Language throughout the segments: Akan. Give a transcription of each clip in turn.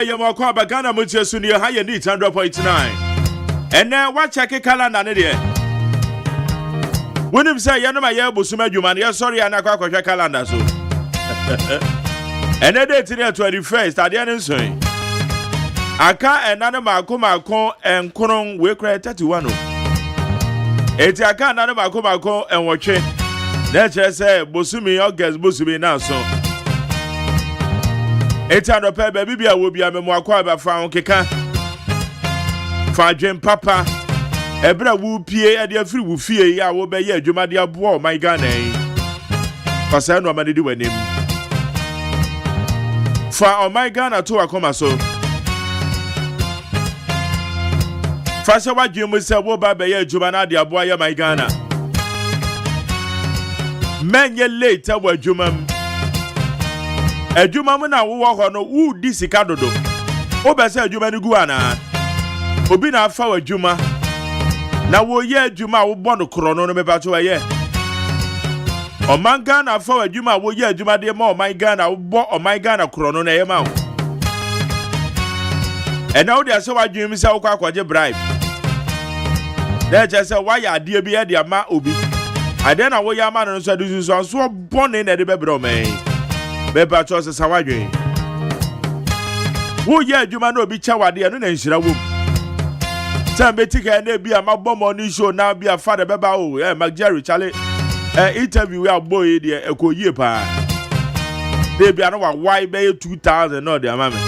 Yamako Bagana Mutia Sunia Higher Neat 100.9. And now what check a calendar, Nadia? When him say Yanama Yabusuma Jumania, sorry, and I got a calendar. So, and then to the 21st, I didn't say. I can't another Marco and Conon will create 31. It's a can't another Marco and watch it. Let's just say Busumi August Busumi now so. It's a pair baby will be a memoir by found Keka. Fajem Papa. Ebra wu pie ade afiri wu fie ya wo be ye adwuma de abo my Ghana Pasa no amade di wanem fa o my Ghana to akoma so fa se wadwem se wo ba be ye adwuma na de abo ya my Ghana menye later wa adwuma mu na wo ho no wu di sika dodo wo be se adwuma ni gu ana obi na afa wa adwuma na wo ye adwuma wo bɔ no krono no meba to ye o man Ghana fa adwuma wo ye adwuma de ma o man Ghana wo bɔ o man Ghana krono na ye ma wo ena wo de ase wa dwum se wo kwa kwaje bribe na je se wa ya ade bi ye de ama obi ade na wo ya ma no so adu so so bɔ ne na de bebre o man meba to se sa wa dwen wo ye adwuma na obi cha wade no na nhira wo Betika and be a mabom on show now be a father beba oh Jerry Charlie interview we boy dear a co year pa. They be another why bay 2,000 no dear mamma.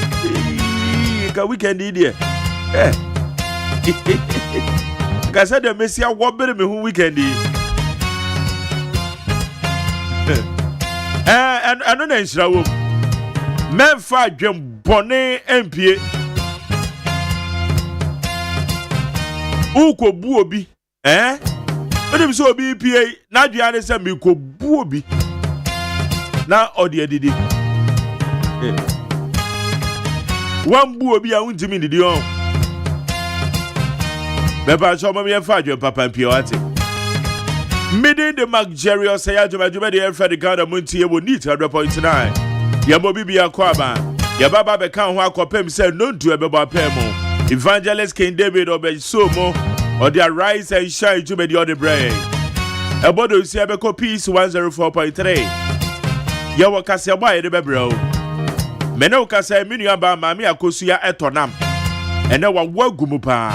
Weekend idiot. I said the Messia what better me who weekend and I don't know men fight Jim Bonnet MP. Uko bu obi onim so obi PA na duane se me ko bu obi na odi adidi wan bu obi a untimi didi on beba so mo me fa adwen papa PA ate midin the luxurious say adwuma de Fred Ghana Montie wo neat 100.9 ya mo bibia kwa aba ya baba be kan ho akopem se no ntu ebebo apem Evangelist King David Obesomo or their rise and shine to be the other brain. A body see a peace 104.3. Yawa Cassia by the Bebro. Meno Casa Miniaba Mamia Cosia etonam. And now what gumupa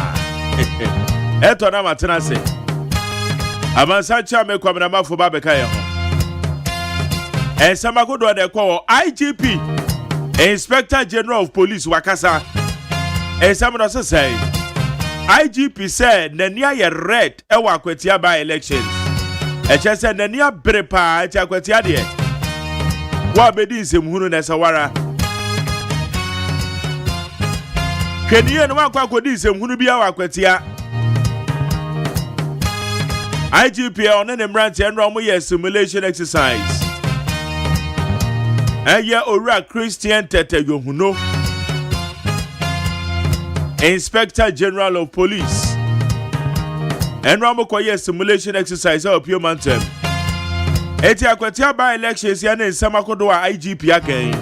etonam atanase. Avansacha me kwamama for Babakaya. And Samago do they call IGP, Inspector General of Police Wakasa. And someone also say, IGP said, Nania ye red, ewa kwetia by elections. And she said, Nania brepa, etia kwetia de. Wabedi semhunu na sawara. Kenya no wakwa kodi semhunu bia wa kwetia. IGP on an branch and romo ye simulation exercise. And ye ora Christian tete yohuno. Inspector General of Police and Ramokoye simulation exercise of your mountain. Eti akwatia by elections yan in Samakodoa IGP again.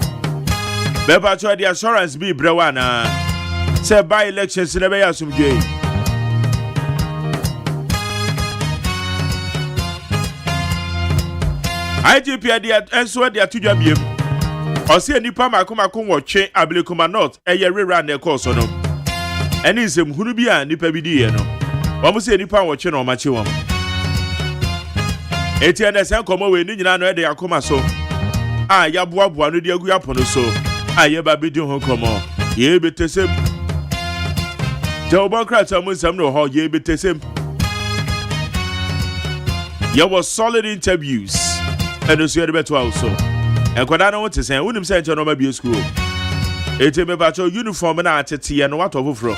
Beba to the assurance be brewana. Say by elections never assume gay. IGP at and so they are to Jabim. Or see any Pama Kumakun watching Abilikuma not a year rerun their course on them. And in some Hunubia, Nipa Bidi, no. One say Nipa watching on Machiwam. Etienne Sankomo, we need to know they are come so. Ah, Yabwa, one of the Aguapono so. Ah, Yaba Bidu Honkomo. Ye be the same. Joe Bunkrat, some know how ye be the same. There was solid interviews. And you see the better also. And what I don't want to say, I wouldn't say to no school. It's a better uniform and artity and what over from.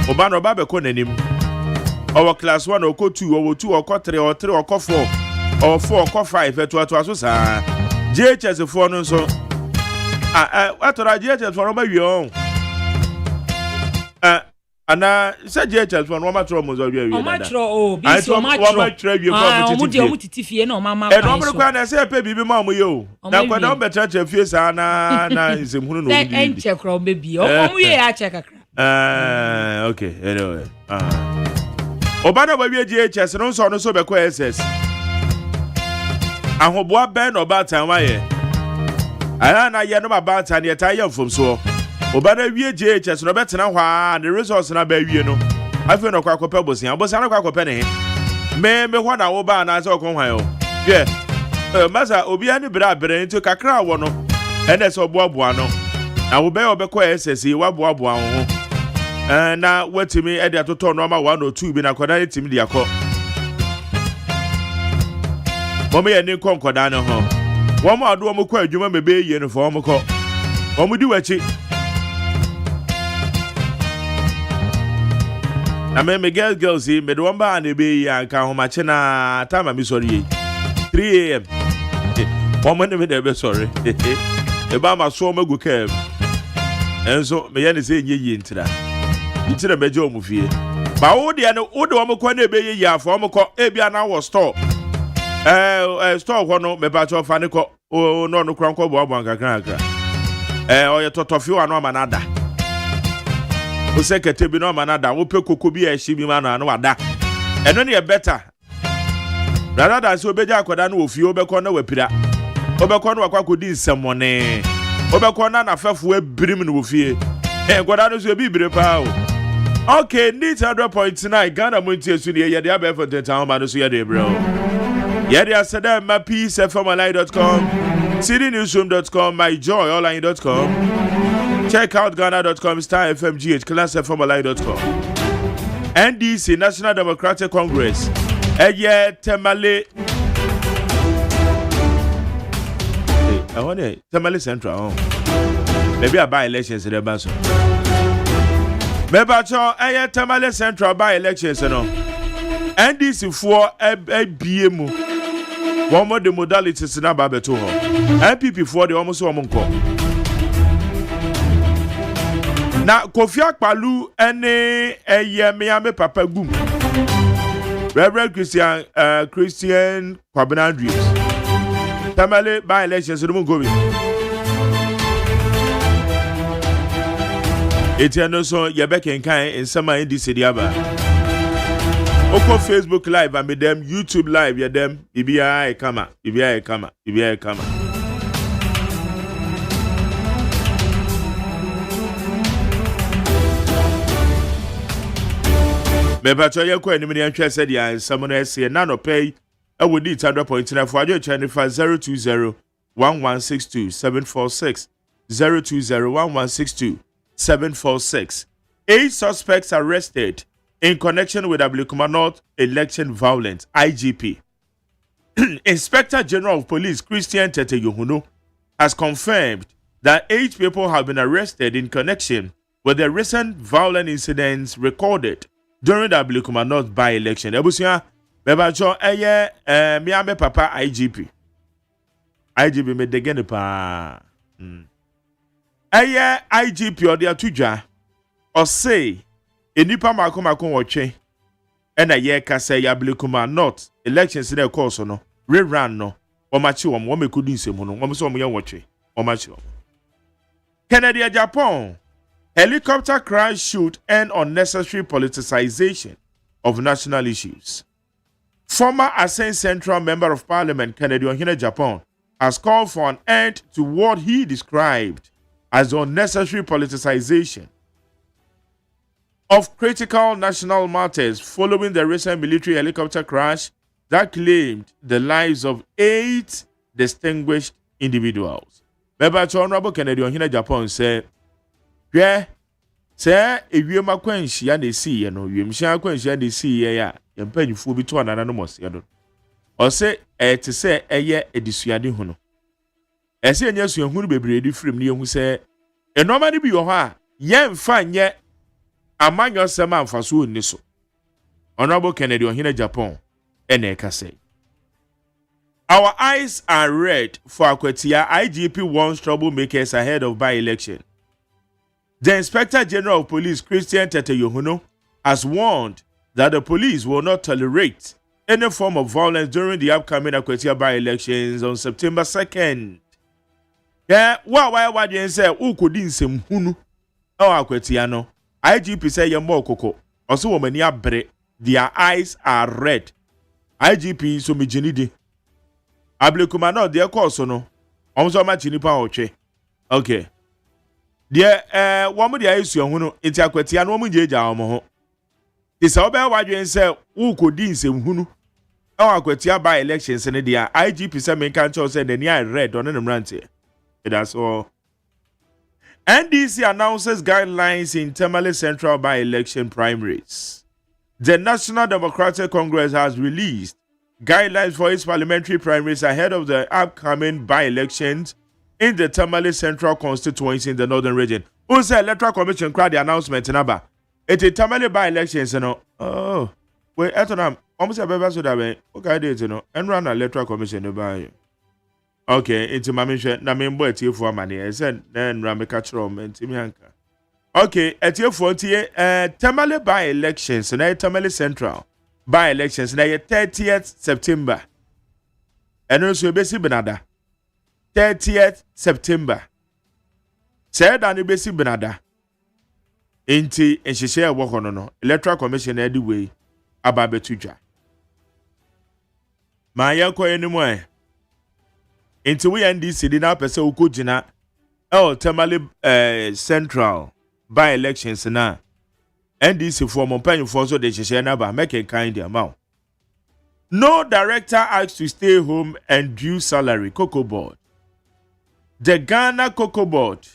Obano Babe Konenim. Our class 1 or 2 or 2 or 3 or 3 or 4 or 4 or 5 at what was JHS a 4 no so. What are JHS for my own? ana say JHS one o ma tro mo zo wi wi o ma tro o bi so ma tro wi ko mo titi fie na o ma e no mo kwa na say pe bibi ma mo ye o na kwa na o betra tra fie sa na nsem hunu no bi en che kro be bi o mo ye a che kakra okay anyway Obana ba wi JHS no so be ko SS ahoboa ben no ba tan wa ye aya na ye no ba tan ye tan ye mfom so Obana wie JHS no betena hwa the resource na ba wie no afi no kwa kope bosia na kwa kope ne me ho na wo ba na se okon hwan yo ye masa obi ani bra nto kakra wo no ene se oboaboa no na wo be obekọ SSE wa boaboa ho na watimi e de atoto no ma 102 bi na koda ne timi de akọ mo me ye ni konkoda ne ho wo mo ado mo kọ adwuma mebe ye no fo mo kọ wo mo di wachi na me girls me do wamba na be ya nka ho mache na time mi sorry 3 am wo me de be sorry e ba ma so magu kem enso me ye ne se nye ntira ntira meje o mu fie ba wo de no wo de wo ko na be ye ya afo mo ko e bia na wo store store ho no me ba cho fa ne ko o no no kran ko bo abo nkakra o ye totofio anu ama na da o sekete bi no ma na da wo pe koko bi a hye bi ma na wada eno ne better rather than so beja akoda na ofie obekọ na wapira obekọ na wakakodi nsemone obekọ na nafafo abirim na ofie goda no so bi bire pa o okay need 100.9 Ghana Montie su ne ye de abefo tenta ma no so ye de bro ye de aseda ma peacefmli.com citynewsroom.com myjoyonline.com Check out Ghana.com, Star FMGH, classfmli.com. NDC, National Democratic Congress. Eye Temale. I want Temale Central. Maybe I buy elections in the Basso. Maybe I Temale Central by elections. NDC for a BM. One more the modalities in Ababeto. NPP for the almost one call. Na Kofi Akpalu ene Miami Papa Gum Reverend Christian Kwabena Dreams Tamale by elections no go be Etiano so yebeke nkan nsema indi sediaba Oko Facebook live and them YouTube live ya them ibia kama Mebacho ye ko anim ne antwa said ya samono ese na no pay e wodi 100.9 for ajo channel 020 1162 746 020 1162 746 8 suspects arrested in connection with Ablekuma North election violence IGP Inspector General of Police Christian Tete Yohuno has confirmed that 8 people have been arrested in connection with the recent violent incidents recorded during the Ablekuma North by-election. Ebusia, Bebacho, Miame Papa IGP. IGP me degene pa. IGP or the atuja. Or say, enipa mako watche. And a ye kase Ablekuma North elections in the course no. Rerun no. Omachi wame kudin se mono. Wamuso muya watche. Omachi Canada, Japan. Helicopter crash should end unnecessary politicization of national issues. Former Asen Central Member of Parliament, Kennedy Ohene Japan, has called for an end to what he described as unnecessary politicization of critical national matters following the recent military helicopter crash that claimed the lives of 8 distinguished individuals. Member Honorable Kennedy Ohene Japan said, yeah, say ewiem akwanhia na esi ye no wiemhia akwanhia na esi ye ya yempanyifo bi to anana no mose do o se te se eye edisuade hu no ese enya suahunu bebre di frem ne yehu se enoma ne bi yo ho a yemfa nye amanyo sema amfaso oni so Honorable Kennedy Ohene Japan ene ka say our eyes are red for Akwatia. IGP warns troublemakers ahead of by-election. The Inspector General of Police, Christian Tete Yohuno, has warned that the police will not tolerate any form of violence during the upcoming Akwatia by-elections on September 2nd. Yeah, why you say ukudi nsem hunu Akwatia no. IGP say yemo koko. Also womani abre. Their eyes are red. IGP so mijinidi. Ablekuma no de course no. Omso ma chinipa oche. Okay. Deɛ wɔn de ayi suo ho no enti Akwatia no wɔn gyeegya wɔn ho. Isa obe wadwen sɛ ukodi nsem hunu Akwatia by elections ne dia IGP say men kan cho say the near red on the mrante. That's all. NDC announces guidelines in Tamale Central by-election primaries. The National Democratic Congress has released guidelines for its parliamentary primaries ahead of the upcoming by-elections in the Tamale Central constituency in the northern region. Who said Electoral Commission cried the announcement in Aba? It's a Tamale by-elections, you know. Oh, wait, I told almost a baby so that way. Okay, I did, you know, and run an Electoral Commission to buy you. Okay, it's my mission. Na member at you for money. I said, then Rameka Trom and Timianka. Okay, at your 40, Tamale by-elections, and Tamale Central by-elections, and 30th September. And also, Bessie Benada. 30th September. Said Annie Bessie Benada. Inti, and she share work on no. Electoral Commission anyway. Ababetuja. My uncle anymore. Into we NDC did not person who could jina Tamale Central by elections na NDC for Montpellier for so they share number make a kind amount. No director asked to stay home and due salary. Cocoa Board. The Ghana Cocoa Board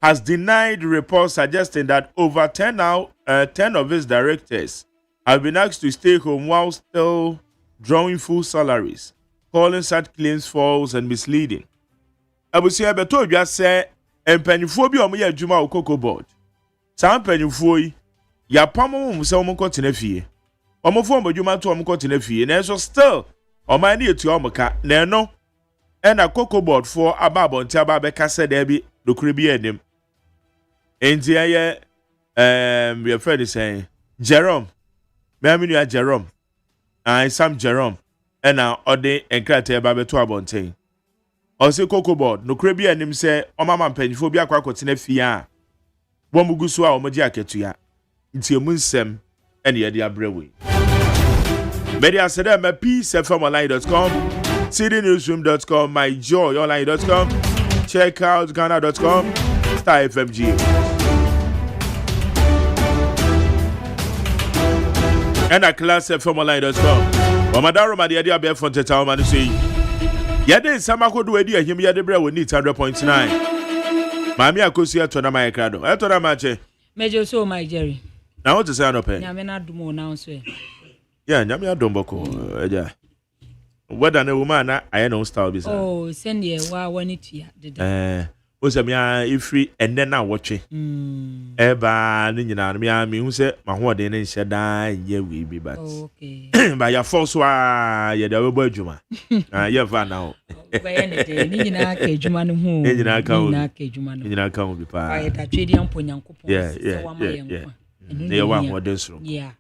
has denied reports suggesting that over 10 of its directors have been asked to stay home while still drawing full salaries, calling such claims false and misleading. Abusia beto dwa say empanifo bi omo ya adwuma o Cocoa Board. Sa empanifo yi ya pamo mu se omo kotena fie. Omo fo omo adwuma to omo kotena fie. Na so still omo na etu omo ka na no na Cocoa Board for ababonti ababeka se da bi dokure bi enim. Enti aye your friend is saying Jerome. Me aminu Jerome. I Sam Jerome. Ena ode enkrate eba beto abonten. Ose Cocoa Board no kure bi anim se omama mpanyifo bi akwa kotena fie a bomugusu a omoji aketua. Nti emu nsem ene ye de abrewe. Media said my peacefmonline.com, cdnewsroom.com, myjoyonline.com, check out ghana.com, Star FMG. And a class fmonline.com. Omadaro Madia Bear Fonte Town and say, Yade Samako do idea him Yadebra will need 100.9. Mammy Akosia Tona my crado. I told her mache. Major so my Jerry. Now what to say on pen? Yamena do more now, sir. Yeah, Yamia Domboko. Yeah. Whether a woman I know style business. Oh, send ye when it here. Osamia ifri and then now watching. Eba Nina, me who said my word in Shada, ye we be but. Okay. By your false wa, ye the boy Juma. You van now. By any day, Nina Kajuman who, Nina Kajuman, Nina come be pa. I had a trading Punyanko. Yeah. They want what this room. Yeah.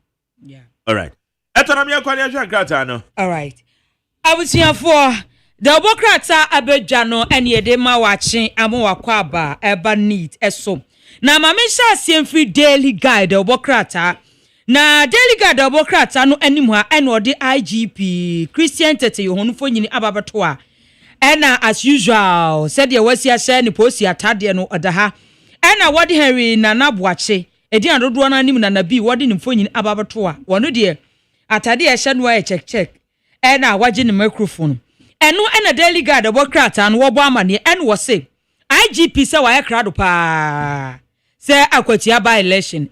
All right. Etonamia Quadia Gratano. All right. I was here for. The Bokrata abejano ene de ma wachi amo wakwaba eba neat eso. Na mamisha siemfri daily guide the Bokrata. Na daily guide the Bokrata no animwa eno de IGP Christian Tete Yohuno fo nyini ababatoa. Ena as usual said ye wasi ahye ni posi atade no odaha. Ena wodi Henry na nabwache. Edi adodo na anim na nabi wodi ni fo nyini ababatoa. Wono de atade ahye no a check. Ena waje ni microphone. Enu ena daily guard Bokrata and wobo amane en wo se IGP se wa yekrado pa se Akwatia by election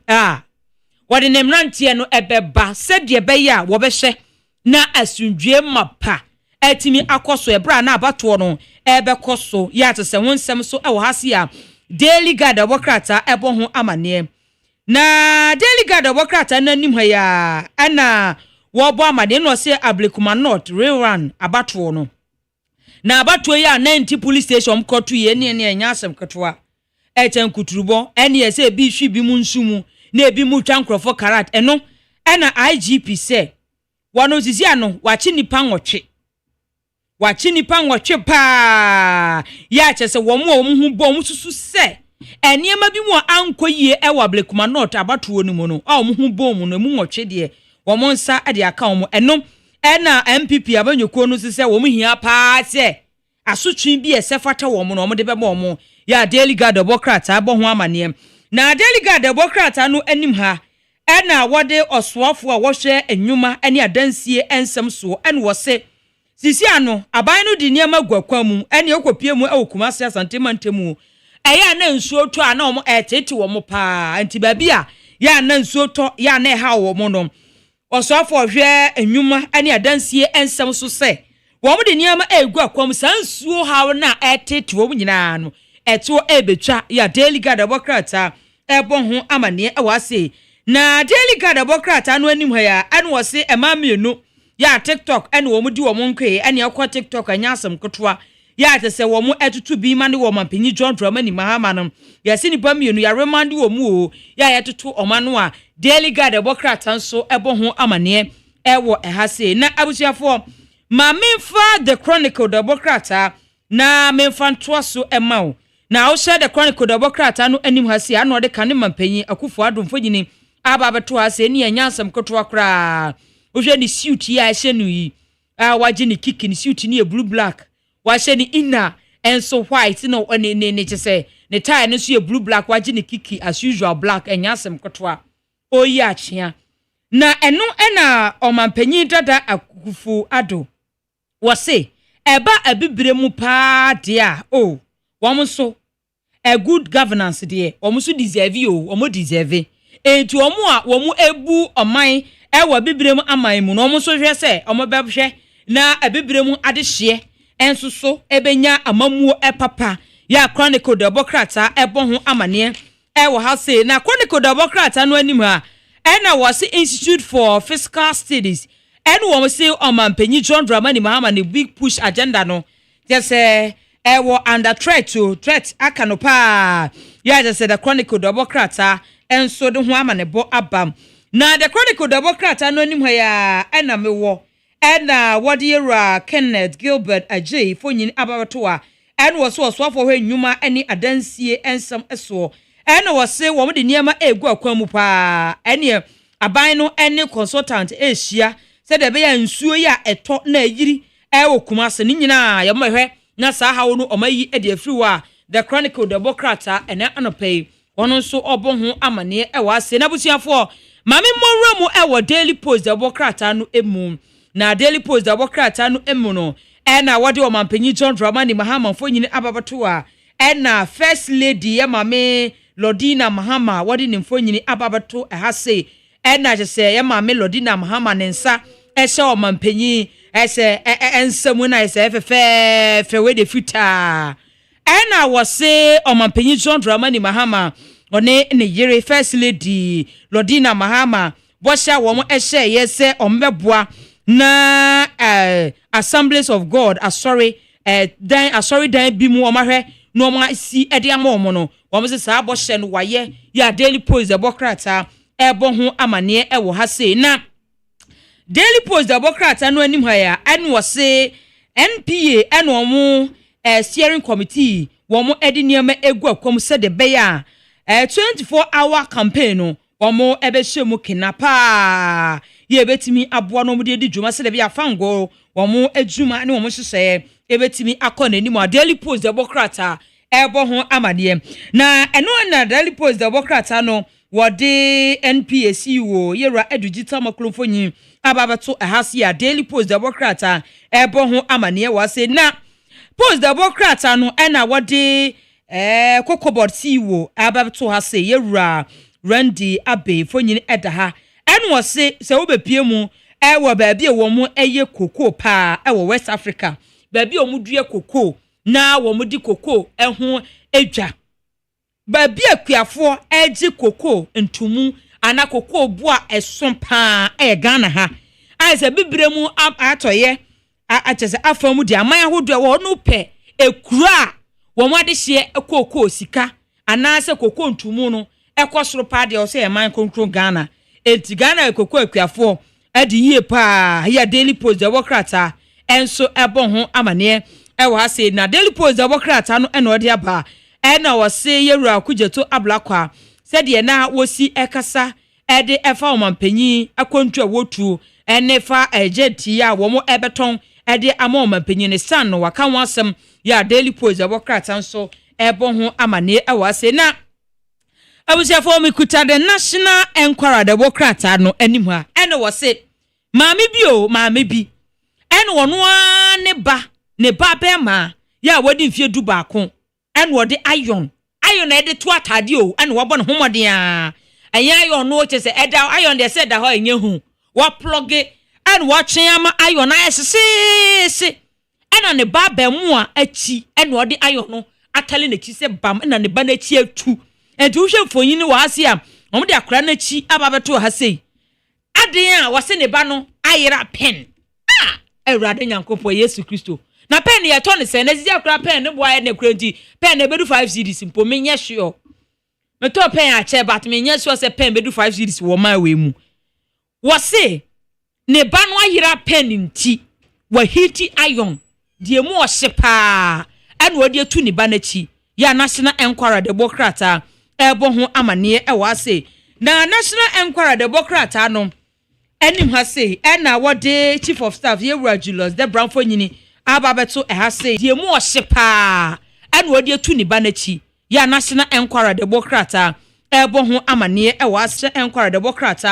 wo de nemrantie no ebeba se de beya wo be hye na asundwe mapa atimi akoso ebra na abato no ebe koso ya to se wonsem so e wo hase a daily guard Bokrata ebo ho amane na daily guard Bokrata na nim ha ya ana wobo amane no se Ablekuma North rerun abato no na abatoa ya 90 police station kotu ye ne enya asem ketoa echen kuturubo ene ye se bi hwi bi mu nsumu na ebi mu twa nkrofo karat eno ena IGP se wono sisi ano wachi nipa nwotwe pa ya chese wo mu hu bo mu susu se eniema bi mu ankoyie e wa blekuma not abatuo ni mu no a wo hu bo mu no mu nwotwe de wo mo nsa de aka wo eno ena MPP abanyoko no se wo mu hia pa se asotwe bi esefata wo mu no mo de bebo mo ya Daily Guard Democrat abo ho amane na Daily Guard Democrat anu anim ha ena wode oswafo a wo hwe enwuma ene adansie ensem so ene wo se sisi ano aban no di niam agwakwa mu ene ekopie mu awokuma se asantemantem eya na nsuo to ana omo etete wo mo pa anti babi a ya na nsuo to ya na ha wo mo no oswafo hwe enwuma ene adansie ensem so se wo mo di niam agwakwa mu sansuo ha na etete wo nyina no eto ebetwa ya Daily Guard Democrat ebo ho amane awase na Daily Guard Democrat anu anim ha ya anu wose emamienu ya TikTok ene wo mu di wo mu nkwe ene akwa TikTok anyasem kotwa ya te se wo mu etutu bi ma ne wo mampanyi John Dramani Mahama no ya si nipa mienu ya remind wo mu o ya yetutu omano a Daily Guard Democrat nso ebo ho amane ewo ehase na abusuafo ma memfa the Chronicle Democrat na memfa ntoaso emao na wo share the Chronicle Democrat anu anim hase anu de kane mampanyi akufo adomfo nyini aba beto hase ne anyasem kotwa kra ohwe ni suit ya hye no yi waje ni kiki ni suit ni blue black waje ni inner enso white no ne chese ne tie no so ye blue black waje ni kiki as usual black enyasem kotwa oyi achia na eno ena omampanyi dada akufu ado wose eba abibire mu pa dia o womso a good governance de womso deserve o womo deserve etu omo a womo ebu oman ewa bibirem aman mu no omo so hwe se omo bebhwe na abibirem adehye enso so ebenya amamuo epapa ya Chronicle Democrat ebo ho amane ewa ha se na Chronicle Democrat anu anim ha ena wose Institute for Fiscal Studies enu wo se omampanyi John Dramani Mahama ne big push agenda no just ewo under threat akanopa ya just the Chronicle Democrat enso de ho amane bo abam na the Chronicle Democrat anu anim ha ya ena mewo ena wodira Kenneth Gilbert Ajay fonyin ababato a ena wo so for hwe nnwuma ene adansie ensam eso ena wo se wo de niema egu akwan mu pa ene aban no ene consultant ehia se de be ya nsuo ya eto na ayiri ewo kumase ni nyina ya mahwe na sa hawo no omayi e de afiriwa the Chronicle Democrat ene anopai wono so obo ho amane e wa se na busuafo mame mmowura mu e wo Daily Post Democrat anu emu na Daily Post Democrat anu emu no ena wode o mampanyi John Dramani Mahama mfonyini ababato a ena first lady ya mame Lodina Mahama wode ni mfonyini ababato ehase ena jese ya mame Lodina Mahama nensa ehye o mampanyi ese ensamu na ese fe we de futa ena wose o mampanyi John Dramani Mahama one ne yere first lady Lodina Mahama bosha wo mo ehye yese o mbeboa na Assemblies of God sorry dan bi mu o mahwe no mo si ede amomo no wo mo se sa boshe no waye ya Daily Post Democrat ebo ho amane ewo ha sei na Daily Post Democrat anu anim ha ya anu wo se NPA anu omo steering committee wo mo ede niam egu akom se de be ya 24-hour campaign no wo mo ebe hwemu kinapa ye betimi aboa no mo de dwuma se de be afango wo mo adwuma ne wo mo hyehyɛ ebetimi akɔ nani mo Daily Post Democrat ebo ho amade na eno na Daily Post Democrat no wode NPAC wo yera edugita maklomfonyi ababato ehase ya Daily Post Democrat ebo ho amane wa se na Post Democrat no ena wode kokobot wo ababato hase yera Randy Abe fonyi edaha enu wo se wo bepie mu ewo baabi wo mu eye koko pa ewo West Africa baabi wo mu due koko na wo mu di koko eho edwa baabi akuafo eji koko ntumu ana koko bua eson pa Ghana ha aise bibire mu atoye achese afamu di aman ahodo wo no pe ekura wo mu adehye koko sika anase koko ntumu no ekosoro pa de o se e man konkron Ghana enti Ghana koko akuafo edi yie pa ya Daily Post Democrat enso ebo ho amane e wa se na Daily Post Democrat no ena odi aba ena wo se yewura kujeto ablakwa se de na wosi ekasa ede efa omampanyi akontu awotu enefa agenti ya wo mo ebeton ede ama omampanyi ne san no waka wasem ya Daily Post Democrat nso ebo ho amane e wa se na abusiafo mi kuta the National Enquirer Democrat no anim ha ena wo se maame bi ena wono ne ba be ma ya wodi mfie du baako ena wodi iron na ede to atade o ena wo bɔ ne homɔden a enya iron no che se eda iron de se da ho enye hu wo plug ena wo twen ama iron na esese ena ne ba be mu a achi ena wodi iron no atale na chi se bam ena ne ba na chi atu enti wo hwe fonyin wo ase a omo de akra na chi aba beto ha sei aden a wo se ne ba no ayira pen Ewurade Nyankopɔ Yesu Kristo na pen ye to ne se na sisi akra pen ne boa ne kranti pen na bedu 5 cedis mpo menye hwe me to pen a che but menye so se pen bedu 5 cedis wo ma we mu wo se ne ba no ayira pen nti wa hiti iron die mu o hye pa ene wo de tu ne ba na chi ya National Enquirer Democrat ebo ho amane e wa se na National Enquirer Democrat no enim ha say na wode chief of staff Yewura Julius the Brownfo nyini ababeto ha say die mu o hye pa ene wode tu ni ba na chi ya National Enquirer Democrat ebo ho amane e wa se Enquirer Democrat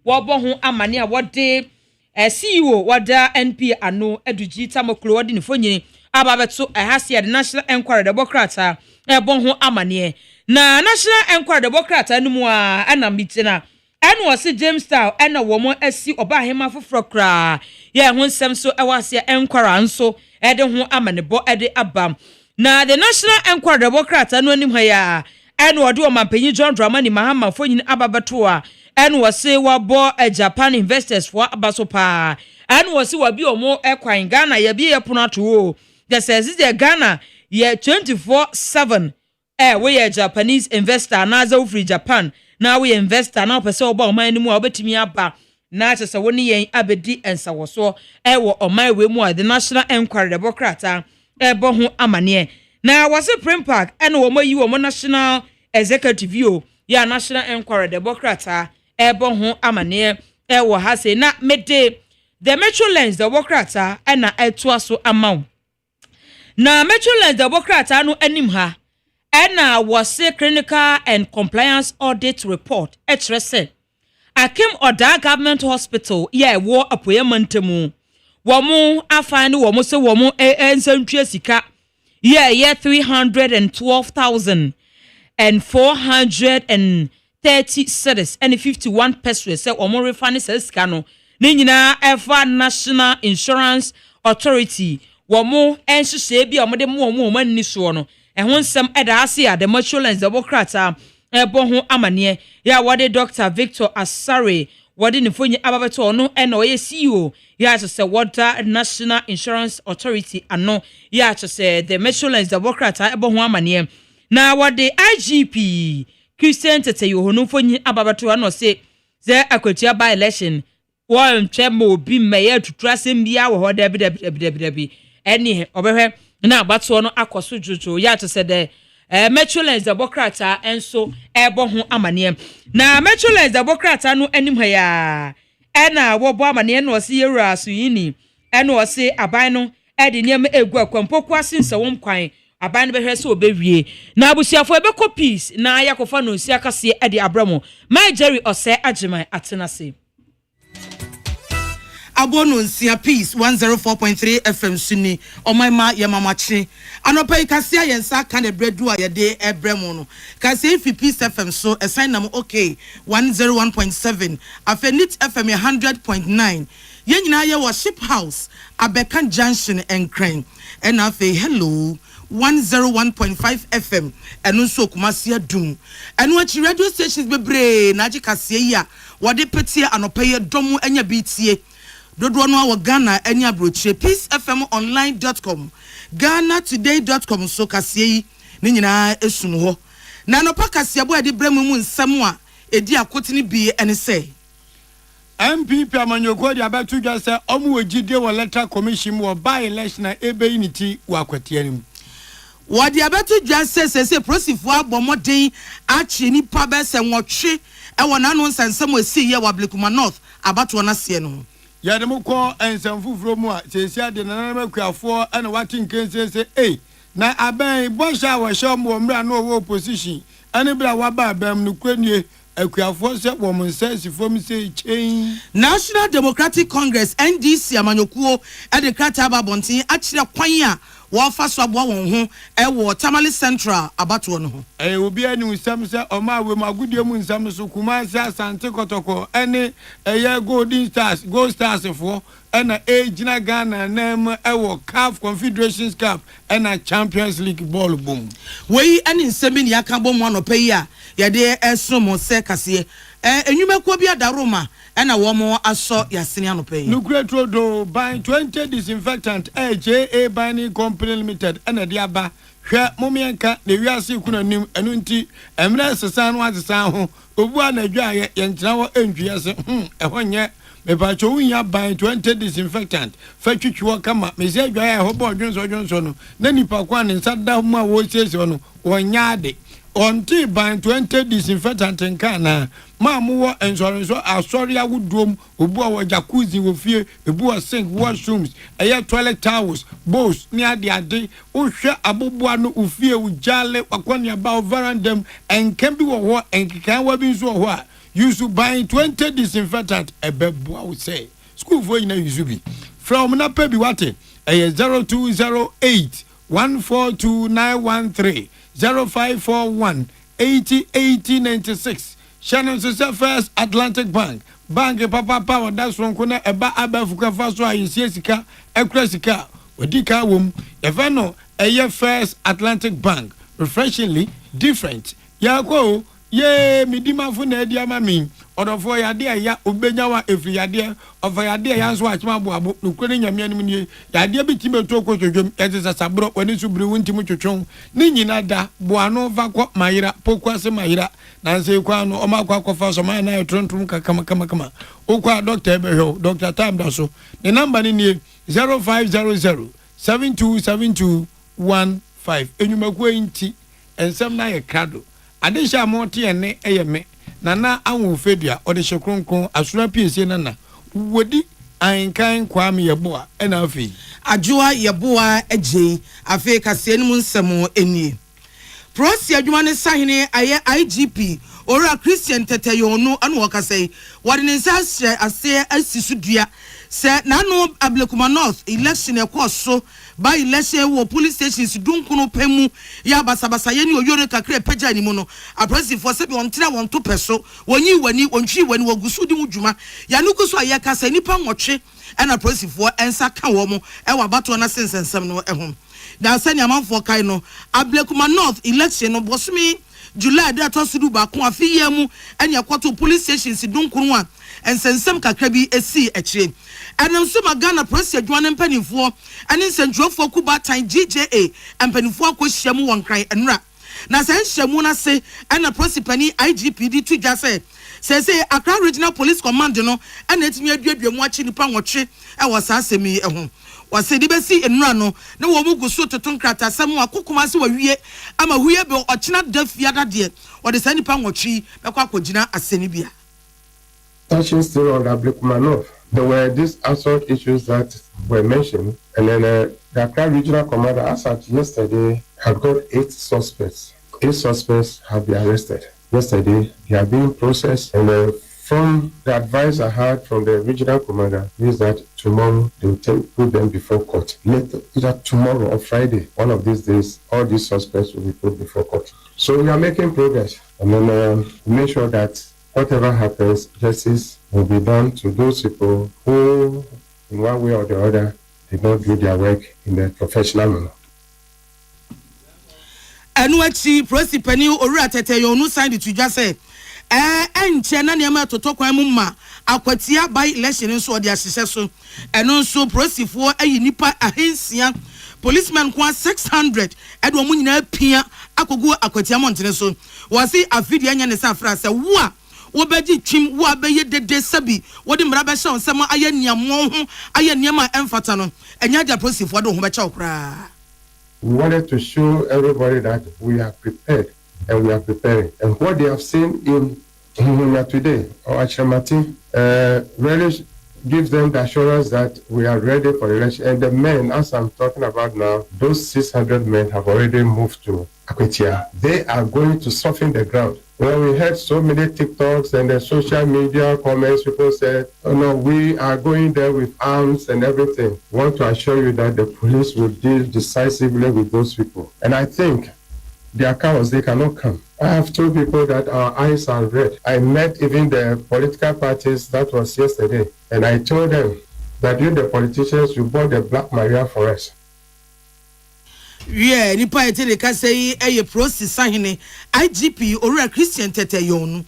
wo bo ho amane a wode CEO wada NP ano eduji tamokro wode ni fonyini ababeto ha say the National Enquirer Democrat ebo ho amane na National Enquirer Democrat anu mu a ana mitina enu wasi Jamestown ena womo asi oba hema foforo kra ye ho nsem so ewase Enquirer nso ede ho amanebo ede abam na the National Enquirer Democrat anu anim ha ya enu wode omampanyi John Dramani Mahama fonyin ababeto a enu wasi wabo Japan investors for abasopa enu wasi wabi omo ekwan Ghana ye bi ye pono ato the says the Ghana ye 24/7 we ye Japanese investor na za free Japan na we investor na pese oba oman ni mu a obetimi aba na chese woni yen abedi ensawoso wo oman we mu a the National Enquirer Democrat ebo ho amane na wase Prim Park ene wo mayi wo National Executive yo ya National Enquirer Democrat ebo ho amane wo ha se na mede the Metrolands Democrat ena eto so amaw na Metrolands Democrat anu anim ha ena wase clinical and compliance audit report etrese akim oda government hospital ye wo apoyamantemu womu afani womu se womu ensantwe sika ye 312,430 cedis and 51 pesos se womu refund se sika no ni nyina efa National Insurance Authority womu enhye bi omode mu manni so no ehun sem eda ase a the Metrolands Democrat ebo ho amane ya wode Dr. Victor Asare wode ne fonyi ababeto no ena oye CEO ya to say water National Insurance Authority ano ya to say the Metrolands Democrat ebo ho amane na wode IGP Christian Tete yo no fonyi ababeto no say ze akwatia by election one chemo bi meye tutrasem bia wo ho debi eni obehwe na abato no akoso jojo ya to say the Metrolands Democrat enso ebo ho amane na Metrolands Democrat no anim ha ya ena wo bo amane no se yewura so yini ena wo se aban no e de niam egu akwampoku asense won kwan aban no behwe se obewie na abusiafo ebeko peace na yakofa no si akase e de abramo my Jerry OSEI AGYEMAN atenase Abono nsia peace 104.3 FM suni omaima ya mamachi anopa ikasia yensa kan ebredu a yede ebremu no kasia ifi peace FM so assign nam okay 101.7 afenit FM 100.9 yenyina ye worship house Abekan Junction enkran and afi hello 101.5 FM enu so kumasia dum enu achi radio stations bebre na aji kasia ya wade petie anopa ye domu enya bitie dodo no wa Ghana enya broche peacefmonline.com GhanaToday.com so kasie ni nyina esum ho na no pakasiabo ade bremu mu nsɛm a edi akotene bi ene sɛ MPP amanyoko dia betu dwa sɛ omu ogide wɔ electoral commission wɔ by election na ebe unity wɔ akwatia nim wadi abetu dwa sɛ prosifo abɔmɔden achi nipa bɛ sɛ nwɔtwe ɛwɔ nanu nsɛnsɛm esi yɛ wɔ Ablekuma North abato na se no yɛde mo kɔ ensɛm fufuro mu a sɛsia de nananama kuafoɔ ɛna wate nkense na aban bɔhyɛ a wɔhyɛ mo mra no wɔ opposition ɛne bra waba abam no kwenie akuafoɔ sɛ wɔ mo nsa sifom sɛ chain National Democratic Congress NDC amanyokuo ɛde krata babɔnten akyerɛ kwan a wɔfa so aboa wɔn ho ɛwɔ Tamale Central abato no ho obi ani nsɛm sɛ ɔma we magudie mu nsɛm so Kumasi Asante Kotoko ɛne Gold Stars foɔ ɛna gyina Ghana nam ɛwɔ CAF Confederations Cup ɛna Champions League ball boom wei ɛne nsɛm ni aka bɔ mu anɔpɛ yi a yɛde ɛsom sɛ kaseɛ enwumakuo bi adaroma ɛna wɔn asɔ yasene anɔpɛ yi Nukretro do by 20 disinfectant JA Binding Company Limited ɛna de aba hwɛ momienka na wiase kunanim ɛno nti emre sesa no asesa ho obu anadwa yɛ nkyina wɔ entwie se ɛhɔ nyɛ mepacho wunya by 20 disinfectant fatwitwo kama mezi adwa yɛ hɔ bɔ dwonso no na nipa kwa ne nsa da mu a wo siesie no wɔnya ade onti by 20 disinfectant nkana ma mu wo ensorenso asori awudom obu a wo jacuzzi wo fie ebu a sink washrooms toilet towels bowls ni ade wo hwe abobua no ufie wo jale wakwania ba verandam enkan bi wo ho enkan wa bi nso ho a use by 20 disinfectant ebeboa wo say school for ina use bi from na pa bi wate 0208 142913 0541 808096 Shannon Sisa First Atlantic Bank Papa Power that's from Kuna Eba Abafuka Faso Ayesieka Ekrasika Wadika Wum Evano Eye First Atlantic Bank refreshingly different Yako ye midima funa edia mami odofo yade ya obenya wa efri yade of yade ya nso achima boabo nukure nyame anim nie yade bitime to kwotwodwom yete sabro wani subri wuntim twotwon ni nyina da boano va kɔ mayira pokwase mayira na nse kwa no o makwa kofa so man na trontom kama okwa doctor ebehwe doctor time da so the number ni nie 0500 727215 enyumakuo nti ensem na ye krado adesha montie ne eyeme nana anwo fedua ode hye asura piesie nana wodi ankan kwame yeboa ena afi adwoa yeboa agye afi kase num nsɛm enie prosi adwuma ne sahene aye IGP ora Christian Teteyonu anu wakasai wade ne nsa ase asisudua se nanu Ablekuma North election ekoso by election wo police stations dunkuno pemu ya basabasa ye ni oyore kakre pagya ni mu no apresi for se bi ontira won to peso wonyi wani wontwi wani wogusu di mudwuma ya nuku so aye kasa nipa nwotwe ena apresi for ensa ka wo mo e wa bato na sensensem no ehom na sani amanfo kai no Ablekuma North election no bosumi July da to sudu ba ko afiye mu enya kwato police stations dunkuru a ensensem kakra bi esi ekire enam so magana press adwane mpanifo ene nsentwofo kuba tan GJA mpanifo akohia mu wonkran enra na se nhyiamu na se ena press pani IGPD tudwa se Accra Regional Police Command no ena etimi aduadua mu achi nipa nwotwe e wo sa asemi ehun wase di besi enura no na wo mugu so totun krata samu akokoma se wawie ama huye be ochina dafia dade wo de sani pa nwotwi be kwa kogina aseni bia touching still on Ablekuma North. There were these assault issues that were mentioned, and then the Accra Regional Commander, as at yesterday, had got 8 suspects. 8 suspects have been arrested. Yesterday, they are being processed, and from the advice I had from the regional commander is that tomorrow they will put them before court. Either tomorrow or Friday, one of these days, all these suspects will be put before court. So we are making progress, and then make sure that whatever happens, justice will be done to those people who, in one way or the other, did not do their work in a professional manner. Anuachi Prosipeni Ora Teteyonu signed to just say, enche na niam to kwan mu ma akwatia by election nso de ahyehyɛ so eno nso prosifo ayi nipa ahensia policemen kwa 600 edo mu nyina pia akogu akwatia montene so was see a video and Safra say, Wa, Wobeji Chim, Wabe de Sabi, what the Mrabashan, some Ayania Mon, Ayaniama Emphatano, and Yada Pussy for the Humachokra. We wanted to show everybody that we are prepared and we are preparing. And what they have seen in today, our Achemati, really gives them the assurance that we are ready for the election. And the men, as I'm talking about now, those 600 men have already moved to Akwetia. They are going to soften the ground. When we heard so many TikToks and the social media comments, people said, oh no, we are going there with arms and everything. I want to assure you that the police will deal decisively with those people. And I think their cowards, they cannot come. I have told people that our eyes are red. I met even the political parties, that was yesterday, and I told them that you, the politicians, you bought the Black Maria for us. Yeah, nipa ete de ka say a process sahene IGP ora Christian Tete Yonu.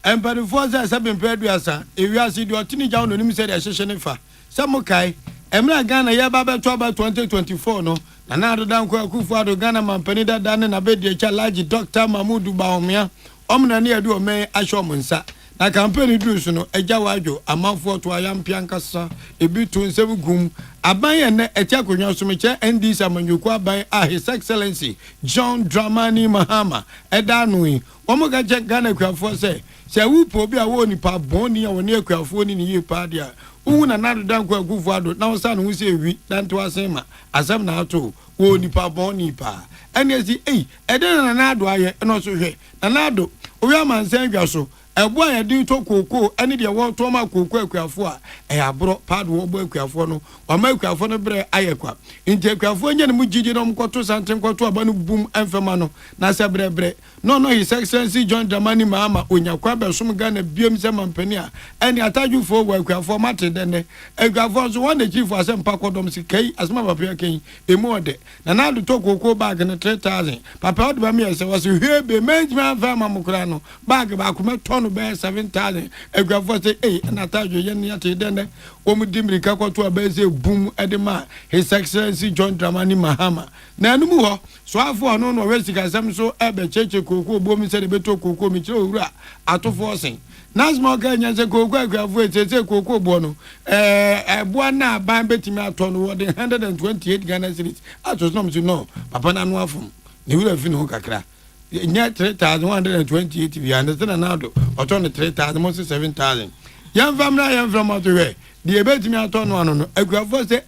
Empire force has been preduasa. If you are see the otini down on him said a session fa. Samukai, Emra Ghana ya baba 2024 no. Nanado dan kwa kufuado Ghana mampenida dane na bedi echa large Dr. Mahmoud Baomia. Omna ni adu ome asho munsa. Na campaign drusu no eja wajo amanfo to ayampiankasa ebitu nsem gum aban ne echa konwa someche NDC amanyuko aban His Excellency John Dramani Mahama edanui omoga je Ghana kwafo se wupo bi a wo nipa boni a woni akwafo ni ni yipa dia uhu na nado dan kwa kufuado na wo sa no se wi dan to asema asem na ato wo nipa boni pa enesi eden na nado aye no so hwe na nado owi amansan dwa so Ebua ya di to koko ani de wo to ma koko akuafo a abro pad wo bo akuafo no wa ma akuafo no bre ayekwa nti akuafo nya ne mu gigi no mkoto santen koto aba no bum emfema no na se bre no His Excellency John Dramani Mahama onyakwa be som Ghana biem se mampani a ani atajufo wo akuafo mate dene akuafo so won the chief asem pakodom si kai asma papa kan emu ode na do to koko bag ne 3000 papa ode ba me se was hwe be management fama mukura no bag ba kuma ton be 7,000 egwafo say na tajo ye ne ate dene omudimirika kwato abeze boom edema His Excellency John Dramani Mahama na anumu ho so afo no we sikasem so ebe cheche koko bomi se de beto koko mi kire owura atofo sen nasmo ga nyanse koko egwafo etete koko bo no ebo na ban betimi ato no wode 128 Ghana cedis atos no mti no papa na no afum ne wura fi no kakra nya 3,128 we understand now do oto ne 3,000 mo 7,000 yan from out we the betimi ato no ano no agwafo say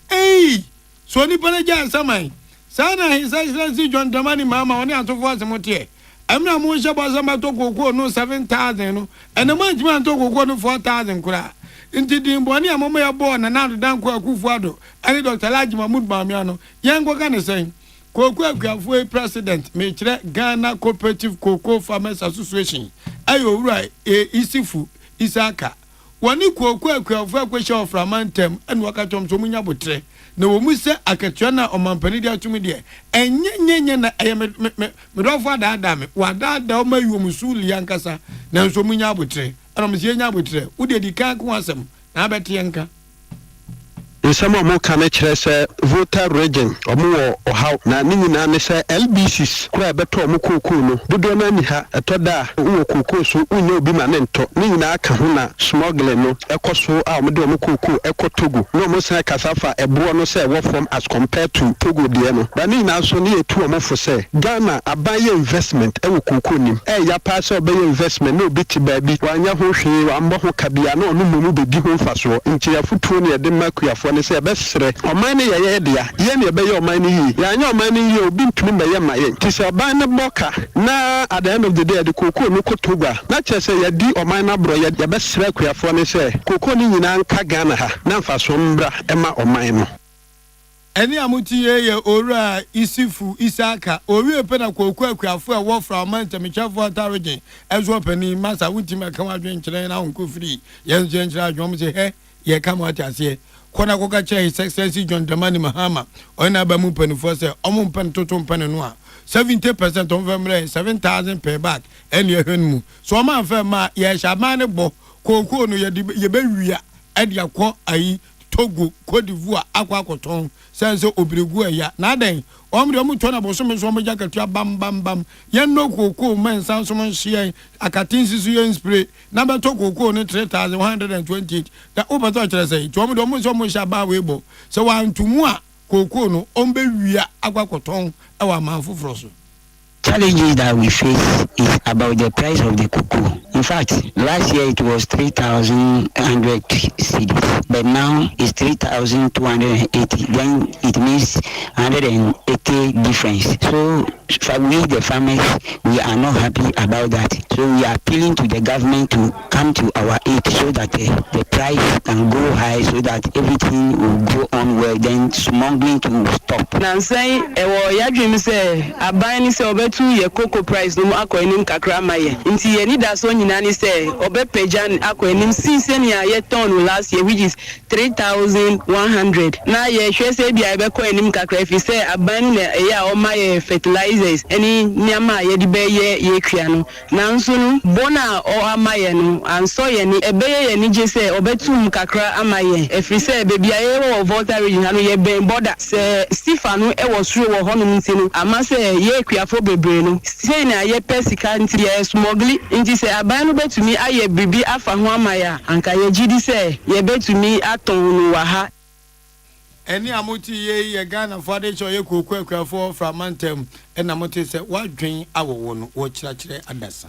so ni bana ja saman sana His Excellency John Dramani Mahama oni atofo asemote emna mo hye bozama to kokoko no 7,000 no ene manjima to kokoko no 4,000 kura nti dimboni amomo ya bo na nado dan ko akufuado ani Dr. Laji Mahmoud Baomia no yengo ga ne sen Koko Akuafo president mechire Ghana Cooperative Cocoa Farmers Association ayo wura isifu isaka woni Koko Akuafo kwesha oframantem enu wakatom so munya botre na wo mu se akatua na omampani dia tumi de enyenyenye na me dofo ada me wada o mayu musuli yankasa na nso munya botre ana msie nya botre wo de dikan ko asem na abete yanka nsama mo kame kire se voter region omo ohaw na nyina ne se LBCs kura beto omo koko no dodo na ni ha etoda wo koko so unya obi ma ne nto nyina aka ho na smuggle no ekoso a omo de omo koko ekotogo no mo se kasafa ebo no se wo from as compared to togo de no ba nyina so ne etu omo fo se Ghana abaye investment e wo koko nim ya pa se obaye investment no obi ti ba bi wanya ho hwe wa mbo ho kabia na ono mu bedi ho mfaso nti ya futuo ne de makuafo ne se besre oman ne ye dia ye ne be ye oman ne yi ya nya oman ne yi obi ntumi be ye maye ti se oban ne boka na at the end of the day the koko no kotogwa na chese ye di oman na bro ye besre akuafo ne se koko ni nyina nka Ghana ha na mfaso mbra ema oman no eni amuti ye ora isifu isaka owie pe na koko akuafo e wo fra amantam chafo atarege ezo pani masa wutima kan adwen kire na onko free ye nkyere adwom se he ye kam atase kona koka che His Excellency John Dramani Mahama ona ba mu panifo se omo mpan toto mpan no a 70% on family 7,000 per bag eni ehwenmu so ma fa ma ye shaman bo koko no ye be wia ade akọ ayi Togo, Cote d'Ivoire, Aquacoton, Senso Obrigu, ya, Naden, Omri Omutona Bosom is Omajaka, bam, Yan no cocoa, man, Sanson Shea, Akatin Sicilian spray, number Toko, 3,128, the Opa say, Tomodomus almost about Weibo, so I'm to moi, Coco, no, Ombe, we are Aquacoton, our man for Frosso. Challenges that we face is about the price of the cocoa. In fact, last year it was 3,100 cedis, but now it's 3,280. Then it means 180 difference. So for we, the farmers, we are not happy about that. So we are appealing to the government to come to our aid so that the price can go high, so that everything will go on well. Then smuggling to stop. Now saying, your dream say, I buy any say 2 year cocoa price no akọ enim kakra maye nti ye need that so nyina ni say obepejan akọ enim since ya ye ton last year which is 3,100 na ye hwe say bia be kọ enim kakra fi say aban na ya o maye fertilizers any nyama ye di be ye kwia no nanso no bona o amaye no anso ye ni ebeye ye ni je say obetum kakra amaye efri say baby aye wo Volta region no ye ben border say Stefano e wo suro wo hono nti no ama say ye kwia fo no say na ye pesika nti ye smuggle nti say aban no betumi aye bibi afa ho amaya anka ye gidi say ye betumi aton no wa ha eni amoti ye Ghana for de cho ye kokwa for from mantem ena moti say wadwen awowo no wo kirachire adasa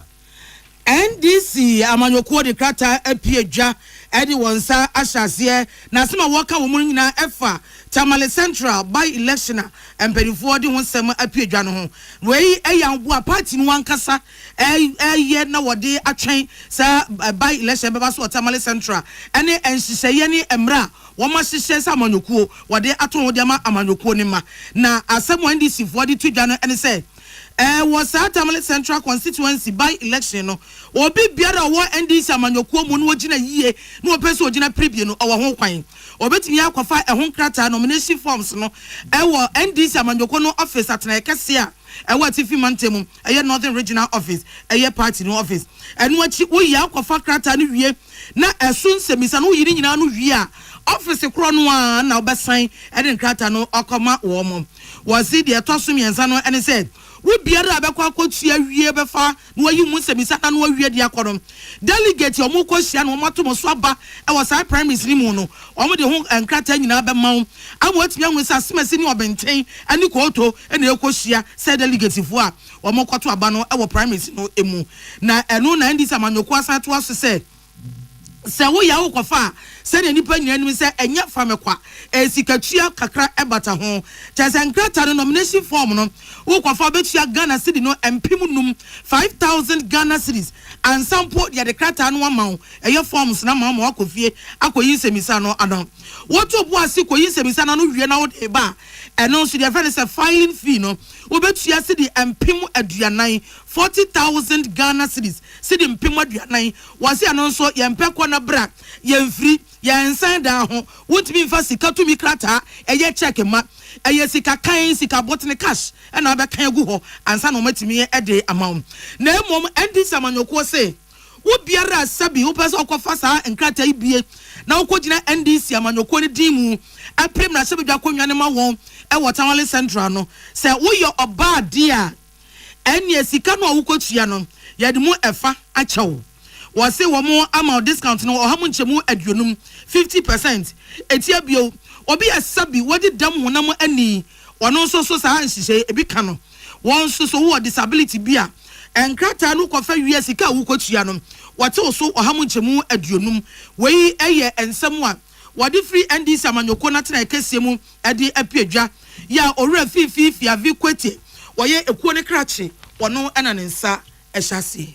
NDC amanyoko de krata apiedwa edi wonsa ahyase na sema woka wo mun nyina efa Tamale Central by election empedifo de wonsem apiedwa no ho wei eyambo party no wankasa eye na wode atwen sa by election beba so Tamale Central ene enhyehyeye ni emra woma hyehyɛ sa amanyoko wode aton wode ama amanyoko ni ma na asem NDC fo de tudwa no ene say was Tamale Central constituency by election no obi biara wo NDC amanyoko mu no wogina yie no opese ogina preview no owo ho kwan obetimi akwafa ehon krata nomination forms no wo NDC amanyoko no office atena ekese a wo atifi mantemu Northern Regional Office party no office enu achi wo ya akwafa krata no wie na esun semisa no yiri nyina no wie a office kro no a na obesan eden krata no akoma wo mo was it the tosum yensa no ene said we biara abekwa akotua wie befa no ayi mu semisa na no awie dia kodom delegate omo kosia no mato mo so aba e was high primaries ni mu no omo de ho enkrata nyina be ma amo atimi anwe sa semasi ni obenten ani koto ene ekosia say delegate fu a omo kwato aba no e wo primaries no emu na eno na ndi samanyoko asan to aso say se wo ya wo kofa se ne nipa nyina nim se enya famekwa esikatua kakra ebata ho chese nkrata no nomination form no wo kofa betua Ghana city no empim num 5,000 Ghana cedis and sample ya de krata no ama eye forms na ma akofie akoyi semisa no ano wo to bo asi koyi semisa no wie na wo de ba eno so de friend say filing fee no wo betua cedi empim aduanan 40,000 Ghana cedis cedi empim aduanan wase ano so ye mpekwa na bra ye mfiri ye nsan da ho wotimi mfa sika to mi krata eye check ma eye sika kan sika botne cash e na be kan agu ho ansa no matimi e de amount na emom endi samanyoko say wo biara sabi wo pese okofa sa nkrata ibie na wo kogina NDC amanyoko ni dimu aprem na sabi dwa konwa ne ma won e Tamale Central no say wo yo oba dia eni sika no wo kotua no ye de mu efa achew was say wo mo amount discount no ohamu nchemu aduonum 50% etia bio obi asabi wodi dam honam ani wono so sa nhihye ebi ka no won so wo disability bia enkrata no kofa wie sika wo kotua no wate so ohamu nchemu aduonum wei eye ensem a wadi free NDC amanyoko na tena ekese mu ede apiedwa ya owura fifi avi kwete woye ekuo ne krache wono ana ne nsa ehyase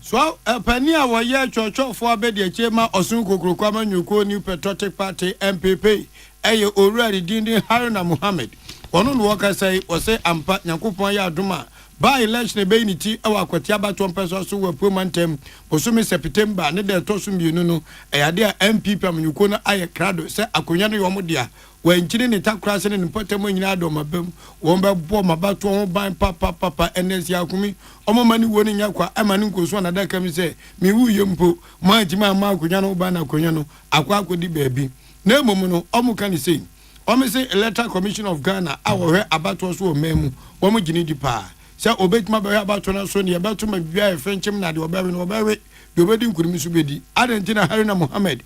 so pania wo ye chochofo abedi echema osun kokroko amanyoko New Patriotic Party MPP eye owura dindin Haruna Muhammad wono no woka sai wose ampa nyankopon ya adoma by election be ni ti e wakwati abato mpeso so wa promantem bosumi September ne de to so mienu no eyade a MPP amanyoko na aye krado se akonya no yomo dia wanchiri ni takra se ne potemo nyina do mabam won be bo mabato ho ban papa NS yakumi omo mani woni nyakwa amani nkoso na daka mi se mi wu yempo ma jima ma akonya no ban akonya no akwa akodi baabi na mmom no ɔmo ka ne sei ɔmo say electoral commission of Ghana awɔhwɛ abato so o memu ɔmo gini di pa sɛ obetuma bɛhwɛ abato no so ne yɛbɛtuma bia efenkyem na de ɔbɛwe no ɔbɛwe de obedi nkurumi so bedi adentina Haruna Mohammed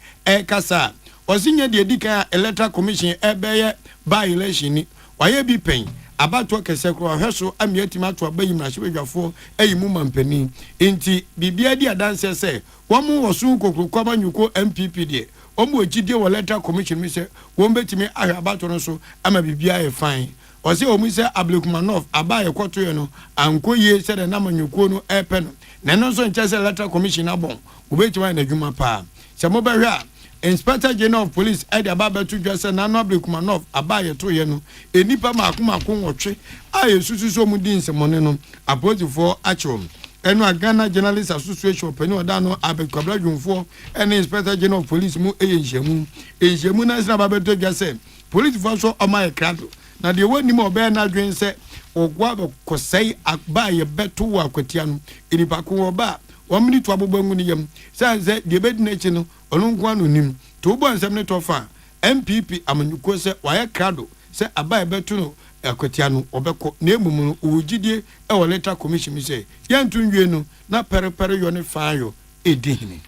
kasa ɔsinya de di kan electoral commission ɛbɛyɛ by election ni wayɛ bi pɛn abato kɛsɛ kro ahwɛ so amiatima ato abayi mrahwebadwafo ayi mu mampani enti bibia di adanse sɛ wɔn wɔ so kokro kwaba nyuko MPP de omo ejide wo electoral commission mi se won betimi ahwe abato no so ama bibia e fine o se omo se Ablekumanov aba ye kwoto ye no ankoye se de na manyuko no epe no na no so nche se electoral commission abon wo betimi na dwuma pa se mo behwe a Inspector General of Police Edi Ababetu Jose na Ablekumanov aba ye to ye no enipa makomako nwotwe aye sususo mu din se mone no apolitifo achom enu Ghana Journalists Association pẹ̀lú ọ̀dánù abẹ́kọ̀bẹ́lá jùmọ̀fọ́ ẹni Inspector General of Police mú eye ìṣẹ́mú náà sinna Ababetu Jose police fọ́ sọ ọmọ ẹ̀kradò na deɛ wọ́n ní mọ̀ ọ̀bẹ́ náà dwen sẹ́ ọ̀gbọ́ abẹ́kọ̀sẹ́yì àgbà yẹ bẹ́tọ̀ wọ akwatia no ìnìpa kò wọ́n bá wọ́n mìíràn tó abọ́bọ́ ẹ̀ngún ni yẹm sẹ́ deɛ bẹ́ẹ̀ di n'akyi no ọ̀nù nkwa no nim tó bọ́ nsẹ́m ne tọ́ fa MPP amanyuko sẹ́ wàyẹ krado sẹ́ àbá yẹ bẹ́tọ̀ no akwatia no obekọ na emum no ogidie e wo letter commission mi say yentu nwie no na perepere yo ne faayo edihini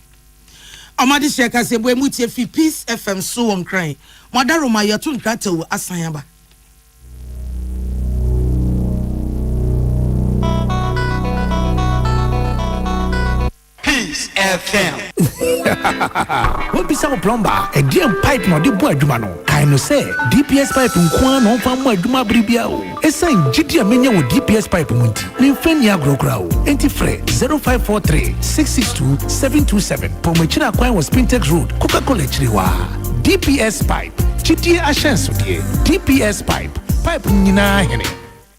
amadi sheka se bo emutie fi Peace FM so won kran modaro ma yetu nkrata wo asan aba Peace FM. What be some plumber? A DM pipe no de bo adwuma no. Kai no say DPS pipe nko an on fa mo adwuma bribia o. Esan gidi amenya wo DPS pipe munti. Ne mfani agrokra o. Enti frɛ 0543 662 727. Pomachina kwan was Spintex Road, Coca-Cola Chiriwa. DPS pipe. Gidi ashenso die. DPS pipe. Pipe nyina hene.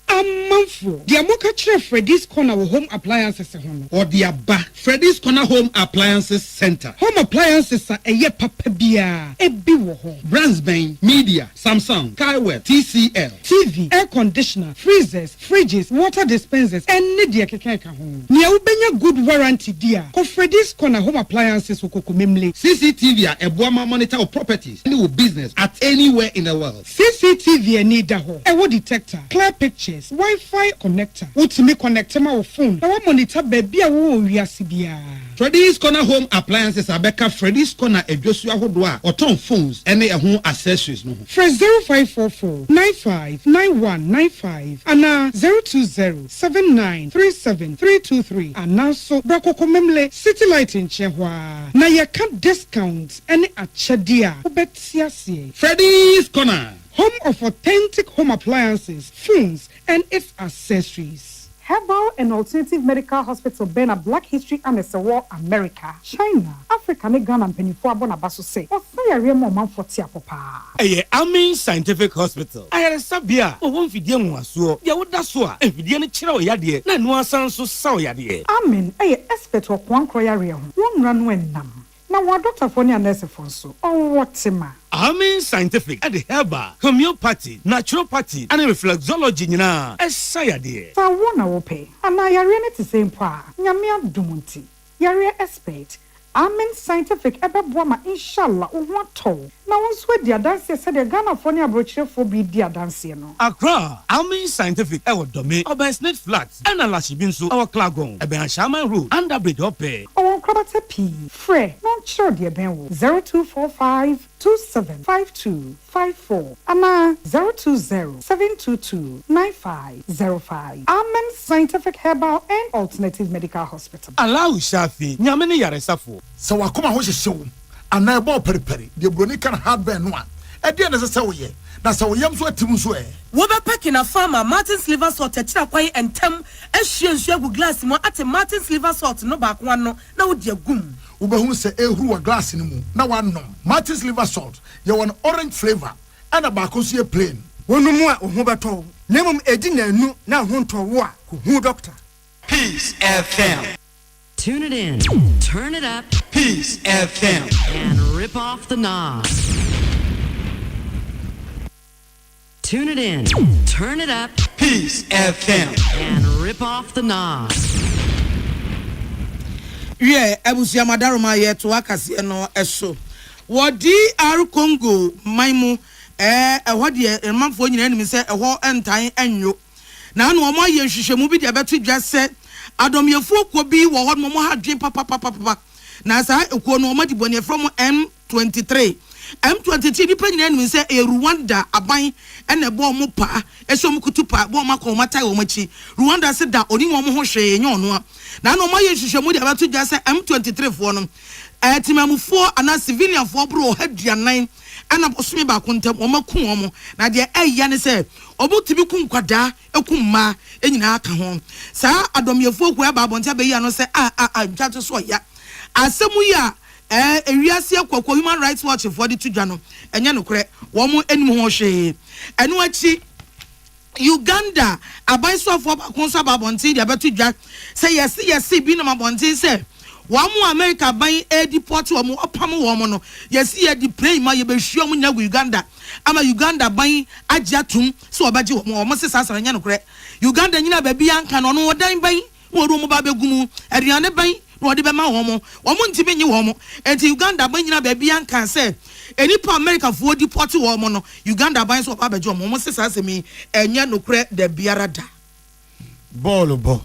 Amanfo dia moka kire Freddy's Corner home appliances ho or dia ba Freddy's Corner Home Appliances Center home appliances eye papa bia ebi wo ho brands ben media Samsung Kaiwell TCL TV air conditioner freezers fridges water dispensers any dia keke ka ho nia wo benya good warranty dia ko Freddy's Corner Home Appliances okoko memle CCTV a eboama monitor of properties any business at anywhere in the world CCTV any da ho e wo detector clear pictures Wi-Fi connector. Utimi connect ma wo phone. Na wo monitor baby a wo wiase bia. Freddy's Corner Home Appliances abeka Freddy's Corner edwosu ahodo a oton phones ene ehun accessories no. Fresh 0544 959195 ana 0207937323 ana so brakoko memle City Light in Chehwa. Na ye can discounts ene achedia. Obetiasie. Freddy's Corner, home of authentic home appliances, phones, and its accessories. Herbal and Alternative Medical Hospital been a Black History and War America, China, Africa, and Ghana and Penifo Bonabaso say, or say a real moment for Tiapopa. Amin Scientific Hospital. I had a sabia, or one video was so, Yawudaswa, and Vidiana Chiro Yadi, Nanua Sanso Sao Yadi. Amin, a expert of one croyario, one run when nam. Now, what Dr. Fonia Nurse Fonso, or what's ma? Amin Scientific at the herbal, homeopathy, naturopathy, and reflexology, Nina, as Sayadi. So I want to pay, and I are to same pa, Yamia Dumunti, Yaria expert. Amen Scientific ebe boama inshallah uwato na wonswe dia dance se de Ghana fo ne abrochire fo bi dia dance no Accra Amen Scientific ewo dome Oben Snake Flats and alashi bi nso ewo Klagon ebe Anshaman Road under bridge ope o krabata p frɛ no chiro de ben wo 0245275254 ana 0207229505 Amen Scientific Herbal and Alternative Medical Hospital Allow Shafi nyamene yaresafo So wakoma ho hyehyew ana ebo periperi de broni kan hardware no a e de na se woye na se woyam so atim so e wo be pekina farmer Martin's liver salt akira kwan entem ahwie nsu agu glass mu ate Martin's liver salt no ba ko no na wo de agum wo be hu se ehuru wa glass ni mu na wanom Martin's liver salt ye won orange flavor ana ba ko so ye plain wonumu a ho beto nemum edi na anu na ho nto wo a ko hu doctor Peace FM. Tune it in, turn it up, Peace FM, and rip off the knob. Tune it in, turn it up, Peace FM, and rip off the knob. Yeah, abusia madaroma ye to akase no eso wo DR Congo maimu ɛhɔ de manfo nyina nim sɛ ɛhɔ entan enyo na no mo aye hwehwemu bi de abeto dwa sɛ adomyefo ko bi wo hɔ mo ha dwen papa na sa ekuo no mo di bone from M23 M23 ni panyina nim sɛ Rwanda aban ene bo mo pa eso mo kutu pa bo ma ko mata wo machi Rwanda se da oni wo mo ho hwe enyo no na no mo aye hwehwemu de abeto dwa sɛ M23 fo no timamufo ana civilian fo bro haduanan ana bosome ba kontam o maku omo na de eya ne se obutimi ku nkwada eku mma enyina aka ho saa adomyefo ku aba bonta be ya no se ntwato so ya asemu ya ewiase akwa Human Rights Watch for the tudwa no enye nokre wo mo enim ho hwe eno achi Uganda abaisofo ba konso ba bonta de abetudwa se yes bi na mabonta se wamu America ban deport wamu opam wamu no yesi ye di plane ma ye be hwia mu nya Uganda ama Uganda ban agiatum so obaji wamu se sasa nya no kre Uganda nyina ba bi anka no no odan ban wo ru mu ba begumu aduane ban no ode be ma wamu ntimi nyi wamu enti Uganda ban nyina ba bi anka se enipa America fo deport wamu no Uganda ban so obaji wamu se sasa mi enya no kre de biara da ball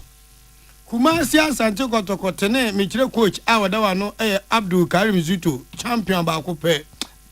Kumasi Asante Kotokotene michire coach awadawa no Abdul Karim Zuto champion ba ko pe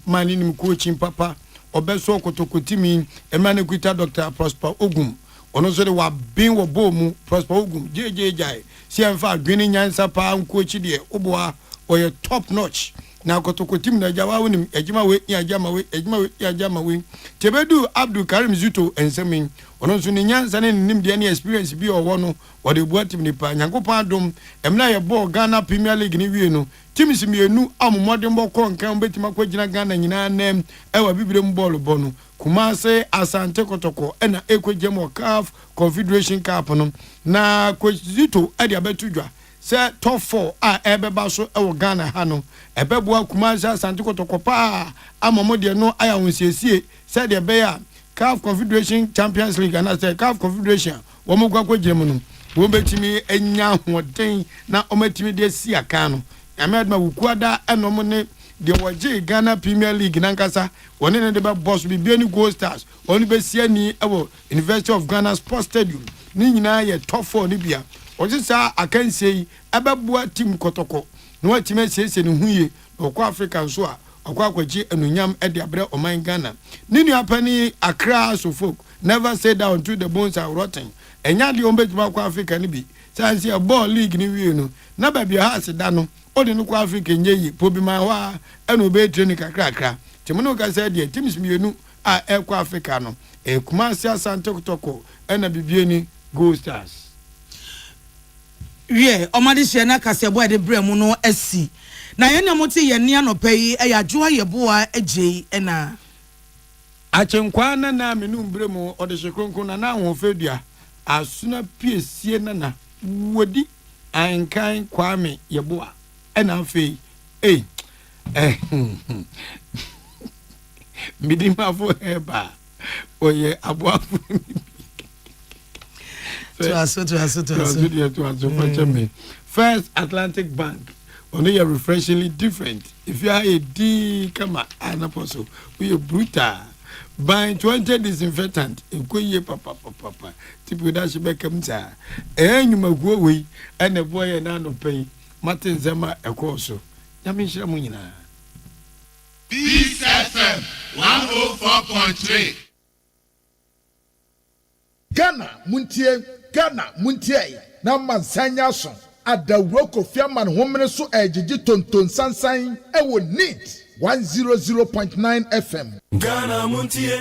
mani nim coaching papa obeso kotokotimi emane kuita Dr. Prosper Ogum ono so de wa bin wo bomu Prosper Ogum jejejai si emfa adwene nyansa pa coach de oboa oye top notch na kotokotimi na jawa wonim ejima we ejima we tebedu Abdul Karim Zuto ensemin ono so ni nyansa ne nim de ne experience bi owo no wode buatim ni pa nyankopon adom emna ye ball Ghana Premier League ni wie no teams mienu amomode mbokọ nkan betima kwagina Ghana nyina nem ewa bibire mball bo no Kumase Asante Kotoko ena ekwagem CAF Confederation Cup no na Kwezito ade abetudwa se top 4 a ebeba so ewo Ghana ha no ebeboa Kumase Asante Kotoko pa amomode no aya wonsiesie se de be ya CAF Confederation Champions League and as CAF Confederation wo mo kwa kwagem no wo betimi enya hoden na o metimi de si aka no amadma wukuada enom ne de woje Ghana Premier League nankasa woni ne de be boss bi ni Gold Stars woni be siani ewo University of Ghana Sports Stadium ni nyina ye top 4 ni bia oje sa akansei ebeboa team Kotoko no watime sese ne huye okwa Africa so a okwa akwaji anunyam e de abre oman Ghana ni nu apani Accra so folk never say down to the bones are rotten enya de ombetuma kwa Africa ni bi sanse a ball league ni wie no na ba bia ha se da no odi no kwa Africa nyeyi pobi ma wa ena obe training kakra timono ka say de teams mienu a ekwa Africa no Kumasi Asante Kotoko ena bibieni Gold Stars wie omade hye na kasebo de bremu no asi na ye na moti ye ne anopai ayadwoa ye boa agye ena achenkwa na menu bremu ode hyekonkon na ho fedua asuna piesie na wodi ankan kwame ye boa ena afei midima fo heba oye aboafo to aso First Atlantic Bank only are refreshingly different. If you are a D kama anaposo we are brutal buying 20 disinfectant ekoye papa tipo da she become ta enyuma go we and the boy na no pay Martin Zema ekoso nyame hira mu nyina Peace FM 104.3 Ghana muntie na mansanya so adawroko fiaman homene so ejiji tonton sansan ewo neat 100.9 FM Ghana muntie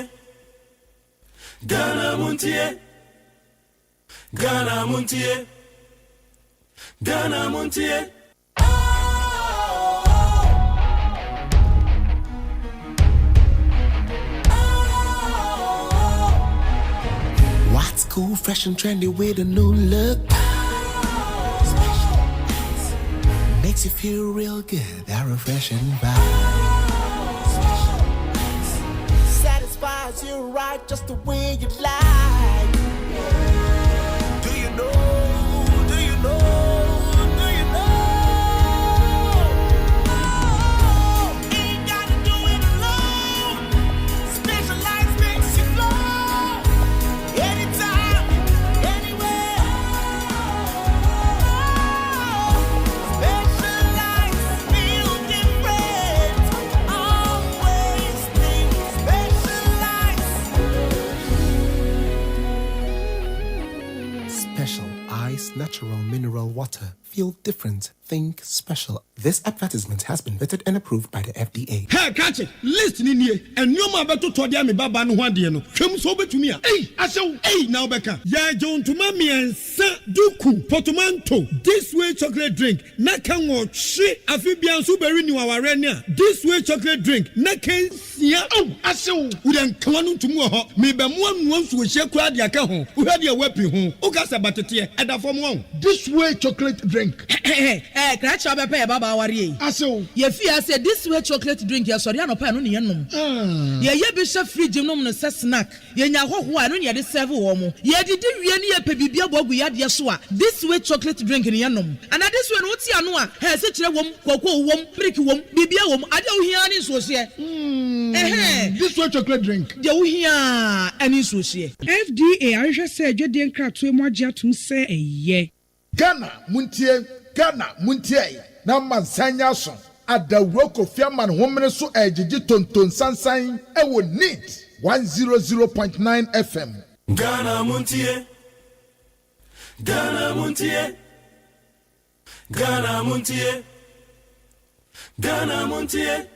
What's cool, fresh and trendy with a new look? Makes you feel real good, that refreshing vibe. Satisfies you right just the way you like. Do you know? Ain't got natural mineral water. Feel different. Think special. This advertisement has been vetted and approved by the FDA. Hey, catch it. Listen in here. And you ma beto to dia me baba no hwade no. Hwem so betumi a. Hey, asew. Hey, now beka. Ya John to mami ensa duku potomanto. This way chocolate drink. Na kan wo hwe afibia so beri ni waware ni a. This way chocolate drink. Na kan sia. Oh, asew. Udan kwanu ntumu ho. Me be mo anu nso hye kura dia ka ho. Uhade e wapi ho. Ukasa batete e da fom won. This way chocolate drink. Crash up a baba worry. Aso, ye fear said this way chocolate drink, your sorry, no pan, ye num. Ye bishop free gym no snack. Ye nya ho no ye de serve womo. Ye did we any pebibia bogu ya de swa. This way chocolate drink in yanum. And at this one, what's yanua? Has it a wom, cocoa wom, brick wom, bibia wom. I don't hear any so this way chocolate drink. You hear any so FDA, I just said, you didn't crack to more to say a ye. Ghana, Muntie, na mansanya so. Adawroko fiaman homene so ejiji tonton sansan ewo NEAT 100.9 FM. Ghana Muntie. Ghana Muntie. Ghana Muntie. Ghana Muntie.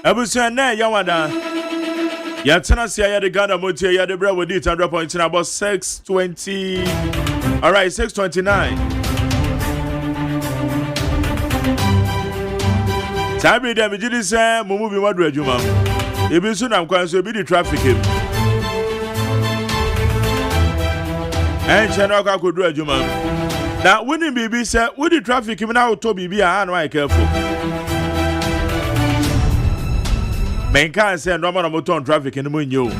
Abusia na yawada. Yatana sia ya de Ghana Montie ya de bra with it 100.9 about 6:20. All right, 6:29. Tabi dem jidi say mumu bi wadu adwuma. Ebi so na kwan so ebi di traffic him. Channel ka kodu adwuma. Na woni bibi say wodi traffic him na auto bibi a no careful. Men can say no man motor traffic in munyo.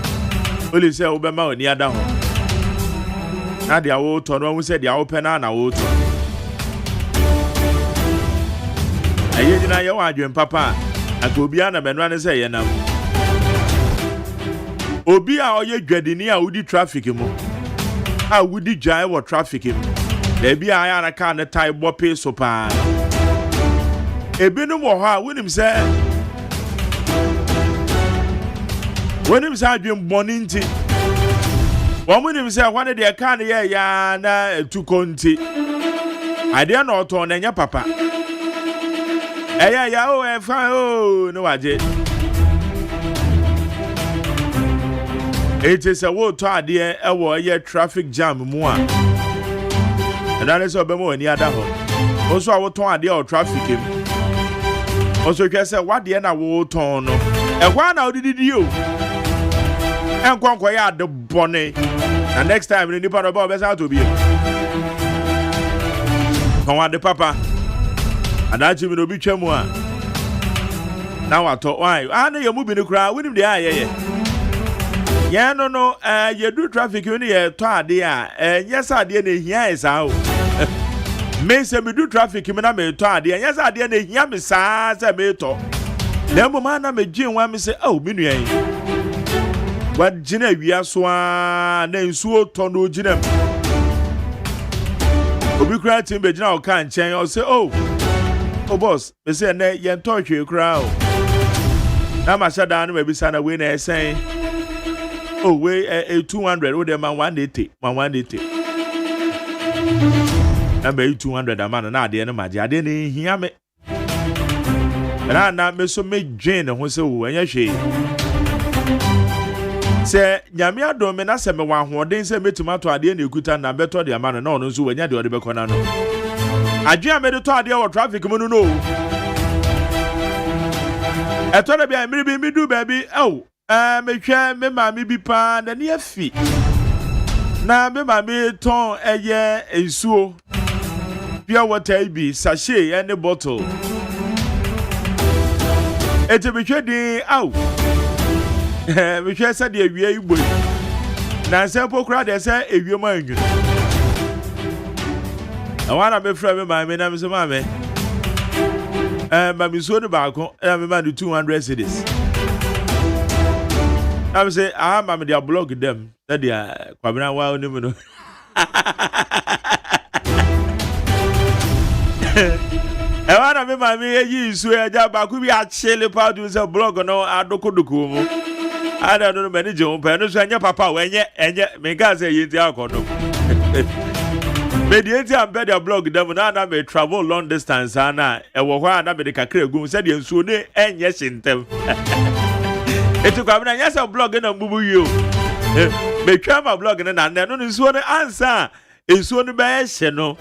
Only say obema oni ada ho. Na dia wo to no say dia open na wo to. Aye jina ye wa adwen papa. Akobia na benwa ne say ye nam. Obi a oye dwadini a wodi traffic mu. A wodi jai wo traffic mu. Da bi a ya na ka ne tai bo pe so pa. Ebinu wo ho a wonim say when him say dream morning tea. When him say one of the can ya na to conti. I dare not on enya papa. Ya oh fine oh no aje. It is a wood to idea a traffic jam mu a. And that is obemo any other ho. Also I would to idea of traffic him. Also you say what the na wo ton no. E kwa na odidi you. And ya the bonnet. And next time in the part about best how to be. Come on the papa. And I will be chamua. Now I thought why I know you're moving the crowd with him the eye. Yeah, no, you do traffic you need a tour there. Yes, I did here is out. me say me do traffic me na me to ade anya say ade na hia me saa say me to na mo ma na me gin wa me say oh me nua yi wa gina wia so a na nsuo to no gina obi kura tim be gina o kan chen o say oh boss me say na ye to hwe kura o na ma sha da na be sa na we na esen oh we 200 o dem 180 na be 200 amana na ade na maje ade na hia me na me so me dwen ho se wo anya hwe se nyame adom me na se me wa hoden se metuma to ade na ekuta na beto de amana na ono so wanya de ode bekona no adwen me de to ade wo traffic mu no eto na bia mmiri bi mi du baby me hwe me ma me bi pa na ne afi na me ma me ton eye ensuo pure water bi sachet and bottle ete be hwe din me hwe se de awie igbo na se pokura de se ewie ma anwu na wana me fra me ma me na me so ma me ma mi so de ba ko na me ma do 200 cedis I say ma me dia blog them that they kwabena wa oni mu no e wana me ma me yi su e ja ba ku bi a chele pa do say blog no adokodoko mu ada no me ni je on pa no so anya papa we enye me ga say yi ti akodo me die ti am be dia blog them na me travel long distance na e wo hwa na me de kakra gum say de nsuo ne enye hyentem etu kwa bina nyasa blog na mbubu yo me twa ma blog na no nsuo ne ansa nsuo ne be hye no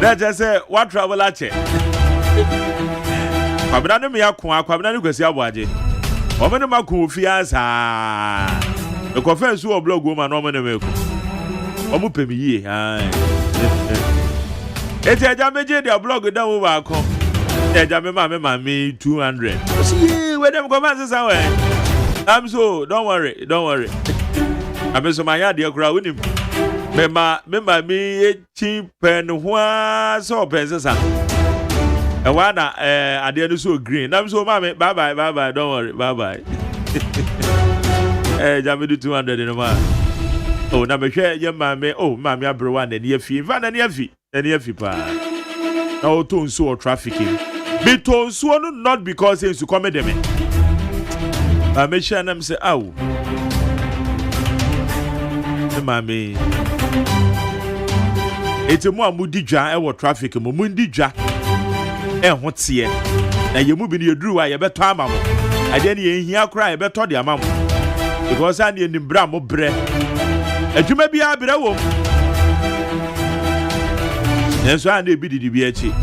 na just say what travel ache kwa bina no me yakwa kwa bina no kwasi aboaje o me no makun ofi asa e ko fa nsuo blog wo ma no me ne me ko o mu pemi yie eti aja meje dia blog da wo ba ko eja me ma 200 see where them come and say where I'm so don't worry I'm so my yard dey kura unim me ma me cheap pen hwa so pensesa e wa na ade no so green I'm so ma me bye bye don't worry bye eja me do 200 no ma oh na me hwe ye ma me oh ma me abro wa na ne afi va na ne afi pa na o to nso trafficking me to nso no not because ensu come dem I make sure them say aw mami etemu amudi dwa e wo traffic mu mundi dwa e ho tie na ye mu bi ne yeduru wa ye beto ama mo ade ne ye hia kra ye beto de ama mo because an ye nimbra mo bre adwuma bi abere wo enso an e bi didi bi achi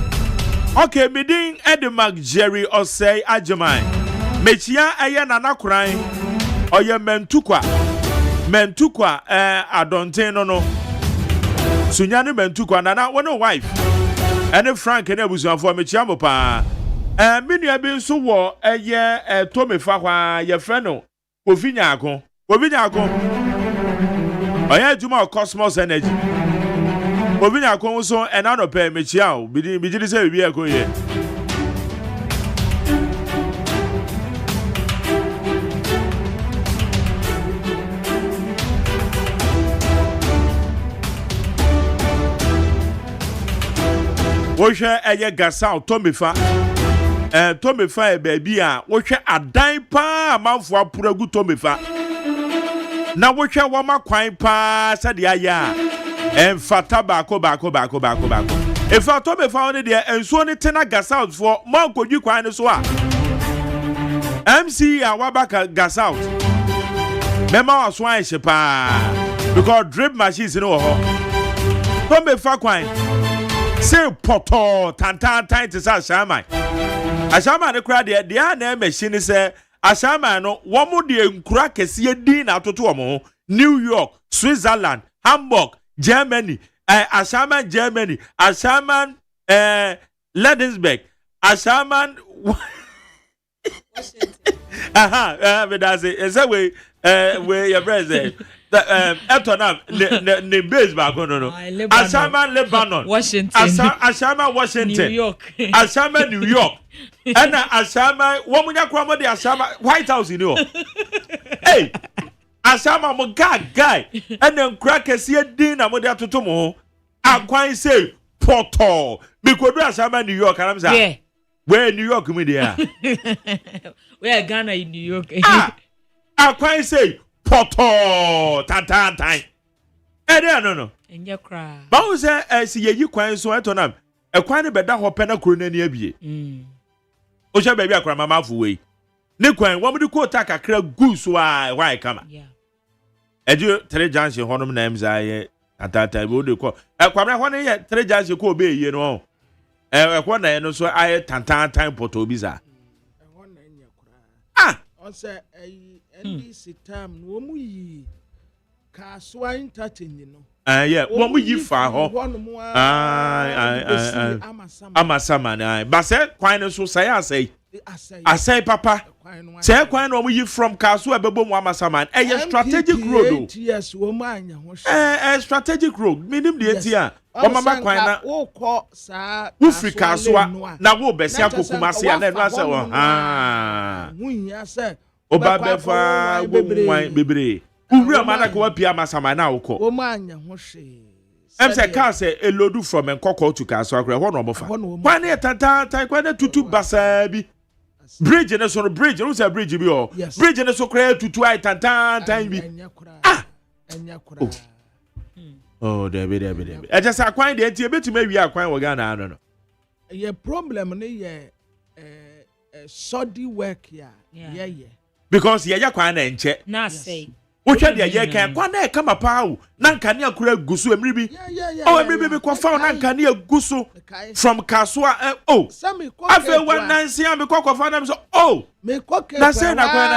okay midin Edmark Jerry OSEI AGYEMAN mechia eye nanakran oye mentukwa adonten no sunya ne mentukwa nana wona wife ene Frank ene abusuafo mechia mo pa menua bi nso wo eye tomefa hwa ye frɛ no ovinya akon oye adwuma Cosmos Energy ovinya akon so ena no pa mechia o bigiri se bi akoye wohwe eye gasa tomefa e baby a wohwe adan pa amanfo apuragu tomefa na wohwe wo makwan pa sade aya emfata bako efa tomefa one de enso ne tena gasa out for mankodwi kwan ne so a MC a wabaka gasa out mema waso an hye pa because drip machines no ho tomefa kwan say poto tantan to say ashaman ne kra de na machine say ashaman no wo mo de nkura kese din na atoto wo New York, Switzerland, Hamburg, Germany, ashaman Germany, ashaman Ladensburg, ashaman but that's it. It's a way your president Etonam ne base back no. Ashama Lebanon. Washington. Ashama Washington. New York. Ashama New York. And Ashama womunya kwamo de Ashama White House you know. Hey. Ashama mo guy. And then crack kesi din na mo de atoto mo. Akwan say Porto. Because do Ashama New York and I'm saying. Yeah. Where New York me there? Where Ghana in New York. Akwan say Porto time. No. Enye kra. Ba wo say si ye kwan so etonam. E kwan ne beda ho pe na kro na ni abie. O sha baby akra mama fu we. Ne kwan wo mudi ko ta kakra gu so why kama. Yeah. Eju 3 junction honom na emza ye atata bi o de ko. E kwamra ho ne ye 3 junction ko be ye no. E ko na ye no so aye tantan time Porto biza. Ose NDC time no mu yi kaswa interchange no. Yeah, wo mu yi fa ho. Amasama na. Ba se kwan no so say asay papa. Say kwan no mu yi from kaswa bebo mu amasama. Strategic road. Yes, wo ma anya ho. Strategic road. Minim de etia. O mama kwan na. Wo kọ sa Ufri kaswa na wo besi akokuma se na no ase wo. Munya se Oba befa gomwan bebre. Uri amana ko wapia masama na wo ko. Wo ma anya ho hwe. Em say car say elodu from Nkoko to Kaso akra ho no mo fa. Kwan na tata kwan na tutu basa bi. Bridge na so bridge, no say bridge bi o. Bridge na so kra tutu ai tata bi. Anya kura. Oh, there. E just akwan de tie betuma wi akwan wo Ghana no. Ye problem ne ye shoddy work ya. Yeah. Because ye yakwan na enche. Na say. Wohwe de ye kan kwa na e kama pa wo. Na nkane akura gusu emri bi. Oh, emri bi kwa fa na nkane agusu from Kaswa. Oh. Afa one nansi am kwa fa na so. Oh. Me koke. Na say na kwa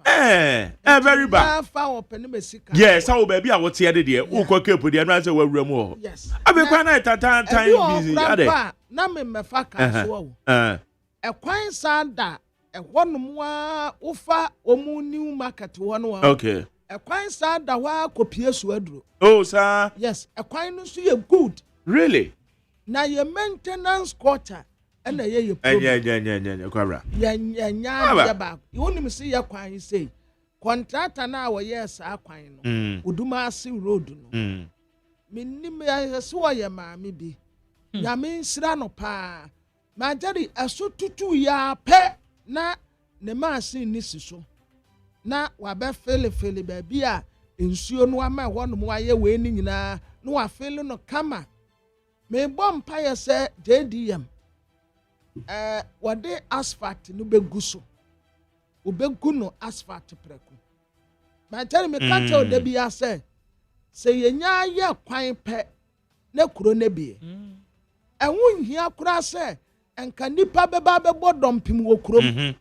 na very bad. Yes, how baby I would say de wo koke pu de na say wa wura mu ho. Yes. Abi kwa na tata time busy. Ade. Na me mefa Kaswa wo. Ekwan sanda ehonum wa ufa omu new market wono wa. Okay. Ekwan sanda wa kopie so aduro. Oh sir. Yes, ekwan no so ye good. Really? Na ye maintenance quarter na ye problem. Yeah, kwabra. Ya ba. Wonim se ye kwan sei. Contractor na wo yes akwan no. Uduma se road no. Minim ya se wo ye maame bi. Nyame nsira no pa. Majari aso tutu ya pe na ne machine ni siso na wa be fele baby a ensuo no ama ho no wa ye we ni nyina no wa fele no kama me bom pa ye se JDM wade asphalt no beguso obegu no asphalt preku majari me kata o da bia se yenya ye kwan pe na kuro ne bie ehun hia kura se enka nipa beba bebo dompim wo kurom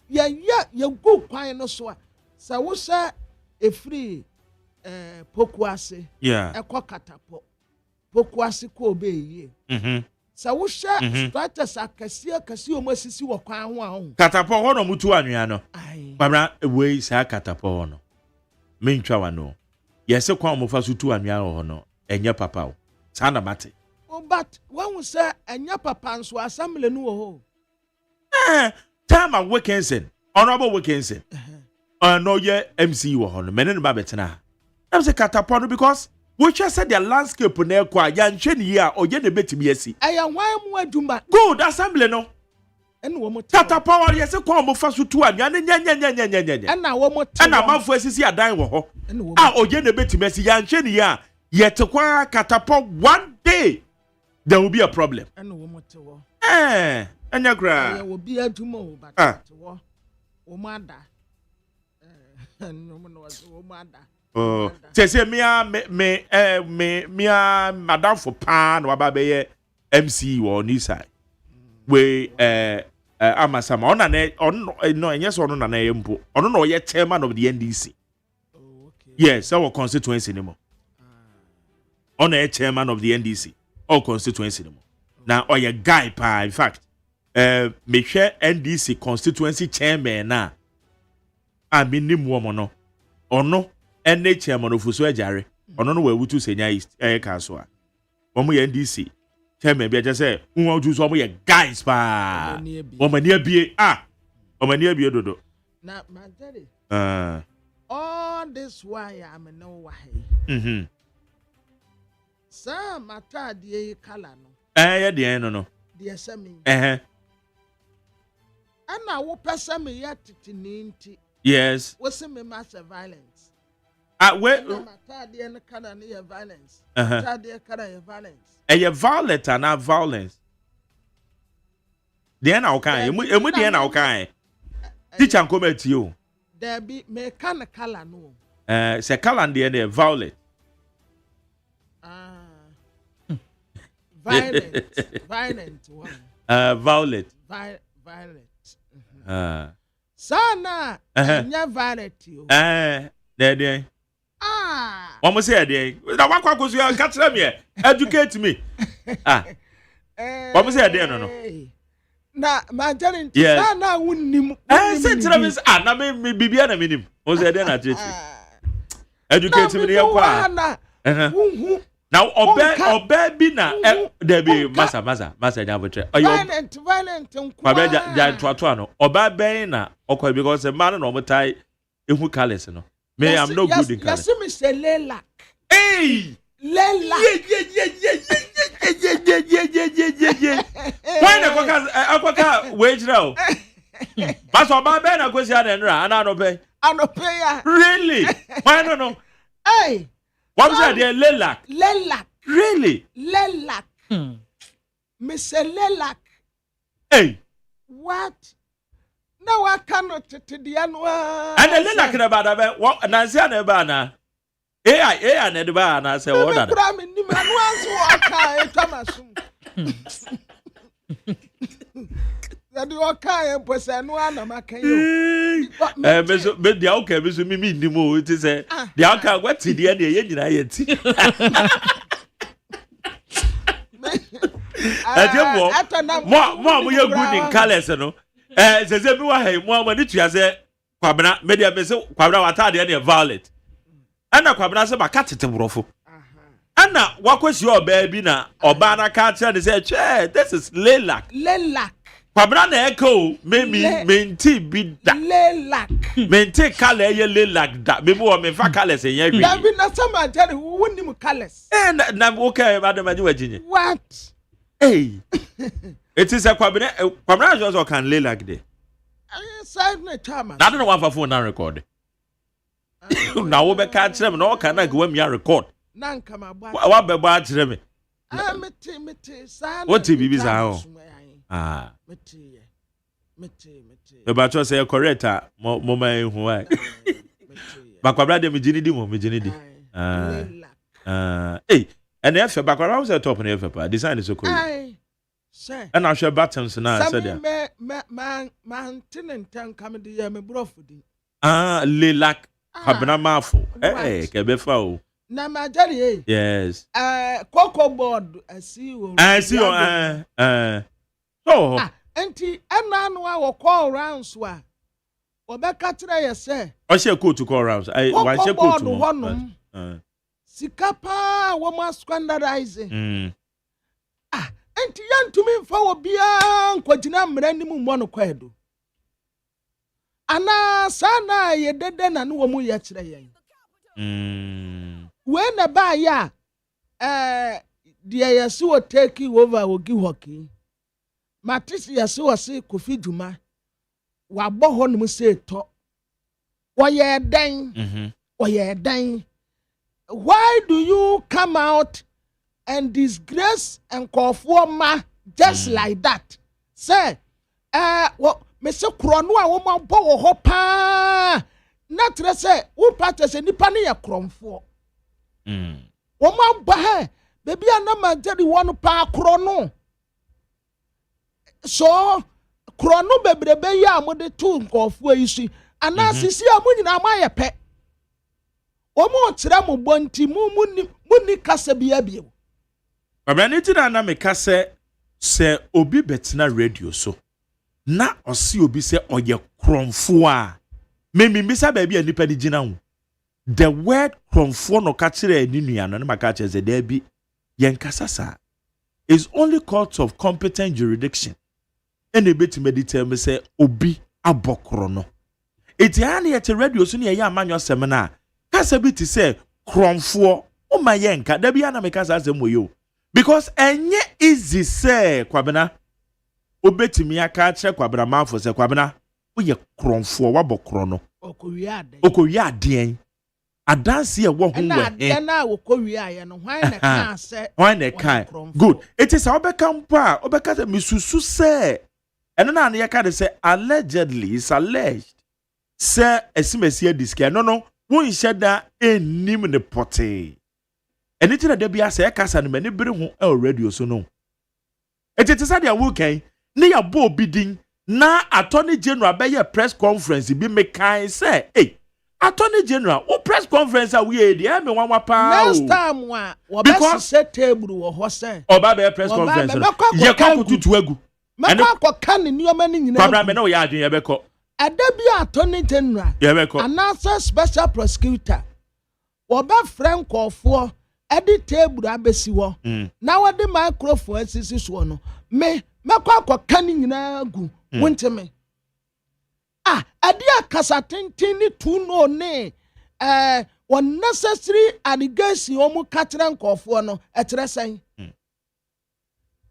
ye go kwan no so a sa wo se efri pokuase ekọ katapo pokuase ko obeye sa wo hye strategies akasi o masisi wo kwan ho a ho katapo ho no mutu anwea no babra we sa katapo ho no mentwa wa no yese kwan mo fa so tu anwea ho no enye papa o sa na mate. But when we say enya papa nso assembly no ho. Time of Wilkinson, honorable Wilkinson. No ye MC wo ho no menen ba betena. Am say catapult because we just said the landscape na kwa ya nhwe ni a oye na betimi asi. Aya hwan mu adwuma. Good assembly no. En wo mo catapult ye se kwa mo fa so tu anwa ne nya. En na wo mo te. En na mafo asisi adan wo ho. Ah oye na betimi asi ya nhwe ni a ye te kwa catapult one day. There will be a problem. And woman to and your gra. There will be a tomorrow, but to mother. No one was mother. Oh, say me, madam for pan or baby MC or Nisa. We Amasama on no, yes, or no, I don't know yet chairman of the NDC. Yes, our constituency anymore. On a chairman of the NDC. All constituency no. Now or your guy pa in fact me share NDC constituency chairman na a minimum no ono ene chairman of Uso Jare ono no we to senya east kaso a omo ye NDC chairman bia say won ju so omo ye guys pa omo ne abie omo ne abie dodo na Majari all this why I'm no why sir mata de kala no ye de no de sami ana wo pesa me yatiti ninti yes wo se me mass violence we mata de no kala no violence mata de kala violence violent and not violence de na okan emu de na okan teacher committee o there be mechanical no se kala de violent violent one violent sana nya violent yo de Omo say dey. Na wakwa kosu ya ka kire me. Educate me. Omo say dey no. Na Majari sana wunnim. Say tire me na me bibia na menim. O say dey na church. Educate me dey kwa. Na obe bi na there be masa nya botre. Violent nkwa. Ba ja to no. Oba ben na okwa because man no omotai ehu colors no. Me, I'm no good in colors. Yes, Mr. Lelak. Hey! Lelak. Yeah. Why the kwaka wage now? But Oba Ben na kwesi adenra ana no pay. Ano pay ya. Really? Why no? Hey! What was that there Lelak? Lelak. Really? Lelak. Mr. Lelak. Hey! What? No, I cannot to the annual. And the Lelak na ba da what na say na ba na. AI na de ba na say what da. I'm in the manual so that you are kind person no na can you. Me dia okay me so me ndi mo it say dia okay what ti dia na ye nyina ye ti. Mo ye good in colors no. Zeze bi wa hey mo amani tua se kwabena media be se kwabena wata de na violet ana kwabena se ba katete brofo ana wakwesi oba bi na oba na ka tire de se che this is Lelak kwabena na eko menti bi da Lelak menti color ye Lelak da me mo me fa colors ye gwi da bi na sama jare wonni mu colors na okay madam aji wajinye what hey it is a kwabena just can Lelak de side na chama na don't want for phone na record na wo be ka kire me na o ka na gwa mi record na nka ma gba wa be ba kire me meti sa what bibi sa ho meti e ba cho say correct mo man hu ai ba kwabra de me gini di eh and if ba kwabra was top na if pa design is so cool say and I share buttons na said there man tinentan come the year me brofudi Lelak kwabena mafo ke be fa o na Majari yes cocoa board see o so enti enanu a wo call rounds wa obeka kire ye say o share coat to call rounds I share coat to sikapa wo ma standardizing enti yantumi mfa wo bia nkwagina mranimu mo no kwedo ana sana ye dede na no wo mu ye kire yen we na ba ya de yesi wo take over wo gi hockey matisi yesi wo se Kofi Dwuma wa bo ho no se to wo ye den why do you come out and disgrace and call for ma just like that say me se krono a wo ma bo wo ho pa na tre say wo party say nipa ne ye kromfo wo ma ba he baby ana Majari won pa krono so krono bebrebe ya amode tu nkofo yisu ana sisi amunyina ma ye pe wo mo kire mo bonti mu ni kasa bia bia Abraniti na me kase se obi betina radio so na osi obi se oye kromfo a me bisa ba bia nipa di gina hu the word kromfo no ka kire ni nua no ma ka kire there be yen kasasa is only court of competent jurisdiction and a bit meditate me say obi abokro no eti ane yete radio so ne ya amanyo seminar kasa bi ti say kromfo o ma yenka da bia na me kasa asem yo because enye easy say kwabena obetimi aka kire kwabena manfo say kwabena wo ye kromfo wabokro no okowi aden adansi e wo ho we na okowi aye no hwan na kan say hwan na kan good it is obeka mpa obeka say misusu say eno na ye ka de say allegedly is alleged say esimesi diske no won sheda enim ne pote eni tira da bia say kasa ne mani bere ho e radio so no it is say dia wo kan ne ya bo bidin na attorney general be ye press conference bi me kan say attorney general o press conference a we dey me wan pa next time wa because set table wo ho say oba be press conference ye kwa kututu agu me kwa kan ni o mani nyina problem me na o ya adwen ye be ko adabia attorney general ye be ko announcer special prosecutor oba friend kofo edi table abesi wo na wo de microphone asisi so no me kwa kan nyina agu wonteme adi akasa tintin ni tu no ne unnecessary allegation omu katre nkofo no etre sen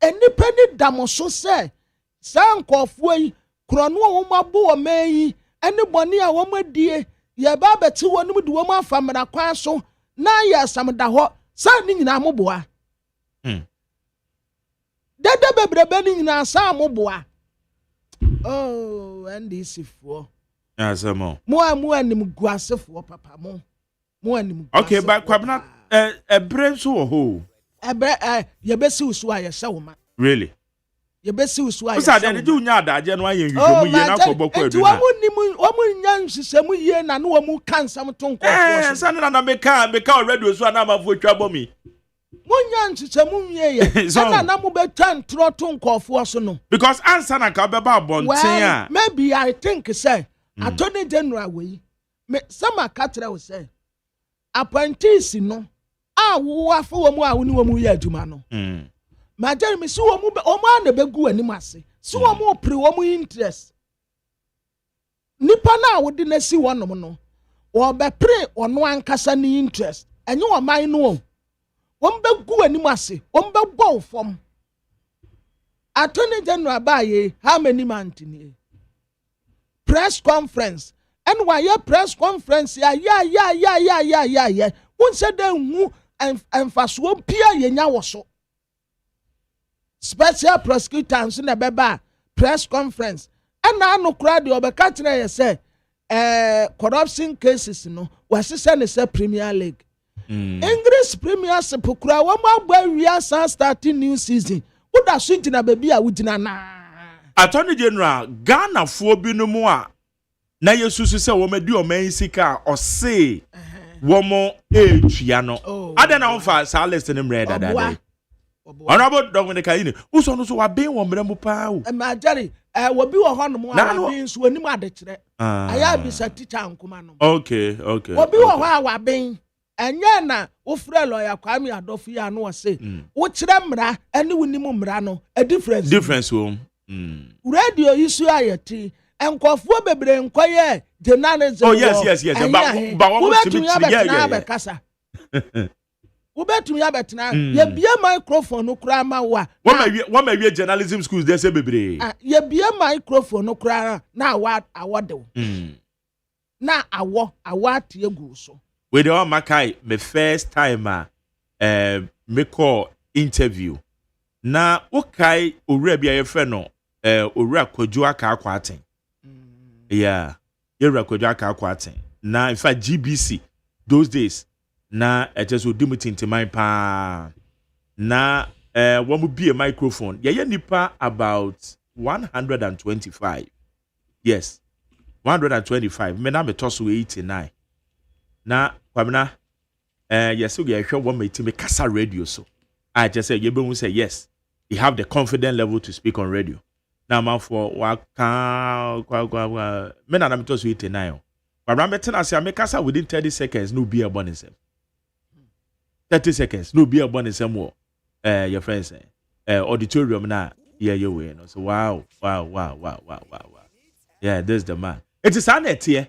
enipa ni damoso se san nkofo yi krono wo mabu o meyi eni boni a wo madie ye ba beti wonum de wo ma famra kwan so na ya samda ho san ni nyina moboa dede bebrebe ni nyina san moboa oh NDC for asemo mo anim guasefo papa mo anim okay but kwabna ebre so wo ho ye besi usu aye sewoma really ye besi usu aye usa de ju nya adaje no ayen hwehwe mu ye na kobokọ edu na wo nya nhwehwemu ye na no wo kansam tonko fo so na meka radio so na amafo twa bomi munya nhwehwemu ye ye na mo betwa ntro tonko fo so no because answer na ka beba abonten a maybe I think say attorney general we me sama katra we say apprentice no wo afo wo mu a woni wo mu ye adwuma no ma jeremy si wo mu o ma na begu anim ase si wo mu pre wo mu interest nipa na wo de na si wonom no wo be pre ono ankasa ni interest enye wo man no wo begu anim ase wo be go fom attorney general baye how many months ni press conference and why your press conference yeah won say dem hu emfaso pia yenya wo so special prosecutor so na beba press conference and na no kra de obeka kire ye say corruption cases no wasese ne say Premier League English Premiership kra wo ma gba wia starting new season wo da so gina baby a wo gina na attorney general Ghana fo bi no mu a na yesusu se wo medi o man sika o se wo mo etua no ade na wo fa sa list ne mre dada honorable Dominic Ayine uso no so wa ben wo mre mu pa o ma jari wo bi wo hono mu a bin so anim ade kire aya bi sa teacher nkoma no okay wo bi wo ho a wa ben enye na wo frɛ lawyer Kwame Adolfo ya no wo se wo kire mra ene wonim mra no a difference wo radio issue ayeti enkofo bebre nkoye journalism yes but what was to be kasa wo betum ya betena ye bie microphone no kra ma wa wo ma wie journalism schools there say bebre ye bie microphone no kra na awode na awate egu so we dey on makai me first time me call interview na okai owura bia ye fe no owura Kwadwo aka akwaten yeah owura Kwadwo aka akwaten na in fact GBC those days na just odimuti ntiman pa na wo mu bie microphone ye nipa about 125 yes 125 me na me toso 89 na kwamna yes we hwe wo meti me kasa radio so I just say you be say yes you have the confident level to speak on radio now man for waka me na me toso 89 Kwabra metena se amekasa within 30 seconds no be a bonus. 30 seconds no be a bonus mo. Your friends auditorium na yeah way no. So wow. Yeah, this is the man. It is an etie.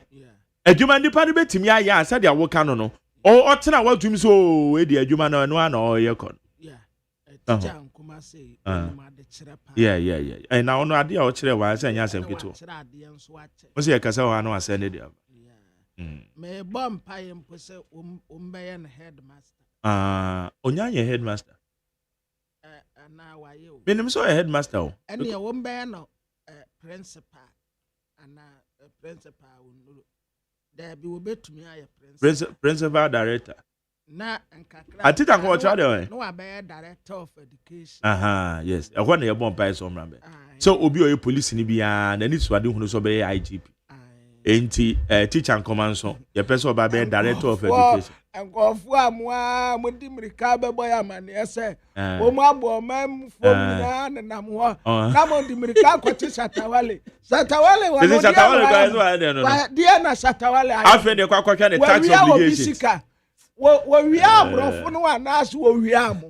Adwuma nipa ne betimi aya asa dia wo ka no. O tena watum so e dia adwuma no na o kon. Teacher nkuma say ma de kire pa. Yeah. And now no ade a o kire wa say nya asem keto. O say kasa wa no asa ne dia. Me bom pa yem pose umbe na headmaster. Onyanya headmaster. Na wa ye o. Menim so headmaster o. Ene ye umbe no principal ana principal unuru. There be we betumi aye principal director. Na nkakra. Atita ko cha de. No abe director of education. Yes. E ho na ye bon pa so mrambe. So obi oye police ni bia na ni suade hunu so be IGP. Enti teacher and command so ye person oba be director of education. Enkofu amwa mudi mirika be boy amane ese o mu abo mam fo na na mo na mo di mirika kwachi satawale wa no dia na satawale afi de kwa kwakwa ne tax obligation wo wi abrofo no anaso wo wi am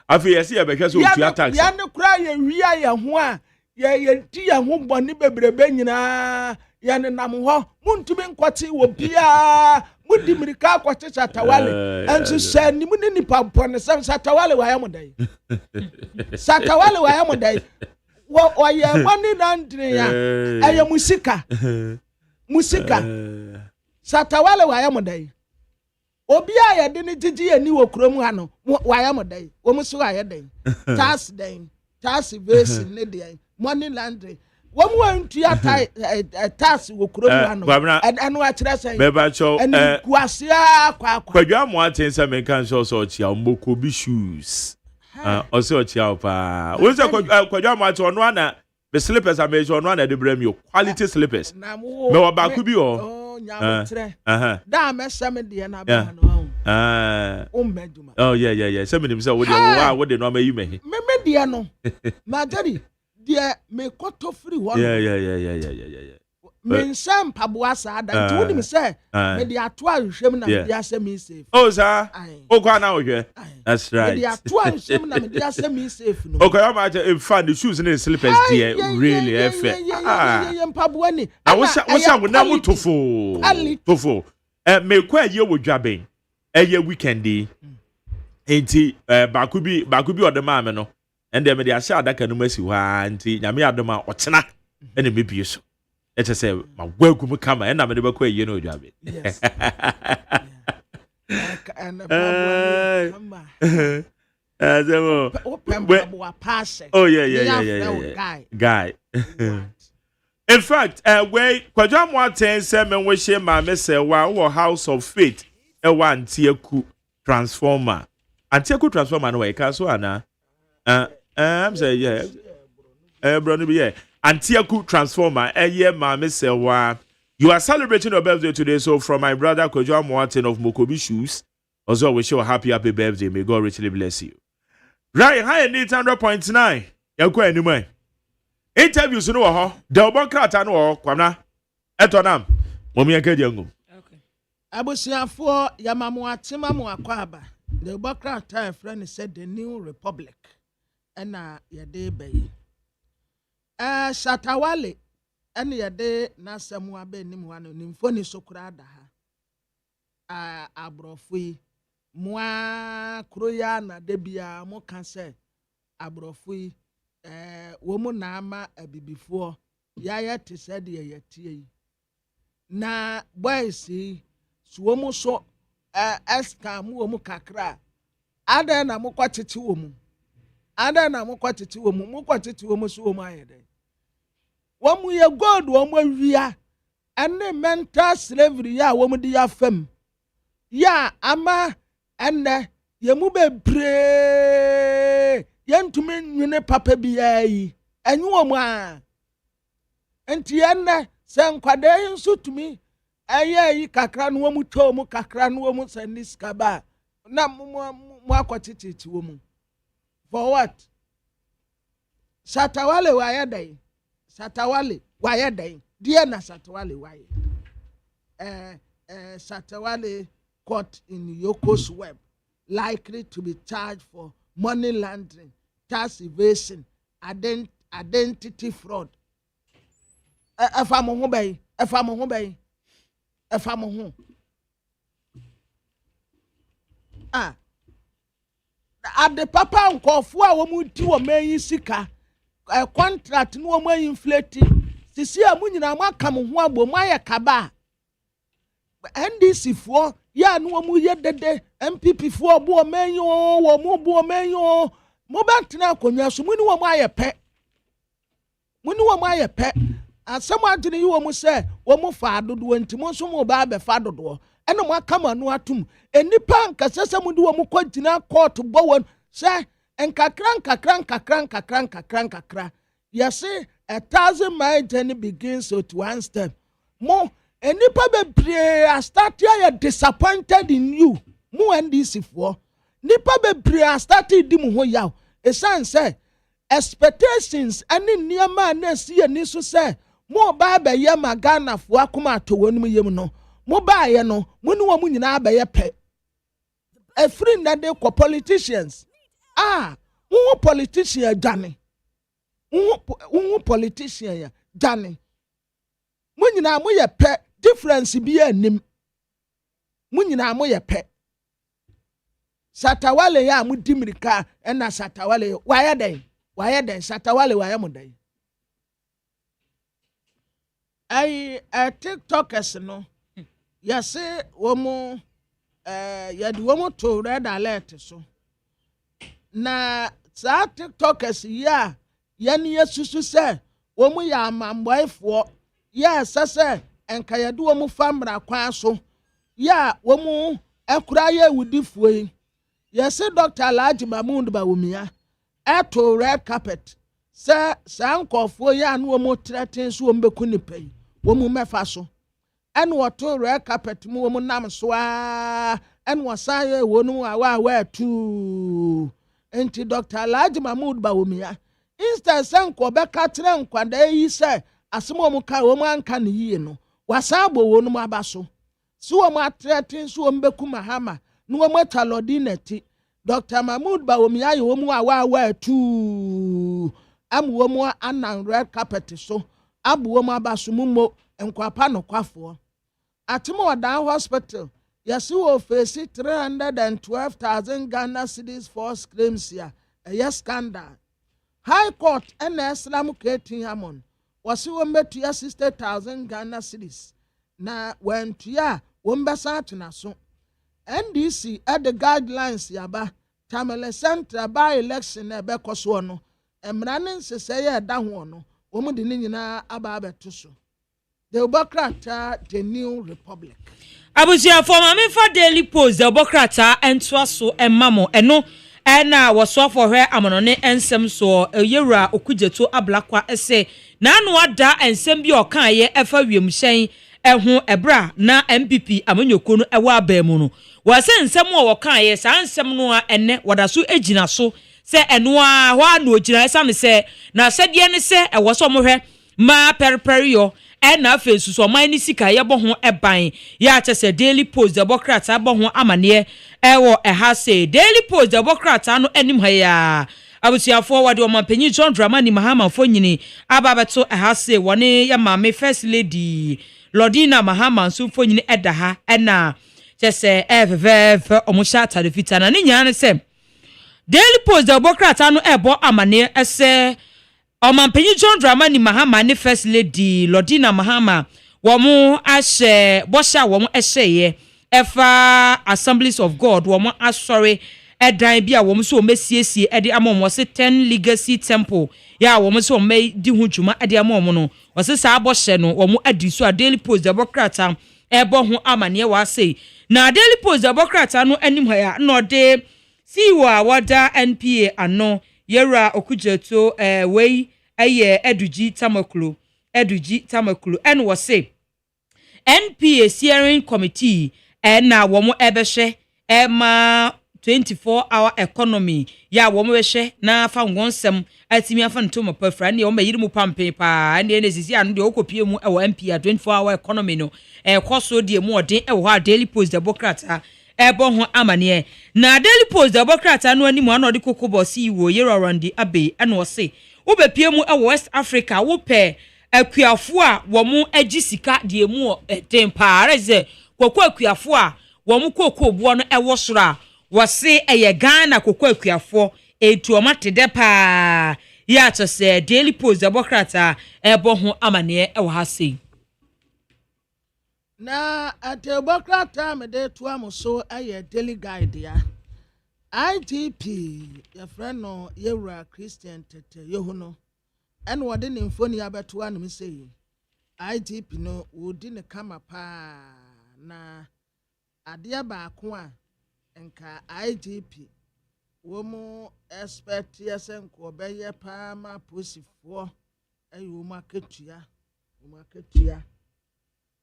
afi yesi ye behwe so otua tax ya ne kura ye wi aye ho a ye ti ye ho boni bebrebe nyina ya ne nam ho muntumi nkwati wo bia mudi mirika kwachi satawale enso se ni muni nipa pon se satawale wa ya modai satawale wa ya modai wo ye mani dandre ya eye musika satawale wa ya modai obi a ye de ni jiji ani wo krom ha no wa ya modai wo muso wa ya den tax base ne de money laundry womu antu ya tax wo kuro mu ano anu a kire sen beba cho kuasia kwa kwadwa mo atensa men kan so chia mboko bi shoes also chia pa wo se kwadwa mo ate ono ana be slippers a measure ono ana de brem yo quality slippers me wa ba ku bi o nyamtre da me sem de na ba no meduma oh yeah some nim say wo de no ma yi me de no majari de me koto free one yeah me nsam paboa sa da nti woni me say me de ato ahwem na me de asem safe oh sir o kwa na ohwe that's right me de ato ahwem na me de asem safe no okay I'm at fan the shoes and slippers there really effect paboa ni I was na mo tofo me kwa ye wo dwaben eye weekend enti bakubi odema me no ende me de ahye adaka no masi wa nti nyame adoma otena ene mebie so eche say ma wagu mu kama ena me de bakwa ye no odwabe oh yeah guy in fact we kwadwa mo aten say me wo hye ma me say wa house of faith e wa antieku transformer no we ka so ana I'm saying yeah bro no be yeah antieku transformer ma me say wa you are celebrating your birthday today, so from my brother Kojo Moaten of Mokobi Shoes also wish you a happy birthday. May God richly bless you. Right, high and 800.9 yakwa anyway interviews no ho Delbonkrata no kwana etonam momi akadi ngum okay abosiafo yamamu atema mu akwaba Delbonkrata friend said the new republic ena yede bayi Shatawale ena yede nasamu abenim wano nimfoni sokura da ha abrofui mwa kroya na debia mo kan se abrofui wo mu na ama abibifo ya te said ye yatie na boys so mu so eska mu wo mu kakra ada na mu kwatete wo mu mu kwatete wo mu so wo mu ayede wo mu ye gold wo mu awia ene mental slavery ya wo mu di ya fam ya ama ene ye mu bebre yentumi nwene papa biya yi enyu wo mu a enti ene se nkwade nso tumi aye yi kakra no wo mu to mu kakra no wo mu saniska ba na mu akwatete wo mu for what Shatawale wa yedai dia na Shatawale wa ye Satawale caught in Yoko's web, likely to be charged for money laundering, tax evasion, identity fraud. Efamohobey. At the papa uncle for a woman to a main sika, a contract no more inflating. Sisi amunina makamu huwa bomaya kaba. NDC for ya no mu ye dede MPP for bo menyo wo mu bo menyo mo batina konwa so muni wo mu ayepe asem adine yi wo mu se wo mu fa dodo ntimo so mo ba be fa dodo ena mo akama no atum enipa nkase se mu de wo mu kwagina court bo won se enkakran yesi 1,000 mile journey begins with one step mo enipa bebre a start ya disappointed in you mu NDC for nipa bebre a start di mu ho yaw esan say expectations ani niama na si ani so say mo ba ba ye magana fo akoma to wonu yem no mo ba ye no mo ni wo mu nyina ba ye pe every na dey ko politicians wo politician jane wo politician ya jane mo nyina mo ye pe difference bi anim mo nyina mo ye pe Satawale ya mu dimirika ena Satawale waya den Satawale waya mu den ai TikTokers no yase wo mu yadi wo mu to red alert so na sa TikTokers ya yani yesusu se wo mu ya amamboyfo ya sase enka yadi wo mu famra kwan so ya wo mu ekura ye wudifo yi yase Dr. Alhaji Mahmood Bawumia eto red carpet se sankofo ya no wo mu threaten so wo mbeku ni pai wo mu mefa so en wo to red carpet mu wo mu nam so en wo saye wo no awa tu enti Dr. Alhaji Mahmood Bawumia instead sanko be ka tre nkwada yi se asemo mu ka wo mu anka ne yie no wasabo wo no mu abaso so wo mu threaten so wo mbeku mahama no wo mu talodi neti Dr. Mahmood Bawumia yo mu awa tu wo mu anan red carpet so abu wo mu abaso mu mo enkwapa no kwafo atimo wadan hospital yesi wo face 312,000 Ghana cedis for claims here a scandal High Court and Islam Ketin Hamon was wo metu 60,000 Ghana cedis na when tuya wo mbasa tuna so NDC at the guidelines yaba Tamale Central by election e be koso no emrane nsese ye da ho no wo mu de ni nyina aba abeto so the Obokrata the New Republic Abusia for mama for Daily Post the Obokrata entwa so emamo eno na woso for her amonone ensem so yewura okujeto ablakwa ese na anu ada ensem bi okan ye efa wiemhyen eho ebra na MPP amanyoko no ewa abamu no wase nsem wo kan ye sa nsem no a enne wadaso ejina so se eno a hwa na ojina esa ne se na sede ne se ewo so mo hwe ma perperio na afa so man ni sika ye bo ho eban ya chese Daily Post the Obokrata bo ho amane ewo eha se Daily Post the Obokrata no anim ha ya abusia forward o mampanyi John Dramani Mahama fo nyini ababeto eha se wone ya mame first lady Lodina Mahama so fo nyini edaha na chese eveve omushata de fitana ni nyane se Daily Post the Obokrata no ebo amane ese Omampenyi John Dramani Mahama ni first lady Lodina Mahama womu ashe bosha womu ehye efa Assemblies of God womu asori edan bia womu so mesiesie ede amom wose 10 Legacy Temple ya womu so me di hujuma ede amom no wose sa boshe no womu adi so a Daily Post the Obokrata ebo ho amane wa sei na Daily Post the Obokrata no anim ha ya no de siwa wada NPA ano yera okujeto wei eye eduji tamakulu en wo say NPA steering committee na wo mo ebehwe ma 24-hour economy ya wo mo hwe na fa ngonsem atimi afa ntoma pafra ne wo mayiri mu pampe pa ne ne sisi anu de okopie mu e wo MP 24-hour economy no koso de mu odin e wo ha Daily Post Democrat ebo ho amane na Daily Post Democrat anu animu anu de kokobo si wo yerorandi abe anu wo se wo bepie mu e wo West Africa wo pe akuafo a wo mu agi sika de mu den pa areze kokko akuafo a wo mu kokko buo no e wo soro a wo se eye Ghana kokko akuafo etu o matede pa ya to se Daily Post Democrat ebo ho amane e wo ha sei na Democrat me de to am so aye Daily Guide ya ITP your friend no yewra Christian tete yehuno en wode ne mfoni abeto anum sei ITP no wodi ne kama pa na ade ba ko a enka ITP wo mu expect yesenko obeye pa ma posifo ayo maketua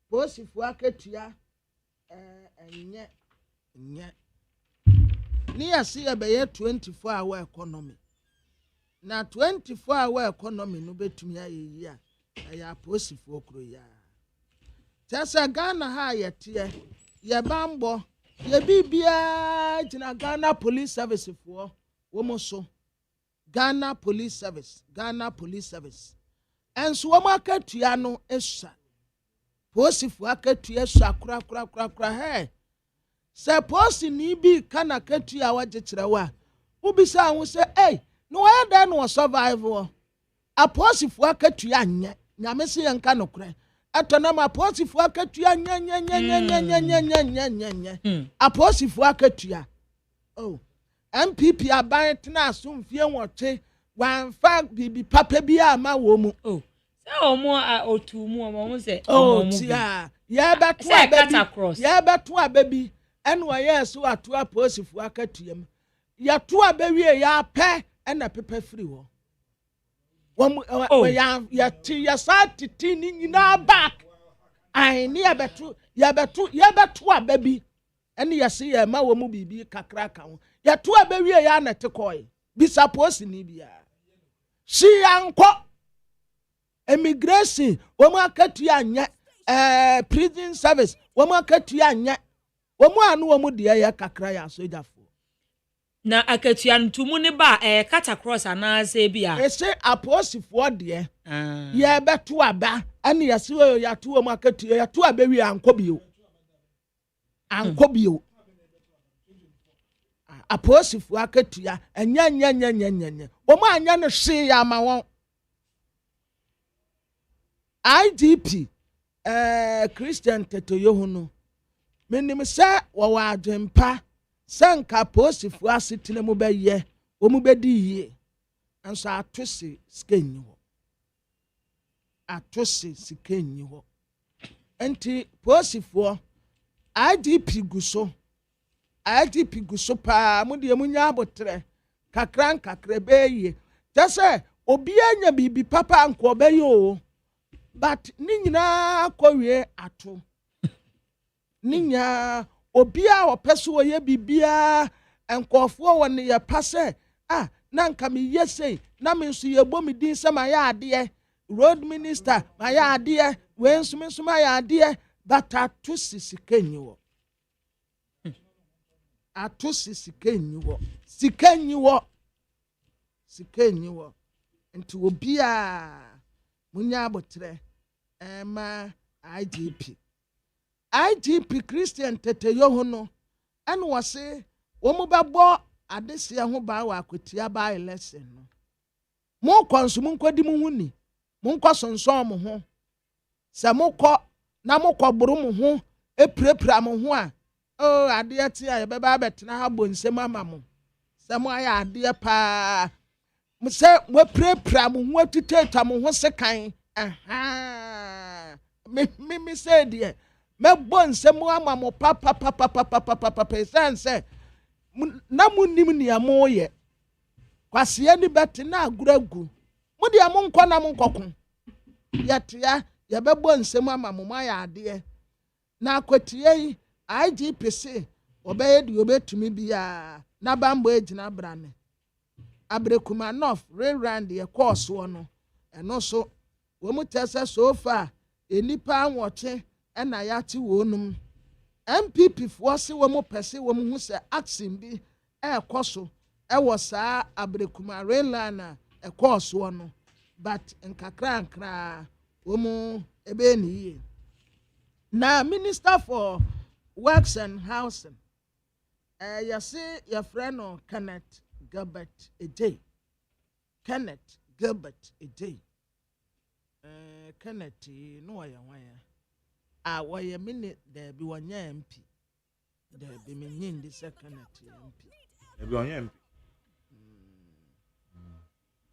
posifo aketua enye ni asi ebeye 24-hour economy na 24-hour economy no betumi ayeyi a ya posifo okro ya tesa Ghana ha yete ye bambo ye bibia jina Ghana Police Service for wo so Ghana Police Service enso wo akatua no esa posifo akatua esa kura he se posi ni bi kana katua waje kirewa ubisa hu se no why then no survive a posifo akatua anya nyame se yanka no kure atona ma posifo akatua nya a posifo akatua MPP aban tena asomfie wote wan fa bibi papa bi ama wo mu se omo otu mu omo se tia ya beto ababi ene waye so ato aposifo akatuam ya to abawie ya pe ena pepe free wo ya ti ya satiti ni nyina back ai ni ya beto ababi ene ya se ya ma wo mu bibi kakra ka ho ya to abawie ya na te koi bisa posi ni bia si yanko immigration wo mu akatua anya prison service wo mu akatua anya wo mu anu wo mu de ya kakra ya sojafo na akatua ntumu ne ba kata cross ana se bia ese aposifo de ye beto aba ane ya se ya to wo mu akatua ya to abawi ankobio aposifo akatua anya wo mu anya no hwe ya ma won IDP Christian Teto Yohunu menim se wo adwempa sanka posifo asetene mu beye wo mu bedi yie anso atose skenyi ho enti posifo IDP guso pa mu de munya abotre kakra beye tese obi anya bibi papa anko beye o but ninyina kowie ato ninya obia opeso ye bibia enkofo woni ye pase na nka me yesei na me nso ye bom din se ma ya ade road minister ma ya ade we nso ma ya ade but atu sikenyi wo nti obia munya abotre ma IGP Christian Tete Yohono and was say Womubabo adesia ho ba wa kwatia ba election no mo konsumu nkwadi mu huni mo nkosonson mo ho se mo kọ na mo kọ buru mo ho epirepira mo ho a ade ti a ye beba abetena ha bonsem ama mo se mo aya ade pa mo se mo pirepira mo ho atiteta mo ho sekan me say de me bonsem ama mo papa sense na munim ni amoye kwase ni bete na aguragu mu de am nkọ na mo nkọko yetia ye bebo nsem ama mo ya ade na akwatie IGPC obeye de obetumi bia na bambo ejina brane Abrekumanov rerand ye course no eno so wo mu tese so far enipa anwoche na yate wonum MPP fo se wo mu pese wo mu hu se action bi ekoso wo saa Abrekuma Rayland course no but nkakra wo mu ebe ni ye na Minister for Works and Housing you see your friend on Kenneth Gilbert Ejay. Kenneth Gilbert Ejay. Kenneth no ya waya. Waya minute there be one MP. There be meaning the second MP. There be one MP.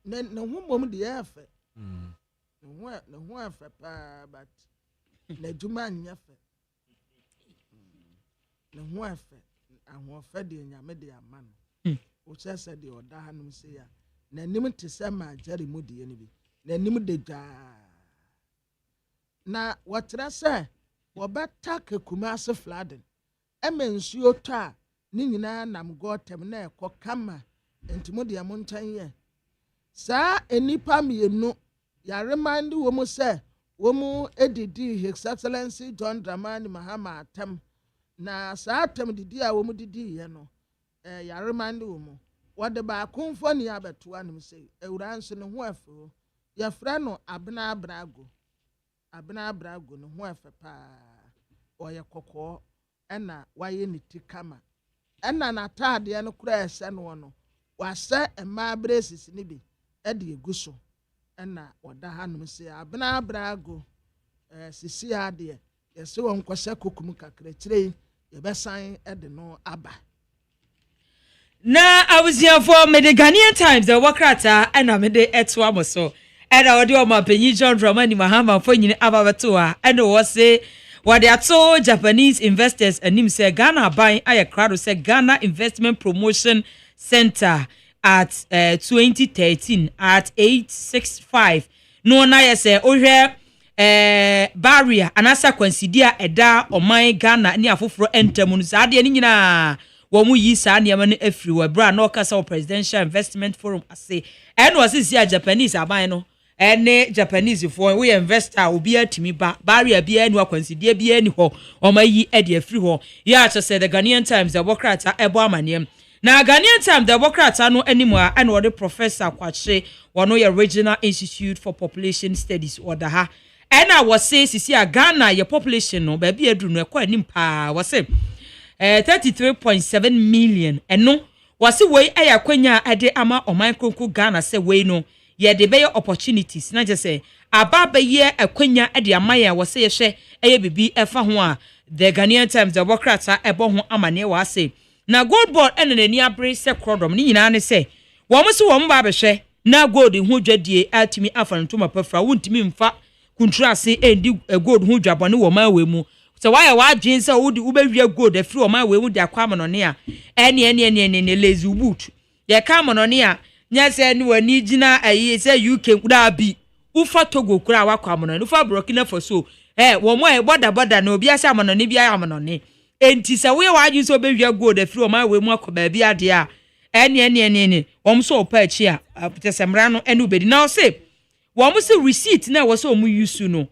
Then no one the effort. No one for but the Juman yafe. No one for and one fed in your media man. Which I said the order hanum say ya. Na nim te se ma Jerry Mudi ni bi. Na nim de ja. Na watra say wo beta ke Kumasi flooding. Nsuo to a ni nyina nam gotem na ekọ kama ntimo de amontan ye. Sa enipa mienu ya remind wo mu say wo mu edidi His Excellency John Dramani Mahama atam na sa atam didi a wo mu didi ye no. Ya remind wo what the ba kumfo ni abeto anum say ewuranso ne ho afo ya fra no abena abrago ne ho afa pa oye kokko ena waye ni tikama ena na taade no kura ese no wase ema bresis ni bi e de eguso ena oda hanum say abena abrago sisi ade yese won kwose kokum kakra kire ye besan e de no aba. Na I was here for me the Ghanaian Times the Wakrata and I made the etwa so and I do my penny John Dramani Mahama for you ababatua and was say what they are told Japanese investors and him say Ghana buying a crowd say Ghana Investment Promotion Center at 2013 at 865 no na say ohwe barrier anasa consider eda oman Ghana ni afoforo entamu so ade ni nyina womu yi sa niam ne afiri wa bra na okasa presidential investment forum ase and was this Japanese aban no ene Japanese for we investor obi atimi ba barrier bia enu akwansidie bia ni ho omayi e de afiri ho ya to say the Ghanaian Times the Bokrata ebo amanem na Ghanaian Times the Bokrata no animu a and the professor kwache wono ya Regional Institute for Population Studies oda ha and I was say sisi a Ghana your population no ba bia duru no ekwa nim pa was say 33.7 million eno wasi wey aya kwanya ade ama oman kronko Ghana se wey no ye de be opportunities na je say ababa ye akwanya ade amaya wasi ye hwe eye bibi efa ho a the Ghanaian Times the Bokrata ebo ho amane wa say na gold board ene nani abre se krodom ni nyina ne say wo mo se wo mba be hwe na gold ho dwadie atimi afanto pafra wontimi mfa kuntrase endi gold ho dwabone wo ma we mu so why wa dwen say wo be gold afiri o ma we mu de akwa monone a ene lazy boot ye ka monone a nya say ni wani gina ayi say UK kura bi ufa Togo kura wa kwa monone ufa Burkina Faso wo mo e border na obi asa monone bia ya monone enti say we wa dwen say be gold afiri o ma we mu akwa ba bi ade a ene wo mo so pa achi a tesemra no ene obedi na o say wo mo say receipt na wo so mo use no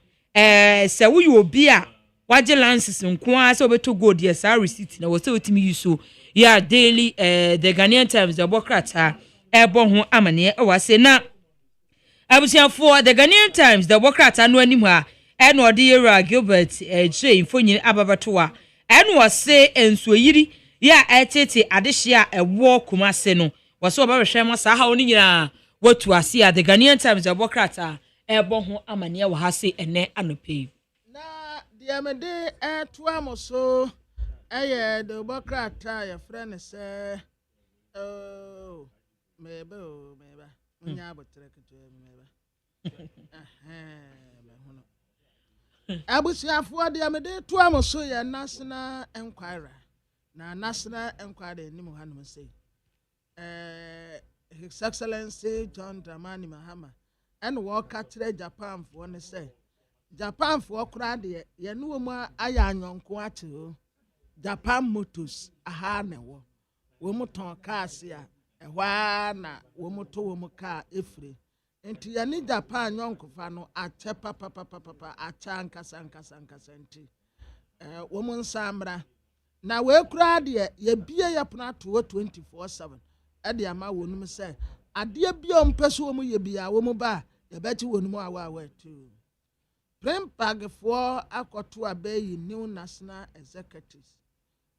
say wo you obi a waje lances nko a so beto gold yes our receipt na wo say otimi use ya daily the Ghanaian Times the Bokrata ebo ho amane e wase na abusiafo the Ghanaian Times the Bokrata no anim a eno ode yera Gilbert Ejay mfonyin ababato a eno wase ensuoyiri ya etete adehye a ewo Kumase no wase obahwehwe ma sa ha oni nyina watu ase a the Ghanaian Times the Bokrata ebo ho amane e wa hase ene anope Yamede tuamoso eye the Bokrata your friend say oh meba nya abotre keto meba abusiafo de yamede tuamoso ya national enquirer na national enquirer ni mo hanum say His Excellency John Dramani Mahama and walk at Japan for one say Japan for crowd ye no mu aya anyonko ate o Japan Motors aha na wo wɔn tɔn cars a ɛhɔ ara na wɔn to wɔn car efiri nti yɛne japan nyɔnkofa no akyɛ papapapapa akyɛ ankasa nti wɔn nsa mmra na wɔekura deɛ yɛbie yɛ pono ato 24/7 ɛde ama wɔn mu sɛ adeɛ bi a ɔmpɛ so wɔn yɛ bia wɔn ba yɛbɛkye wɔn mu awa tu primpagfoɔ akɔto abɛyi new national executives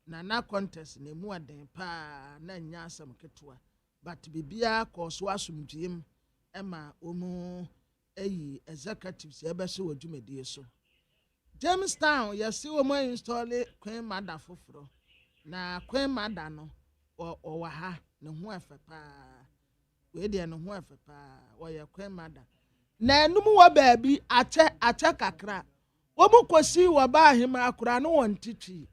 na contest na emu aden paa na nya asɛm ketewa but bibia kɔ so asomdwiem ɛma wɔn ayi executives yɛbɛhyɛ wɔ dwumadie so Jamestown yɛsi wɔn install Queen Mother foforɔ na Queen Mother no ɔwɔ ha ne ho ɛfɛ paa wei deɛ ne ho ɛfɛ paa wɔyɛ Queen Mother na enum wɔ baabi akyɛ kakra wɔn kɔsi wɔ baa ahema akora no wɔn titwi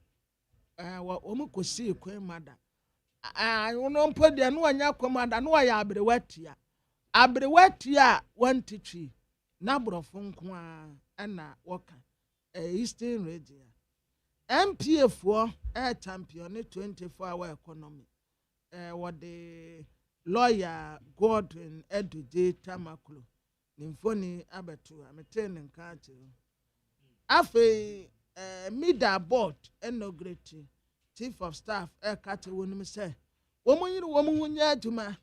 wɔn kɔsi Queen Mother wɔn mpo deɛ no wɔnyɛ Queen Mother no wɔyɛ aberewatia wɔn titwi na borɔfo nko a ɛna wɔka Eastern region MPA for champion 24-hour economy what the lawyer Godwin Eduje Tamaklo nimfoni abetu ametene nkache afe mida board inaugurate chief of staff kate wonum se womunyiri womunya adwuma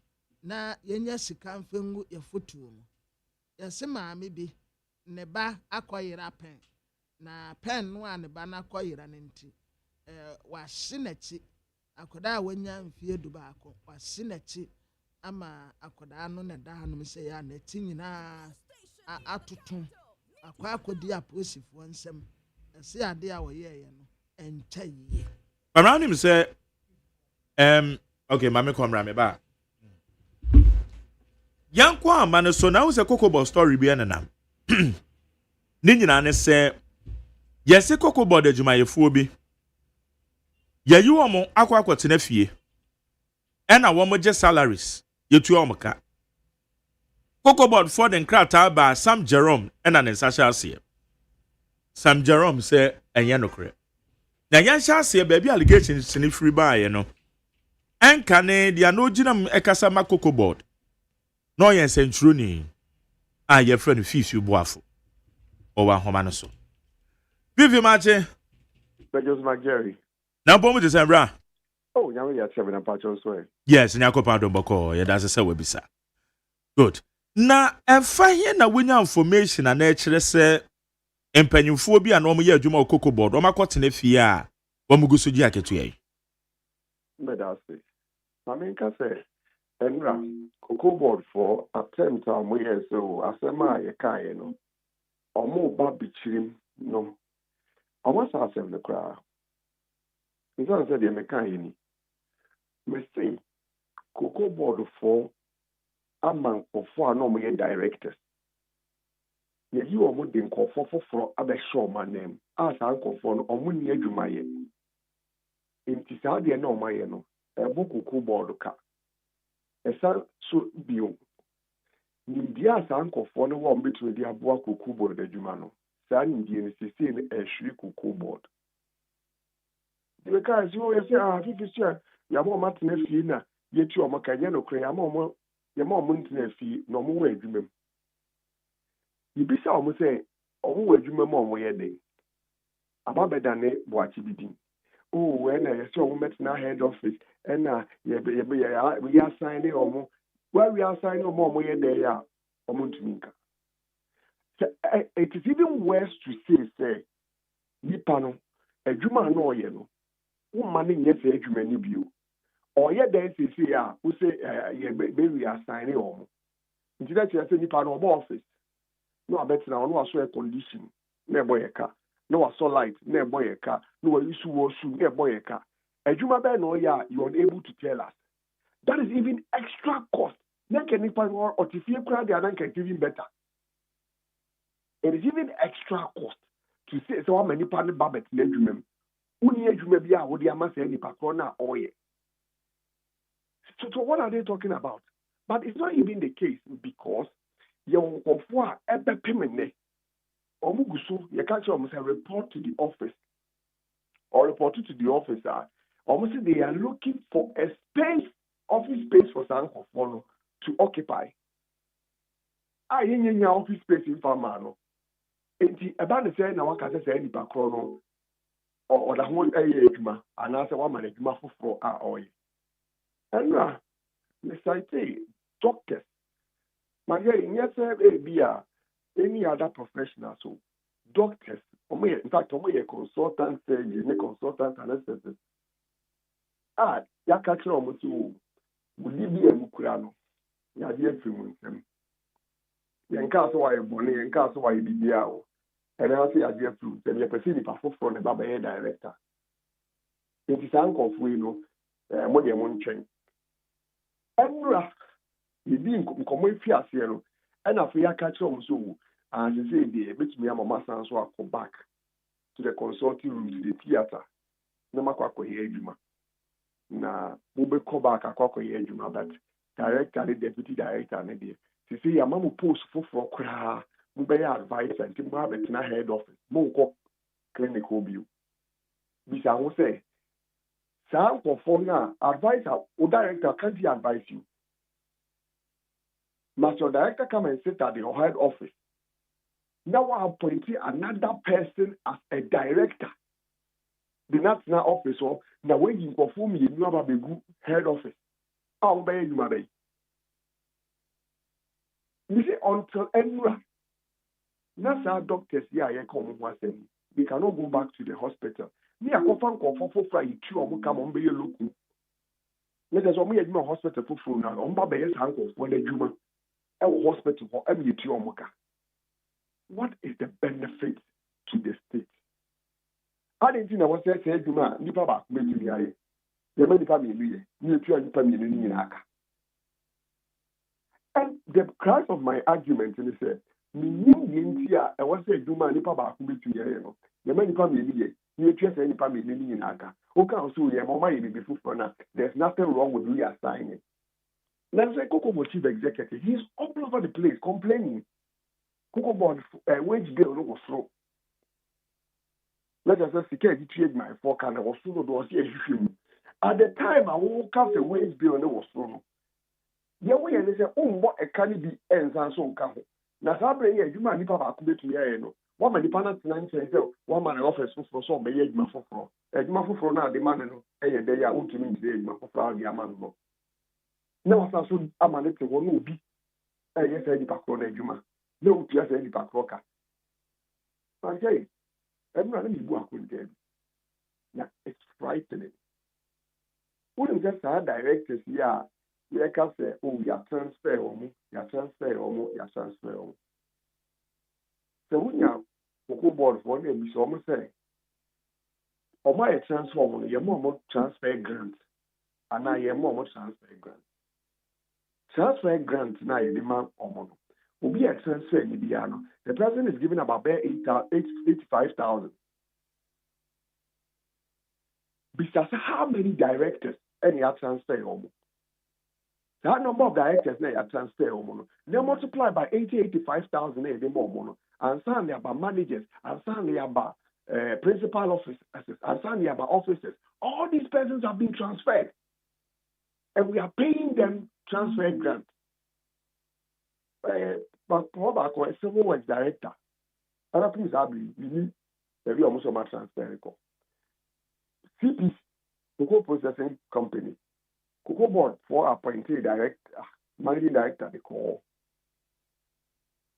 na yenya sika mfengu yafotuo mu yase maame bi ne ba akoyira pen na pen no a ne ba na koyira ne nti wahye n'akyi akoda a wanya mfie du baako wahye n'akyi ama akoda no na da hanom sɛ ya na ti nyinaa atoto akodi aposifo nsɛm ɛse ade a wɔyɛɛ no ɛnkyɛ yie around him say okay mame komra me ba yanko amane so na wo sɛ kokobo story bi enenam ne nyina ne sɛ yɛse kokobo de dwumayɛfoɔ bi yɛyi wɔn akɔtena fie ɛna wɔn gye salaries yɛtua wɔn ka kokobo for the nkrataa ba Sam Jerome ɛna ne nsa hyɛ aseɛ Sam Jerome sɛ ɛnyɛ nokore na yɛnhyɛ aseɛ baabi allegations ne free baeɛ no ɛnka ne deɛ no gyinam ɛkasa ma kokobo no ɔyɛ nsɛntwerɛni a yɛfrɛ no Fifi Boafo ɔwɔ ahoma no so Vivi Mache Bejos Mageri na bomu de sembra oh nyawe ya tsewe na pacho so yes nyakopa do boko ye da se wabisa good na ɛfa here na wonya information na ɛkyerɛ sɛ empanyimfoɔ bi a na ɔmo yɛ adwuma okoko board ɔmo akɔtena fie a ɔmo gusu gi aketua yi medase na menka sɛ enra koko board for attempt a mo yɛ so asɛma a yɛkae no ɔmo ba bichirim no ɔmo sa asɛm no kra nso sɛ deɛ mekae ni me say koko board for amankofo a no mo yɛ directors yɛyi ɔmo de nkɔfo foforɔ abɛhyɛ ɔmo anam a saa nkɔfo no ɔmo ni adwuma yɛ nti saa deɛ na ɔmo ayɛ no ɛbɔ koko board ka ɛsa so bio nimdeɛ a saa nkɔfo no wɔ ɔmo betumi de aboa koko board adwuma no saa nimdeɛ no sesei no ɛhwiri koko board deɛ kaa si wɔ yɛ sɛ fifi sɛ yɛama ɔmo atena fie na yɛtu ɔmo ka nyɛ nokora yɛma ɔmo ntena fie na ɔmo wɔ adwuma mu yɛbisa ɔmo sɛ ɔmo wɔ adwuma mu a ɔmo yɛ den ababɛda ne boakye bi din ɛna yɛsɛ ɔmo mɛtena head office ɛna yɛ assign ne ɔmo we assign ɔmo a ɔmo yɛ den a ɔmo ntumi nka it is even worse to say sɛ nipa no adwuma no ɔyɛ no woma ne nyɛ sɛ adwuma no bio ɔyɛ den sisi a wo sɛ yɛbɛwi assign ne ɔmo nti na kyerɛ sɛ nipa no ɔbɔ office na wabɛtena hɔ na wasɔ air condition na ɛbɔ yɛ ka na wasɔ light na ɛbɔ yɛ ka na wayusu wɔ su na ɛbɔ yɛ ka adwuma bɛɛ na ɔyɛ a you are unable to tell us that is even extra cost na nka nipa no ɔte fie koraa deɛ ananka it's even better it is even extra cost to say sɛ wama nipa no ba bɛtena adwuma mu wonni adwuma bi a wode ama saa nipa korɔ no a ɔyɛ so what are they talking about? But it's not even the case because your nkɔfoɔ a ɛbɛpem nnɛ ɔmo gu so yɛka kyerɛ ɔmo sɛ report to the office or report to the office a Almost they are looking for a space, office space for some of to occupy. I in office space in Farmano. About the same now, I can say any background or the whole area, and answer one man for our oil. And I say, doctors, my yes, be any other professional, so doctors, in fact, a consultant, consultant, anesthetic. Ya catch on to Libya Mukurano, ya dear film. Yankaso, why Bonnie, and Castle, why Bibiao. And I say, I dear fruit, and you perceive it from the Baba director. It is uncle for you know, what you want change. And you didn't come with Fiasero, and after you catch on so, and you say, dear, which me and my master and so I come back to the consulting room to the theater. No matter what you na mube call back akoko yejuma but director the deputy director na dey to say ya mamu post for kra mube ya advice and mo have na head office mo ko clinical view bisa wo say some for na advisor o director can't advise you must your director come and sit at the head office now I appoint another person as a director. The national office, or now when you perform, you know about the good head office. I'll be you, my day. You see, until anywhere, that's our doctors here. I come once and they cannot go back to the hospital. Me, I come from Friday, two or come on, be a look. Let us only admit hospital for food now. On my best uncle for the Juma, our hospital for every two or mocha. What is the benefit to the state? I didn't know what I said to my Nipa back, maybe the many family, near to family in Aka. And the crux of my argument is that, I was saying, do my Nipa back, maybe to the many family, near to any family in Aka. Okay, so yeah, my money before for now. There's nothing wrong with reassigning. Let's say Coco chief executive, he's all over the place complaining. Coco board wage bill was through. Let us say, security trade my fork and I was soon was here. At the time, I woke up the wage bill and it was thrown. The way they say, oh, what a can be ends and so come. Now, Sabre, you might be about to be here. One man, the panel tonight says, one man offers for some may age my for. As my for now, the man and they are ultimately today, my for the amount. Now, so I'm a little one will be. Yes, I did back on a Juma. No, just any back rocker. Okay. Everyone is working there. Now, it's frightening. When just our directors here, you can say, oh, you are transfer on me, you are transfer on me, you are transfer on me. So when you have board for them, we almost say, oh, my transfer on you more transfer grant, and I am more transfer grant. Transfer grant now, you demand on money. Will be a transfer in the the president is giving about 85,000. Because how many directors any are transfer home? That number of directors they are transfer home. They multiply by 85,000 a day more. And suddenly about managers, and suddenly about principal officers, and suddenly about officers. All these persons have been transferred. And we are paying them transfer grant. But probably a civil works director. Other things have been very almost a transfer. CP, Cocoa Processing Company, Cocoa Board for appointed director, managing director, they call.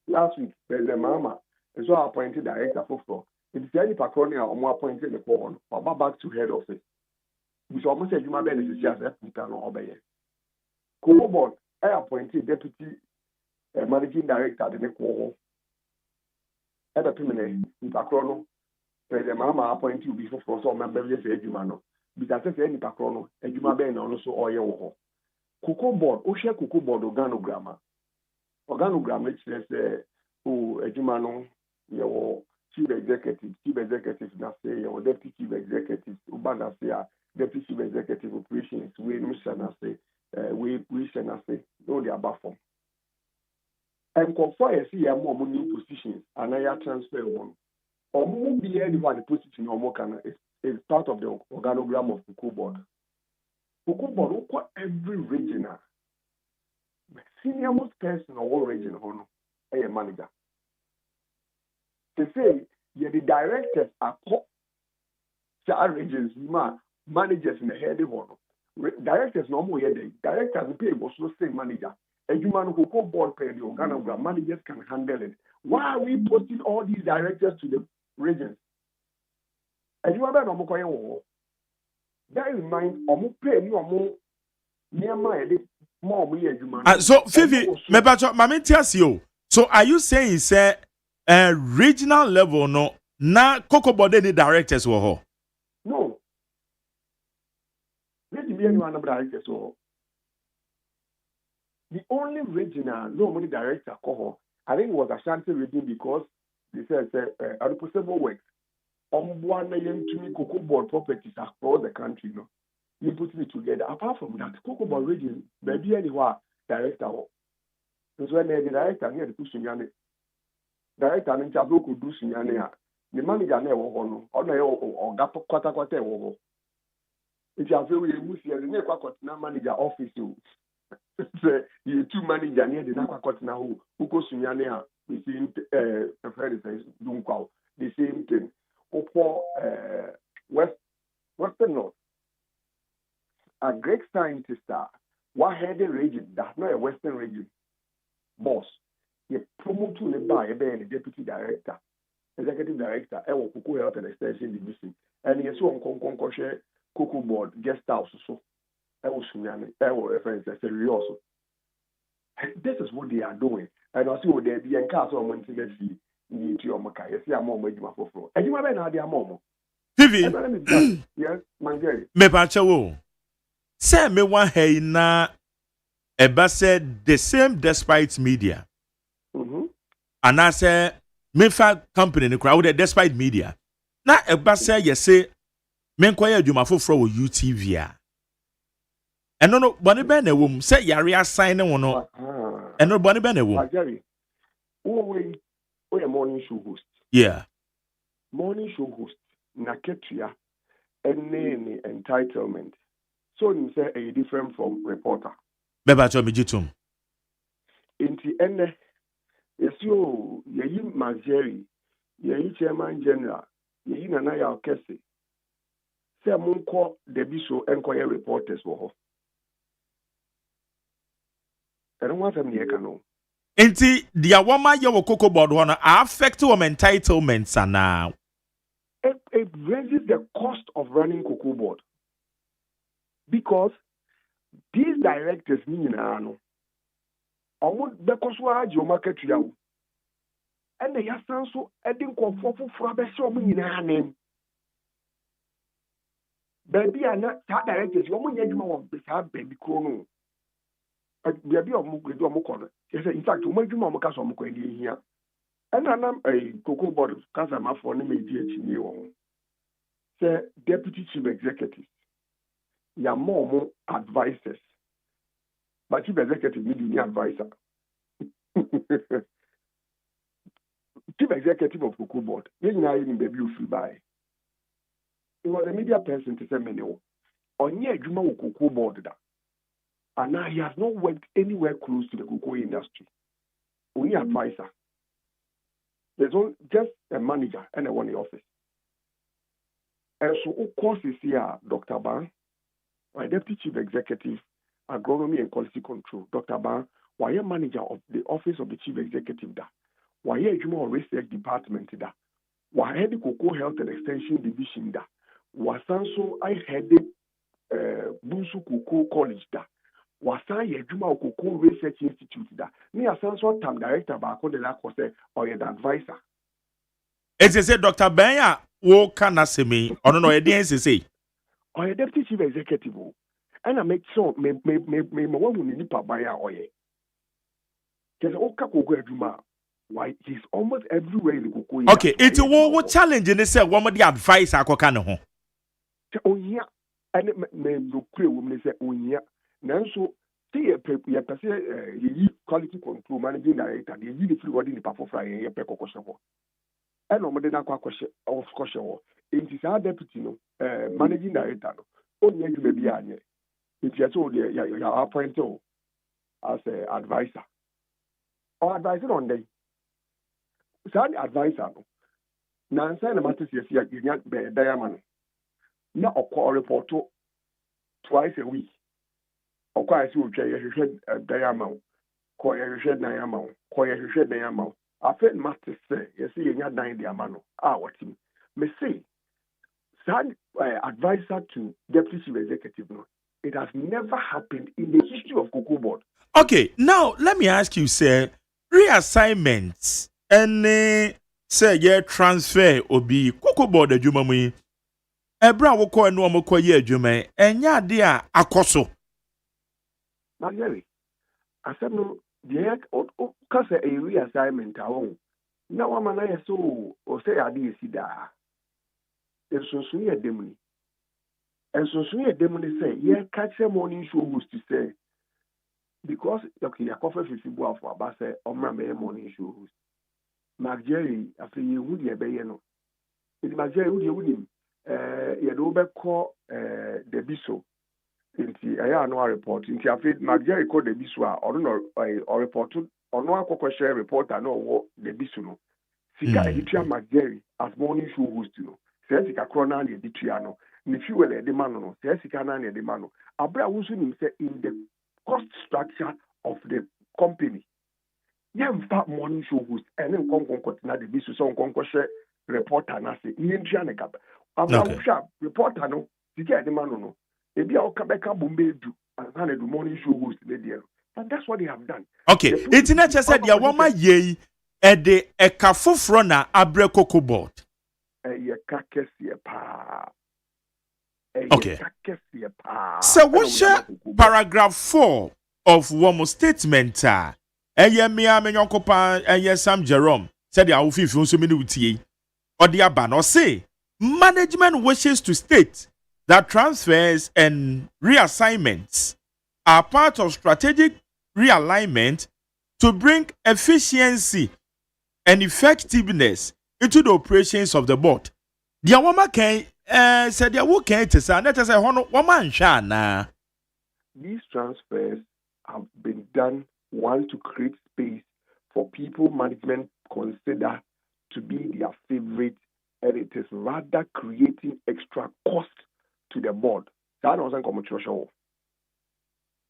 Last week, there's a mama, as well appointed director for. It is any Paconia or more appointed the call, but back to head office. Which almost said you might benefit just that you can obey. Cocoa Board, I appointed deputy managing director, the call. At a permanent in Pacrono. The mama appointed you before for some members of Agyeman. Because I say any Pacrono, Agyeman and also oil. Cocoa Board, Osha Cocoa Board organogram. Organogram, which says, oh, Agyeman, your chief executive, Nase, or deputy chief executive, Ubana say, deputy chief executive operations, we Nase, we Nase, no, they are baffled. And confer see more new positions, and I transfer one. Or more be anyone position or more can is part of the organogram of Cocoa Board. Cocoa Board, every regional, senior most person or region, a manager. They say, yeah, the directors are regions, managers in the head of one. Directors no more yet. Directors pay was no same manager. A human who Cocoa Board pay the organogram, managers can handle it. Why are we posting all these directors to the regions? And you are not going that in mind, pay more near my more me. So, Fifi, so are you saying, say, regional level, no, na Cocoa Board any directors were ho? No. Let me anyone directors or the only regional, no money director, I think it was Ashanti region because they said, unpossible works. On 1 million to me Cocoa Board properties across the country, no. You put it together. Apart from that, Cocoa Board region, maybe anywhere director. Because when the director near the pushing director and Chablo could do Sinyania, the manager never won, or Gapo Quata. If you have a Nakwa manager office, you two manager near the Nakwa Kotina who goes Sinyania, the same the same thing. For Western North, a Greek scientist, what had a region that's not a Western region boss. You promote to the buyer, the deputy director, executive director, Cocoa Health and Extension Division, and yes, one Concoshe Cocoa Board guest house. So, I was reference as a also. This is what they are doing, and I see what they be in cars or monthly. Need to your Maka. Yes, I'm more major for floor. And you have been had your mom. Vivi, yes, my Jerry. Me pacho. Say me one hey na eba said the same despite media. And I say me fa company in the crowd despite media. Na eba say you say me nkwaya adwuma foforo wo UTV. And no boni be na wom say yare assign won no. And no boni be na wom. Jerry. Oh, a morning show host. Yeah. Morning show host. Naketia. Any entitlement. So you say a different from reporter. Beba cho mijitum. Inti ene. Yes, you Mageri. Ye chairman general. Ye Nanaya Okese. Say Munko Debiso enquire reporters were. I don't want them near canoe. Enti dia wama ye wo Cocoa Board one affect wo entitlements now. It raises the cost of running Cocoa Board because these directors mean almost because we are your market you and they have so adding comfort for so many name. Baby are not directors, you only need more of baby chrono. Baby or Mukon. In fact, you might do more here. And I'm a Cocoa Board because I'm for an immediate say deputy chief executive. You are more advisors. But chief executive need the advisor. Chief executive of Cocoa Board. You know in baby you free by. It was a media person to say many. On your Juma Cocoa Board that. And now he has not worked anywhere close to the cocoa industry. Only advisor. There's just a manager and a one in the office. And so, of course, is here, Dr. Ban, my deputy chief executive, agronomy and quality control. Dr. Ban, why a manager of the office of the chief executive da? Why a human research department da? Why head the cocoa health and extension division da? Was also I head the Bunsu Cocoa College da? Wasan ye Juma Cocoa Research Institute da. Me asanso tam director ba ko de la ko say or an advisor. It is a Dr. Benya wo kana semi ono no e say. Or a deputy chief executive. And I make sure me one nipa baya oye. Cuz o ka Cocoa Juma why he's almost everywhere in the cocoa. Okay, it wo challenge ni say wo the advisor akoka ne ho. Onya and me no kure wo me say onya. Nanso see a quality control managing director, the free body in the power for ye pe kokosebo. and no modern question of question. It is our deputy, no, managing director, no, only to be anye. If you told you are appointed as an advisor or advisor on day. So advisor, no. Now, I'm saying the matter is you get the diamond. Now, a call report twice a week. Or quite a few diamond. Call a shed diamond. Call a shed diamond. I felt master say, you see, you're dying diamond. What him. Me say, sad advisor to deputy chief executive. No, it has never happened in the history of Cocoa Board. Okay, now let me ask you, sir, reassignments and say yeah transfer obi Cocoa Board adwuma mu yi ebra wo ko enu omo ko ye adwuma enya de a akoso na yeri asem no de o ka say a reassignment awon na wa mana ye so o say ade esi da ensunsun ye demuni say ye catch morning show host to say because okay yakofa fifibu afọ aba say omra me morning show host Mark Jerry after you would ye be no it Mark Jerry would you ye do be call the biso inti aya annual report inti after Mark Jerry call the biso or report ono akoko share reporter no wo the biso no sika editua Mark Jerry as morning show host no say sika krona na editua no ni fuel e de man no say sika na na de man no abra wo so nim say in the cost structure of the company yemfa morning show host ene nkonkonko na de bisu so nkonko share reporter na se yentua ne kaba abra wo sha reporter no sika de man no ebi a okabeka bombe edu and do morning show host le there and that's what they have done. Okay, it's not just said ya woma ye e de eka foforo na abre Cocoa Board ye ka kese pa okay so what share paragraph 4 of one statement eye me amenyokopa eye Sam Jerome said ya ofifi nso me utie odi aba no say management wishes to state that transfers and reassignments are part of strategic realignment to bring efficiency and effectiveness into the operations of the board. The woman can said the work can say that is a woman shana. These transfers have been done one to create space for people management consider to be their favorite, and it is rather creating extra cost to the board. That wasn't controversial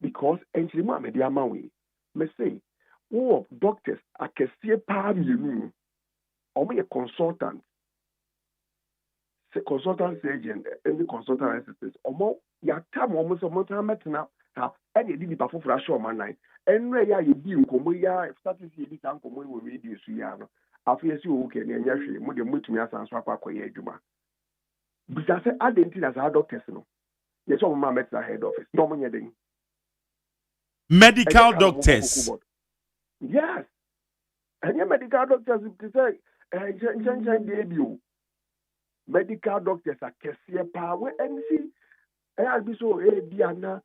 because enchilima media mawe me say oh doctors akesie pa mienu omo ye consultant agent and the consultant assistant omo ya tam omo so mo tam metna ha and di nipa foforo show man nine enre ya ye bi nkomo ya status ye bi tan nkomo we radio su ya no afi esi o ke na nya hwe mo de mutumi asanso akwakoye adwuma bisa say identity as our doctors no yes omo ma metna head office no mo nye den medical doctors. Yes. And your medical doctors say, medical doctors are Kessia Power and see, I'll be so Diana,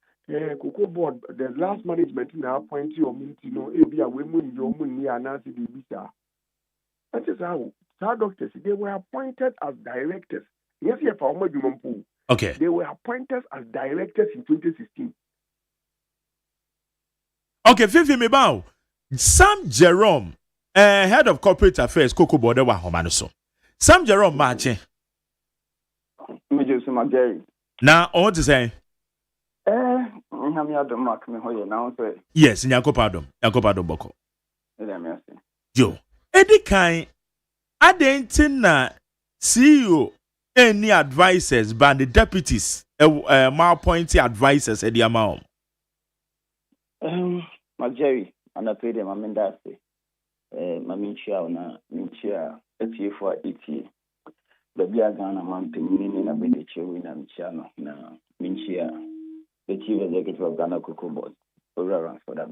Cocoa Board, the last management now appoint you or Mintino, Abia women, your money, and Nancy Bisa. That is how our doctors, they were appointed as directors. Yes, yes, for Omar. Okay. They were appointed as directors in 2016. Okay, Fifi Mebao. Sam Jerome, head of corporate affairs, Cocoa Board, wa homano so. Sam Jerome Marche. Now, I want to say. Yes, Nyakopadom Boko. Yo, Eddie Kai, Adentina, CEO, any advisors, by the deputies, malappointed advisors at the amount. Jerry, and I paid them a mendasi. Maminchia, Minchia, for 80. The Biagana Mountain, meaning a bit in a Michano, Minchia, the chief executive of Ghana Cocoa Board, for that.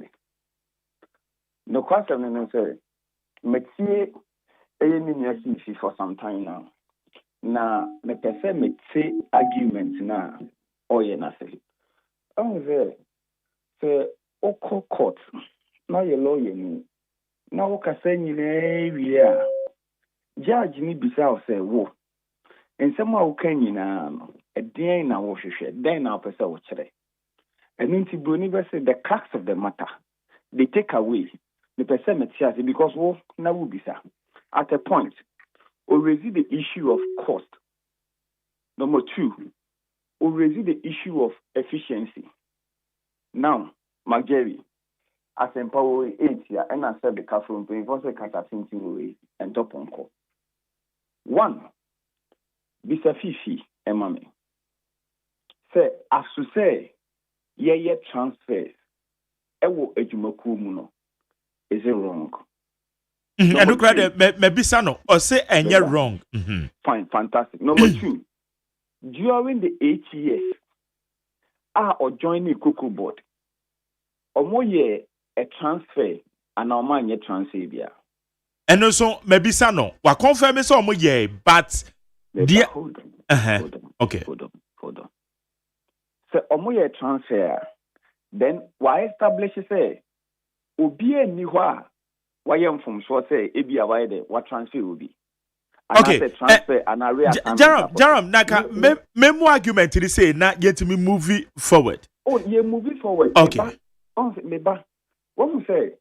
No question, no, sir. Metie, a for some time now. Now, me prefer me say arguments now, or ye nothing. Oh, there. Sir, Oko court. Now you're lawyer. Now, what can say you judge ni bisa say wo ensem a wo kan nyina no den na wo hwehwe den na opese wo kire enu nti broni be say the crux of the matter they take away the person material because wo na wo bisa at a point or raise the issue of cost. Number 2, or raise the issue of efficiency. Now, Mageri, as empower 8 year, and I said the car from Prince Catatinti way and top on call. 1, Bisa Fifi, Emame. Say, as to say, ye transfers, ewo ejumoku muno. Is it wrong? And look at maybe Sano or say and you're wrong. Fine, fantastic. Number 2, during the 8 years, or joining Cocoa Board, or more year a transfer and our man transfer. And also maybe Sano, what confirm is all yeah, but dear, hold on. Okay. Hold on. So, omo transfer, then why establish say, Obie Niwa, why am from so say, Ebia why the what transfer will be. Okay. Transfer and area. Jaram, Naka, memo argument to say, not yet me movie forward. Oh, you're moving forward. Okay. Meba, what we say,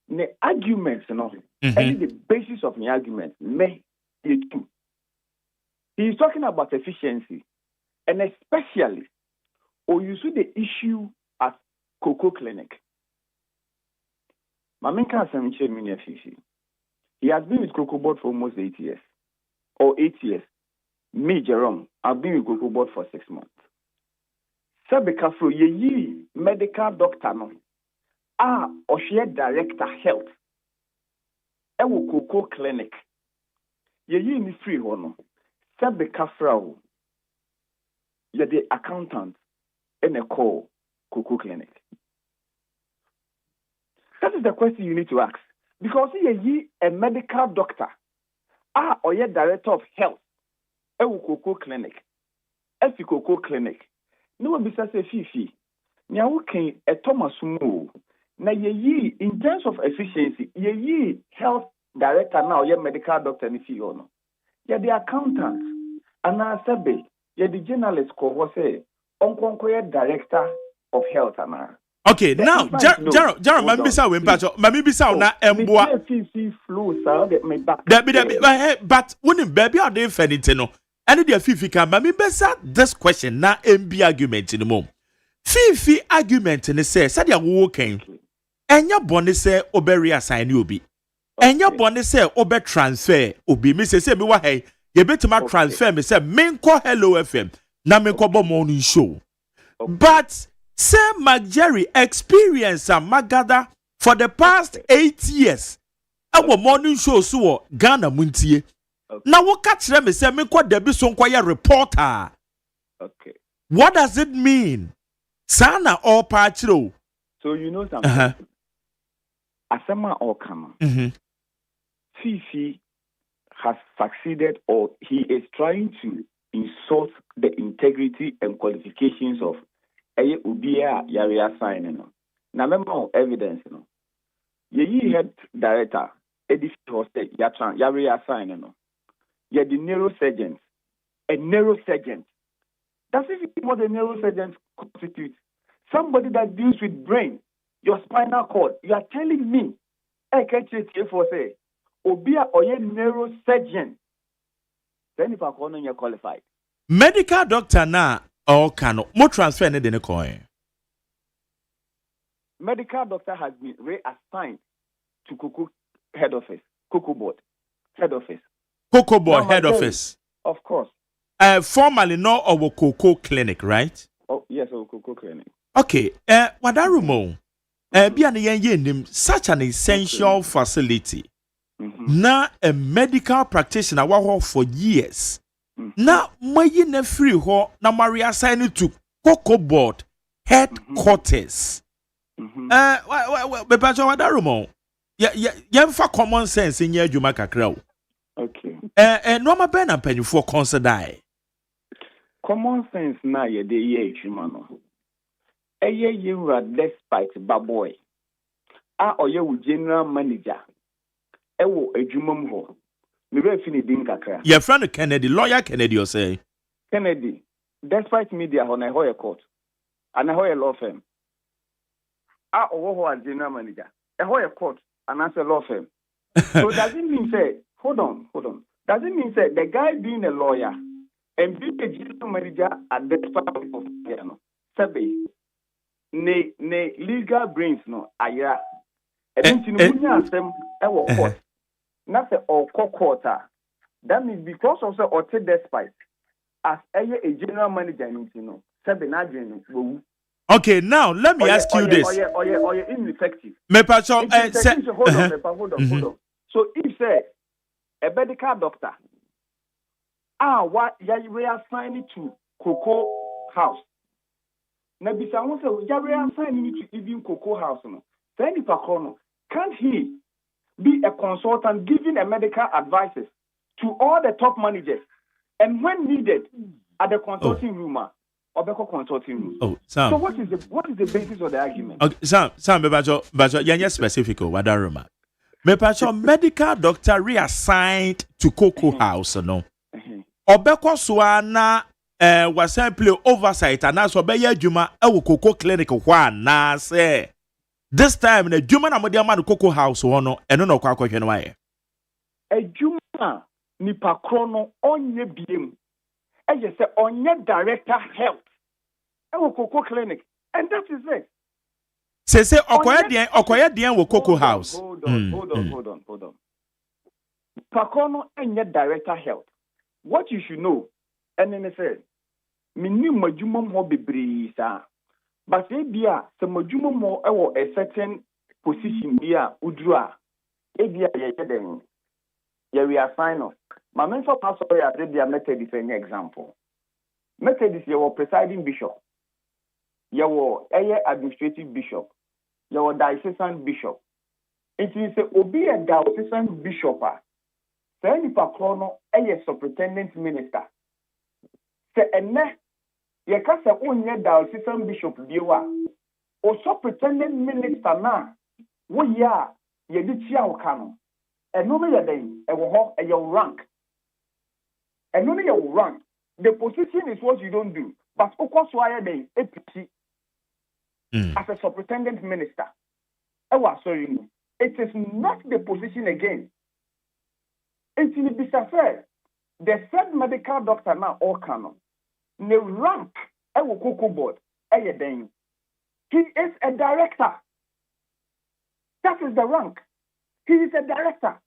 the arguments, and the basis of the argument, may be two. He's talking about efficiency, and especially, or you see the issue at Cocoa Clinic. Maminka Samiche Miniafifi. He has been with Cocoa Board for almost 8 years. Or 8 years. Me, Jerome, I've been with Cocoa Board for 6 months. Sabeka Fro, ye medical doctor, no. Or she director health. Ewo Cocoa Clinic. Ye ni free hono. Sabeka Fro, ye the accountant in a call Cocoa Clinic. That is the question you need to ask. Because ye a medical doctor, or ye director of health, Cocoa Clinic, Cocoa Clinic. No one bisa say fifi. Nya can a Thomas Mo. Na ye in terms of efficiency, ye health director now, ye medical doctor ni fi ono. Ye the accountant, ana sebe, ye the journalist ko say, onkonko director of health ana. Okay, now, Jaron, Mami Bisa na Emboa. But wouldn't baby are they fenitino? And the Fifi can Mami Besa this question na MB argument in the moment. Fifi argument in the say, Sadia walking. And your bonnet say Oberia sign you be. And your bonnet say Ober transfer Obi Mrs. Semiwa hey, you better my transfer me say main call hello FM. Na me kobo morning show. But Sir McJerry experience a Magada for the past 8 years. Our morning show so Ghana Montie. Now what catch them say me kwa debi so kwaya reporter. Okay. What does it mean? Sana or patro. So you know something. Asama or Kama. Fifi has succeeded or he is trying to insult the integrity and qualifications of Ubia Yaria sign no. Na memo evidence no. Ye head director Edith Hosted Yaria sign no. Ye the neurosurgeon. A neurosurgeon. That's what a neurosurgeon constitutes. Somebody that deals with brain, your spinal cord. You are telling me, I can't for say, Ubia or ye neurosurgeon. Then if I call on you qualified. Medical doctor na or cano more transfer in the coin. Medical doctor has been reassigned to Cocoa head office, Cocoa Board head office. Cocoa Board head office. Of course. Formerly no our Cocoa Clinic, right? Oh yes, our Cocoa Clinic. Okay. Wadarumo. Bian such an essential facility. Na a medical practitioner for years. Na mayi na free ho na Maria assign to Cocoa Board headquarters. Bepacho wadarumo. Yemfa common sense in your adwuma kakra. Okay. No ma ben ampanyi for consider. Common sense na ye de ye adwuma no. Eye yewura despite baboy. Oye wo general manager. Ewo adwuma mu ho. Me be fini din kakra. Your friend Kennedy, lawyer Kennedy, you say. Kennedy, despite media on a higher court and a higher law firm. Or general manager. A higher court and as a law firm. So does it mean say, hold on. Does it mean say the guy being a lawyer and being a general manager at the department of Sabe, ne legal brains no aya. And then them court. Not the all quarter. That means because of the or despite as a general manager in Sabe na Okay, now let me ask you this. Or you're ineffective. Me pacho, hold on. So if say a medical doctor, what we are assigning to Cocoa House. Now, besides, we are assigning to even Cocoa House. No, can't he be a consultant giving a medical advices to all the top managers, and when needed, at the consulting room? Consulting room. Oh, Sam. So what is the basis of the argument? Okay, Sam, but you're specific about that room. Me pacho medical doctor reassigned to Cocoa House, no. Obeko swana was simply oversight and as obey juma Cocoa clinic na say this time the juma na modiama Cocoa House wono eno no kwa kwehwe no aye. E juma nipa krono onye biem. Eye say onye director health. Cocoa clinic, and that is it. Say okoye dien wo Cocoa House. Hold on. Pakono and yet director health. What you should know, and then I say, minimum majumum ho bebre sa. But say bia se majumum mo a certain position bia udrua. E bia ye den. Ye reassign us. My mentor pastor ya bia method is an example. Method is your presiding bishop. Your administrative bishop. Your diocesan bishop. It is obi a diocesan bishop. Say ni pakrono superintendent minister. Say ene ye ka se onye diocesan bishop biwa. O superintendent minister na wo ya ye di tia wo kanu. Eno me ye den e wo ho e your rank. Eno me your rank. The position is what you don't do. But okwaso aye den epiti. As a superintendent minister. It is not the position again. It will be said, the said medical doctor now all canon. The rank Cocoa board. He is a director. That is the rank. He is a director.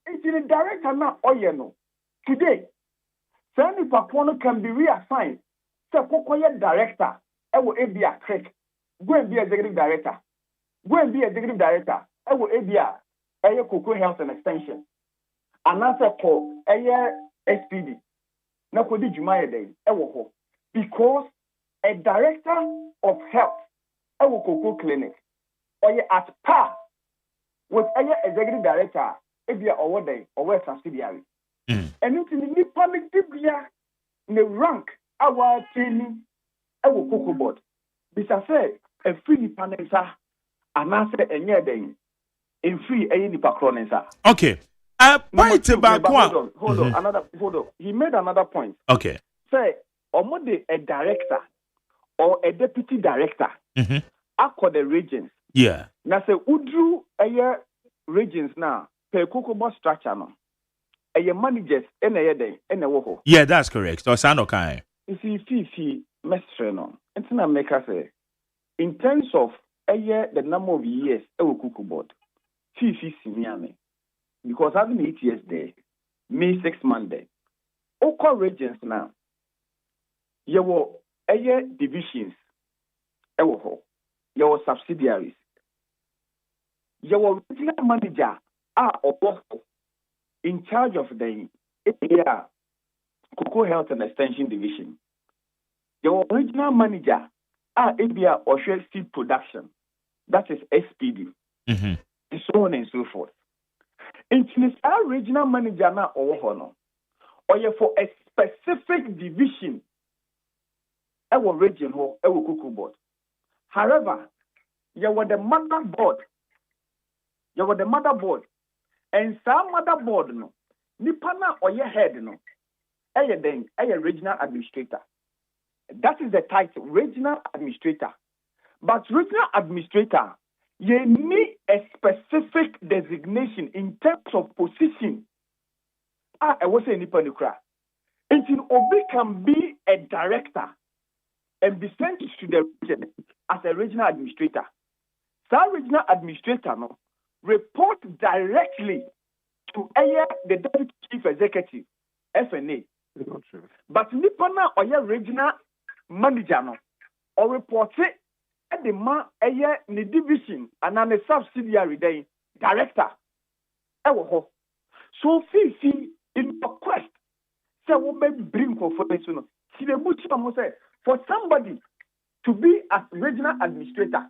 It is a director now no. Today, Sandy Papono can be reassigned. So Cocoa director. Be a crick. Go and be executive director. Go and be executive director. I will ABR, Cocoa Health and Extension. Another call, SPD. Now, could you day? Because a director of health, Cocoa Clinic, or at par with executive director, ABR or day, or subsidiary. And it's in the public dibia, the rank, our training, Cocoa board. Bisa say, a free panelsa, and answer a year day. In free any pakronensa. Okay. Hold on. He made another point. Okay. Say, omode a director or a deputy director. Accord the regions. Yeah. Now say udru a regions now per Cocoa structure no. A managers in a day in a woho. Yeah, that's correct. So sound okay. You see, mestre no. It's not make us say in terms of a year the number of years a Cocoa board. Fifi Simiame. Because having 8 years there, May 6 Monday. Oko regions now. You were divisions. You were subsidiaries. You were regional manager in charge of the Cocoa Health and Extension Division. You were regional manager ABR or seed production. That is SPD. And so on and so forth. And our regional manager now or you for a specific division, our region or our Cocoa board. However, you were the motherboard. And some motherboard no, nipa na oye head no regional administrator. That is the title, regional administrator. But regional administrator, you need a specific designation in terms of position. I was saying nipa nukra. Until Obi can be a director and be sent to the region as a regional administrator. That regional administrator no report directly to the deputy chief executive, FNA. But Nipana or regional manager no or report it at the the division and an subsidiary day director. So Fifi in request say we may bring for somebody to be as regional administrator.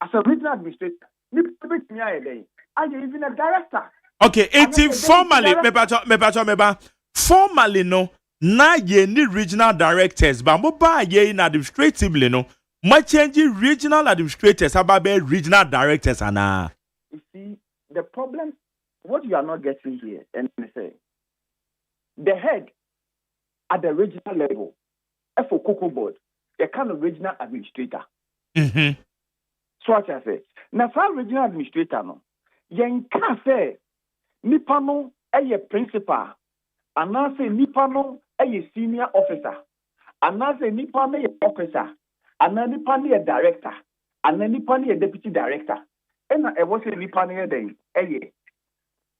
As a regional administrator, are you even a director? Okay, 18 formally, formally no, na ye ni regional directors, but mobile ye in administratively no, my changing regional administrators about be regional directors ana. You see, the problem, what you are not getting here, and say, the head at the regional level, for Cocoa Board, the kind of regional administrator. Mm-hmm. So what I say, now for regional administrator no, yen can say nipa no a principal, and now say nipa no a senior officer, and now say nipa no a officer, and then nipa no a director, and then nipa no a deputy director, and I was a nipa no a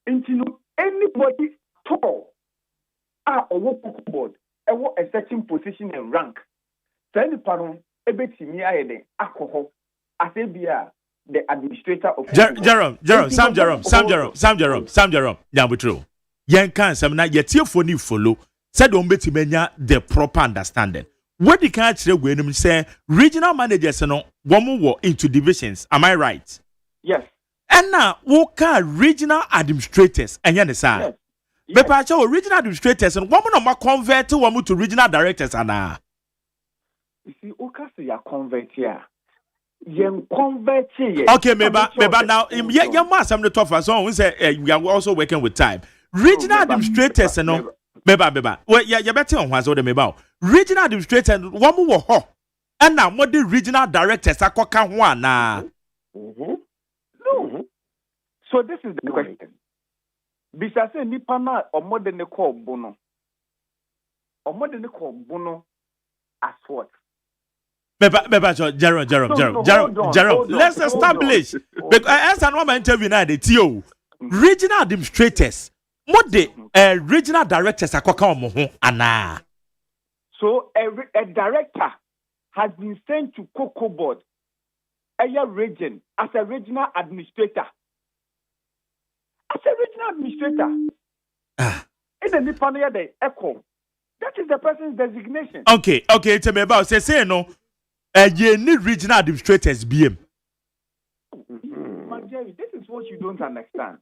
into anybody tall or work board, a certain position and rank. So nipa no a bit senior alcohol. The administrator of Jerome, Sam Jerome. Yeah, but true. Yan can some na yet your phone follow. Said on beti menya the proper understanding. What the country when him say regional managers no one more into divisions. Am I right? Yes. And now what regional administrators and you understand? But regional administrators and one more convert to one to regional directors and you see, okay, you convert here. Okay, maybe now, yeah, must have the tougher. So we say we are also working with time. Regional administrators, no, maybe. Well, yeah, you better on what's all the maybe. Regional administrators, one more ho, and now what the regional directors are cooking one now. No. So this is the question. Besides, Nipana or more than the call Bono, or more than the call Bono, as what? Jerome, let's establish because as an woman interview now the TO regional administrators, what the regional directors are cooking ana. So a director has been sent to Cocoa Board, a region as a regional administrator. As a regional administrator, in the Nipania de Echo, that is the person's designation. Okay, tell me about say no. You need regional administrators BM. Jerry, this is what you don't understand.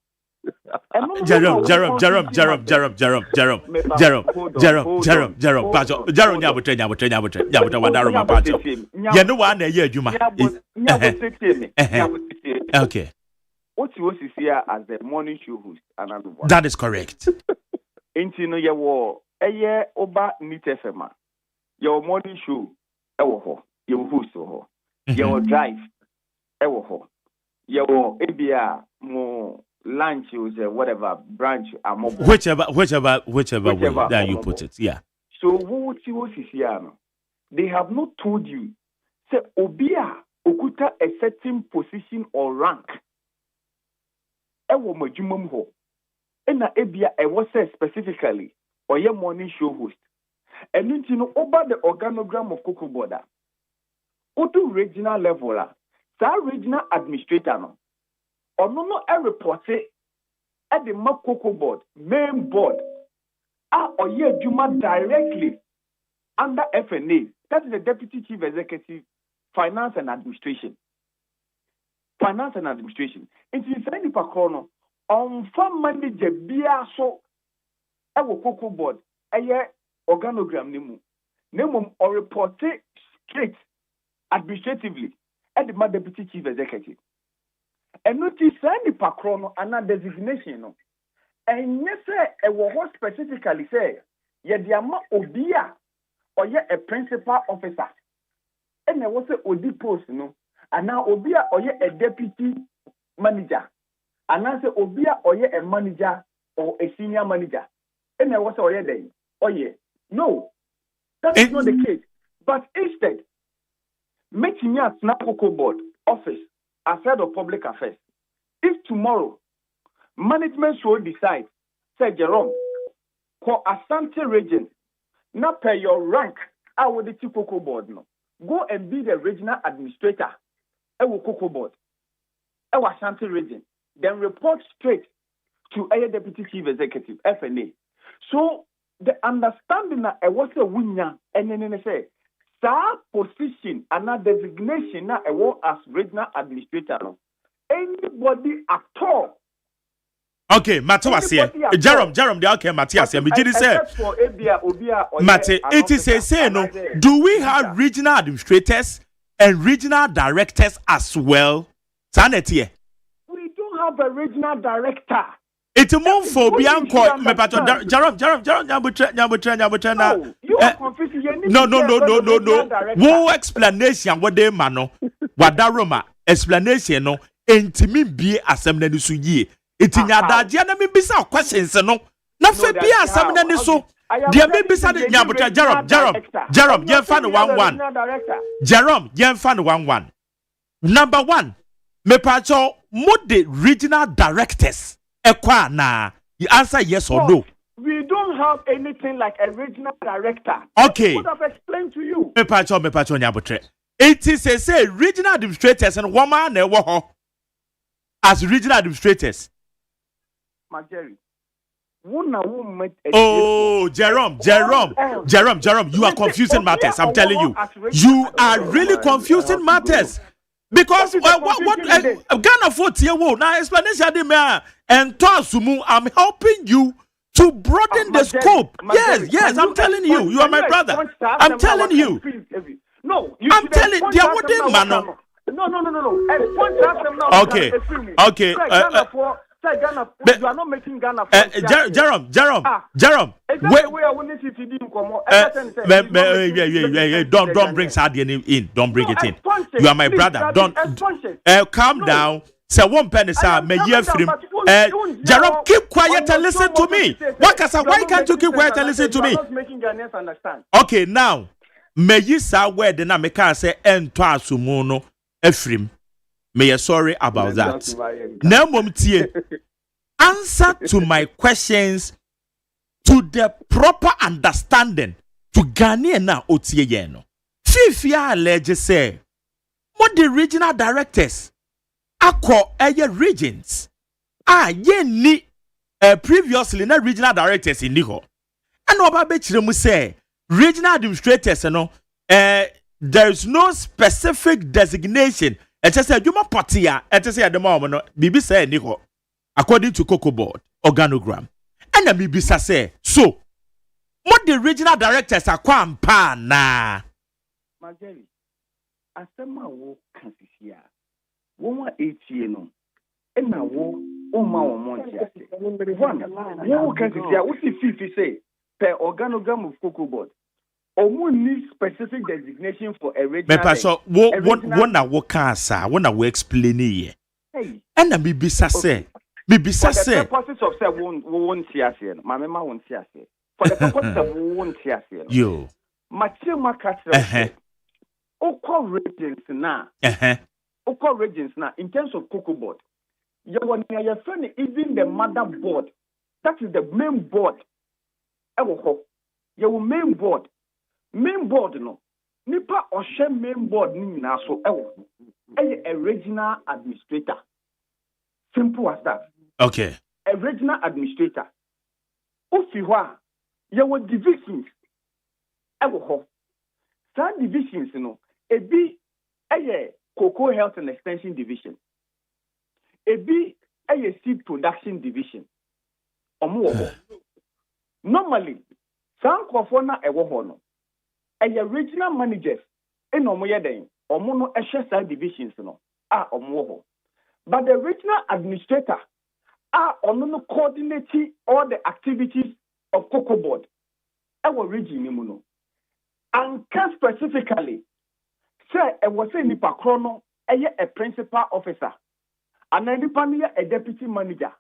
Jerome. Okay. What you see here as the morning show host, another one. That is correct. Into no your war, a year over Meet FM. Your morning show, your host, your drive, your ABR, more lunch, whatever branch, whichever way that you put it, yeah. So what you see here, they have not told you, say Obia Okuta a certain position or rank. Ewo majumum ho. Ena ebia ewo say specifically or your morning show host. And you know over the organogram of Cocoa Border. Oto regional level la. Sa regional administrator no. Or no a report at the Cocoa Board main board. Or ye juma directly under FNA. That is the Deputy Chief Executive, Finance and Administration. Finance and Administration. It is any pacono on farm manager bia so ewo Cocoa Board eye organogram nemu or report straight administratively at the Deputy Chief Executive. And notice any pacono and designation no and yes, a war specifically say, Yediama Obia or yet a principal officer. And there was a Odi post, no, and now Obia or yet a deputy manager, and now say Obia or yet a manager or a senior manager. And there was a yet day. Oh, yeah. No, that is not the case. But instead, making me a Snapco board office as head of public affairs. If tomorrow management should decide, say Jerome, for Asante region, not pay your rank, I would the Cocoa board no. Go and be the regional administrator. I will Cocoa board. I will Asante region. Then report straight to a deputy chief executive, FNA. So the understanding that I was a winner and then say, that position and that designation that I want as regional administrator. Anybody at all. Okay, Matthias here. Jerome, the okay, Matthias here. Mijini say, Mate, it is a say no. Do we have regional administrators and regional directors as well? Sanity. We don't have a regional director. It's a more for Bianco. Jerome, Nyabutre. No, you are confusing. No. Wo explanation what they mano. Wadaroma explanation no. Intimi be assembly ni suye. Iti nyadaje na me bisa questions no. Na fe be assembly ni so. Dia me bisa de Nyabutre Jerome, yen fan 1-1. Jerome, yen fan 1-1. Number 1, me pacho mo the regional directors. Ekwana, you answer yes or no. We don't have anything like a regional director. Okay. I would have explained to you. Me pacho Nyabutre. It is a say regional administrators and woman as regional administrators. Jerry. Oh, Jerome, you are confusing matters. I'm telling you. You are really confusing matters. Because what Ghana 40 now explanation and Tosumu, I'm helping you to broaden the scope. Yes, I'm telling you. You are my brother. I'm telling you. No, I'm telling you. No. Okay. You are not making Ghana. Jerome. Don't bring Sadian in. Don't bring it in. You are my brother. Don't. Calm down. Say one penny, sir. May you film. Jerome, keep quiet and listen to me. Why can't you keep quiet and listen to me? Okay, now. May you say where the Nameka say ento asumuno Ephraim. May you sorry about that. Now, Montie, answer to my questions to the proper understanding to Ghanaian na otie yeno. Fifia allege say, what the regional directors akọ regions ye ni previously na regional directors in Niho. And oba be chire say regional administrators there is no specific designation. It just said, you ma partia. It just said, the moment, no, Bibi say, Nico, according to Cocoa Board organogram. And the Bibi say, so, what the regional directors are na. Marjorie, asema wo kansisia. Wo wa no. Ena wo ma wo montia. Wo kansisia, wo si fifi say, per organogram of Cocoa Board. Omu need specific designation for a regional. Me paso what na wo kansa, what na wo explain here. Hey. And me bisa say. For the purposes of say won't see us here. My mama won't see us here. For the purposes of won't see us here. Yo. Machima Katra. Oko regions na. Oko regions na. In terms of Cocoa Board, your friend even the mother board. That is the main board. Your main board. Main board no. Nipa oshe main board ni na so a regional administrator. Simple as that. Okay. A regional administrator. Ufiwa, there were divisions. Some divisions, ebi a cocoa health and extension division. Ebi a seed production division. Normally, some kofona no. A regional managers in Omoyeden, Omono Esha divisions no. But the regional administrator are on coordinating all the activities of Cocoa Board. Our region, no. And specifically, say I was a nipa chrono, a principal officer, and a deputy manager,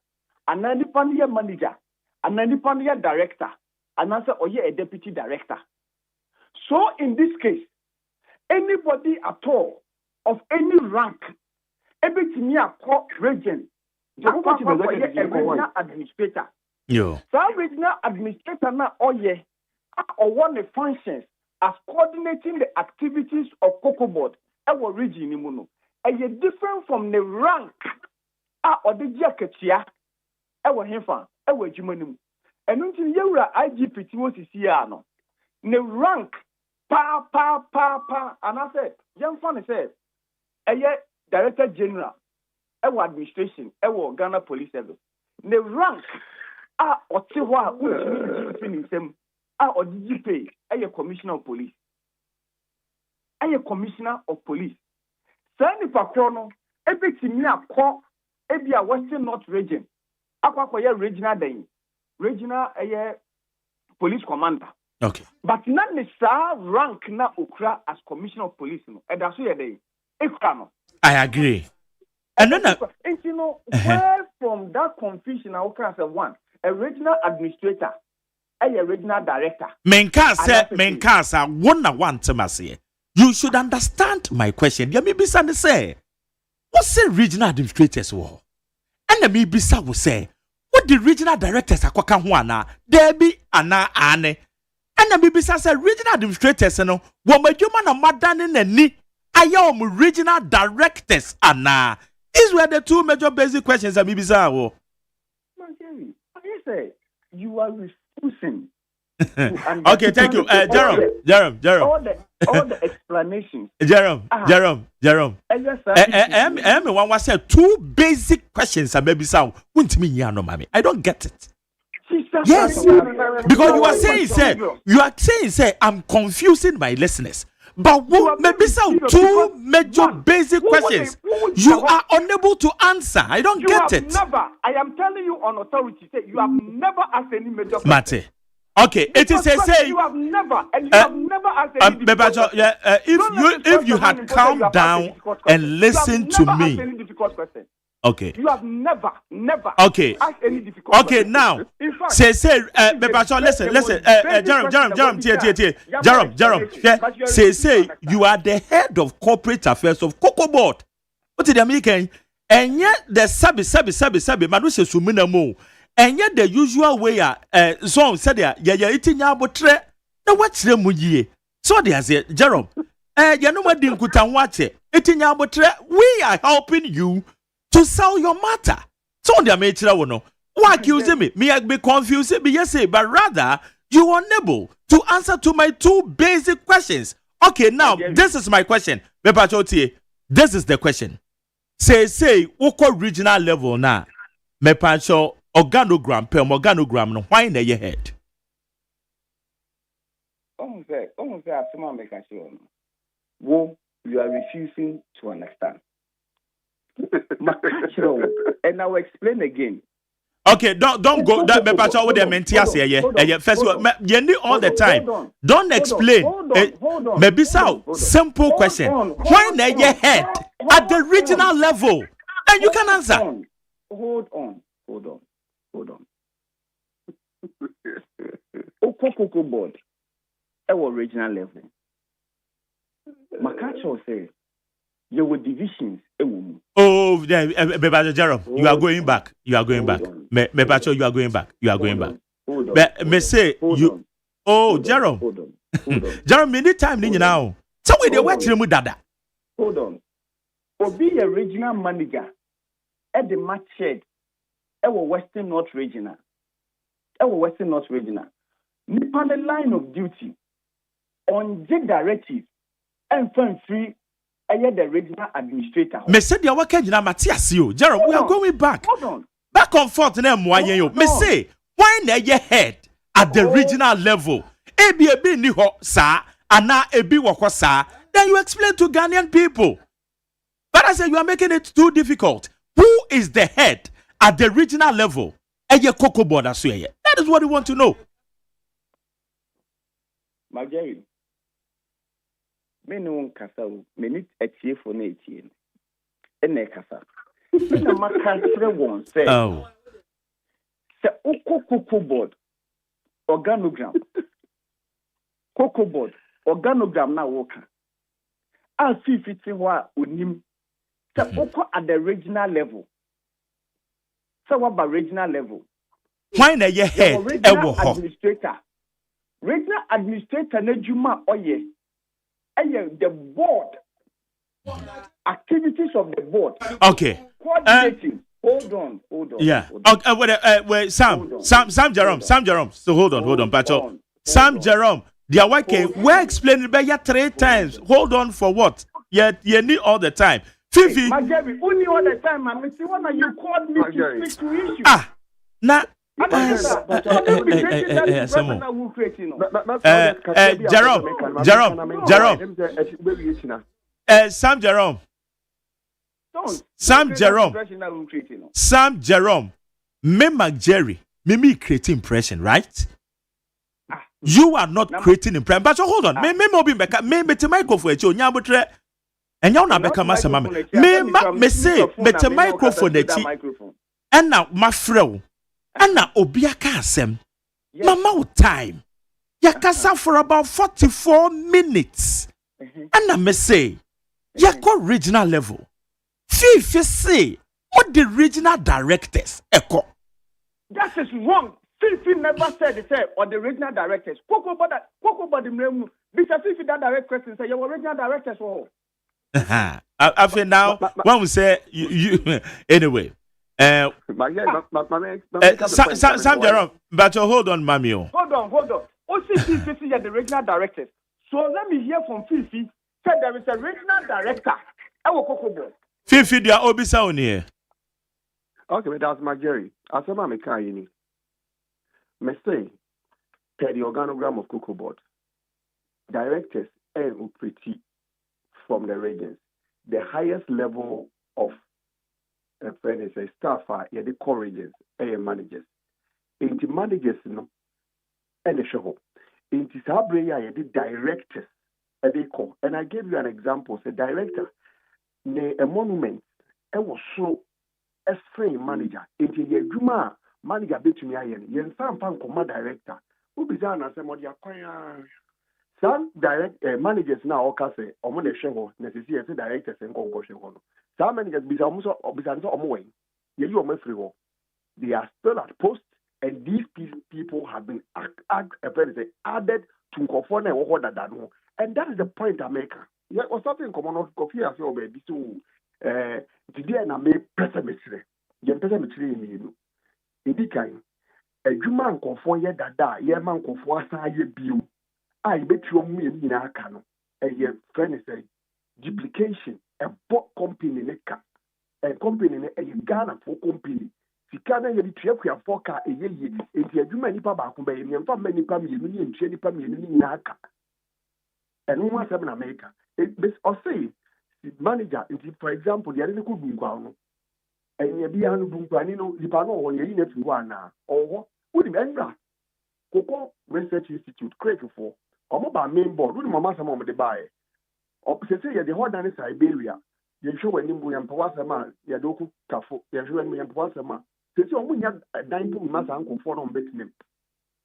and a manager, and a director, and answer a deputy director. So in this case, anybody at all of any rank, everything near court region, a regional administrator. Yo. So regional administrator now or one of the functions as coordinating the activities of Cocoa Board, our region imuno. And you different from the rank or the jacketia, our hefa, our jumanum. And until you are IGP was here no. The rank pa, and I said, young funny said, Director General, our administration, our Ghana Police Service. The rank or Tiwa, which means them, or DGP, a commissioner of police. A commissioner of police. Send the Patrono, everything near Ko, a Western North region. Aqua regional day, regional police commander. Okay. But not the rank na Ukra as commissioner of police, no, and that's where they. I agree. And then, you know, where from that confusion, I can say one, a regional administrator, a regional director. Menkasa, one to say. You should understand my question. You may be say, what's the regional administrators war? And the Mibisa will say, what the regional directors are Kwakahuana, Debbie, Anna, Anne. And the Mibisa say, regional administrators, no, woman, you man, a madam and ni. I am regional directors, Anna. These were the two major basic questions that Mibisa. I say you are refusing. Okay, thank you, Jerome. All the explanations. Jerome. One was said two basic questions that Mibisa wouldn't mean no mommy. I don't get it. Yes, because you are saying I'm confusing my listeners. But maybe some two major basic questions you are unable to answer. I don't get it. I am telling you on authority, say you have never asked any major question. Mate. Okay, it is a say. You have never, and you have never asked any difficult question. If you had calmed down and listened to me. Okay. You have never okay. asked any difficult question. Okay, now listen, Jerome, say you are the head of corporate affairs of Cocoa Board. What did the American? And yet the sabi manuse sumina mo. And yet the usual way zone said ya eating ya botre. Now what's the muye? So they say, Jerome, you know what dinkuta watch it. Eating ya botre, we are helping you to sell your matter. So they may know. Why accusing me? Me I be confused, but rather you are unable to answer to my two basic questions. Okay, now this is my question. This is the question. Say, Oko regional level now. Mepacho organogram no why in your head? You are refusing to understand. And I will explain again. Okay, don't go that Mepacho with the mentias here. First of all, you need all the time. Don't explain. Maybe so simple question. Why in your head at the regional level? And you can answer. Hold on. Cocoa Board, our regional level. Makacho says there were divisions. Oh, Jerome, you are going back. Mepacho, you are going back. But me say you. Oh, Jerome. Jerome, many time now. So we the watch him with dada. Hold on. Or be a regional manager at the match shed. Our Western North Regional. Nipa the line of duty on the directive and free the regional administrator. Me said you are working in Matthias you. Jerome, we are going back. Hold on. Back and forth in you. Me say, why na your head at the regional level? Ebi ni ho sa, ana ebi wako sa. Then you explain to Ghanaian people. But I say you are making it too difficult. Who is the head at the regional level, eye cocoa board as well. That is what we want to know. My Jerry, me no kasa, me need a chief for na etie. Ene kasa. Na maka tre won say. Oh. Say cocoa board organogram. Cocoa board organogram na woka. As if it's wa onim. Say oko at the regional level. Say what by regional level? Why na ye head regional administrator. Regional administrator na juma oye. The board. Activities of the board. Okay. Coordinating. Hold on. Yeah. Okay. Wait. Sam Jerome. So hold on, Pacho. Sam Jerome. They are working. We're explaining by 3 times. Hold on for what? You need all the time. Fifi. Jerry, only all the time. I'm see when you called me to speak to issues. Nah. Sam Jerome, me Jerry, me create impression, right? You are not creating impression. But hold on, me the microphone echo nyabotre. Enya una beka masema me say the microphone echi. And now my friend, and now obiaka asem. Mama with time. Yakasa for about 44 minutes. And now me say, yako regional level. Fifi say, what the regional directors echo? That is wrong. Fifi never said it or the regional directors. Coco body mremu. Because Fifi that direct question say your regional directors were. I feel now when we say you anyway. Sam Jerome, but hold on, Mamio. Hold on. OCC are the regional directors. So let me hear from Fifi. Said there is a regional director. I will Coco board. Fifi, they are obisa on here. Okay, but that's my Jerry. As a man, me say, per the organogram of Cocoa Board, directors and operate from the regions. The highest level of staff are the core regions and managers. Into managers, no, and the show. Into Sabrea, the directors, and they call. And I gave you an example. The director, a monument, and was so a strange manager. Into the Juma manager between me yen some fan command director. Who be done as somebody acquire some direct managers now or say or money show necessary directors and concussion. Some managers be almost or you are free. They are still at post, and these people have been added to conform and what that done. And that is the point I make. Yeah, or something common of coffee as your baby. So today I may pessimistic. You pessimistic in Indicating a human conform yet that ye man conform as ye view. I bet you me in a cano. And ye friend say duplication a bot company neka. A company a Ghana for company. Sikana ye triapia foka a ye into a human nipa back by and for many family and shady family in Naka. And one seven America. It or say manager, for example, the other could be gone. And you be able to Lipano or you need to one or what the member Coco Research Institute created for or mobile main board, with Mamma some of the buy. Or say the whole done in Siberia, you show when you and Pawasama, Yadoku Tafo, you show when you and Pawasama. They say, we have a 19 months uncle for on betting.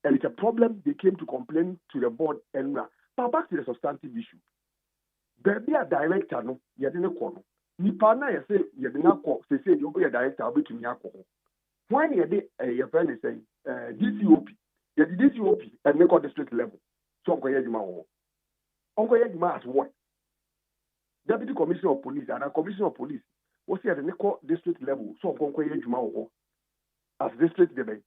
And it's a problem they came to complain to the board and back to the substantive issue. There be a director, no, you didn't call. Nipa na say you dey not call say you be a director be to me alcohol. When you dey your friend is saying DCOP, you the DCOP at make district level. So onko yeduma wo. Onko yeduma as what? Deputy Commissioner of Police and a Commissioner of Police. What say at the district level? So onko yeduma wo. As district debe.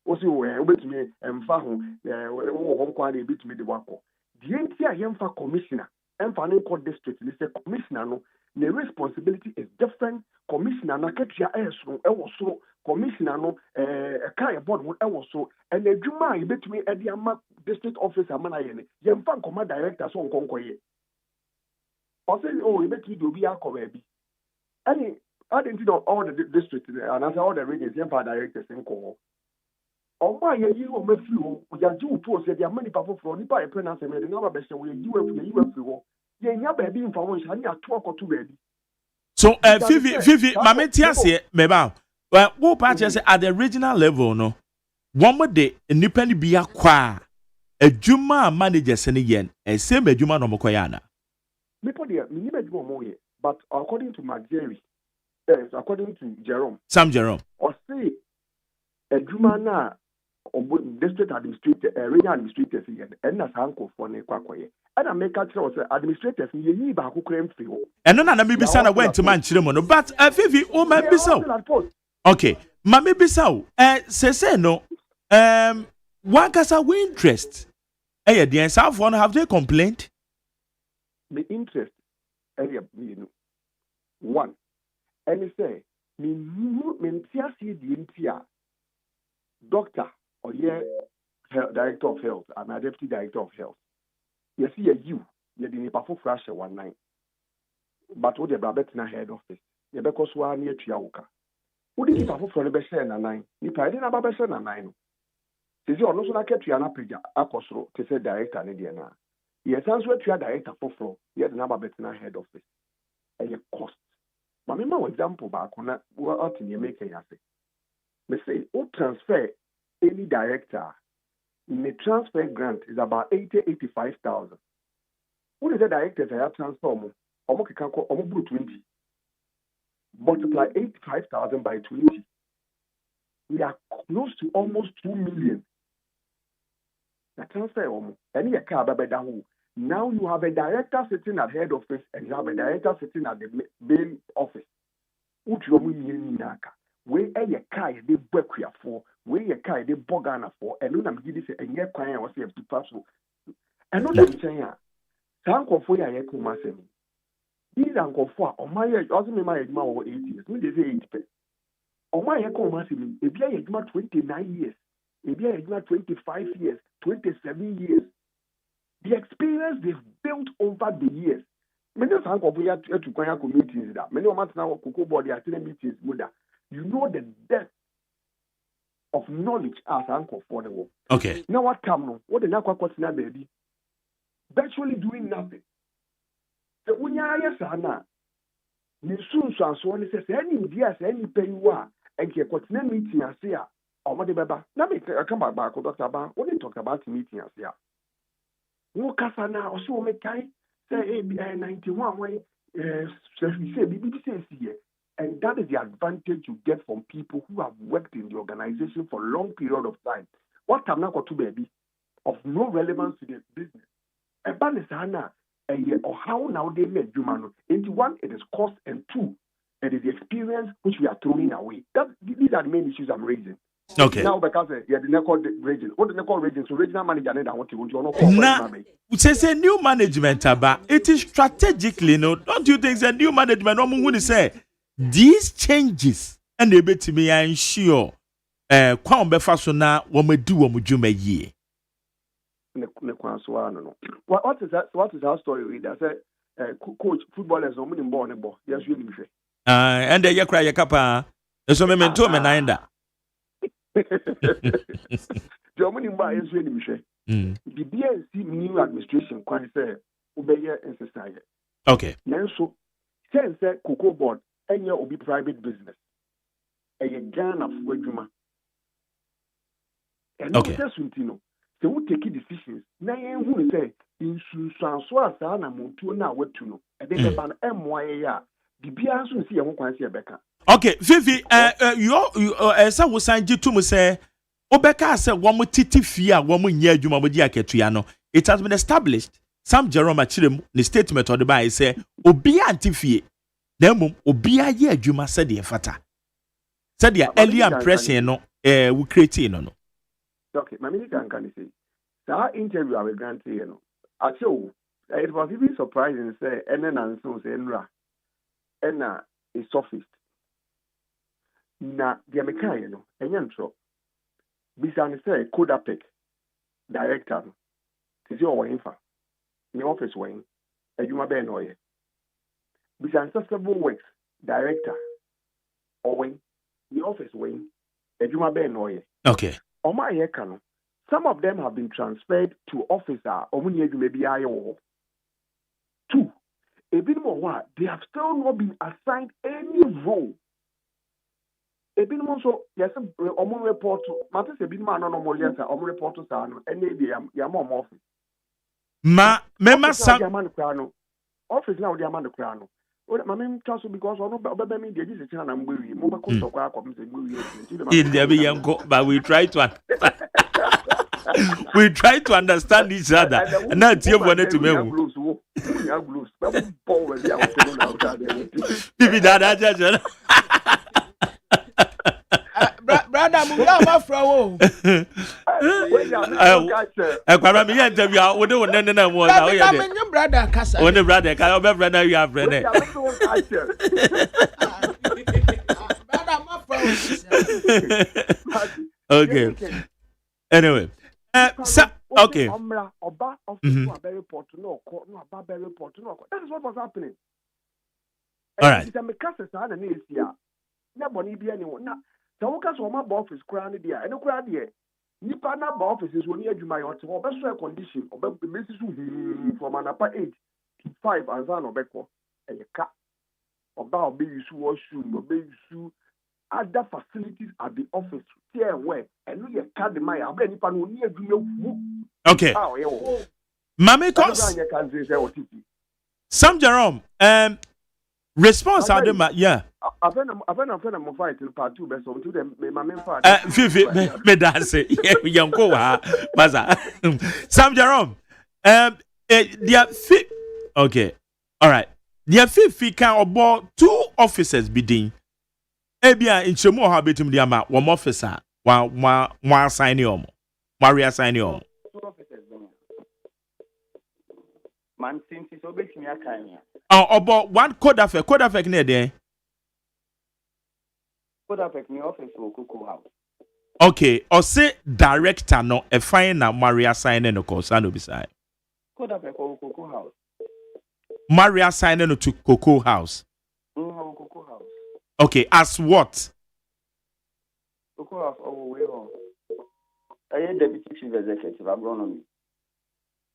What say we bet me emfa ho wo honko na bet me de wako. The entire yemfa commissioner emfa na court district ni say commissioner no. The responsibility is different. Commissioner na ketia so commissioner no kind board so and the juma between Ediama district officer man ayene yemfa command director so nkonkoye o say oh between do be akọ baby any I didn't know all the districts and as all the regions, the empire directors in Congo. Oh my, you will make you, we are due to say there are many people from the Bible and answer the number best way you will. Yeah, you have baby information, and you are talk or two ready. So, Fifi, Mametias, Meba, well, what part at the regional level, no? One more day, independent be a qua. A Juma manager sending yen, a same a Juma no Mokoyana. But according to Jerry, according to Jerome, Sam Jerome, or say a Juma na district administrator, regional administrators again, and as uncle for Nekwakoye. And I make a choice administrators, you need back who claim free. And none of maybe son went to Manchimono, but Fifi, oh, my Bissau. Okay, Mammy Bissau, say no, one cause our interest. Hey, the South one have they complained? The interest, one, and they say, me doctor or director of health, I'm a deputy director of health. You see, you didn't perform flash 1 night, but what the Babetna head office, the because one near Chiaoka. Who did you perform for the best and 9? You tried in about best and 9. Is you also like Triana Pija, Akosro, to say director and Indiana. Yes, as well, you are director for floor, yet another Babetna head office. And your cost. Mamma, example back on what in your making, I say. Me say, who transfer any director in the transfer grant is about 85,000. What is the director that have transfer? Almost 20. Multiply 85,000 by 20. We are close to almost 2 million. The transfer any car now you have a director sitting at head office and you have a director sitting at the main office. Which you mean where a car they work for, where a car they bogana for, and when I'm giving this a year client was to pass. And not the saying, Sanko for ya kumasem. These uncle for on my age, also my age, my 80 years, when they say 80. On my kumasem, if you are 29 years, if you are 25 years, 27 years, the experience they've built over the years. Many of us have to go to meetings. Many of us now cocoa body attend meetings. You know the depth of knowledge as uncle for the world. Okay. Now what come? What the now question baby? Virtually doing nothing. The unya sana. Ni soon so one says any ideas any pay you are and ke continue meeting as here. Or what the baba? Now me come back Dr. Ba. What they talk about meeting as here? No kasa na also me kai say 91 way say BBC here. And that is the advantage you get from people who have worked in the organization for a long period of time. What I'm not going to baby of no relevance to the business. A banisana or how now they make human. Into one, it is cost, and two, it is the experience which we are throwing away. These are the main issues I'm raising. Okay. Now because the record region, what the record region, so regional manager and I want to now, say new management about it is strategically, no. Don't you think the new management would say these changes and they bet me I'm sure kwam be fa so na wo madu wo mudwuma yie. What is that story with that say coach footballers no money ball no yes you me hwe and they cry your kapa so me mento me nine da the money ball yes you me hwe the BNC new administration kwan say obeye insist. Okay nanso sense cocoa board any obi private business a Ghana for adwuma and okay so we take decisions na yen hu say insusanso asa na montuo na watu no e dey be ban emoye ya bibia so si ye ho kwan se beka. Okay Fifi you say wo sanji to me say obeka say wo mo titi fie a wo mo nya adwuma mo di aketua no it has been established. Sam Jerome Achirem the statement or the by say obi antifie na mum obi aye adwuma said the fata said the early impression no we create no. Okay, my minister can say that interview I will grant you know. Actually, it was even surprising say and so say nra and a sophist na the American you know enyanto bisan say Kodapek director is your wife in office wing adwuma be no ye bisan sustainable works director Owen, the office wing, Ejuma Ben Oye. Okay. Oma Yekano. Some of them have been transferred to officer, Omunye maybe IO. 2. A bit more, they have still not been assigned any role. A bit more so, yes, Omun report, Matters a bit man on Omolias, Omun report to Sano, and maybe Yamom office. Memma Sam. Office now, the Amanda Crano. Well, my main council because I know about me, the Egyptian and Willie, Mobile in the young, but we try to we try to understand each other. And not you wanted to me. Brother, Mugama Fro. I can't me interview. We don't know no more. Brother Casa. When the brother, can I brother you have brother? Okay. Anyway. Okay. That is what was happening. All right. So what my office crown there and crowd here. Nipa na ba offices when you my or best condition or basis from an upper 8 to 5 and son of Beko and a cat about baby washroom or baby other facilities at the office here where and we cut the my nipa no near you. Okay. Mame Sam Jerome, response yeah. I've been fighting part 2 best of them. My main part. Fifi, me dance. Young go baza. Sam Jerome, okay, all right. Their Fifi can about 2 officers bidding. Ebia in Chemo habitum diama, 1 officer, one sign you, Maria sign you. 2 officers. Man, since it's obvious me a kind. About 1 code effect near there. Office or Cocoa House. Okay, or say director no a fine na Maria signing no course no beside. Cocoa House. Maria signing no to Cocoa House. Cocoa House. Okay, as what? Cocoa House we I am deputy chief executive agronomy.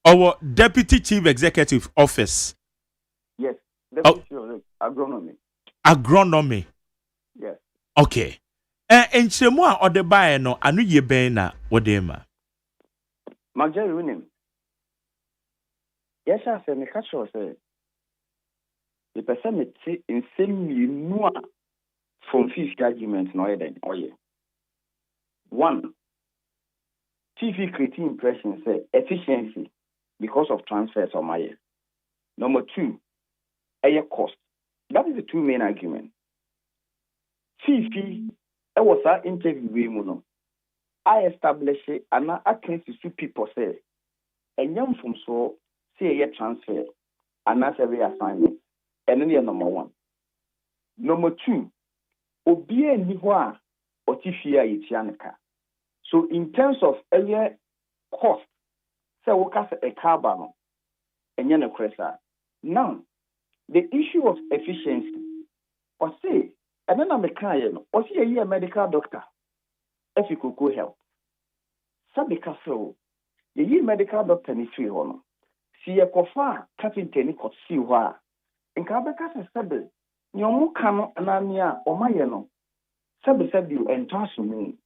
Our deputy chief executive office. Yes, deputy chief agronomy. Agronomy. Yes. Okay. And Chemo or the buyer no anu ye ben na wodema. Magere winim. Yes, I say me catch you say. The person me see in same you from fifth argument no eden oye. 1. TV creating impression say efficiency because of transfers on my year. Number 2, air cost. That is the 2 main arguments. Fifi, I was our interview with I established and I can't see people say, and young from so say a transfer and that's every assignment. And then number 1. Number 2, Obie Niwa or Tifia Itianaka. So in terms of earlier cost, say we cast a carbon and yana cresa. Now, the issue of efficiency, or say, and then I'm a client, or see a year medical doctor, if you could go help. Sabi Castle, the year medical doctor ni free honor. See a cofa, captain ni could see why. And Cabacas is sabi, Yomu cano anania or mayano. Sabi said you entrust me.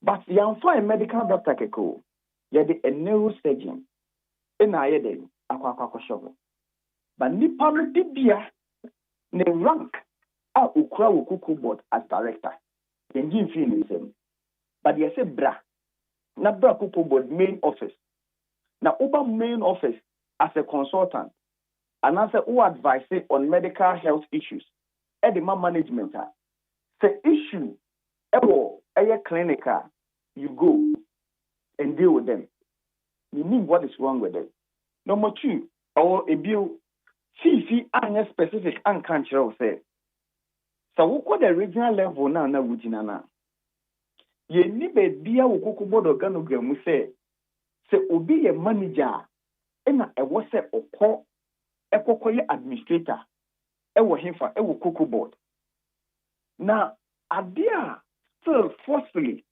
But the unfine medical doctor keko, yet a neurosurgeon. And I had a shovel. But Nipa Dibia, ne rank. Ukra Ukuku board as director. Then give him. But you say bra. Na bra Kuku board main office. Na Uba main office as a consultant. And as a who advise on medical health issues. Edema management. The issue a clinical, you go and deal with them. You need what is wrong with them. Number 2, or a bill Fifi anya specific and cultural say. So we call the regional level now na wujinana. Ye ni bebia wukuku board organogram say obi a manager ena e wo say okọ ekokoye administrator e wo himfa e wo kuku board. Now, idea still forcefully,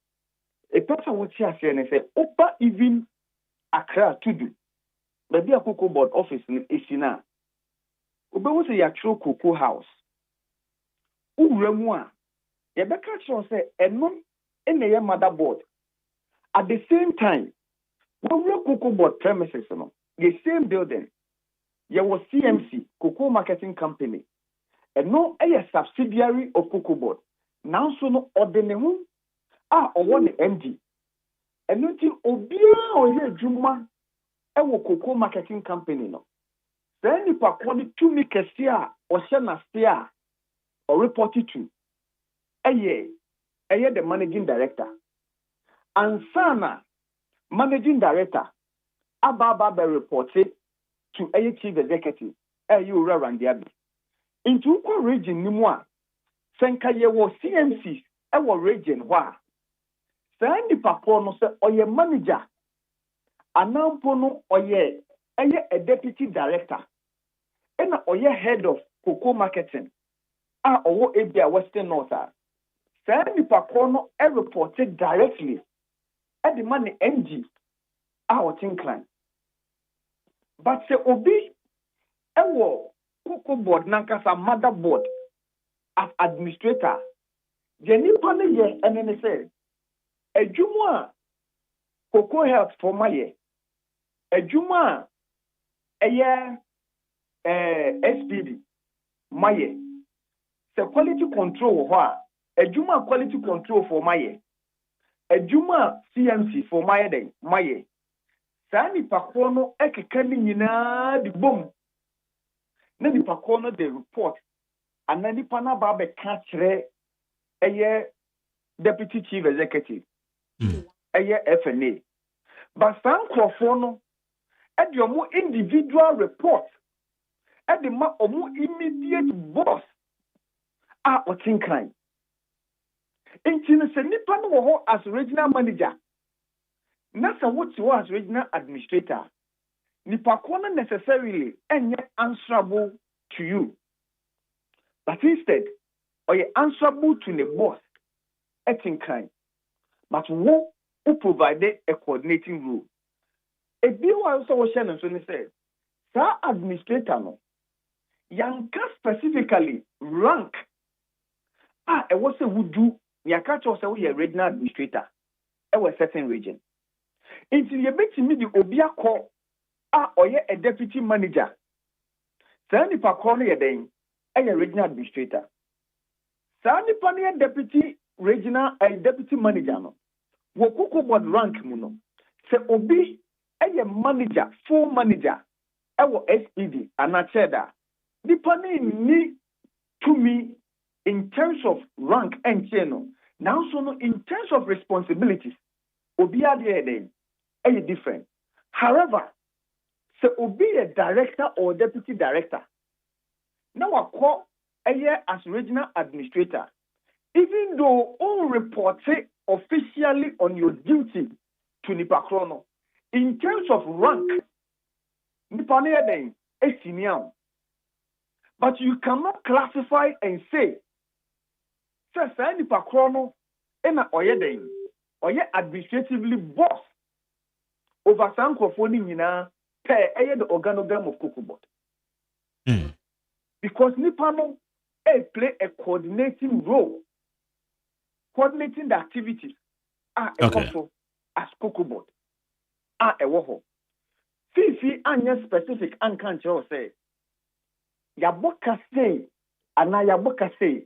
a person would say, say, Opa even Accra to do. Maybe a cocoa board office in Isina. Oba was a true cocoa house. Uremwa. Yabeka chon say, Enon in the motherboard. At the same time, when we cocoa board premises, the same building, there was CMC, Cocoa Marketing Company, and no a subsidiary of Cocoa Board. Now, so no ordinary or one MD. And nothing obia or ye Juma, a Cocoa Marketing Company. No. Then if I call it to me, Cassia or Shana Stia or report it to the managing director. And Sana, managing director, Ababa reported to a chief executive, you Reverend Diaby. Into what region Nimwa? Senkaye was CMC, our region wa. Sandy Papono say or your manager, Anampono or ye, a deputy director, and or your head of cocoa marketing, or Abia Western North. Sandy Papono reported directly at the money NG, our incline. But say Obi, cocoa board nankasa mother board as administrator. Jenny Pane ye and then say a Juma cocoa health for my year. A Juma a year SPD my year. The quality control a Juma quality control for my year. A Juma CMC for my day, my year. Sani Pakono ekekani nyina di boom. Na di Pakono the report. And then the pana babe kachre a deputy chief executive. A FNA. But some crofono at your more individual report at the more immediate boss are what in crime. In China, Nipan as regional manager. Nasa what you as regional administrator. Nipakona necessarily and yet answerable to you. But instead, or you answerable to the boss at in kind. But who provided a coordinating role. A bill also was Shannon when he said, Sir Administrator no, Yanka specifically rank. It was a would do, Yakacha also a regional administrator. It was a certain region. Until you make me the Obia call, or a deputy manager. Sandy Pakoni a regional administrator. Sandy Pania deputy regional deputy manager. No, Wokuko board rank muno. Se Obi a manager, full manager. Our SPD and a cheddar. Depending me to me in terms of rank and channel. Now, so no, in terms of responsibilities, Obi a different. However, so Obi a director or deputy director. Now I call a year as regional administrator. Even though all report officially on your duty to Nipakrono, in terms of rank, Nipane is senior. But you cannot classify and say, Sir Nipakrono, and Oye administratively boss over some crofoni per the organogram of Cocoa Board. Because Nipano play a coordinating role, coordinating the activities also as Cocoa Board. A woho. Fifi anya specific and can't say Yaboka say and Yaboka say.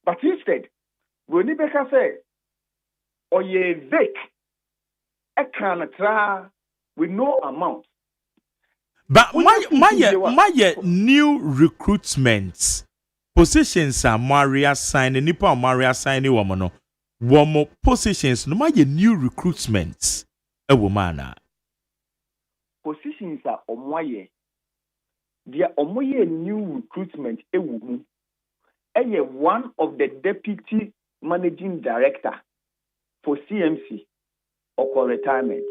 But instead, when Nibeka say or ye vake a can try with no amount. But my new recruitments positions are Maria sign nipa Maria sign woman one more positions no my new recruitments a woman positions are omoye dia omoye new recruitment e wumu eye one of the deputy managing director for CMC or retirement.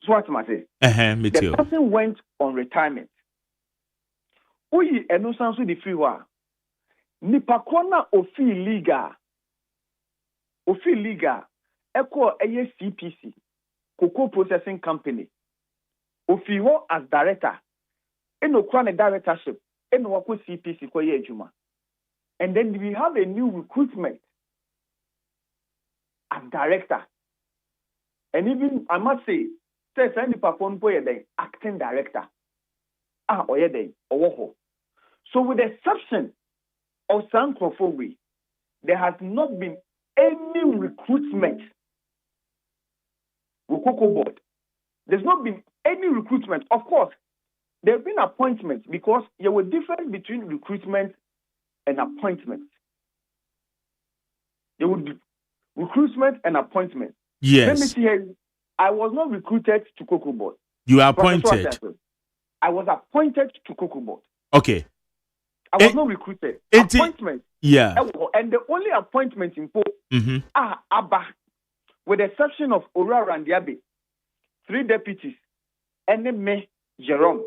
So what am I saying? The person went on retirement. Oyi eno sanso di free wa. nipa kona ofi legal eko eye CPC cocoa processing company ofi ho as director eno kura ne directorship eno wako CPC kwa ye adwuma. And then we have a new recruitment as director. And even, I must say any perform acting director. So with the exception of Sankofowi, there has not been any recruitment with Cocoa Board. There's not been any recruitment. Of course, there have been appointments because there was difference between recruitment and appointment. There would be recruitment and appointment. Yes. Let me see here. I was not recruited to Cocoa Board. You are appointed. I was appointed to Cocoa Board. Okay. I was not recruited. Appointment. Yeah. And the only appointment in Po are Abba, with the exception of Ora Randiabe, 3 deputies, and then me, Jerome.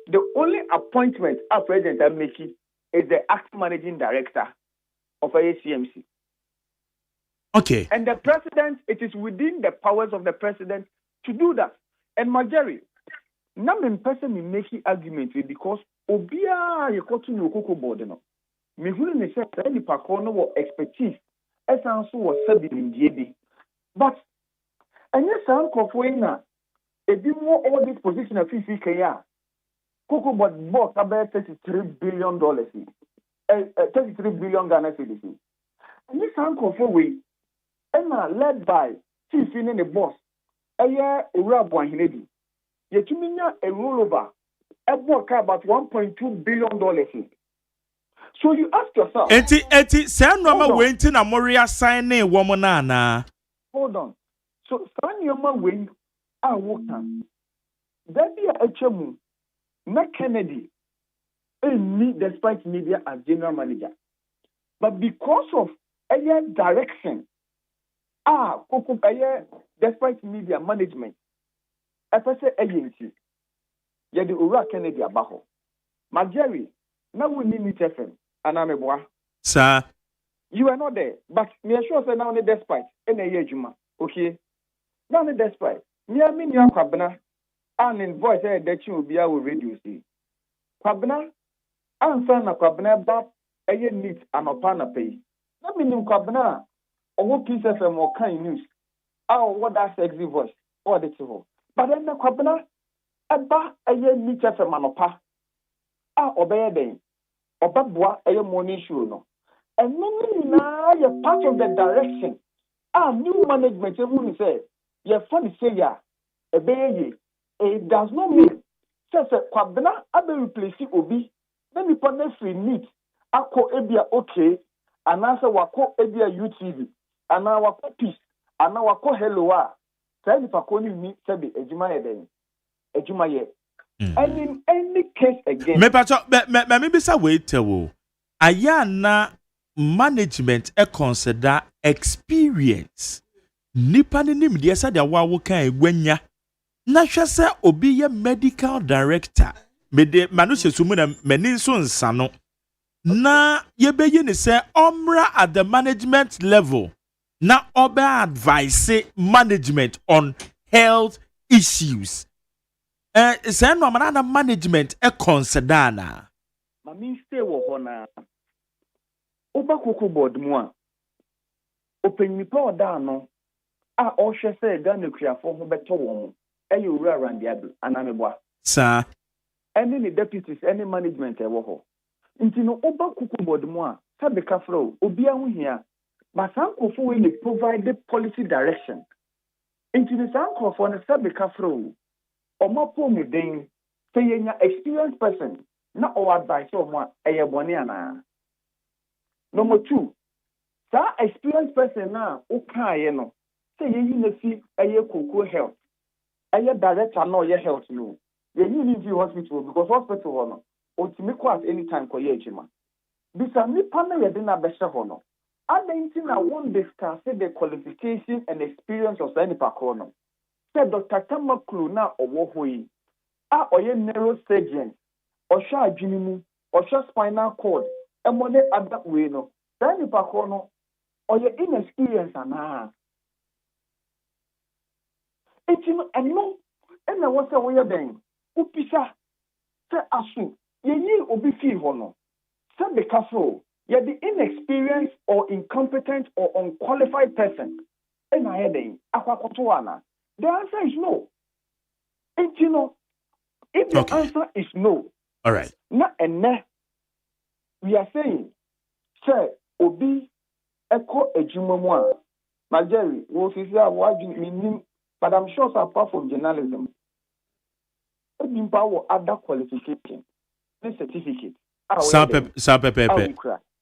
The only appointment our president is making is the acting managing director of ACMC. Okay. And the president, it is within the powers of the president to do that. And Marjorie, now in person me making argument with because Obia you got to know Cocoa Board no. Me who ne say any pakono wo expertise as also was said in the but and yes I'm na a bit more all this position of FCK Cocoa Board bought about $33 billion. 33 billion Ghana cedis. And this uncle led by Chief in the boss, a year a Rabwan Hinedi. Yetuminya a rollover, a work about $1.2 billion. So you ask yourself, San Rama went in a Moria signing womanana. Hold on. So San Yama wing are working. There be a HMU, not Kennedy. Me despite media as general manager. But because of a direction, despite media management, a person agency, you the Ura Kennedy abaho. Marjorie, now we need FM, and I'm a boy. Sir, you are not there, but me sure say now on the despite, and a year juma, okay? Now on the despite, me I mean your kwabena, and in voice that you will be able to reduce it. Kwabena, answer na kwabena ba eye neat anopa na pay. Na minim kwabena owo piece FM or kind news. What that sexy voice or the tivo. But then na kwabena eba eye neat FM anopa. Obeye den. Obabua eye morning show no. And no you part of the direction. New management even say you funny say ya ebeye it does not mean say kwabena abe replace obi. Then you put free need. Ako ebia okay, and answer wako ebia UTV, and now wako peace, and now wako hello. Tell if I call me sabi ejuma then, ejuma ye. And in any case again, me bisa wait wo. Ayana management consider experience. Nipa ni nim dia sa dia wa wo kan egwanya. Na hwe se obi ye medical director. Mede manushe sumu na meni so nsano na yebeye ne se omra at the management level na obe advise management on health issues say no na management consider na mami stay wo ho na oba Cocoa Board mu a open nipa oda no a o hwe se ga na kuafo ho beto wo mu eye owura randiado anameboa sa any the deputies, any management ewo ho. Inti no oba Cocoa Board mu a sabe kafro obi ahu hia. But sankofo we dey provide the policy direction. Inti ni sankofo na sabe kafro omapo mu den say yenya experienced person na o advice omo eye boni ana. Number 2, sa experienced person na o kaaye no say yeyi na fi eye cocoa health. Eye director na eye health no. You need to hospital because hospital hono ultimate at any time ko ye ejima. Bisa ni pana ye na besha hono. Adentin na one discuss the qualification and experience of any pakono. Say Dr. Tamaklu na owo hoyi. Oye neurosurgeon, osha adwinimu, osha spinal cord, money at that way no then if no or your inexperience and it's no and no and I was away then upisa say asu ye obi fi hono say the castle you're the inexperienced or incompetent or unqualified person and I then akwakotoana the answer is no. And you know if the answer is no, all right, na ene we are saying say obi echo ejumamwa Majeri wo fi say what meaning but I'm sure so apart from journalism obi power other qualification the certificate Sapepe.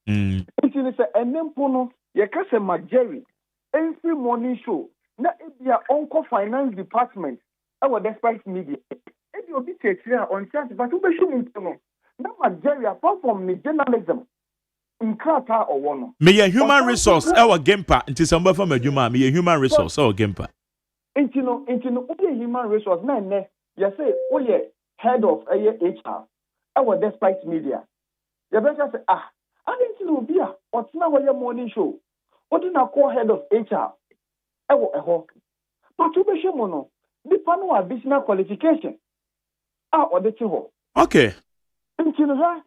It is a nempo no ye ka say Majeri every morning show na ebia onko finance department our despite media ebi obi tetra on chat but we be shumi no na Majeri apart from the journalism in krata or one me a human resource our gempa until somebody from adwuma me a human resource our gempa into no obi a human resource na ne you say oh yeah head of HR our despite media you better say I didn't know be what's now your morning show what do na call head of HR eho but you be sure no the panel additional qualification or the ho okay into no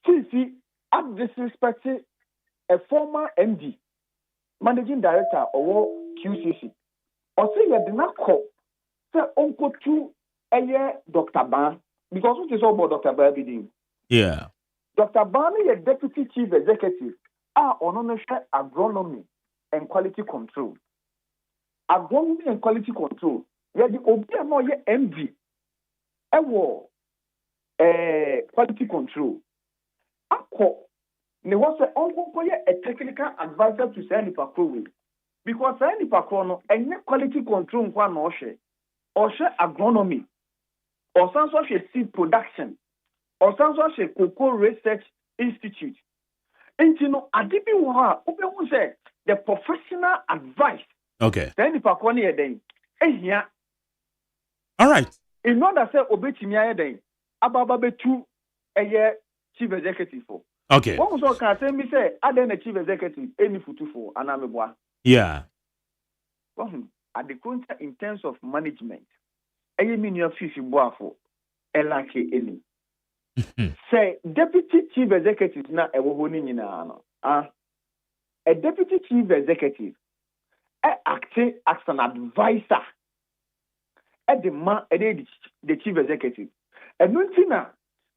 see at disrespect a former MD, managing director or QCC, or say you did not call, say uncle to a year Dr. Ban, because what is all about Dr. Ban? Yeah. Dr. Ban is a deputy chief executive, on agronomy and quality control. Agronomy and quality control, where the Obiano MD, quality control. Ne was a technical advisor to Sandy Pakrowe because Sandy Pakrono and quality control one or agronomy or some sort of seed production or some sort of cocoa research institute. And you know, Adibi Waha, Open say the professional advice. Okay. Sandy Pakrono a day. Here. All right. In order to say Obetimia a day, Abababe 2 a year chief executive for. Okay. What was all can say me say I then a chief executive any futu for and I'm a boy. Yeah. At the counter in terms of management, I mean your fifi boy for LK any. Say deputy chief executive na a woman in a deputy chief executive acting as an advisor at the chief executive. And Nuntina,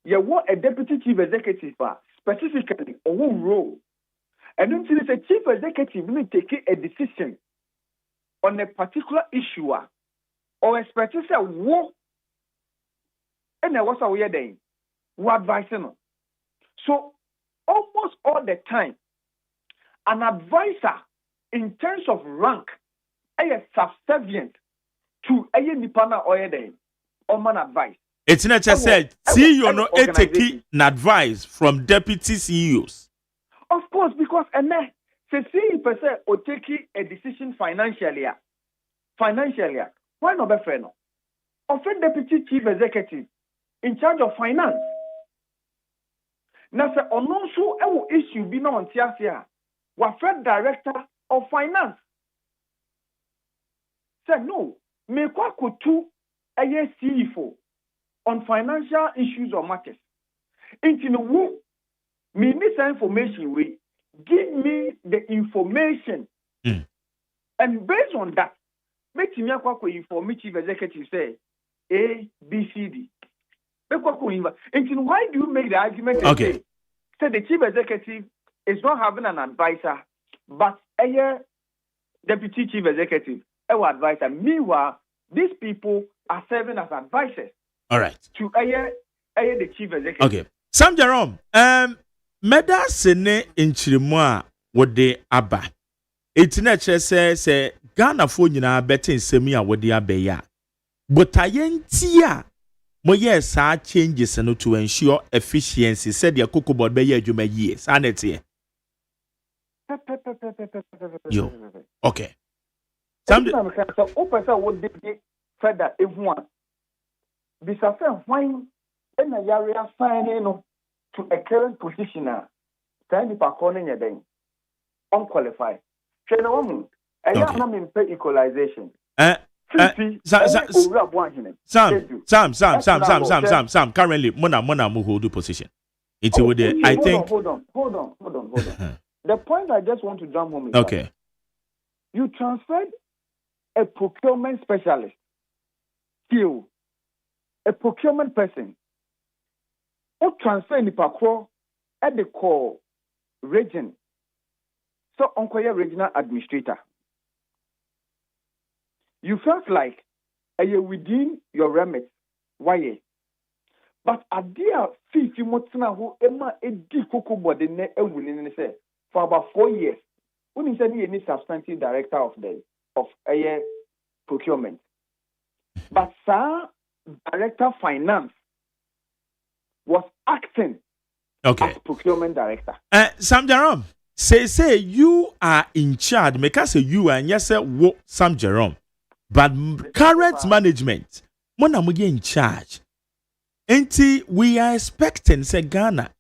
you want a deputy chief executive specifically on one role. And then the chief executive will take a decision on a particular issue or a specific war. And then what's our way then? We're advising. So almost all the time, an advisor in terms of rank is subservient to a nipana or a day or man advice. It's not just said, CEO no take an advice from deputy CEOs. Of course, because say CEO or take a decision financially. Why not be fair no? Of a deputy chief executive in charge of finance. Now say also a issue be no on tiasia. Wafred director of finance. Say no, me kwa kutu a year CEO on financial issues or matters. Into the womb, me miss information we give me the information. And based on that, make me inform chief executive say A, B, C, D. And why do you make the argument okay. Say the chief executive is not having an advisor, but a deputy chief executive, advisor. Meanwhile, these people are serving as advisors. All right. To the chief executive. Okay. Sam Jerome, meda sene inchirimwa wode aba. Etina say Ghana fo nyina bete nsemi a wode abeya. But ayentia mo yes changes no to ensure efficiency said the cocoa board be adwuma years anete. Yo. Okay. Sam so opesa wo de further everyone. Bisa why in a area signing to a current position Send the parkoning again. Unqualified. Chena woman. And you're not pay equalization. Sam. Currently, Mona will hold the position. It's with the. I think. Hold on. The point I just want to jump home is okay. You transferred a procurement specialist to a procurement person. Or transfer the parkour at the core region. So, Uncle regional administrator. You felt like you're within your remit. Why? But at the fee, you must know who Emma a cocoa body say for about 4 years. When he said he is substantive director of a procurement. But sir, director finance was acting as procurement director. Sam Jerome, say you are in charge. Make us say you and yes, Sam Jerome. But current management, Mona in charge. Enti we are expecting say Ghana.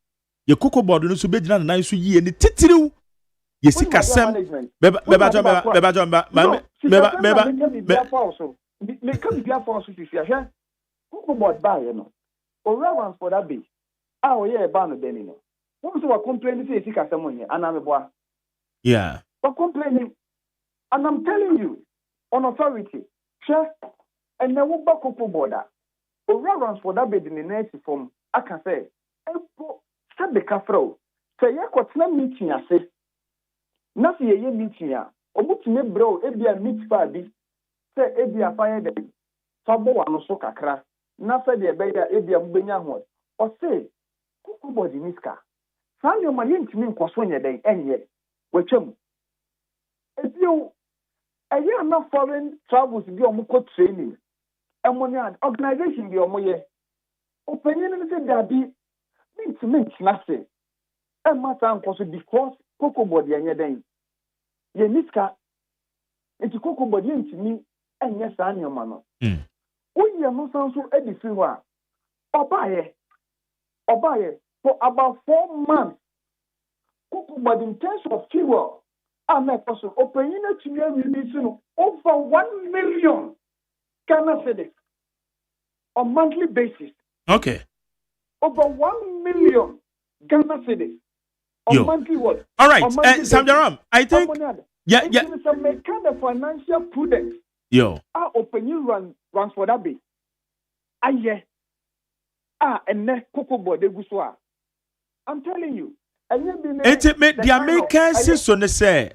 Your cocoa board no so be na na so yi ni titiru. Ye sika sem. Beba cocoa board buy no. Allowance for that be. Yeah ban no deni no. Who so complaining say sika sem on here anameboa. Yeah. But complaining, and I'm telling you on authority, share and then we back cocoa border. Allowance for that bed in the next form, I can say, set the cafro. Say, yeah, what's not meeting, I say. Nothing a meeting, or what me bro, a meat fabi. Say, a fire day. Sabo and so cacra. Nothing a better, a benya one. Or say, cocoa body miska. Find your money to me, Coswanya day, and yet, which if you a year not foreign travels be on training. And when your organization be on my opinion and there be mean nothing. And my time was because cocoa body and your day. Ye miska it's cocoa body to me and yes, I am your man. We are not so edifying. Or buy for about 4 months. Cocoa body in terms of fuel. I'm a person opening to me releasing over 1 million Ghana cedis on monthly basis. Okay. Over 1 million Ghana cedis on monthly what? All right, Sam Jerome, I think. Yeah. It's a kind of financial prudence. Yo. Opening runs for that bit. And then cocoa boy de guswa. I'm telling you. It made the Americans so they say,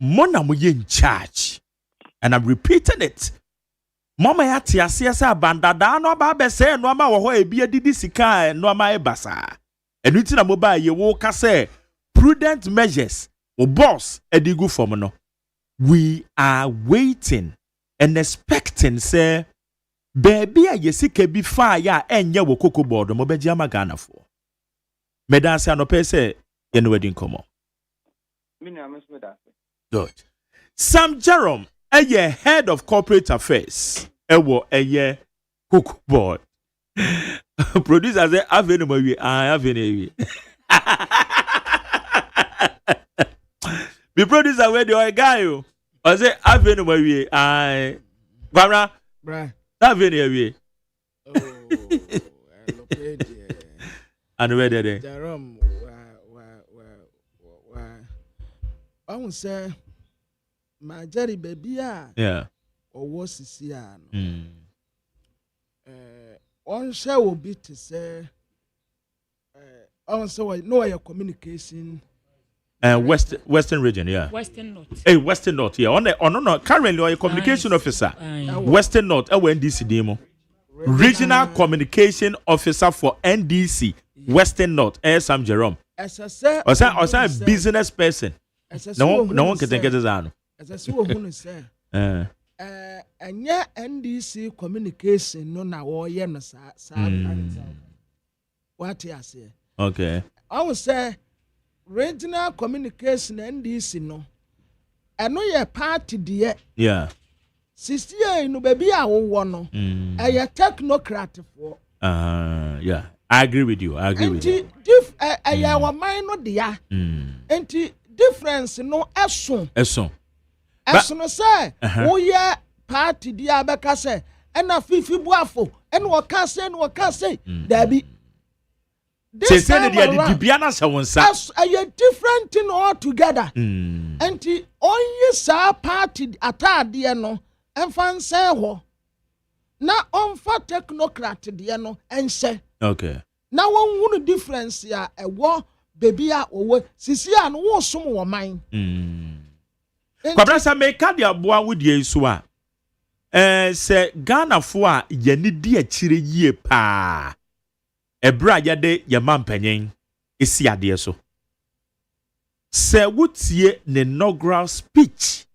Mona mo in charge. And I'm repeating it. Mama yati asiasa bandada no ba be say no ma wo ho e bia didi sika no ma e basa. Enu ti na mo ba ye wo ka say prudent measures o boss edigu from no. We are waiting and expecting say baby a yesika bi fa ya enye wo cocoa board mo be ji amagana for. Medanse anope say ye no wedding komo. Good. Sam Jerome, head of corporate affairs. Eye cook board. Producer say avenu mawi avenu. The producer where the guy you. I say avenu mawi Bra. Avenu and where they Jerome, I won't say my Jerry baby, yeah, or was this on share will be to say, also, I know your communication. Western region, yeah. Western North. Hey, Western North, yeah. No. Currently, a communication officer. Western North, NDC demo. Regional communication officer for NDC, Western North, Sam Jerome. As a business person. No one can take it as I know. As I saw who say, and yeah, NDC communication no na war yenos. What you say? Okay. I would say regional communication NDC no. I know your party dear. Yeah. 60 years no baby I won no. I a technocrat for. Yeah. I agree with you. Our mind no dia. Enti difference no eso. Eso No say wo ye party dia beka say na fifi buafo and wo can say there be say the biana sa wonsa a different thing altogether. Enti onye sa party atade no emfa say ho na onfa technocrat de no ense. Okay. Now one would difference ya a war baby a or sisi a no wo som wo man. Kwabra sa me ka dia boa wo die so a se Ghana fo a ye ni di akire yie pa. Ebra ya de ye mampanyen esi ade so. Se wotie ne inaugural speech.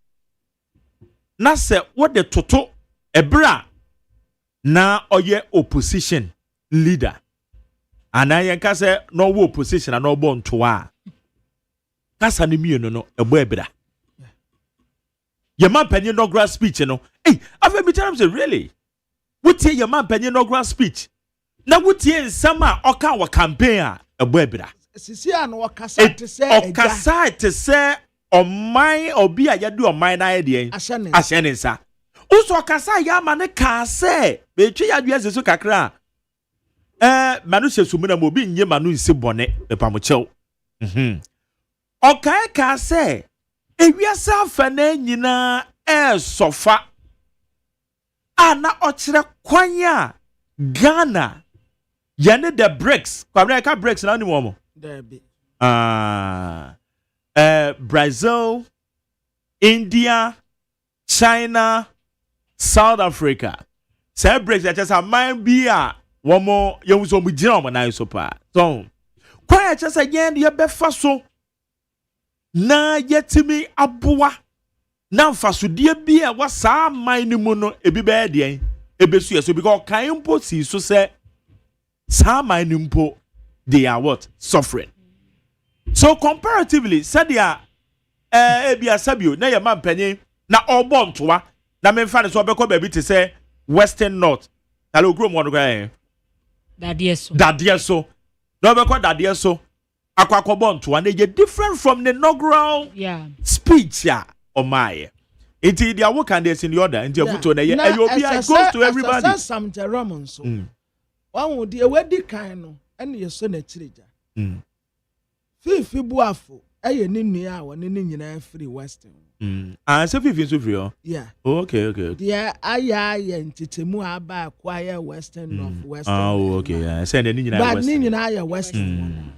Na se wo de toto ebra na oye opposition leader. And I can say no opposition and no born to a. That's an immune no a webra. Your man penny no grass speech, you know. Hey, I've been telling you really. What say your man penny no grass speech? Now what ye summer or can wa campaign a webra. Sisia no wakasa to say okasa to say on mine or be a yadu on mine idea. Ashenisa. Also okasa ya mane ka say be twi yadu so kakra. Manu se sumuna mo bi nye manu nse bone e pamochew. Okay ka say ewiase afa na nyina sofa ana ochire kwanya Ghana yene the bricks kwabra ka bricks na ni mo Brazil, India, China, South Africa. Say bricks that just a mind be a one more young so we jam na so pa. So quiet just again the be faso na yetimi aboa na faso die bi a wa sa man ni mu no ebi be de ebesu so because kan impo si so say sa man ni mpo they are what suffering. So comparatively said ya ebia sabio na ye man panyin na obon toa na me fa ne so obekọ ba bi te say Western North talo grom won go Dadie so. No be called Dadie so. Akwakobon to and they different from the inaugural speech ya my. Until their work and in the order until photo goes to everybody. Some Roman so. One would the wedding kind and your son a trigger. Fifi buafo eye ni nua wo ne nyina free Western. So Fifi so free. Yeah. Okay. Yeah, aya ntitemu aba kwaya Western North Western. Okay. Yeah. Say ni nyina Western. But ni nyina aya Western.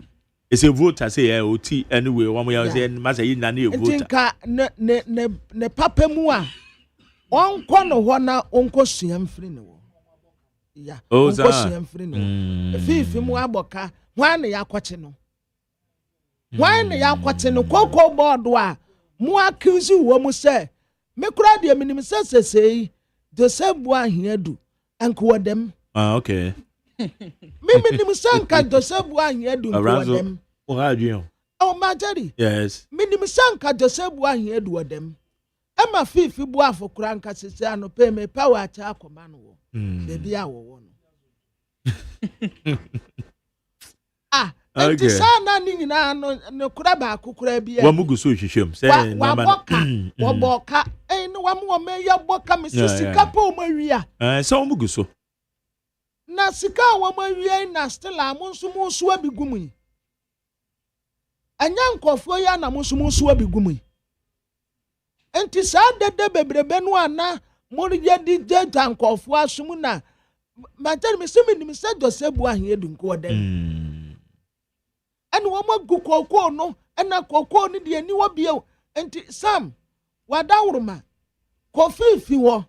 It's a voter say OT anyway one way say masa yi na na voter. Tinka ne papa mu a onko no ho na onko suam free ne wo. Yeah. Onko suam free ne. Fifi mu aboka hwan ne yakwache no. Why na ya kwate no koko board wa mu accuse wo mu say me kura de minim sesesei de sebu ahiadu anko dem. Okay. Me minim sanka de sebu ahiadu anko dem. O ha adwen. Oh majari. Yes. Minim sanka de sebu ahiadu dem. Ema fifi bu afo kura nka sese ano pe me power acha akoma no wo. Bebi a wo no. Okay. Sana ni nyina no kura ba kokura bia. Wa mugu so hwehwem say na wa boka no wa mo me ya boka me sika pa o mawia. So mugu so. Na sika wa mawia na still amonso mo so abigumu. Anya nkofo ya na monso mo so abigumu. Enti sa dede bebrebe no ana mo ye di jeta nkofo asum na matari me semi ni se Josebu ahedu nko dem. And one good cocoa no, and a cocoa ni the new beer, and Sam, what down, coffee if you were.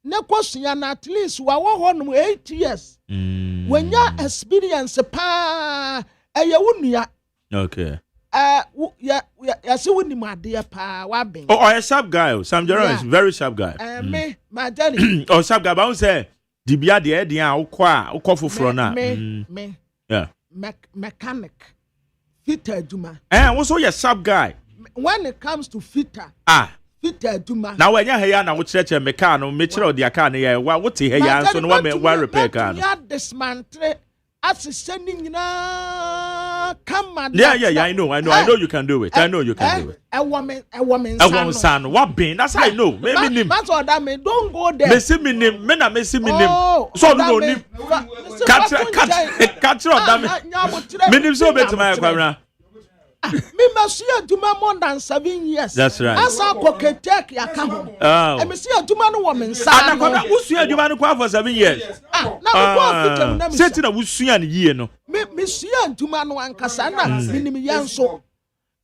No question, at least 8 years. When you experience a pa, a yawunia. Okay. Yes, you wouldn't, my dear pa, wabbing. Oh, a sharp guy, Sam Jerome is very sharp guy. Me, my daddy. Oh, sharp guy, I say, Dibia the idea, or coffee for now. Me, yeah. Mechanic. Fitter Duma. What's all your sharp guy? When it comes to fitter. Fitter Duma. Now when you're here now, which church mechano, Mitchell, the Akane, what's he here? So no one repair car. You dismantle asese ni nyina kama yeah I know you can do it I know you can do it ewo me nsa no what been that's how I know me nim that's all that me don't go there me see me nim me na me see me nim so no nim catch that me nim so bet my kwamra me must aduma more than 7 years. That's right. Asa koketek yaka ho. Me see aduma no wo me nsa. Ana kwamra usu aduma no kwa for 7 years. Na me go fitem na me. Seti na wusu an yie no. Me see aduma no ankasa na minim yanso.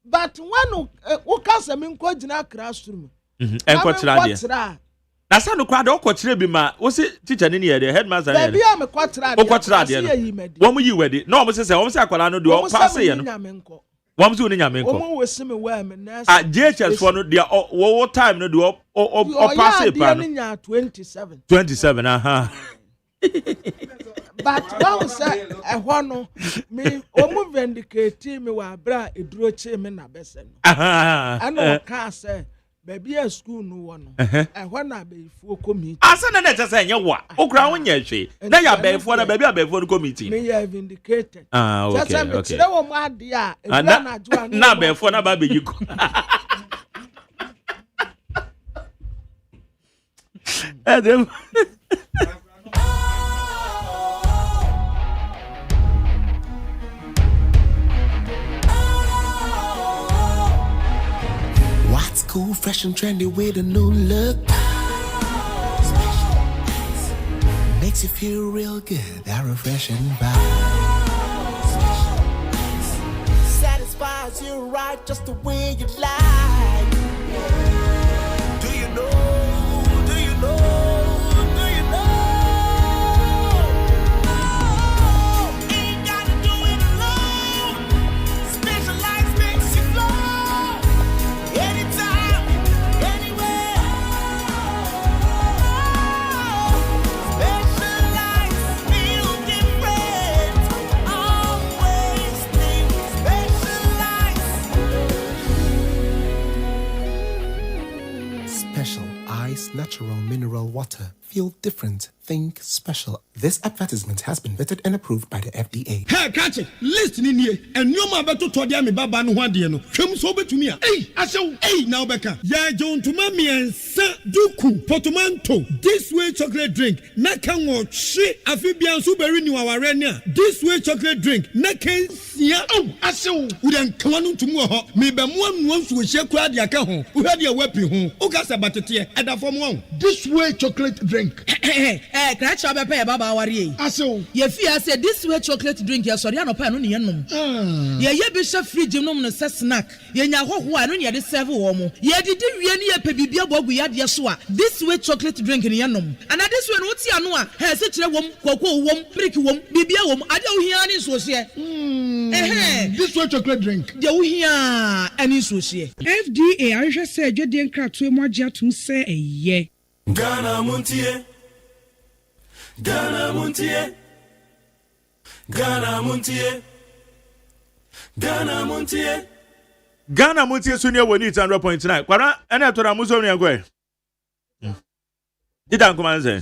But when wo kasa me nko gina classroom. Enko tira. Na sa no kwa da okotire bi ma wo se teacher ni ne headmaster ne. Baby am kwatira de. Okotira de. Wo mu yi wedi. Na wo se akwala no de o pass ye no. Wam so ni nyame nko. Omo wesi me wa me na. JHS for no dia wo time no de o pass e pa no. 27 aha. But when say ehwo no me omo vindicate me wa bra eduro che me na bese no. Aha. Ana ka say baby a school no wo no. Ehwo na be fu committee. Asa na na say nye wa. Okura wo nye hwe. Na ya be fu na baby a be fu committee. Me ya vindicated. Okay. Just say wo ma de a edura na jo na be fu na ba be yiku. Adam. What's cool, fresh and trendy with a new look? Makes you feel real good, that refreshing vibe. Satisfies you right just the way you like. Do you know? Do you know? Natural mineral water. Feel different. Think special. This advertisement has been vetted and approved by the FDA. Hey, catch it. Listen in here. And you ma beto to dia me baba no hwade no. Hwem so betumi a. Hey, asew. Hey, now beka. Ya John to ma miensa duku portmanteau. This way chocolate drink. Na kan wo hwe afibian so beri ni waware ni a. This way chocolate drink. Na kan sia. Oh, asew. Udan kwanu ntumu ho. Me be mo anu nso hye kura de aka ho. Uhade e wapi ho. Ukasa batete. Eda fom ho. This way chocolate drink. Crash up a baba worry. Aso. Ye fear say this way chocolate drink, ya sorry, no pan on the enum. Ye bishop free gymnum no snack. Ye nya ho no ye de serve womo. Ye did we a pebibia bogu ya de soa. This way chocolate drink in yanum. And this one what's ya noa. Has it wom, cocoa wom, prick wom, bibia wom, I don't hear any so This way chocolate drink. You hear any so FDA, I just said you didn't crack to more to say a ye. Ghana Montie. Ghana Montie. Ghana Montie. Ghana Montie. Ghana Montie Sunia woni 100.9. Kwara ena to na muso ni agwe. Did I come and say?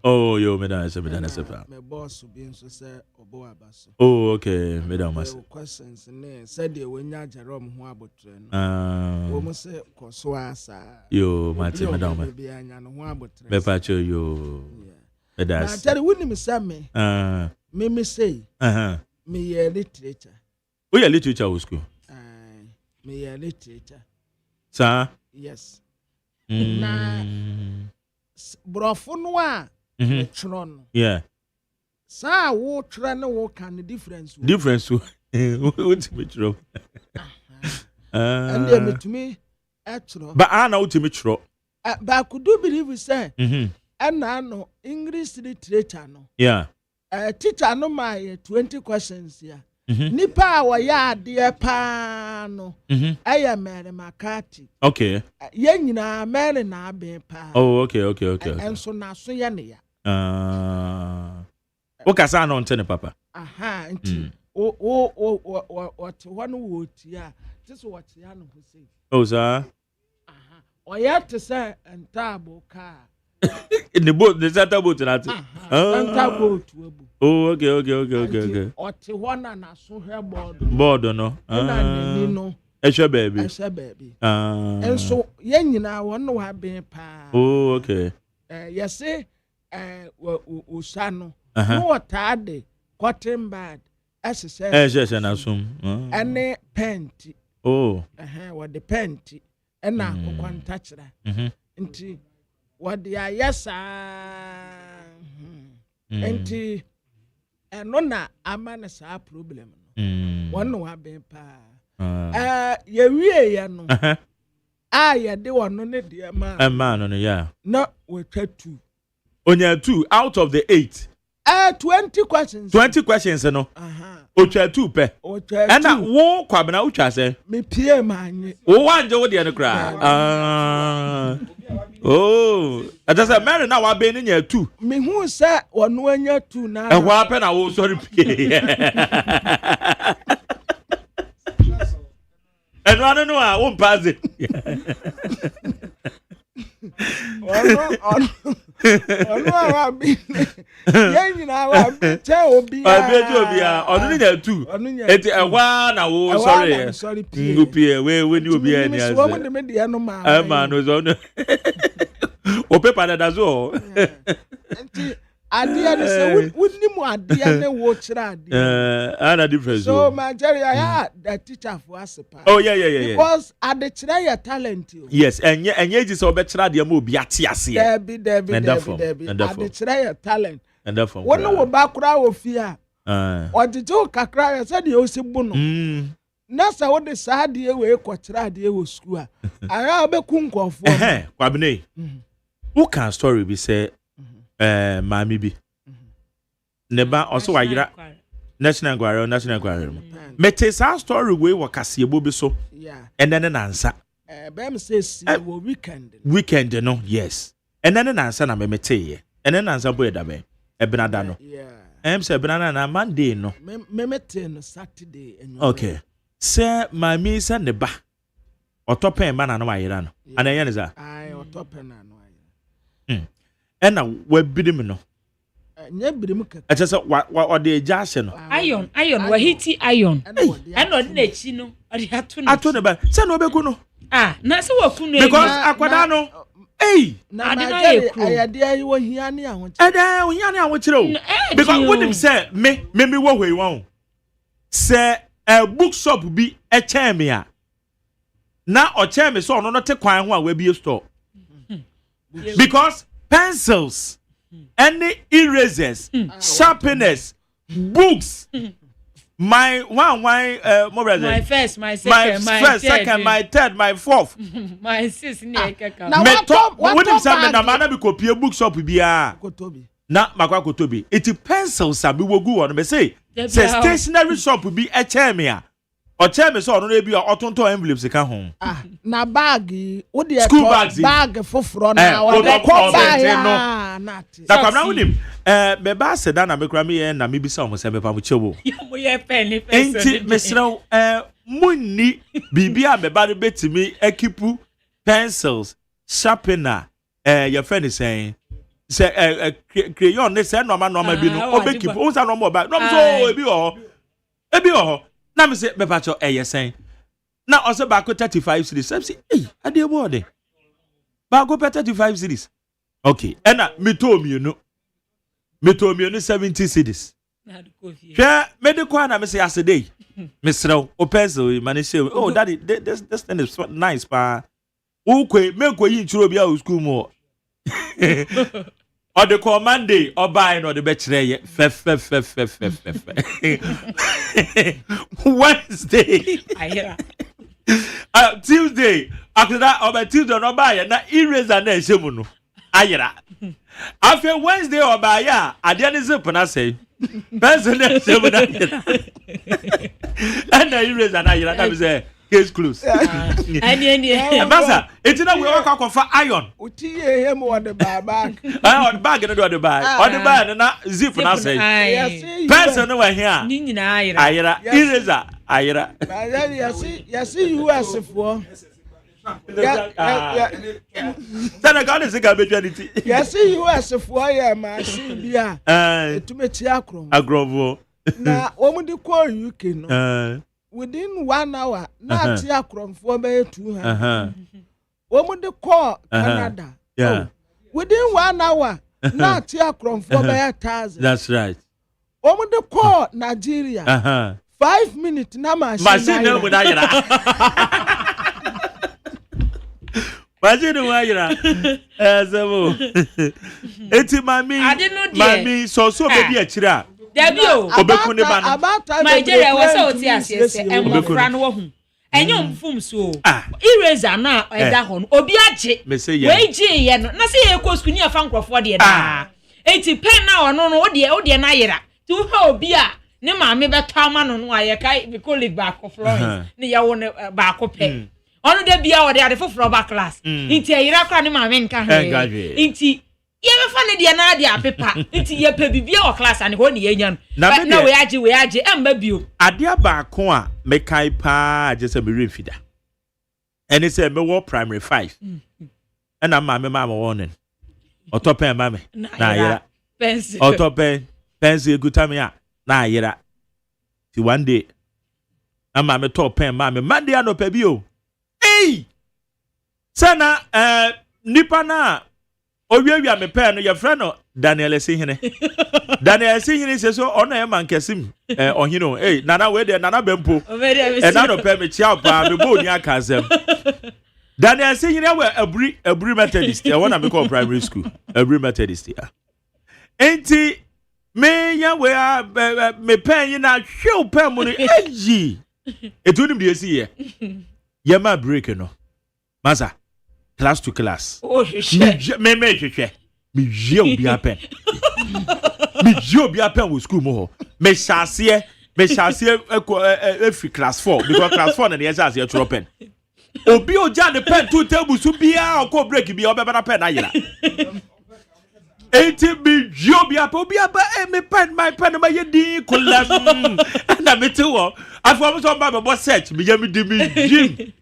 Oh, yo, me da se. My boss will be in so say obo abaso. Oh, okay, me da mas. Questions ne said they when ya Jerome ho abotre no. Wo mo say koso asa. Yo, mate me da ma. Me pa cho yo. Me da. Na tell you woni me say me. Me say. Me ye literature. We are literature school. Me ye literature. Sir? Yes. Na brofo no a tron. Yeah. Sa wo tron wo kan difference. Difference. What me tro. And they met me etro. But I know to me tro. But could you believe we say? And I know English literature no. Yeah. Teacher no my 20 questions here. Nipa wa ya de pa no. Aya Mary Makati. Okay. Ye nyina Mary na be pa. Oh, okay. And so na so ya ne ya. O kasa no ntene papa. Aha, nti. What one wo tia. This what ya no ho say. Oh, sir. Aha. O ya te say entabo ka. In the boat, the center boat that. Center boat. Oh, okay. Oti wana na so hair board. Board no. No. Esha baby. And so yen nyina won wa ben pa. Oh, okay. Yes usano. No watade cotton bad. Yes, and assume. Ane penti. Oh. What the penti. And now one touch that. Nti what the yes nti eno na amana sa problem no. One no have pa. Ye wie ya no. Ye de one ne de ma. No, yeah. No, we try 2. Only 2 out of the 8. 20 questions. 20 questions no. Ocha 2 pe. And that wo kwabena ucha say. Me pie manye. Wo wanje wo de no kra. Oh, that's a man now wa be ni 2. Me hu say ono anya 2 na. E wa pe na wo sorry pie. And I don't know I won't pass it. Ono wa bi. Yen nyina wa bi te obi. Obi a onu nya 2. Eti e wa na wo sorry. Ngupie we ni obi ani ase. So wo de me de no ma. Ma no so no. O paper da zo. Enti adia de se wonni mu adia ne wo kira adia. Ana difference. So Nigeria ya the teacher for us. Oh yeah. Because ade kira your talent. Yes, enye ji se obe kira adia ma obi ate ase. Debi. Ade kira your talent. And therefore. Won wo ba kura wo fia. Odije kakra ya se de o se bu no. Na sa wo de sa ade we ko kira ade wo school a. Ara obeku nkofo. Kwabene. Who can story be say Mami bi. Neba also wa yira national guare. Mete sa story we wa kasebo bi so. Yeah. And then answer. Bem says weekend. Weekend no, yes. And then answer na me mete ye. And then answer boy da be. Ebenada no. Yeah. Say ebenada na Monday no. Me mete no Saturday enyo. Okay. Say Mami say ne ba. Otopen ma na no wa yira no. Ana ye ne za. Ai otopen na no. Ena we bidim no. Nya bidim ka. Eche se wa de eja hye no. Iron wa hiti iron. Ena odi na echi no. Odi atu ne ba. Se no obeku no. Na se wa ku no. Because akwada no. Hey, na ayade ayi wo hia ne ahon. Ada wo hia ne ahon kire o. Because when him say me wo hwe won. Say a bookshop bi e chen me a. Na o chen me so no no te kwan ho a we bi store. Because pencils, any erasers, sharpeners, books. My first, my second, my third, my fourth. My sis what if some na man be copy bookshop bia? Na makwa kotobi. It pencils abi wogu on me say stationery shop bi e che me a. O che me so no na bi otonto envelopes ka ho. Na bag wo de bag foforo na wa de ko ba na ti. Na kwamna wonim me ba se da na me kra me ye na me bi sa mo se me pa mo chewo. Mo ye pen enti mesrew munni bibia me ba no betimi ekipu pencils sharpener your friend is saying say crayon ne say no ma bi no obekipu o sa no mo ba no so ebi o na me say be pa cho saying na o se ba ko 35 series say eh ade bo de ba go 35 series okay na me to mienu 70 series hwe me de kwa na me say asede mesrew o pencil man say oh daddy this thing is nice pa o kwe me ko yi nchiro bia o school mo or the Monday or buy no the betray Wednesday Tuesday after that or by Tuesday no buy na eraser na ehemu no ayira after Wednesday or buy ya ade ne zip na say person na ehemu na and na eraser na ayira na be say case close. Any. Master, it's not we work for iron. Utie him on the bag. On the bag, no the bag. On the bag, na zip na say. Person over here. Ni na ayira. Ayira. Eraser. Ayira. You see US for. Sana ka ne sika betwanity. Yes, US for ya machine bia. Etumeti akrom. Agrovo. Na omudi ko UK no. Within 1 hour, na ti akrom for be 200. Omudi ko Canada. Yeah. Within 1 hour, na ti akrom for be 1,000. That's right. Omudi ko Nigeria. 5 minutes na machine no mu da yira. Machine mu yira. Sebo. Eti mami so be di akira. Dabio. Obeku ne ba no. Nigeria was so ti asese emofra no wo hu. Enyo mfum so. Eraser na eda ho no. Obi age. We gi ye no. Na se ye ko school ni afa nkrofo de da. Eti pen na ono no wo de na yira. Ti wo ha obi a ne maame beto ama no no aye kai be colleague back of Florence ne ya wo ne back pe ono de bia wo de ade foforo back class inti ayira kra ne maame nka he inti ye be fa ne de na ade apepa inti ye pe bibia wo class ane ho ne ye nya na we age emba bio ade abaako a me kai pa je se me refida ene se me wo primary 5 ena maame wo ne otopen maame na ayira pencil otopen pencil gutame a na ayira ti one day ama me top pen ma me Monday anopa bi o sana nipa na owiawia me pen no ye frɛ no Daniel Esihene se so ono e man kesim ohino nana we de nana bempo na no pe me chia pa me bo ni akasem Daniel Esihene we abri Methodist e wona me call primary school abri Methodist ya enti me ya we me pen yin na hwe pen mu no etunim de esi ye ma break no masa class to class me hwehwe me je obi apen me je obi apen wo school mo ho me chase every class 4 because class 4 na the chase tro pen obi oja the pen to table so bia o ko break bia obeba na pen na yira enti bi jobia pa obi aba me pen my pen ma ye din kolam na me te wo afo mo so ba be search me yami di mi jim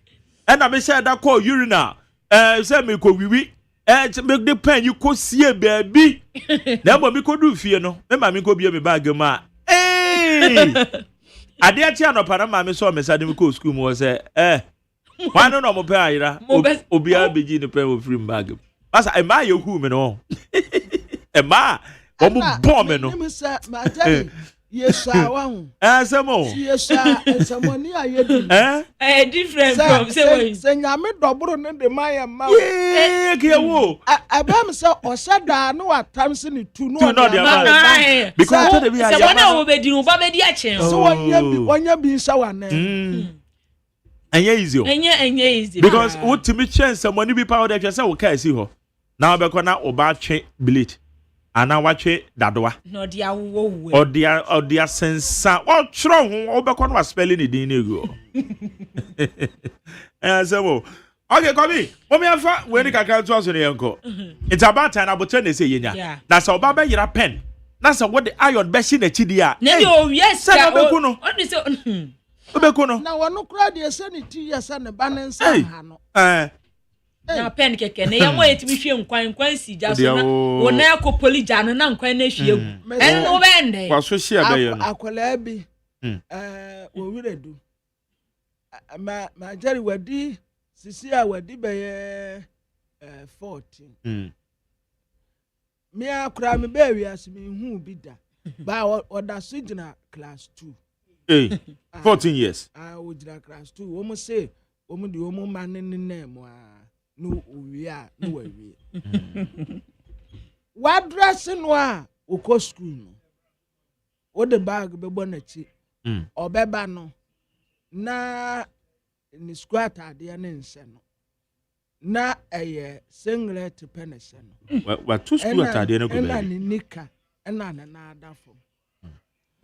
na me say da call urina say me ko wiwi me the pen you ko sie baby na mo me ko du fie no me ma me ko bia me bag ma ade achi anopa na ma me so me sade me ko school mo say why no mo pen ayira obi abeji ne pen wo free bag asa e ma ye hu me no Emma, omo bomb no. Yes, one. Asamo. Yes, somebody I different from say me double in the Maya mouth. I bam so or said no at times in it to know because someone will be doing Babedi action. So when you be so one. And easy. Because what to me chance someone be power that you say okay see her. Now be kona oba twe bleed. Ana wache dadoa no dia wo odia sensa o tro ho obekọ no spelling ni din nego sebo okay kobi mo me afa we ni kakra to aso ne yanko it's about time abotre na say yenya na say oba be yira pen na say what the iron be shi na chidi a na yo yes say obeku no obeku no na wono kra de say ni ti yes na banensa ha no na pen keke na ya mo yetimi hwe nkwan si ja so na wona akopoli ja no na nkwan na hwe egu en no bende kwa so hia be ye no akola bi wo wiredu ma jari wadi sisi a wadi be ye 14 me akura me be wi asimi hu bi da ba oda so gina class 2 14 years wo gina class 2 wo mo say wo mo di wo mo manene na mo no we are no we what dress no a o ko school no o the bag be bonachi obeba no na ni squat ade na nse no na singlet penese no wa two school ade na ko be na ni nika na na adafo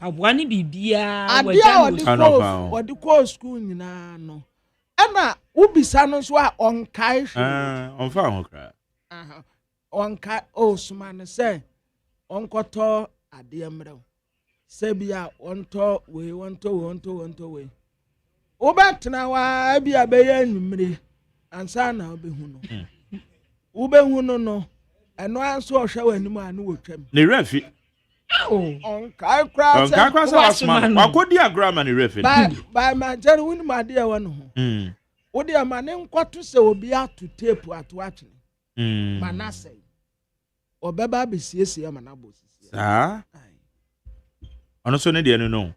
abwani bibia wadi ko school nyina no ena ubisa no so a onkai onfa ho kra onkai osuma no say onkoto ade mrew se bia onto we obetna wa bia be ya nwumre ansa na obehu no ubehu no eno anso ohwe wanimu anu wotwam ne refi onkai kra se wakodi agrama ne refi ba ma jere wuni ma de wa no ho wodi ama ne nkwato se obi atu tape atu ache manase obeba besiesie manabo ah ono so ne de no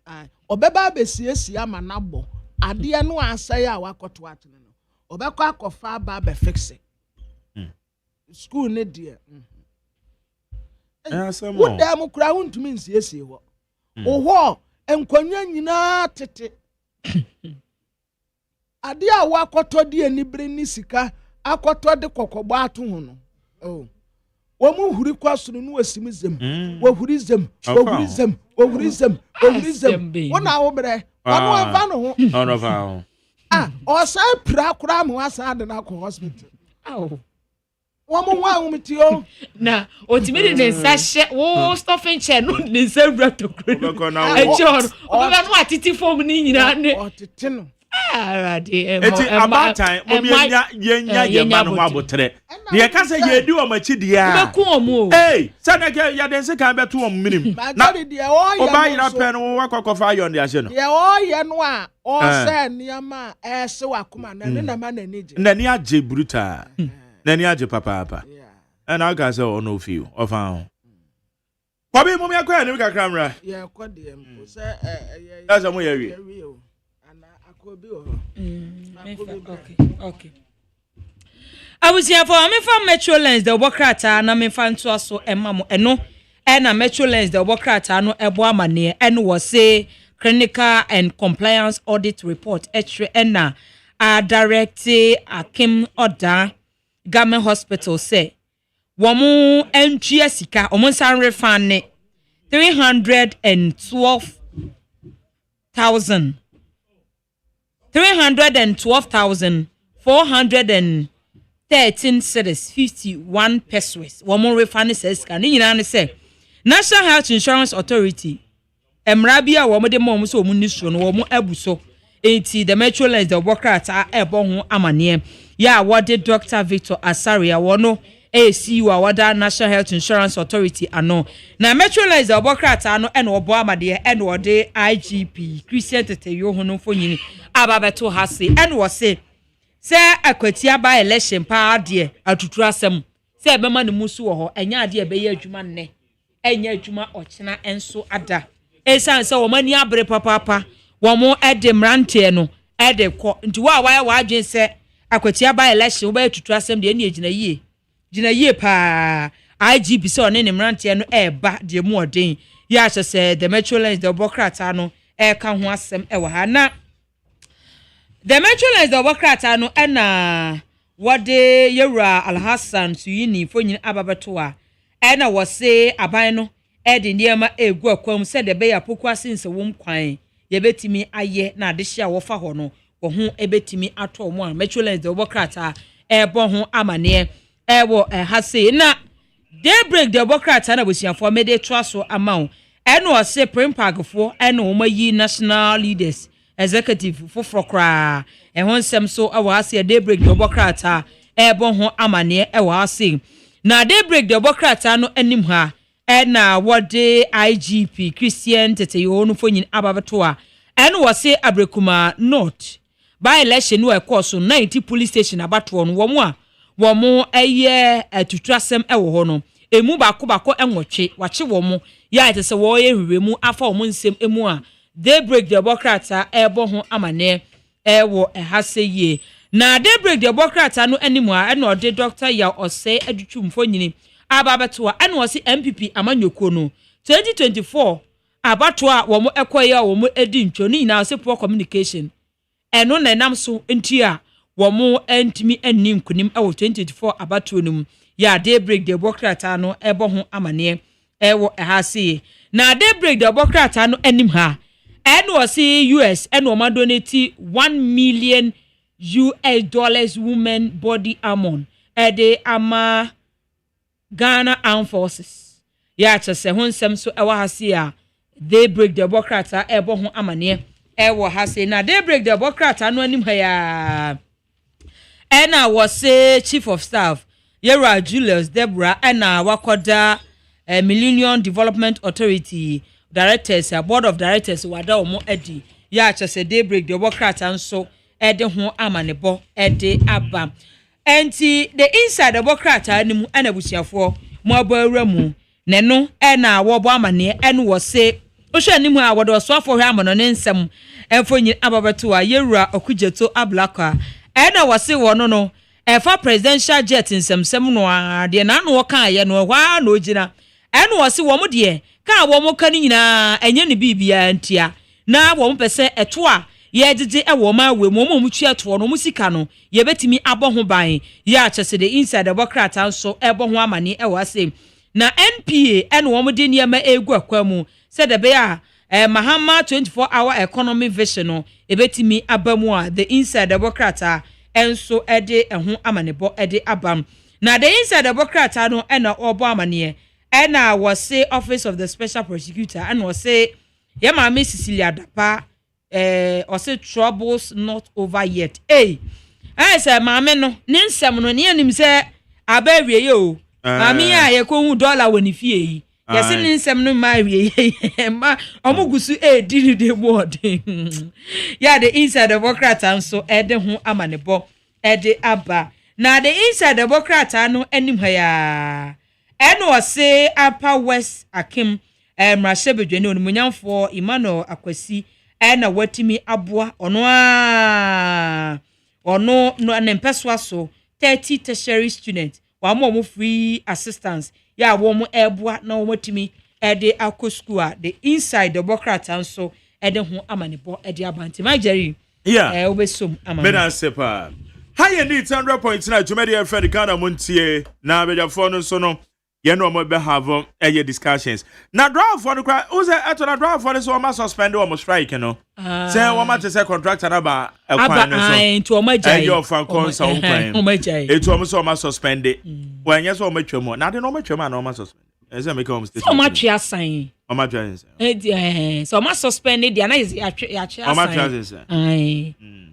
obeba besiesie manabo ade no asaya awakoto ache no obekọ akọfa ba be fixe school ne de woda mu kura wontumi nsiesie ho oho enkwanya nyina tete ade a wakoto de anibre ni sika akoto de kokogbo ato ho no wo mu huri kwasoro no wasimizem wo hurizem wona wo bre ono afa no ho ono fa ho osa pra kura mu asa de na ko hospital wọ́n wá ohun tí ó. na òtìmí ni nsàṣẹ wọ́n stuffing chair no ní nsẹ́wúrẹ́ tó kúrò ní ẹjọ́ ọ̀rọ̀ ọ̀bẹ̀bẹ̀ ní wà títí fóòmù ní nyina ní. ọ̀títí nù. eti abatan obi yenya no abotre ne yeka se yedi o machi dia beku omu eh sanake ya den se kan beto om minim na o ba yira pe no wakokofa ayon de ase no ye o ye no a o se niama e se wakoma na ne na ma na nije na ni age bruta na ni age papa and I got so no feel of our Bobby Mummy akwa ni ka camera ye kwa de mpo se that's am we okay. I was here for me from Metro Lens the Bokrata na me fan to so emamo eno na Metro Lens the Bokrata no ebo amane and was say clinical and compliance audit report etre na director Akim Oda Government Hospital say womu entry sika omo san refund ne 312,413 cedis 51 pesos. Woman refund says can you say National Health Insurance Authority Emrabia woman de mom so munisho no woman ebuso enti the Metro Lens the worker at ebo ho amane ya awarded Dr. Victor Asaria wono ACU awada National Health Insurance Authority ano na Metro Lens the worker at ano eno obo amade eno ode IGP Christian Teteyo ho no fonyini ababeto ha se eno wo se akwatia ba election pa de atutu asem se ebema ne musu wo ho enya ade ebeye adwuma nne enya adwuma ochena enso ada esan se wo mani abre papa wo mo ede mrante no ede ko nti wa wa adwen se akwatia ba election wo ba atutu asem de eni gina yie pa IGP se one ne mrante no eba de mu oden ya se the Metro Lens the Bokrata no ka ho asem ewa ha na the Metro Lens the Bokrata no na wode Yewra Alhassan Suyini fonyin ababeto a na wo se aban no de niema egu akwam se de be ya pokwa sinse wom kwan ye betimi aye na ade hia wo fa ho no wo ho ebetimi ato mo a Metro Lens the Bokrata bo ho amane wo ha se na Daybreak the Bokrata na bosiafo mede traso amount eno o se primpagfo eno o mayi national leaders executive for kra ho nsem so awo ase Daybreak the Bokrata bo ho amane wo ase na Daybreak the Bokrata no anim ha na wode IGP Christian Teteyo no fonyin ababeto a eno wo se Abrekuma North by election no ekoso 90 police station abato no wo mo eye atutuasem wo ho no emu bako enwotwe wache wo mo ya ite se wo ye hwehwemu afa wo nsem emu a Daybreak the Bokrata ebo ho amane wo hase ye na Daybreak the Bokrata no animu a na ode Dr. ya OSEI adutwumfo nyini ababeto a na wose MPP amanyoko no 2024 abato a wo mo ekoye a wo mo edi ntwoni na wose poor communication eno na nam so nti a wo mo antimi anim kunim wo 2024 abato no ya Daybreak the Bokrata no ebo ho amane wo hase na Daybreak the Bokrata no anim ha and was US and woman donate $1 million women body armor de ama Ghana Armed Forces. Ya se hon sem so ewa hase a Daybreak the Bokrata ebo ho amane ewo hase na Daybreak the Bokrata no anim ha ya ena was say chief of staff Yera Julius Deborah ena wakoda Millennium Development Authority directors board of directors wada omo edi ya chese daybreak the Democrat anso ede ho amanebo ede aba enti the inside the Democrat animu ena busiafo mo abawura mu neno ena wobo amane ene wo say ohwe animu a wodo so afo hwe amano ne nsem enfonyi ababeto a Yera Okujeto Ablaka ena wo say wono no efa presidential jet nsem no a de na no wo kan ye no hwa na ogina ene wo say wo mo de ka wo mo kan nyina enye ne bibia ntia na wo mo pese eto a ye gigi e wo ma we mo mo twa to no musika no ye betimi abo ho ban ye a chese the inside the Democrat anso ebo ho amane e wa say na NPA ene wo mo de niema egu akwa mu said the bear Mahama 24-hour economy vision no ebetimi abamu a the inside the Democrat enso ede ho amanebo ede abam na the inside the Democrat no ena obo amane ena was say office of the special prosecutor and was say ya mama Cecilia Dapa or say troubles not over yet I say mama no nsem no ne anim say abawie ye o mama ya ye ko hu dollar woni fie yi yesi nsem no ma wie ma omugusu di de board ya the inside the Democrat anso ede ho amanebo ede aba na the inside the Democrat no anim ha ya eno ose Upper West Akim Mrashebedwene onumunyamfo Emmanuel Akwasi ena watimi aboa ono no nempeswa so 30 tertiary student wa mo free assistance ya wo mo eboa na wo watimi ede akọ school a the inside the Democrat anso ede ho amanebo ede abanti my Jerry obesom amane mena sepa high need 100.9 jumedi efred Ghana Montie na bedafo no so no ye no mo be have discussions na draw for the cry who's at na draw for this one suspend or strike no say one man say contractor na ba ekwan no so to ma jai your fan consult plan o ma jai e to so ma suspend when yes o ma twemo na de no ma twemo na o ma suspend e say make a mistake so ma twa san o ma twa san so ma suspend dia na ya twa san o ma twa san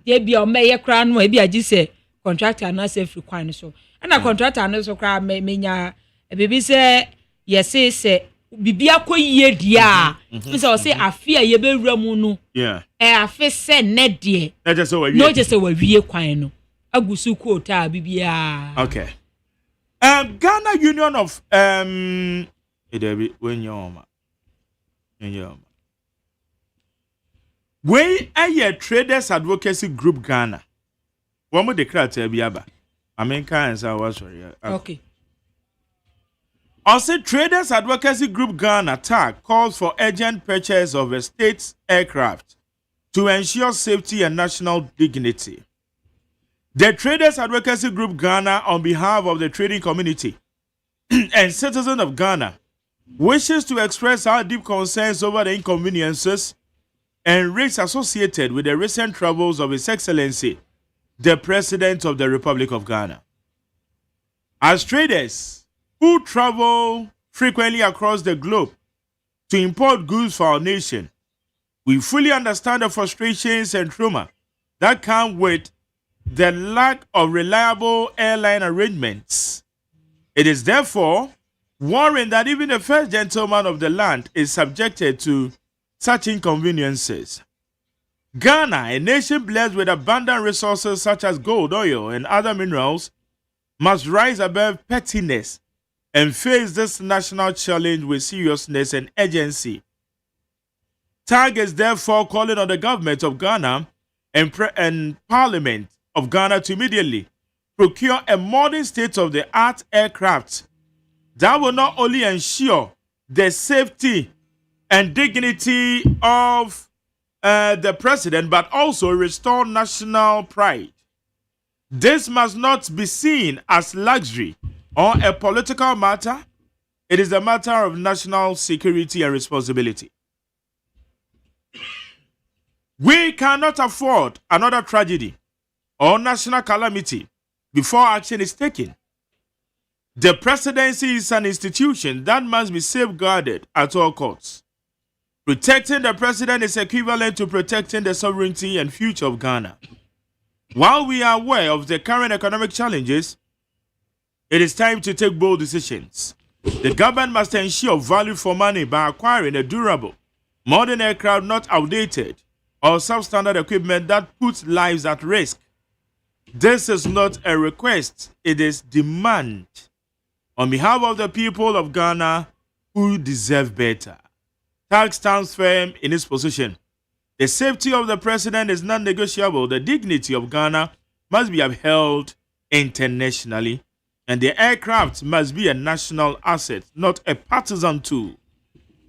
ye bi o me ye kra no e bi agi say contractor na say free kwan so na contractor no so kra menya baby say yes say bibia koyie dia so say afia ye bewura mu no afi say ne de no just say wa wie kwan no agusu quota bibia okay Ghana Union of we a traders advocacy group Ghana one more declare to biaba I mean can say was sorry okay Also, Traders Advocacy Group Ghana TAG calls for urgent purchase of a state's aircraft to ensure safety and national dignity. The Traders Advocacy Group Ghana, on behalf of the trading community and citizens of Ghana, wishes to express our deep concerns over the inconveniences and risks associated with the recent travels of His Excellency, the President of the Republic of Ghana. As traders who travel frequently across the globe to import goods for our nation, we fully understand the frustrations and trauma that come with the lack of reliable airline arrangements. It is therefore worrying that even the first gentleman of the land is subjected to such inconveniences. Ghana, a nation blessed with abundant resources such as gold, oil, and other minerals, must rise above pettiness and face this national challenge with seriousness and urgency. TAG is therefore calling on the government of Ghana and Parliament of Ghana to immediately procure a modern state-of-the-art aircraft that will not only ensure the safety and dignity of the president, but also restore national pride. This must not be seen as luxury or a political matter. It is a matter of national security and responsibility. We cannot afford another tragedy or national calamity before action is taken. The presidency is an institution that must be safeguarded at all costs. Protecting the president is equivalent to protecting the sovereignty and future of Ghana. While we are aware of the current economic challenges, it is time to take bold decisions. The government must ensure value for money by acquiring a durable, modern aircraft not outdated or substandard equipment that puts lives at risk. This is not a request, it is demand. On behalf of the people of Ghana who deserve better, TAG stands firm in its position. The safety of the president is non-negotiable. The dignity of Ghana must be upheld internationally, and the aircraft must be a national asset, not a partisan tool.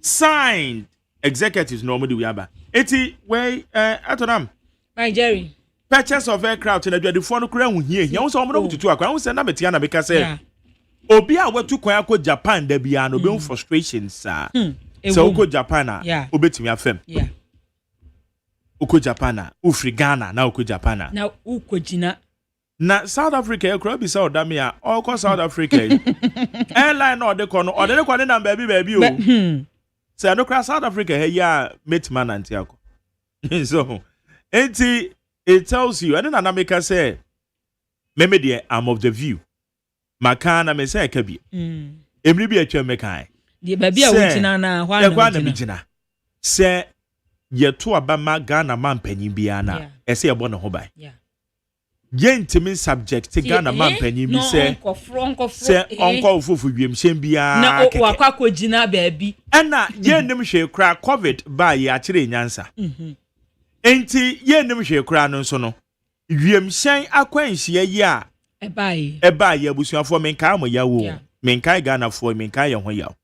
Signed, executives normally we have. Eti way atonam. My Jerry. Purchase of aircraft in the phone crown here. You also want to I can send Betiana because Obi a watu kwan akọ Japan da bia no be frustrations sa. So go Japan obetimi afem. Yeah. Uko Japan ufri Ghana na uko Japan na uko jina na South Africa e kura bi sa odame a all South Africa airline no de kono o de ko ne number bi o say no kura South Africa he ya meetman antiako so enti it tells you and na make say meme de I'm of the view makana me say ka bi emri bi atwa me kan de ba bi a wutina na hwa na gina say yeto abama Ghana man panyin bia na ese ebo ne ho bai yentimi subject to Ghana man panyin bi se onko ofufu wiem hyem bia na wakwa gina baabi ena yenim hwe kra covid ba ye akire nyansa enti yenim hwe kra no nso no wiem hyɛn akwanhia yi a eba ye abusuafo menka mo yawo menka Ghana fo menka ye ho yawo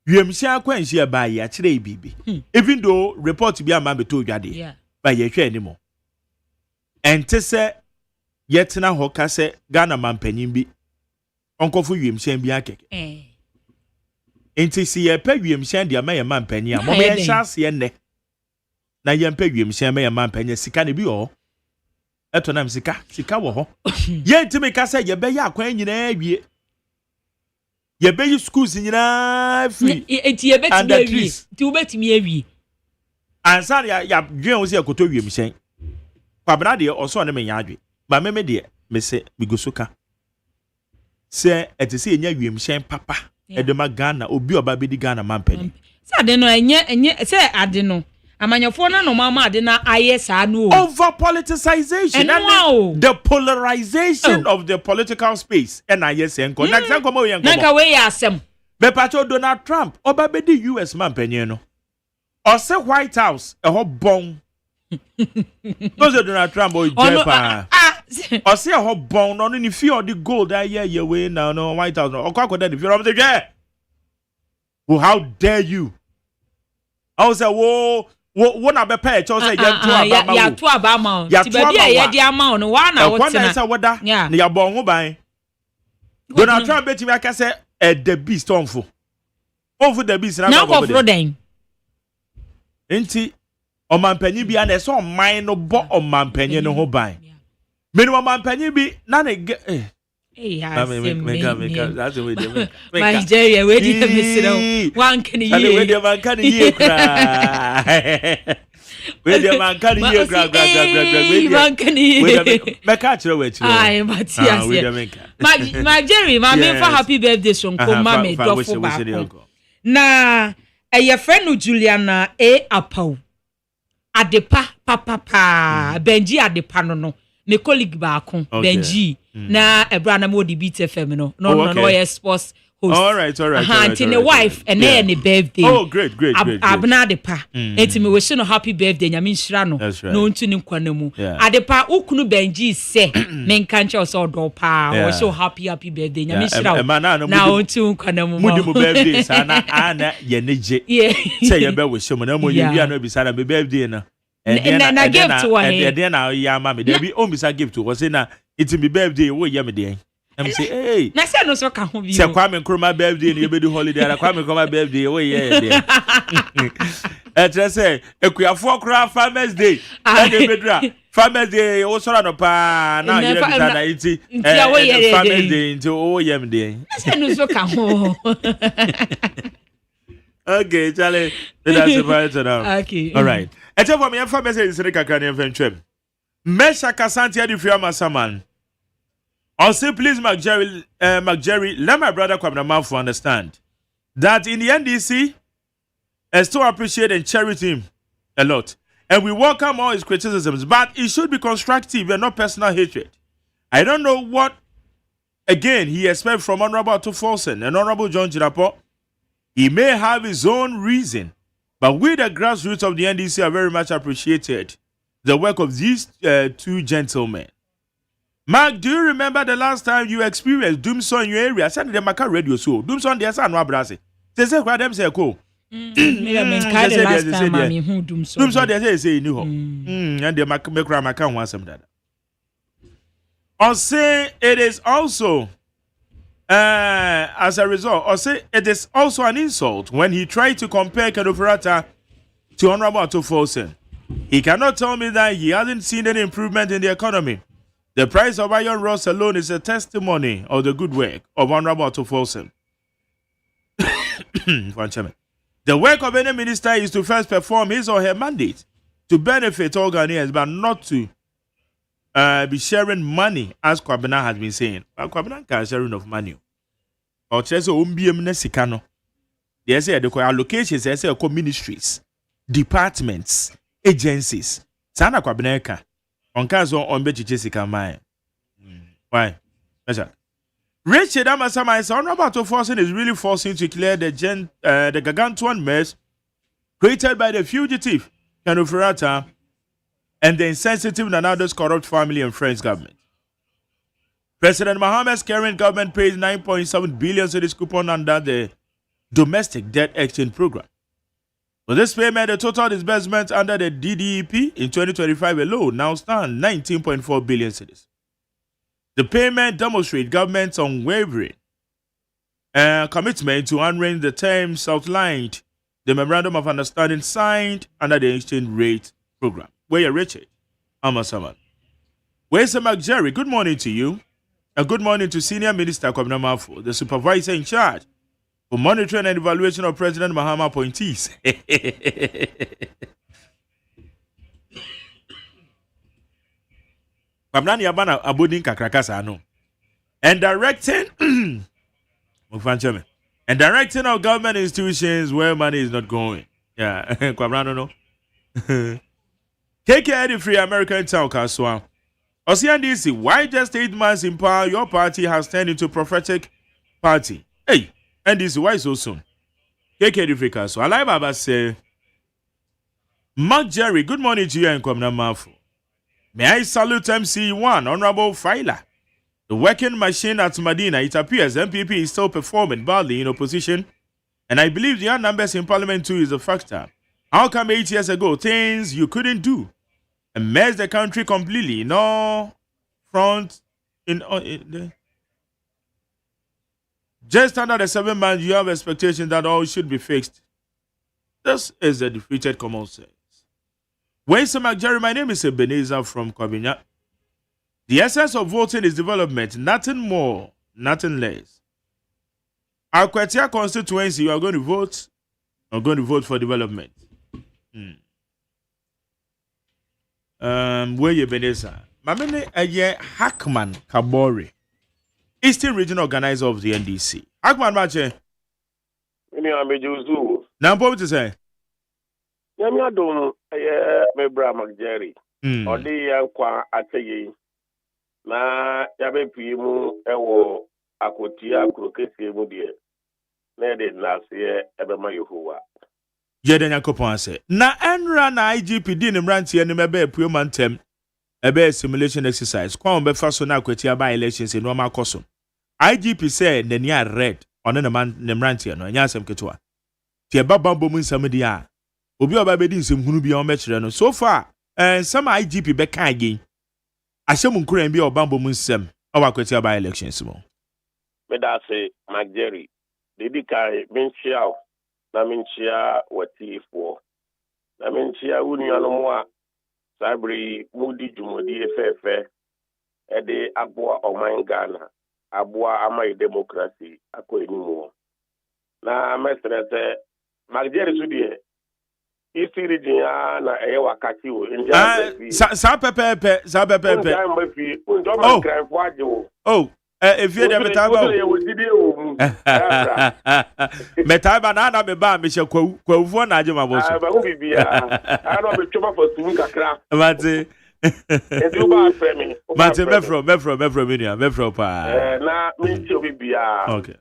Yemsia akwanhia ba ye akire bibi even though report bi ama beto dwade ba ye hwe animo ente se yetena ho ka se Ghana mampanyin bi onkofu yemsia bi akeke ente si ye pa yemsia dia ma ye mampanyin a mo be chance ye ne na ye pa yemsia ma ye mampanyin sika ne bi o eto nam sika wo ho ye ntimi ka se ye be ya akwan nyina awie ye be schools nyina free enti ye betimi awie ti wo betimi awie ansa ya dwen wo se akoto wiem hyɛn kwabena de oso ne menya adwe ba meme de me se bigosuka se etese enya wiem hyɛn papa edema Ghana obi oba bedi Ghana mampani se ade no enye se ade no amanyofo na no mama ade na aye saa no over politicization and the polarization of the political space and yes enko na se nkomo ye nkomo na ka we ya asem be pacho Donald Trump oba bedi US mampani no o se White House e ho bon no se Donald Trump o jepa o se e ho bon no ni fi o the gold aye we now no White House o kwa koda the fi o say yeah well how dare you I was say wo na be pay cho say ya to abama ti ba bia ye di ama no wa na wo tina say woda na ya bon ho ban Donald Trump betimi aka say the beast onfo the beast na go fro den enti omampanyi bia na so man no bo omampanyi no ho ban me no omampanyi bi na na that's way dem Nigeria we di misiro one can you we dey man can you cry we dey man can you cry we make catch we too ai Matias my Jerry my me for happy birthday sonko ma me dofo ba na eye friend Juliana Apau adepa papa Benji adepa no ne colleague ba kon Benji na ebra na mo di beat FM no yes sports host all right and the wife and then birthday great abna adepa enti me wish no happy birthday nyame nhira no no ntu ni nkwana mu adepa ukunu Benji se me nkanche so do pa o so happy birthday nyame nhira na ntu nkwana mu mudi mu birthday sana ana ye neje say ye be wish mo na mo ye bia no bi sana be birthday na na gift to and then na ya mama there be o bisa gift was say it be birthday wo ye me dey am say hey na say no so ka ho bi say Kwame Nkrumah birthday na ye be do holiday na Kwame Nkrumah birthday wo ye dey etre say ekuafo kra Farmers Day na dey bedra Farmers Day wo so no pa na ye be na iti Farmers Day into wo ye me dey na say no so ka ho okay Charlie that's about it now okay all right eche for me fa message sire kakra ne fa ntwem Mesha Kasanti Adifria Masaman. I'll say, please, McJerry, let my brother Kwabena Manfo understand that in the NDC, I still appreciate and cherish him a lot. And we welcome all his criticisms, but it should be constructive and not personal hatred. I don't know what, again, he expects from Honorable Atufolsen and Honorable John Jirapo. He may have his own reason, but we, the grassroots of the NDC, are very much appreciated the work of these two gentlemen. Mark, do you remember the last time you experienced Doomsday in your area? I said the Maka radio show. Doomsday, there's no brase. They say, "Why them say cool?" Doomsday, they say you and the Maka wants some that. Or say it is also, as a result, or say it is also an insult when he tried to compare Kadofurata to Honorable Atufolsen. He cannot tell me that he hasn't seen any improvement in the economy. The price of iron rods alone is a testimony of the good work of Honorable Atufolsen. The work of any minister is to first perform his or her mandate to benefit all Ghanaians, but not to be sharing money, as Kwabena has been saying. Kwabena can sharing of money. Or just OMBM Nesikano. They say the allocations, they say ministries, departments, agencies. Sana Kwabena ka. On caso on Jessica Mai. Why? Richard Amasama is Honorable Atufolsen is really forcing to clear the gargantuan mess created by the fugitive Kanufurata and the insensitive Nanado's corrupt family and friends government. President Mohammed's current government pays 9.7 billion to this coupon under the domestic debt exchange program. For this payment, the total disbursement under the DDEP in 2025 alone now stand 19.4 billion cedis. The payment demonstrates government's unwavering commitment to honoring the terms outlined the Memorandum of Understanding signed under the exchange rate program. Where you Richard Amasaman. Where's McJerry? Good morning to you. And good morning to Senior Minister Kwabena Manfo, the supervisor in charge for monitoring and evaluation of President Mahama appointees. Kwabena Yabana Abudin Kakrakasa no. And directing and directing our government institutions where money is not going. Yeah, Kwabena no. KK the Free American Town Kaswa. OCNDC, why just 8 months in power, your party has turned into a prophetic party? Hey, NDC, why so soon? KK the Free Kaswa. Alai Baba say, Mark Jerry, good morning to you and Kwabena Manfo. May I salute MC1, Honorable Filer. The working machine at Medina, it appears MPP is still performing badly in opposition, and I believe the numbers in Parliament too is a factor. How come 8 years ago, things you couldn't do and mess the country completely? No front just under the 7 months, you have expectation that all should be fixed. This is a defeated common sense. Where's McJerry? My name is Ebenezer from Kwabinya. The essence of voting is development, nothing more, nothing less. Our Kwatia constituency, you are going to vote. I'm going to vote for development. Where you Ebenezer? Mamene Aye Hackman Kabori, Eastern Regional Organizer of the NDC. Hackman Mache. Now, what to say? Yami adom mebra McJerry. Odi yankwa ateye. Na yabe pimu ewo akotia krokesi mu de. Na de nase ebema Yehowa. Yeden yakopon se. Na enra na IGP di ne mrantie ne mebe puo mantem. Ebe simulation exercise. Kwa ombe fa so na akotia by elections e no ma koso. IGP say nani a red ono ne mrantie no anya asem ketewa. Tie babambo mu nsam di a. Obi oba bedi nsem hunu bi on mekire no. So far, some IGP be kan again. Ahyem nkuran bi obambo mu nsem. Owa akotia by elections mo. Me da say McJerry. Dedi kai menchia na menchia watifo. Na menchia unuano mo a sabri mudi jumodi efefe. Ede aboa oman Ghana. Aboa amai democracy ako enimu. Na mesrete McJerry sudie isi region na ɛyɛ wakati o sa pepepe nja mbafi nja ma kranfo agye o efie de metaba o metaba na me ba me hye kwawufo na agye maboso ba ho bibia ana be twoma fa sun kakra mate edu ba frame mate mefro minia mefro pa na me ti bibia okay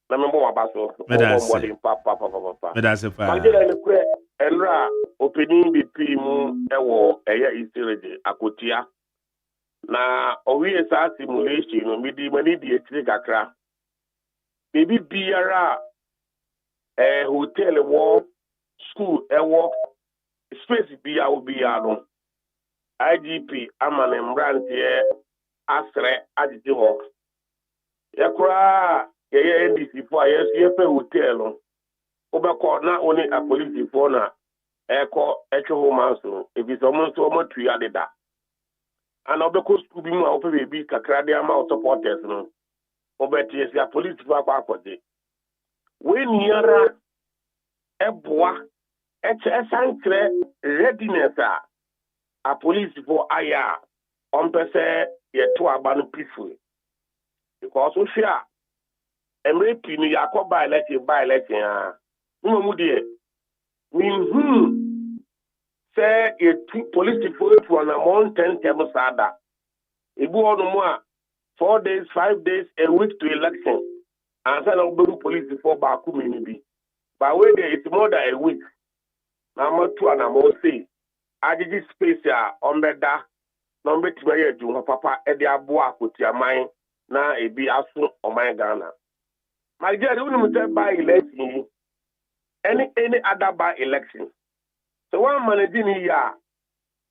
na me bo wabaso pa me da se pa magela ne kure enra opening BP mu ewo eya isirede akotia na owie sa simulation no midi mani di etire kakra baby biara hotel wo school ewo space bia obi ya no IGP amane mbrantie asre agide ho yakura ye NDC fo ayesu pe hotel no obekọ na oni apolisi fo na eko etwe ho manso ebiso mo nso mo tuya deda ana obekọ school bi mu a ope bebi kakra de ama supporters no obeti esi apolisi fo akwa akode we niara eboa esantre readiness a police for aya on pese ye to aba peaceful because we fear emrepi ni yakoba election mu de say ye police for na mon 10 table sada ebu onu mu a 4 days 5 days a week to election and say no be police for ba ku mi bi but when there is more than a week na mo to na mo say agigi space a ombeda na ombetime ye ju papa e de abo akotiaman na ebi aso oman Ghana Nigeria we say by election any other by election so one managing here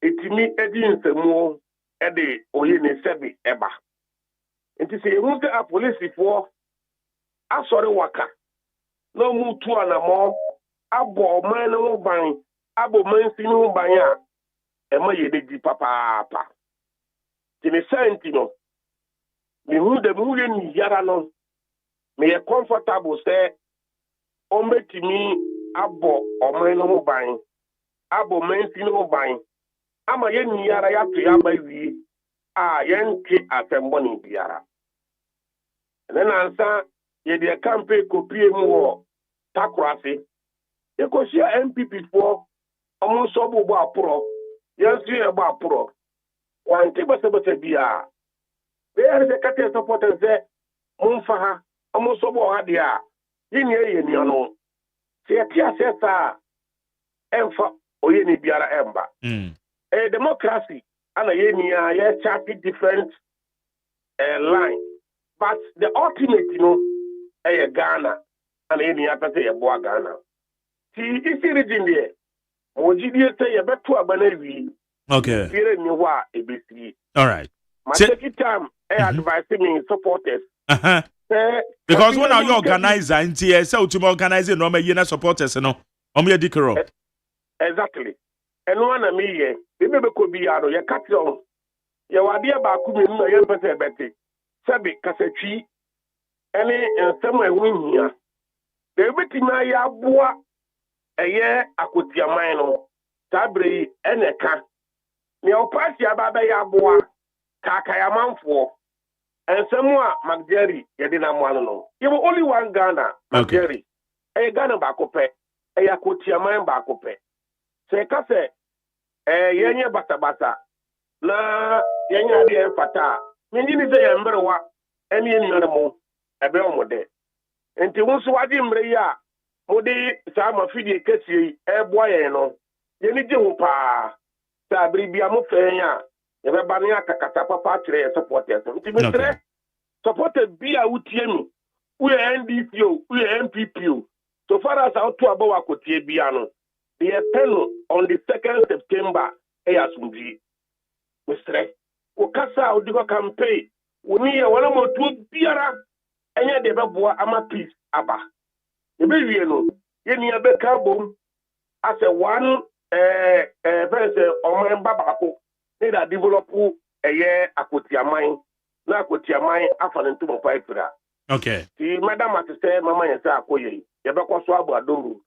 etimi edi nsemu e de oye ne sebi eba enti say who say a police for asori waka no mu tu anamo abo oman no ban abo man si no ban a e ma ye de papa ti me sentino me hu de mu ye ni yara no me ye comfortable say o metimi abo oman no ban abo man si no ban ama ye ni yara ya to ya ba wi a ye nti asembo ni biara then answer ye de campaign kopie mu wo takrasi ye ko share MPP for omo so bo aporo yansu ye bo aporo wan ti bese bia we are the kate supporters say mumfa ha omo so bo ha dia yini ye ni ono se ti asesa emfa oye ni biara emba democracy ana ye ni ye chat different line but the ultimate Ghana and any other say boa Ghana. See, if you region there, Mojidi say a better abanawi. Okay. Here in Niwa, ABC. All right. My second time, I advise me supporters. Because when you organizer, and so to organize no me yena supporters no. Omo dikero. Exactly. And one of me, the baby could be out of your cut on. Your idea about coming no yen pese beti. Sabi kasechi. Any somewhere win here. The wetina ya boa eye akotiaman no tabre eneka ne opasi ababa ya boa kakayamanfo ensemua magderi yede na mwano no you only one Ghana magderi Ghana ba kope akotiaman ba kope se ka se yenye batabata na yenye ade enfata minjini se yemberwa eni eni mo ebe omode enti wonso wadi mre ya modi sa ma fidi kesi eboa ye no ye ni je ho pa sa bribia mo fe ya ye be ba ne akakata papa kire supporters enti mistre supporter bia utie mi we NDC o we MPP o so far as out to abawa kotie bia no the pen on the 2nd September asumji mistre o kasa o digo campaign woni ye wala mo tu biara enye de beboa ama peace aba ebe wie no ye ni abeka bom as a one verse oman babako need a develop eye akotiaman na akotiaman afa ne ntumo paipra okay ti madam atse mama yensa akoye ye beko so abu adoru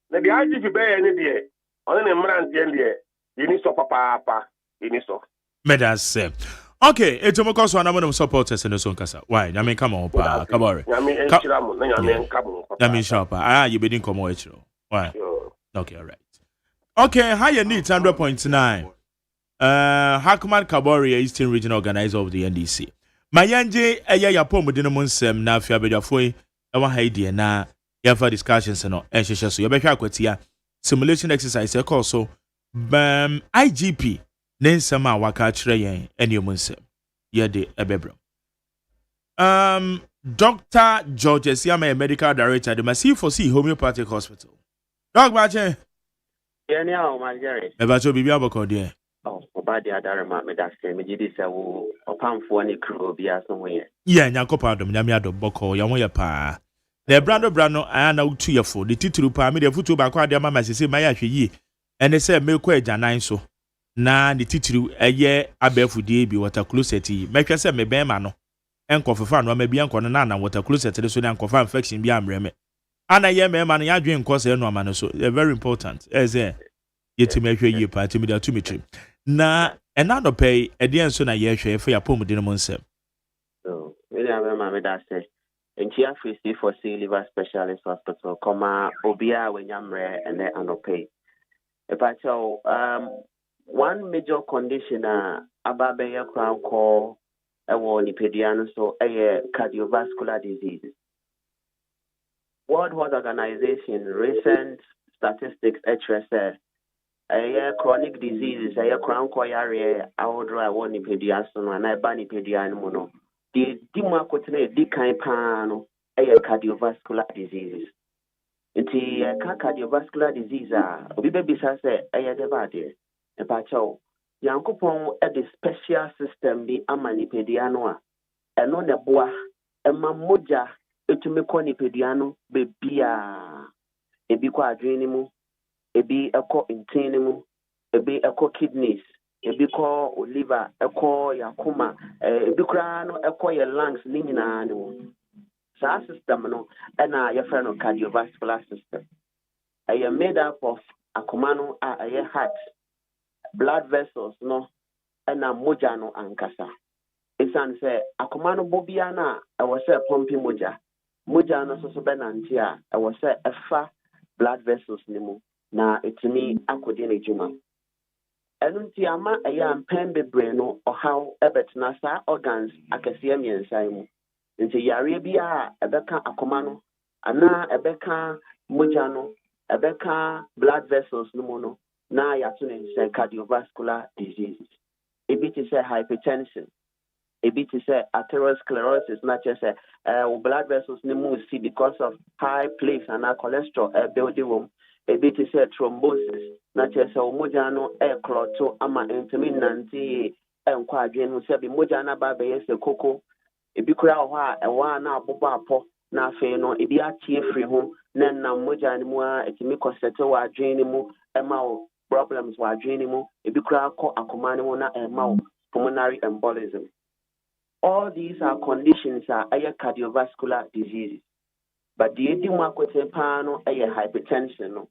na de IGP be ye ne de On the man there, you need so papa, you need so. Medas. Okay, it's a mokos one of supporters in the Sonkasa. Why? I mean, come on, pa, Kabore. I mean, sharp. You be in Comoetro. Why? Okay, all right. Okay, how you need 100.9. Hakman Kabore, Eastern Regional Organizer of the NDC. Mayanje, ya pom within a monsem, na Fiabedafoy, our Haiti, na Yafa discussions and so you better quote simulation exercise, also, IGP. Nen sama waka kire yen ene omunse ye de ebebro Dr. George Siama, medical director the Massive for see homeopathic hospital. Dog Bache Now, my Jerry. Ebacho bibia boko de Oh, Obadi Adarama me that say me jidi say wo opam fo ni kro bia somewhere. yeah nyakopa adom nyame adom boko ya won ye pa the brando ana utu ye fo the tituru pa me the futu ba kwa de mama sese ma ya hwe yi ene say me ko agyanan so na the titiri eye abefudie bi water closet yi mehwe se me ben ma no enkofefa no ma bi enko no na water closet de so na enkofa infection bi amreme ana ye me ma no ya dwen nko se no ma no so very important eze yetime hwe yi pa timi da tumitri na enado pay ede so na ye hwe fa ya pomudi no nsem So really am me that say entia free for C liver specialist hospital koma obia wenyamre ene anope epacho one major condition ababeya crown call ni pediano so cardiovascular diseases. World Health Organization recent statistics HSA chronic diseases crown call area awodro ni pediaso no na ba ni pediano no the dimakotene di kan pano cardiovascular diseases. Nti cardiovascular disease obi bebisa say de bade epacho yankopon the special system bi amanipedia no a eno ne boa ema moja etumi ko nipedia no bebia ebi ko adwene mu ebi eko intine mu ebi eko kidneys ebi ko liver eko yakoma ebi kra no eko ye lungs ni nyina no sa system no na your friend of cardiovascular system are made up of akomano heart blood vessels no na moja no ankasa isan say akomano bobia na I was say pumping moja no so benanti I was say efa blood vessels ni mu na etimi akodi na juma enunti ama ampen bebre no how ebetna sa organs akese miensan mu nti yare bia ebeka akomano ana ebeka moja no ebeka blood vessels no mu no na yatune say cardiovascular diseases ebi to say hypertension ebi to say atherosclerosis not just say blood vessels ni mu see because of high place and cholesterol building room ebi to say thrombosis not just say moja no clot ama intimi nanti enkwa adwenu say bi moja na ba be say koko ebi kura ho a na abobo apo na afi no ebi atie free ho na moja ni mu a etimi kosete wa adwenu mu ema problems wa adwene mu ebi kura ko akomane mu na pulmonary embolism. All these are conditions cardiovascular diseases. But the edi mu akote pa no hypertension no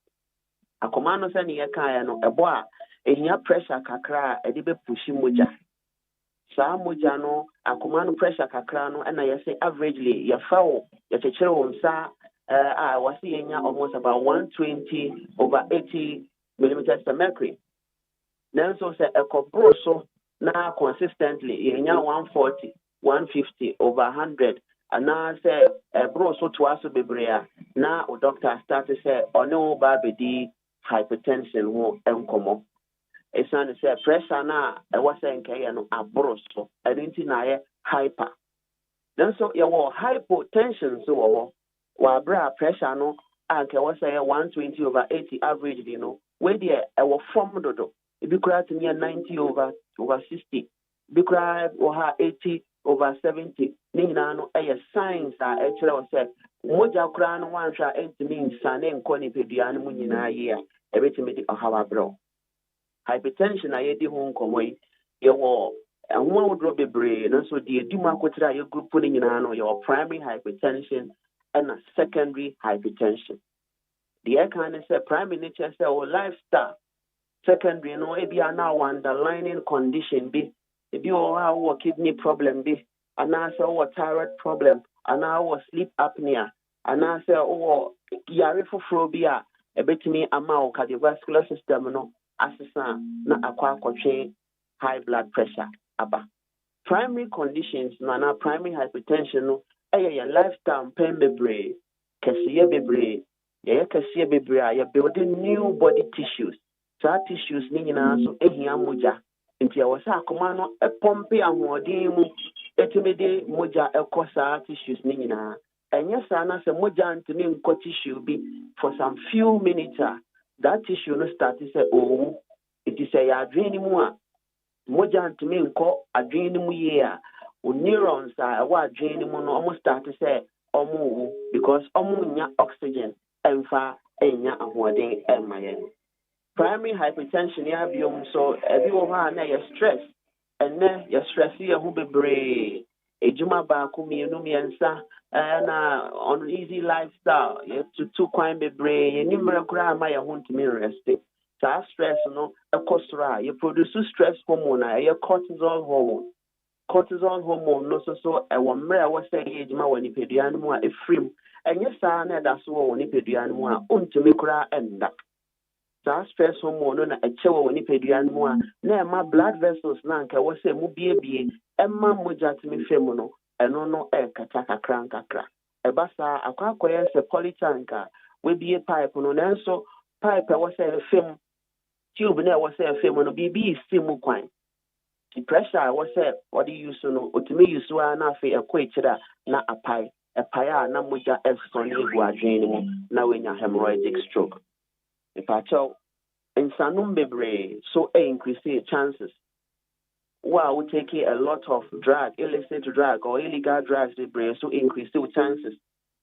akomano se ne yeka no ebo a ehia pressure kakra edi be pushi moja sa moja no akomano pressure kakra no na yese averagely ya fawo ya chechere wonsa wasi yenya almost about 120/80 millimeters per mercury. Then so say so now consistently yenya 140/150/100 and now say so to us bebrea now doctor start to say ono ba bedi hypertension ho enkomo esan say pressure na e was say nke no abroso edinti na ye hyper. Then so you hypotension so wa bra pressure no anke was say 120/80 average you know where there form dodo ebi kura near 90/60 ebi kura 80/70 nina no signs actually was say moja kura no wan sha means sane nkoni pedua no nyina ye a ebetimi di ohawa bro hypertension ayedi ho nkomoi yewo ahoma wodro bebre no so di edum akotira ye group ni nyina no your primary hypertension and a secondary hypertension. The kind of say primary nature say lifestyle Secondary, no, ebi now underlying condition be, ebi or kidney problem be, and also thyroid problem, and our sleep apnea, and also yare phobia, a bit me amount cardiovascular system no assessment na akwa high blood pressure aba. Primary conditions na primary hypertension no your lifestyle pain bebre, kesiye bebre, kesiye bebre a building new body tissues. Sa tissues ni nyinaa so ehia moja. Nti ya wasa akoma no epompe ahoɔden mu etimede moja ekosa tissues ni nyinaa. Enya sa na se moja ntimi nkɔ tissue bi for some few minutes that tissue no start to say oh it is a adwene mu a moja ntimi nkɔ adwene mu yie a neurons ɛwɔ adwene mu no almost start to say ɔmo because ɔmo nya oxygen ɛmfa enya ahoɔden ɛma yɛn. Primary hypertension ya biom so everyone na your stress and then your stress here who be brave ejuma ba ku mienu miensa na uneasy lifestyle you to kwan be brave ni mrekura ma ya ho ntimi rest so stress no ekosra you produce stress hormone your cortisol hormone no so e wo mre wo say ejuma woni peduan mu a efrim enye saa na da so woni peduan mu a ontimi kura enda. Stress hormone na echewa woni peduan mu a na ema blood vessels na nka wo se mu biebie ema moja timi femu no eno no kata kakra eba sa akwakoye se polytanka we bie pipe no nanso pipe wo se femu tube na wo se femu no bibi simu kwan the pressure wo se what use no otimi use wa na afi ekwaechira na apai a na moja esoni egu adwene mu na wenya hemorrhagic stroke. In Sanum Bebre, so increase chances. While we take a lot of illicit drug or illegal drugs, so increase the chances.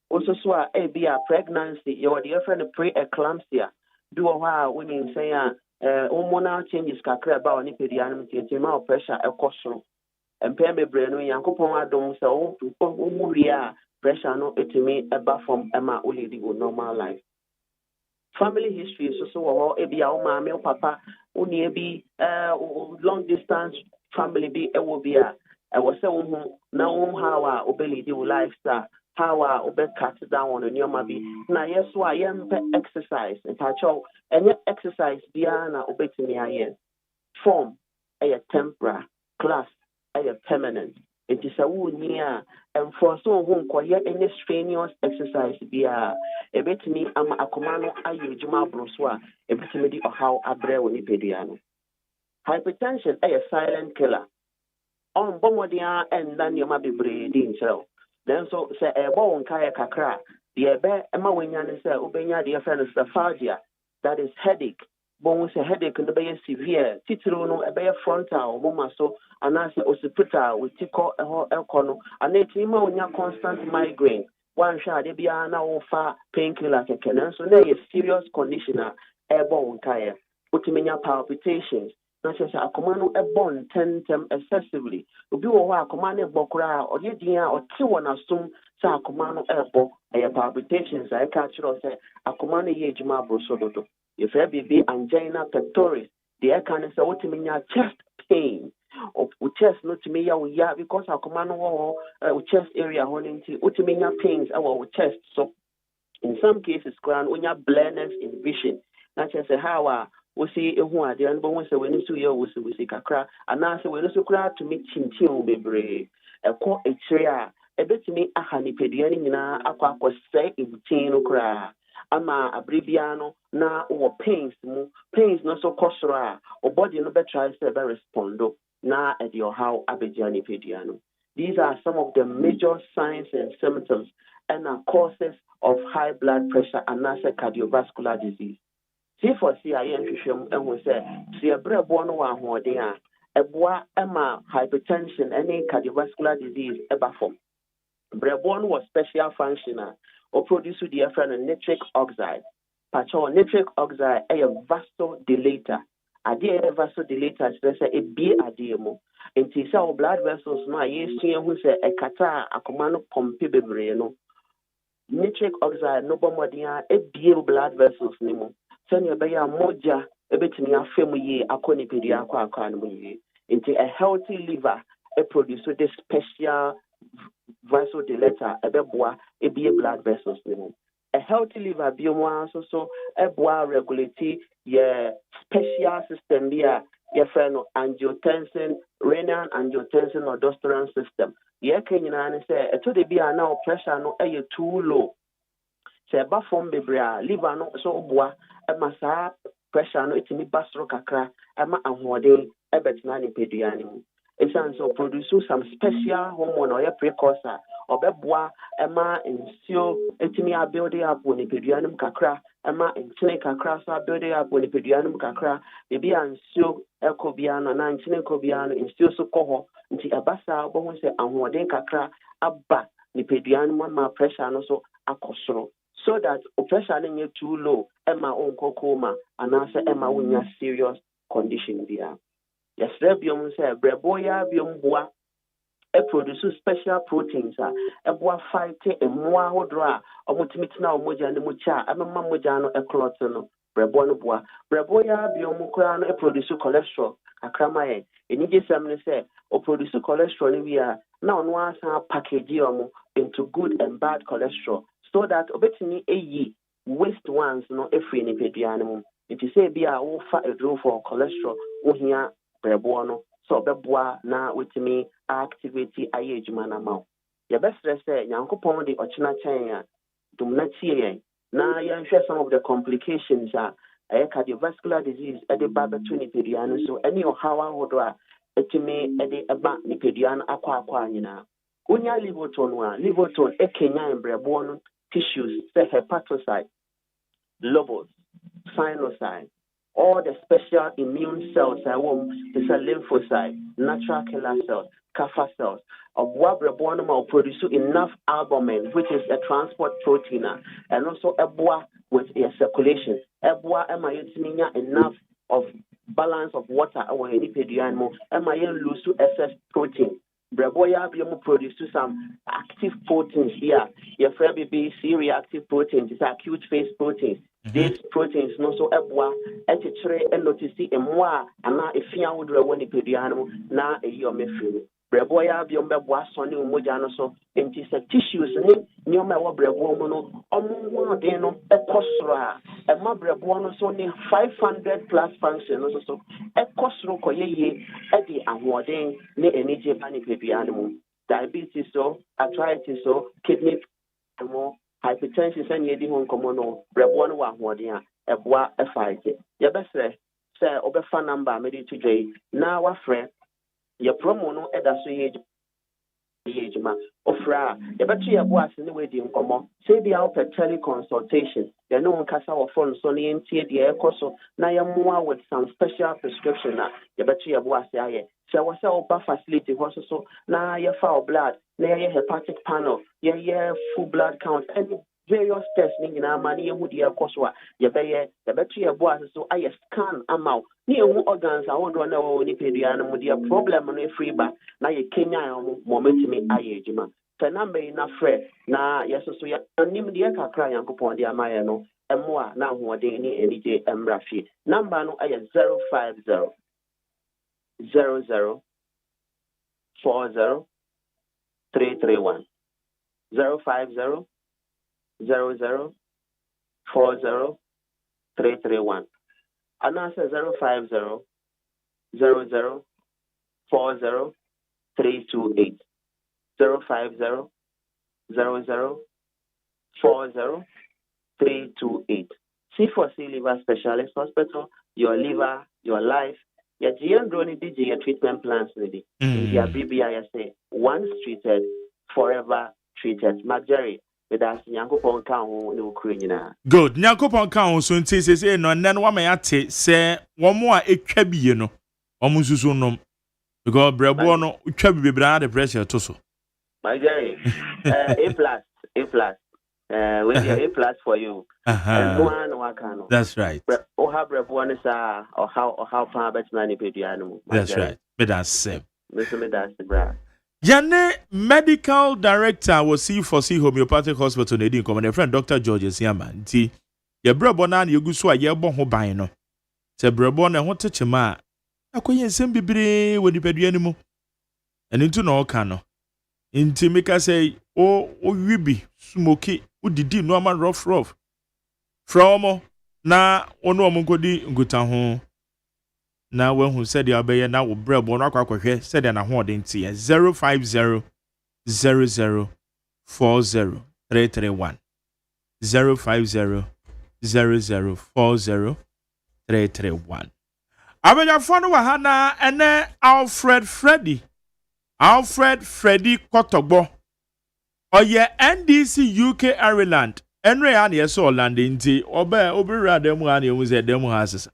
Also, so be a pregnancy, you are the friend pre-eclampsia. Do a while when you say, hormonal changes kakra about nipedianum, the pressure, a caution. And Pembe Breno, Yankopon Adom, so pressure no etime eba from Emma only the normal life. Family history is also ebi a mama or papa uni ebi long distance family be be a was now how obeli do lifestyle how obe cut down on nyoma bi na yes why exercise and any exercise biana obetimi aye form a tempera class a permanent. It is a wood near and for so whom quiet any strenuous exercise be a bit me ama akomano ayu juma broswa a bit me or how abre pediano. Hypertension a silent killer. On bomodia and then you might be breeding so. Then so say a bone kaya kakra, the ebe emma wenyan say ubenya dear friend is that is headache. Bones a headache and be severe, titruno a bear frontal, moma so, and as occipital with tico elcono, and a tima when your constant migraine. One shot, they be now far painkiller can so there is serious conditioner, airborne kaya, ultimate palpitations. Not just a command a bone tentem excessively. Ubi a command bokra or yedia or tiwana sum sa command airborne, a palpitations. I catch you say a command ye juma brosodo. If there be angina pectoris, the air can say what mean chest pain or chest not to me because our command chest area holding to what mean pains our chest. So in some cases, ground when you blindness in vision, not just how we see a one, the unborn say when you see your we see kakra, and now say when you cry to meet chintin be a quote a chair, a bit to me a honey pediani na aqua say in tin cry. Ama abribiano na or pains no so cosra or body no better say respondo na at your how abejani pediano. These are some of the major signs and symptoms and are causes of high blood pressure and cardiovascular disease. See for CIN and we say see a brebo no one who are eboa emma hypertension any cardiovascular disease ever form. Brebo was special functional or produce the effect nitric oxide. Pacho nitric oxide a vasodilator. A dear vasodilator is a be a demo. In Tisa blood vessels, my yes, who say a kata, a command pompe bebreno. Nitric oxide, no bombardia, a dear blood vessels nemo. Send your bay moja, ebetumi afem yi akɔ nipadua akɔ no yi nti a healthy liver produce this special vasodilator ebeboa ebie blood vessels no a healthy liver biomwa so eboa regulate your special system bi your friend angiotensin renal angiotensin aldosterone system ye kenyina ne say eto de bi na pressure no too low say ba form bebre liver no so oboa masa pressure no etimi basro kakra ama ahoɔden ebetina ne peduane mu esan so produce some special hormone or precursor obeboa ema ensio etimi build up ne peduane mu kakra ema entene kakra so build up ne peduane mu kakra ebi ansio ekobia no na entene kobia no ensio so koho nti abasa obo se ahoɔden kakra aba ne peduane mu ma pressure no so akosoro so that pressure no get too low ema onko coma anase ema unya serious condition dia yes biom say breboya biom boa produce special proteins boa fight emmoa hodro omutimitina omoja ne mucha amema moja no clot no brebo no boa breboya biom kura no produce cholesterol akrama eni jesam ne say o produce cholesterol ni bia na ono asa package omo into good and bad cholesterol so that obetini eyi waste ones no efri ni peduane mu it is say bia wo fa edro for cholesterol ohia brebo no so beboa na wetimi activity aye adwuma na ma ya besre say nyankopon de ochina chen ya dumna tie na ya hwɛ some of the complications cardiovascular disease ede baba to ni peduane so any ohawa hodo etimi ede eba ni peduane akwa anyina onya liverton ekenya brebo no tissues say hepatocyte lobes sinusoid all the special immune cells is a lymphocyte, natural killer cells, kappa cells. Will produce enough albumin, which is a transport protein, and also eboa with a circulation. Eboa enough of balance of water our pediano, lose to excess protein. Breboya biomu produce some active proteins here. Your friend be C-reactive proteins, it's acute phase proteins. These proteins no so ebwa etitre enotisi emwa ana efia wodro woni pediano na eyi omefiri breboya biom beboa sone umoja no so enti se tissues ni nyoma wo brebo mu no omo den no ekosoro a ema brebo no so ni 500 plus function no so ekosoro koyeye edi ahoden ne enije bani pediano mu diabetes so arthritis so kidney mo hypertension and yedi hon komono brebo no wa hoden a eboa efaite ye besre say obefa number me to dwai na wa frɛ ye promo no eda so yejuma ofra ye betu ye bo ase ne wedi nkomo say bia o tele consultation ye no nkasa wo phone so ne ntie de ekoso na ye moa with some special prescription na ye betu ye bo ase aye say wo say oba facility ho so na ye fa blood na ye hepatic panel ye full blood count and various tests ni na mani ye hudi ekoso a ye betu ye bo ase so aye scan amount ni ehu organs a wodro na wo ni pedua na mu dia problem no free ba na ye Kenya mo metimi aye ejuma fe number na frɛ na yesoso ya nim dia kakra yankopon dia maye no emmoa na ahoɔden ni enije emrafie number no aye 050 00 40 331 050 00 40 331 and answer 050 00 40 328 050 00 40 328 C4C Liver Specialist Hospital, your liver, your life. Your GM drone did your treatment plans ready. Your BBI say once treated, forever treated. Majority. Good. Nyankopon kan so nti sese no nen wa me ate se wo mo a etwa biye no omo susu nom because brebo no twa bi bebra the pressure to so my Jerry A+, we A+ for you and no one can. That's right. O have brebo no sa or how far bet na ni peduano. That's right. But that's same. Me that's the bra. Jane medical director was C4C homeopathic hospital Nadine come my friend Dr. George Siama nti ye brebo na ye gu so a ye bo ho ban no se brebo na ho techema akoye nsem bibire woni padua ni mu eni ntu na oka no nti meka say o wibi smoky udidi no ama rough from na onu omukodi nguta ho na wehu said ya be na wo brebo no akwakwehwe said na ho de nti 050 00 40 331 050 00 40 331 Abenya fonu wa hana ene Alfred Freddy Kotogbo oye NDC UK Ireland enre ya na yeso Holland nti obira dem ha na emu ze dem ha asesa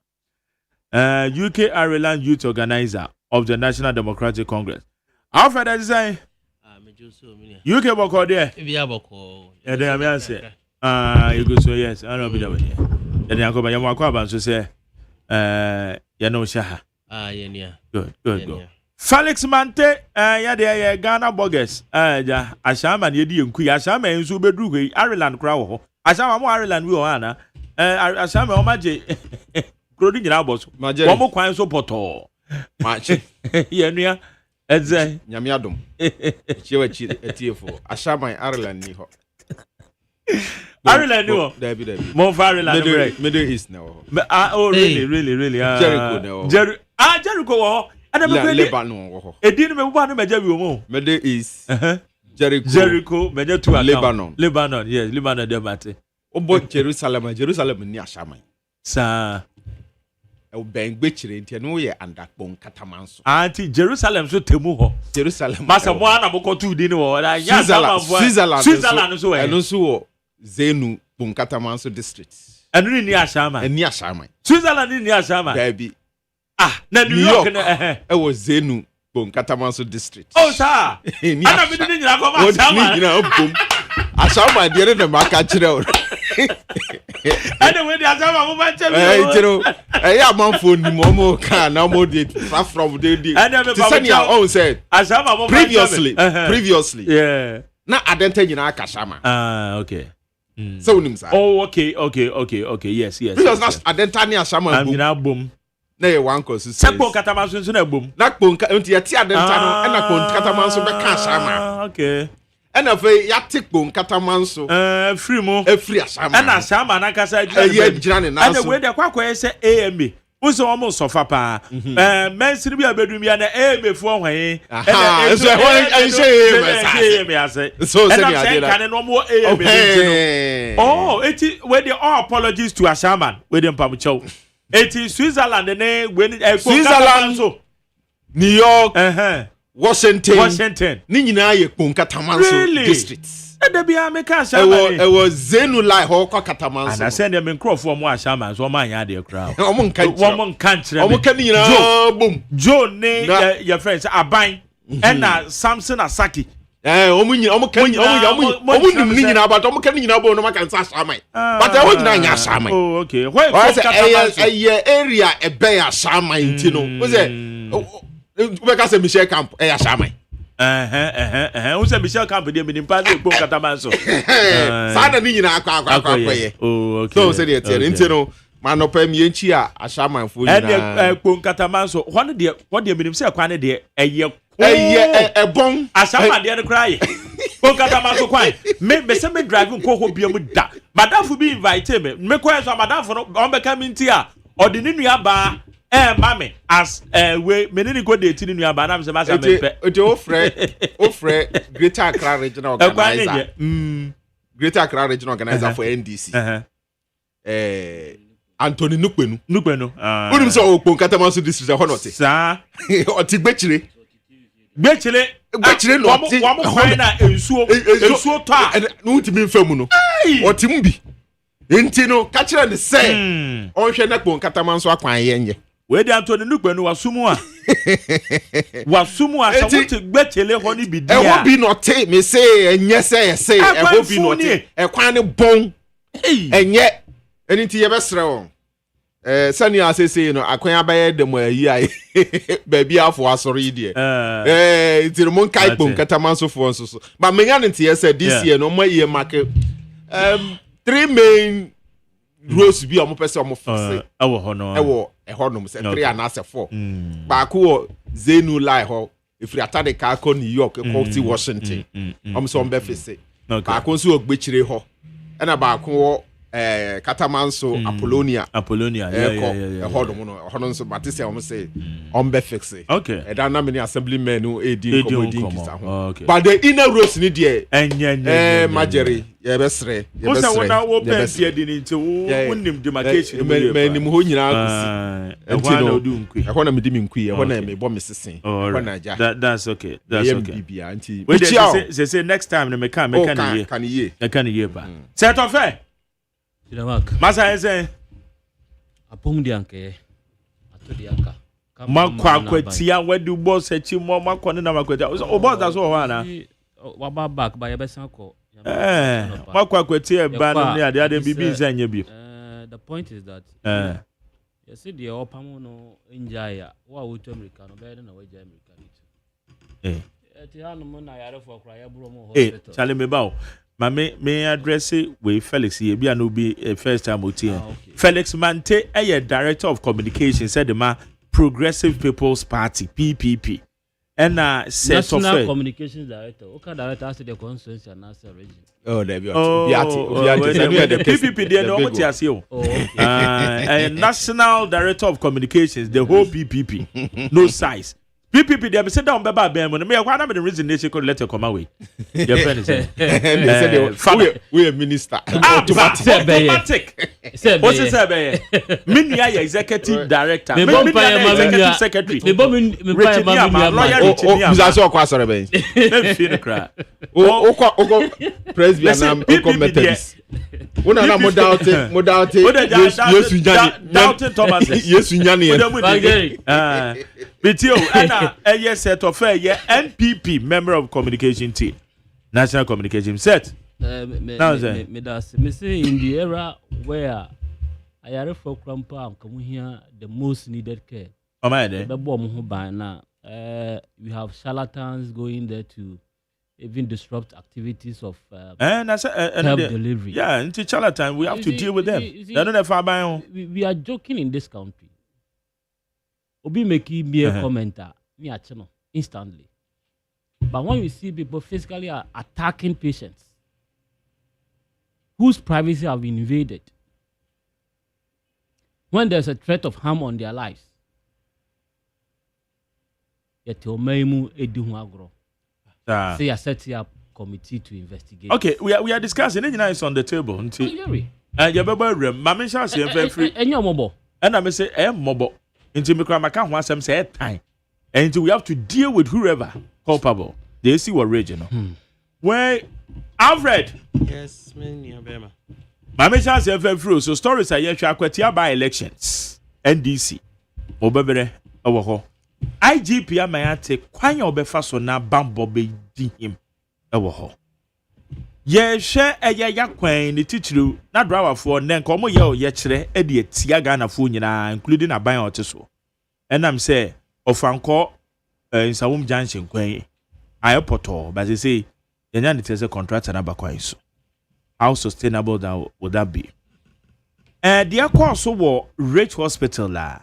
UK Ireland Youth Organizer of the National Democratic Congress Alfred design UK boko there bia boko dey am answer you go so yes I know be that way then yakoba yam akwa so say ya no shaha yeah good Felix Mante ya de Ghana bogus ja ashama na yedi enku ya ashama enso bedru hwe Ireland kra wo ho ashama mo Ireland wi ho ana ashama o maje krodi nyina boso wo mo kwan so poto machi ye nua eze nyame adom chiwachi etiefo ashama Ireland ni ho Ireland no David mo Ireland Middle East now oh really Jericho now Jericho wo Lebanon wo edin me buba no meja bi omo Middle East Jericho meja tu account Lebanon yes Lebanon dey mate obo Jerusalem ni ashama sa e ben gbechire ntia no ye andakpon katamanso anti Jerusalem so temu ho Jerusalem masa mo ana boko tu di ni wo da ya Switzerland so eno so wo Zenu Bonkatamanso district enu ni ashama Switzerland ni ashama baby na New York na e was Zenu Bonkatamanso district oh sir ana bi ni nyina ko ma ashama ni nyina bom ashama de na maka kire o ana we di ashama mo ba che mi tiro ya manfo ni mo kan na mo dey from dey Tisania on said ashama mo previously yeah na adenta nyina aka shama okay so unim sa oh okay yes because na adenta ni ashama bom na ye wan consistency sekpo katamanso nso na bom na kpo nti ye ti adenta no na kpo katamanso be ka ashama okay ena fe ya tikpo katamanso free ashama ena ashama na kasa ye jira ne na so ena we de kwakwa se AMA Uso omo sofa pa mensiri bi abedum ya na fo hwan so say ya kan no mo oh eti we dey all apologies to Ashaman we dey pam chow eti Switzerland ne we Switzerland so New York Washington ni nyina ye Katamanso districts da bia me ka Ashaman e was Zenu lai ho kwa Katamanso ana send them crofo mo Ashaman so man ya de kra o mo nka nkantre o mo ka ni nyina bom John ne your friends aban ena Samson Asaki o mo nyina o mo ka ni o mo nim ni nyina but o mo ka ni nyina bom no maka nsa Ashaman but e wo nyina nya Ashaman oh okay why Katamanso area e be ya Ashaman ntino wo say we ka say Michel Camp e ya Ashaman o se Michel Camp de me nimpa de Ekpon Katamanso sada ni nyina akwa ye oh okay so say de tie ntino manopa mi enchi a Ashaman fo nyina Ekpon Katamanso ho de me nim se kwa ne de eye bon Ashaman de kra ye Ekpon Katamanso kwan me se me drive nko ho bia mu da madam fo be invite me ko so madam fo no on be come nti a odi ni nua ba mame as we menini go date ni nua ba na se ba sa me pe o frɛ Greater Accra Regional Organizer Greater Accra Regional Organizer for NDC Anthony Nukpenu unim so Ekpon Katamanso district ho not sa oti gbechire no wa mo kwan na ensuo to a no utimi mfamu no oti mbi enti no ka kire ne se onhwe na Ekpon Katamanso akwan yenye we dey Anthony Nukpenu wasumu a so what gbechele ho ni bi dia e ho bi no te me say enye say e ho bi no te e kwan ne bon enye enti ye besre won sani asese no akwan abaye dem ayi ai ba bi afo asoro yi de enti mo kai Ekpon Katamanso fo nso but menya ne tie say this year no mo ye market 3 main roads bi omo pese omo fixe ewo ho no ewo ɛhɔ nom sɛ 3 anaasɛ 4 baako wɔ Zenu lie hɔ ifiri atade ka kɔ New York kɔ ti Washington sɛ ɔmbɛ fese baako nso wɔ Gbɛkyire hɔ ɛna baako wɔ Katamanso Apollonia ɛhɔ nom no ɛhɔ no nso mate sɛ sɛ ɔmbɛ fixe ɛda na many assemblymen no edi kisa ho but the inner roads ni deɛ Marjorie yɛbɛsrɛ wosa wona wo pɛntie di ni nti wonim demarcation menim ho nyinaa kusi ɛhɔ na medi me nkui ɛhɔ na mebɔ me sesen ɛhɔ na agya that's okay bibia nti say next time no meka ne ye ba set of Masa ese apom di anke atodi aka makwa kwatia wadu boss echi mo makwa ne na makwatia o boss da so ho ana wa back ba yebesa ko makwa kwatia ba no ne ade bibi nsanye bi the point is that you see the opam no enjaya wa wo to America no be na wa ja America ti hanu mo na yare for kra ya buro mo hospital chale me ba me address we Felix here be no be first time oti Felix Mante director of communication said the ma Progressive People's Party PPP and national communications director okay director as the constituency and national region the PPP there no what you say national director of communications the whole PPP no size PPP they say down beba ben me why na the reason they could let you come away your friend say we a minister automatic what is say me nia executive director me executive secretary me lawyer Musa so kwa sore ben me feel cry president na methodist una na modality Yesu Thomas Yesu nyane Bitio ana eye set of NPP member of communication team national communication set me say in the era where I are for crampa come here the most needed care we have charlatans going there to even disrupt activities of help delivery. Yeah, into charlatan, we have to deal with them. They don't have far we are joking in this country. Obi make me a commenter, me a channel instantly. But when you see people physically attacking patients whose privacy have been invaded, when there's a threat of harm on their lives, yet omeimu edihu agro. Say I set up committee to investigate. Okay, we are discussing it is on the table. You better Mama shall say free. And your mobile. And I may say mobile. Until me cry my can't want some say time. And until we have to deal with whoever culpable. They see what region. Where Alfred. Yes, Bema. Mama shall say free. So stories are yet by elections. NDC. Obebere over IGP amayate kwanya obefa so na bambo be di him ewo ho ye hwe eye yakwan ne titiri na driverfo ne nko mo ye o ye kire e de atia Ghana fo nyina including aban oteso enam say ofanko nsawum junction kwan airport but they say yenya ne tese contractor na bakwan so how sustainable that would that be the course wo Rich Hospital la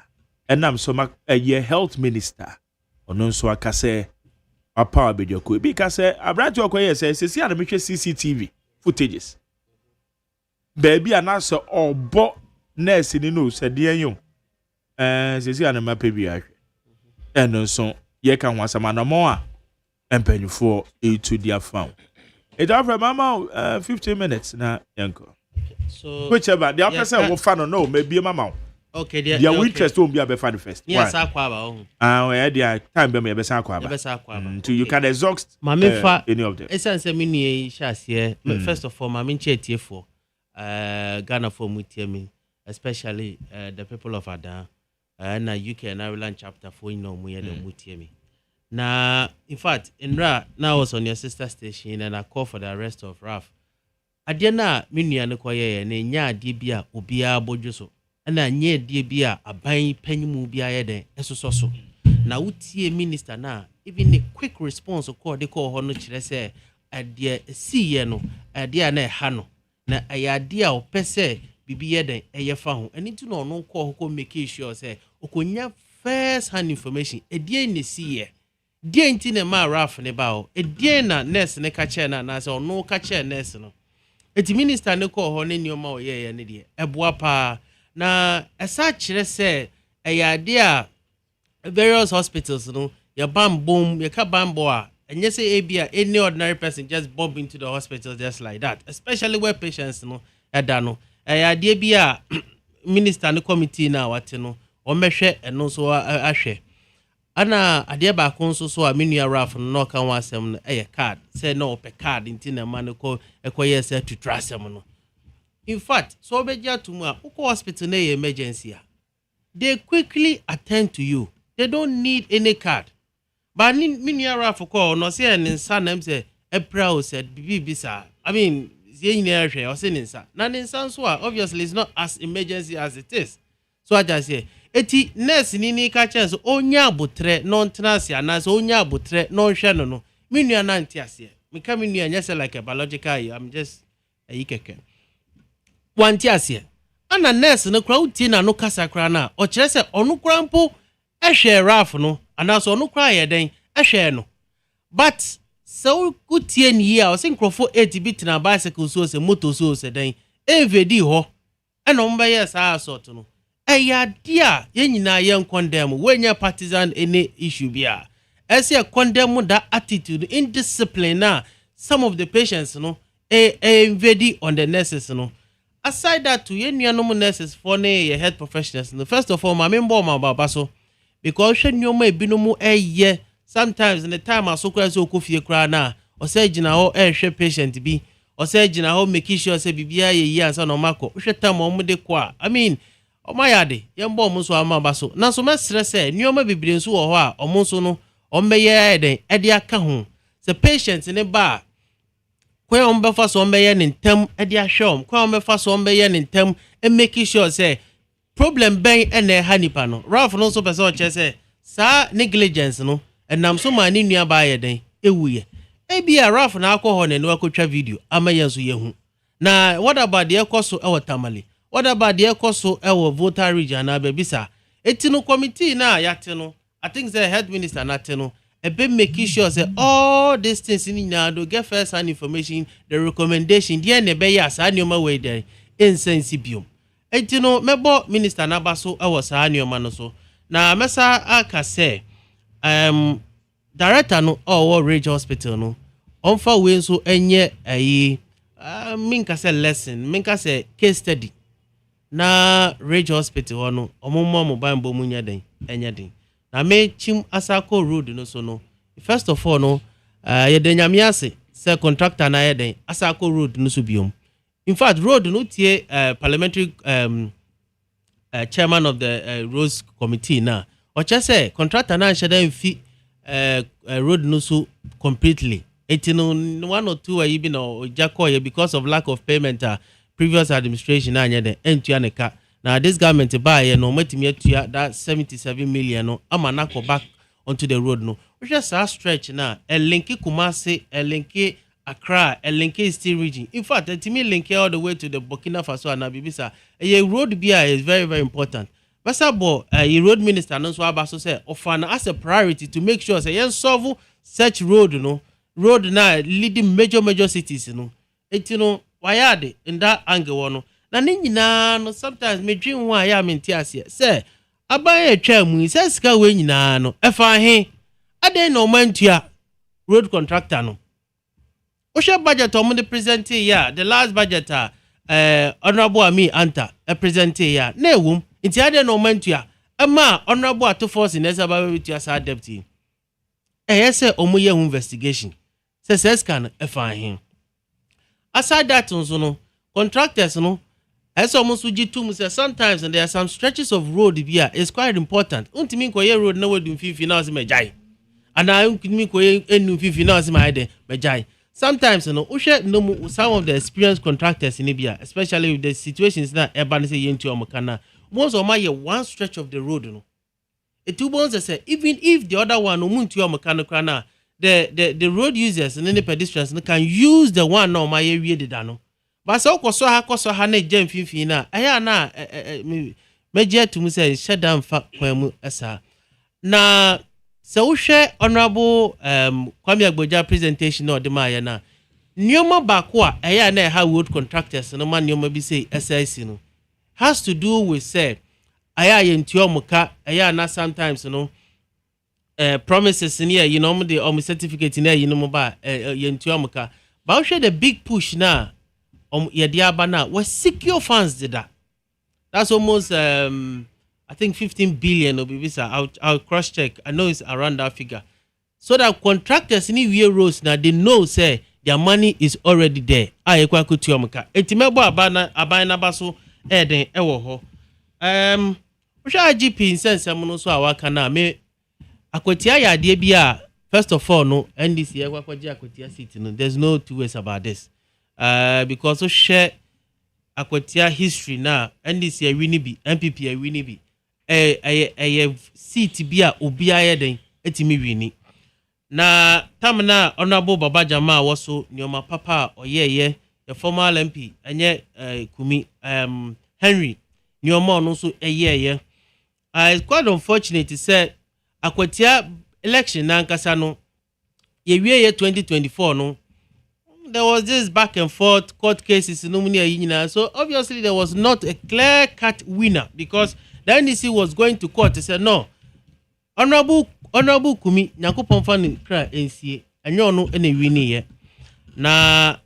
enam so a health minister ono so akase apa abedioko because abrati okoye say sisi ana mehwe CCTV footages baby anaso obo nurse ni no se de anyum sisi ana mape bi ahwe eno so ye ka ho asama na mo a empanifo etu dia found it over mama 15 minutes na yanko so whichever the person will fan no maybe mama. Okay, their interest won't be a fan first. Yes, Aquaba. Their time be a Aquaba. So you can exhaust any of them. Essence mini shas here. First of all, I'm in chair for Ghana for Mutiemi, especially the people of Ada and UK and Ireland chapter for the Mutiemi. Now, in fact, in Ra now was on your sister station and I call for the arrest of Raf. Adiana mini and Koye and Nya Dibia Ubia Bojuso. Na nye die bia aban panyimu bia ye den esoso na wutie minister na even a quick response call de call ho no kire se ade siye no ade na ha no na ayade a opese bibi ye den eye fa ho eni tu no no call ho make sure se okonya first hand information edie ne siye die nti ne ma raf ne ba o edie na nurse ne ka che na se ono ka che nurse no eti minister ne ko ho ne nioma o ye ne de eboa pa na esa kire se eyade a various hospitals no ya bam boom ya ka bambo a enye say ebia any ordinary person just bomb into the hospital just like that, especially where patients no eda no eyade bia minister ne committee na wate no o mehwe eno so ahwe ana ade ba ko nso so a menua raf no kan wasem no card say no pe card nti na man ko ekoye say to trasem no. In fact so obeja to mu a hospital na emergency a they quickly attend to you. They don't need any card. But menua raf ko no say en nsa na say April said bisa. I mean yen hwe o say nsa na nsa so a obviously it's not as emergency as it is. So I just say eti nurse ni ka chance onya abotre no ntenase anase onya abotre no hwe no no menua na ntiase me ka menua nya say like a biological I'm just keke wantiase ana nurse no kra uti na no kasa kra na o kire say onu kra mpo ehwe raf no anase onu kra ye den ehwe no but so kutie ni ya o say nkrofo 8 bit na bicycle so say motor so say den evedi ho eno mba yes asort no eya dia yenyina yen condemn wenya partisan any issue bia ese condemn that attitude indiscipline na some of the patients no invade on the nurses no. Aside that to yenuanom nurses for ne health professionals no, first of all ma member ma baba so because hwenyoma ebinom sometimes in the time asokra so okofie kra na o say gina ho hwe patient bi o say gina ho make sure say bibia ye ansa no mako hwe tam o de kwa I mean omayade yembo omunso amaba so na so mesre se nioma bibire nso wo ho a omunso no ombeye eden ede aka ho se patient ne ba kwen ombefa so ombeye ne ntam ede ahwom kwen ombefa so ombeye ne ntam e make sure say problem ben ene ha nipa no Ralph no so pese o che say sa negligence no enam so ma ni nua ba ye den ewuye ebia Ralph na akọ ne no akotwa video amaye so yehu na what about the ekoso e watamale. What about the ekoso ewo voter region na bebisa etino committee na yate no I think the health minister na teno e be make sure say all these things in na do get first hand information the recommendation there ne be ya sa nioma we there insensibium etino mebo minister na baso ewo sa nioma no so na mesa aka say director no owo Ridge Hospital no onfa we so enye ayi minka say lesson minka say case study na Ridge Hospital hono omomo mobile bo munya den enya den na me chim asako road no so no first of all no ye den nyamiase say contractor na ye den asako road no so biom in fact road no tie parliamentary chairman of the roads committee na o che say contractor na sheda mfi road no so completely etino one or two even no jakoye because of lack of payment previous administration anya de entuaneka now this government buy no matimi atua that 77 million no amana go back onto the road no we just a stretch now a linki Kumasi a linki Accra a linki Eastern region in fact etimi link all the way to the Burkina Faso and Bibisa a road bia is very very important but sabo a road minister no so abaso say ofana as a priority to make sure say yen solve such road no road na leading major cities no etino wayade in that angle no na nyina no sometimes me dream one ya menti ase say aban atwa mu say sika we nyina no efa he ade no mantua road contractor no o share budget o mo present here the last budget honorable Ami Anta present here na ewum nti ade no mantua ama honorable Atofo Sinesa ba we tua sa deputy say omoye investigation say scan efa he. Aside that, no contractors no, as almost we say sometimes and there are some stretches of road here is quite important. Untimi ko ye road na we do 50 now me jai. And I untimi ko ye enu 50 now me ide me jai. Sometimes no, no some of the experienced contractors in Libya, especially with the situations that urban say yentu omkana. Once or my one stretch of the road no. It two bones say even if the other one no muntu omkana na the road users and any pedestrians can use the one no my area de dano but so koso ha na jam finfin na aya na me meje to mu say sheda mfa kwan mu esa na so hwe honorable Kwame Agboja presentation no de ma ye na nioma baako a eya na ha road contractors no ma nioma bi say SIC no has to do with say aya yentiomuka eya na sometimes no promises in here you know the certificate in here you know ba yentiomuka but we the big push na yede aba na was secure funds did that's almost I think 15 billion of visa. I'll cross check. I know it's around that figure. So that contractors in the roads now they know say their money is already there. I ekwa kutuomka. Etimebo abana baso eden ewo ho. Usha GP in sense amuno so awaka na me akwatia ya de bia first of all no NDC ekwa kwaji akwatia city no there's no two ways about this. Because so share akwatia history na NDC a wini bi MPP a wini bi seat bia obi ayeden etimi wini na tamna honorable Baba Jama waso nioma papa oyeye the former MP enye kumi Henry nioma ono so eyeye it's quite unfortunate to say akwatia election na nkasa no ye wie 2024 no there was this back and forth court cases no many so obviously there was not a clear cut winner because the NDC was going to court to say no honorable kumi nyankopon fa ni kra ensie enyo no ene wini ye na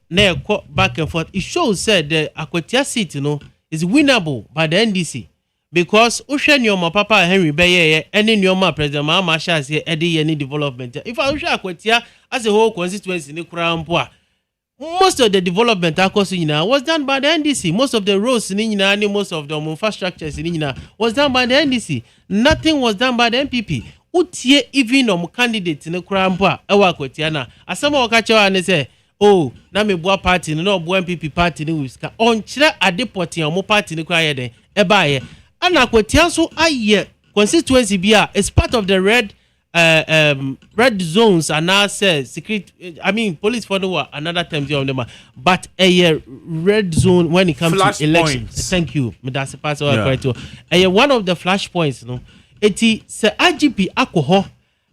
back and forth it shows said the akwatia seat no is winnable by the NDC because uhwe nyoma papa Henry Beye ene nyoma president Mahama Shase ede ye ni development if I uhwe akwatia as a whole constituency ni kura mpo a most of the development across was done by the NDC. Most of the roads most of the infrastructures was done by the NDC. Nothing was done by the MPP. Utie even candidate in the Krampa, Ewa Kotiana. As some okacha and say, oh, na me boa party, no boa MPP party ni wiska. On chira adepoti on mo party ni kwa yede. Ebaye. Ana Kotianso aye constituency bia is part of the red zones and now says secret police for the another time on them but a red zone when it comes flash to election points. Thank you that's part of one of the flash points no eti se IGP akoho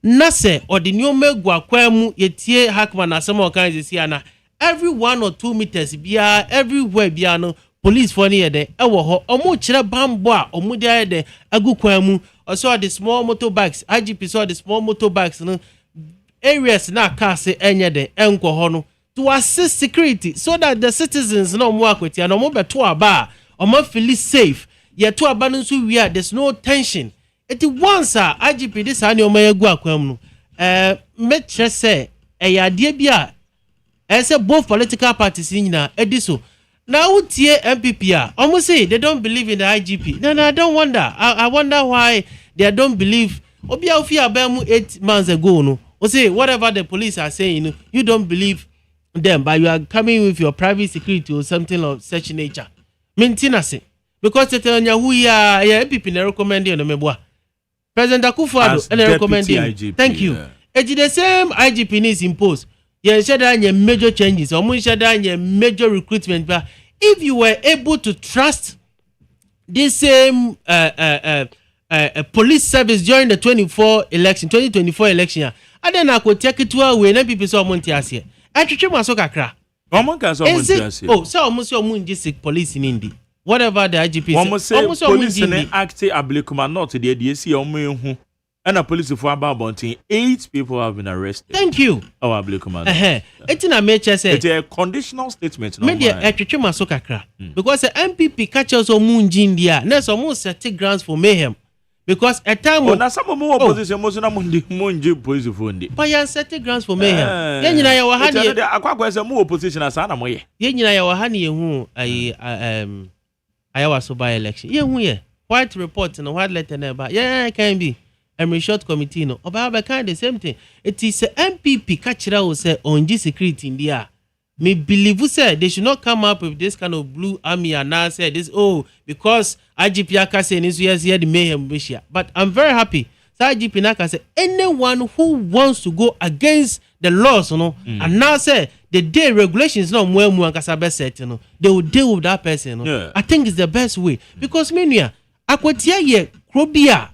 na se odinyo gwa kwemu yetie Hackman asem organize ana every 1 or 2 meters bia everywhere bia no police for near there ewo ho omo kire bambo a omo dey there agu kwemu also the small motorbikes IGP saw the small motorbikes no areas na car say enye de enko ho no to assist security so that the citizens no mo akwati no mo beto aba omo feel safe ye to aba no so wia there's no tension it once IGP this ani omo yagu akwam no me chere say eyade bia say both political parties nyina ediso now utie MPP almost say they don't believe in the IGP. No, I don't wonder. I wonder why they don't believe. Obia ofi abemu 8 months ago no. O say whatever the police are saying, you don't believe them, but you are coming with your private security or something of such nature. Maintenance. Because the who ya MPP na recommend you no meboa. President Akufo-Addo na recommend you. Thank you. It is the same IGP needs imposed. You said that major changes or major recruitment, but if you were able to trust this same police service during the 2024 election, and then I could take it to away and people saw MONTIE here. I treat my soccer crack. Oh, so almost your moon district police in India. Whatever the IGP says, almost police in active ablikuma not the DSC or and a police for about 8 people have been arrested. Thank you. Our ablikuma. It's in a major say. It's a conditional statement. Media I treat my soccer crack because the MPP catches on moon India. Next almost 30 grounds for mayhem. Because at time na some more opposition most na munji police for ndi. But you 30 grounds for mayhem. Ye nyina ya wahani. Akwa say more opposition asa na moye. Ye nyina ya wahani ye hu ayawa so by election. Ye hu ye. White report no white letter na ba. Yeah, can be. Every short committee no. Oba kind the same thing. It is a MPP kachira who say onji security in there. Me believe who said they should not come up with this kind of blue army and now say this because IGP Aka say this year the mayhem wisha. But I'm very happy. So IGP Naka say anyone who wants to go against the laws, and now say the day regulations no more and kasabe set, they will deal with that person. I think it's the best way because many akwatia ye krobia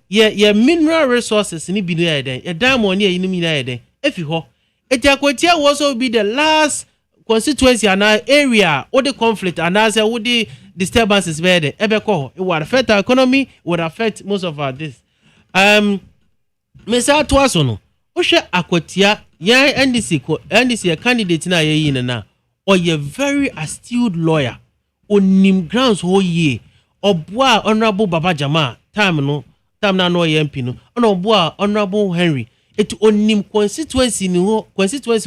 ye mineral resources ni bi no ye den ye diamond ni yinim ni ye den efi ho eti akwatia will also be the last constituency and area or the conflict and as would the disturbances where the ebeko it would affect our economy, would affect most of our this Mesa Twaso no Osha Akwatia ya NDC candidate na ye na or ye very astute lawyer onim grounds ho ye obua honorable Baba Jama time na no ye MP no obua honorable Henry it onim constituency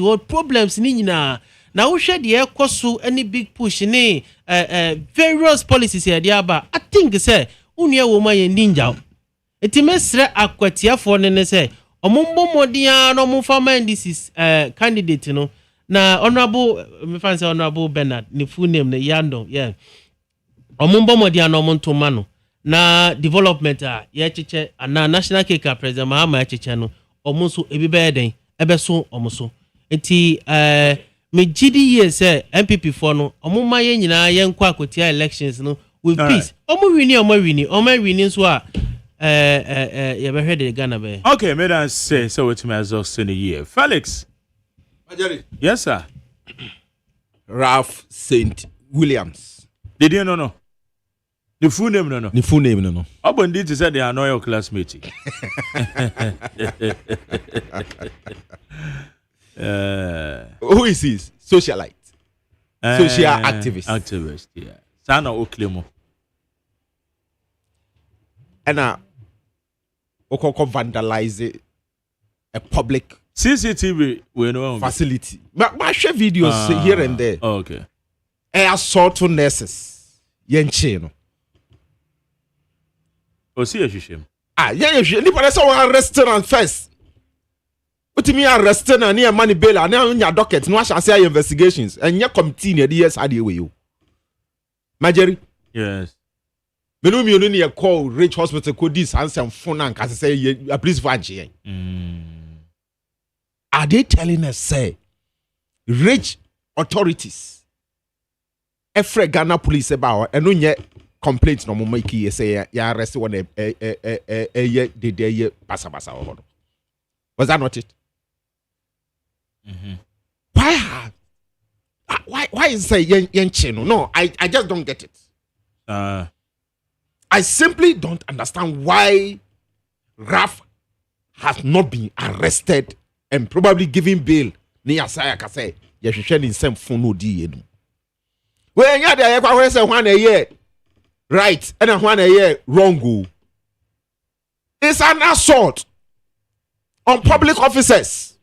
what problems ni nyina na wo hwɛ de ekoso any big push ni various policies here there ba I think say unua wo ma ye ninja eti mesre akwatia for ne say omombo modia no mo farmer this candidate no na honorable me fan say honorable Bernard ni full name ne Yando yeah omombo modia no mo ntoma no na development ye cheche na national cake president Mahama cheche no omonso ebi be den ebeso omonso eti me gidi ye say MPP for no omoma ye nyina ye nkwa akotia elections no with peace omo wini so a ye be head the Ghana be okay me dan say so it me as in a year Felix Majari yes sir Ralph St Williams did you know the full name no the full name no Obondi to say they are not your classmate who is he? Socialite. Social activist. Yeah. Sana Oklemo. And vandalize a public CCTV we know facility. My share videos here and there. Okay. Assault to nurses. Yenche no. O see shim. Yeah. Anybody say restaurant first. What me arrested na near money bail and now your docket no shall say investigations and your committee near the years had you. Majeri? Yes. Me no near call Rich Hospital could this answer phone and can say a police vanche. Are they telling us say rich authorities Efre Ghana police about and no yet complaints no make say ya arrest one de basa. Was that not it? Why is say yen chino? No, I just don't get it. I simply don't understand why Raf has not been arrested and probably given bail. Ni asaya ka say ye hwehwe in same phone no di yenu. We nya de ye kwa say one a year right and one a year wrong. It's an assault on public officers.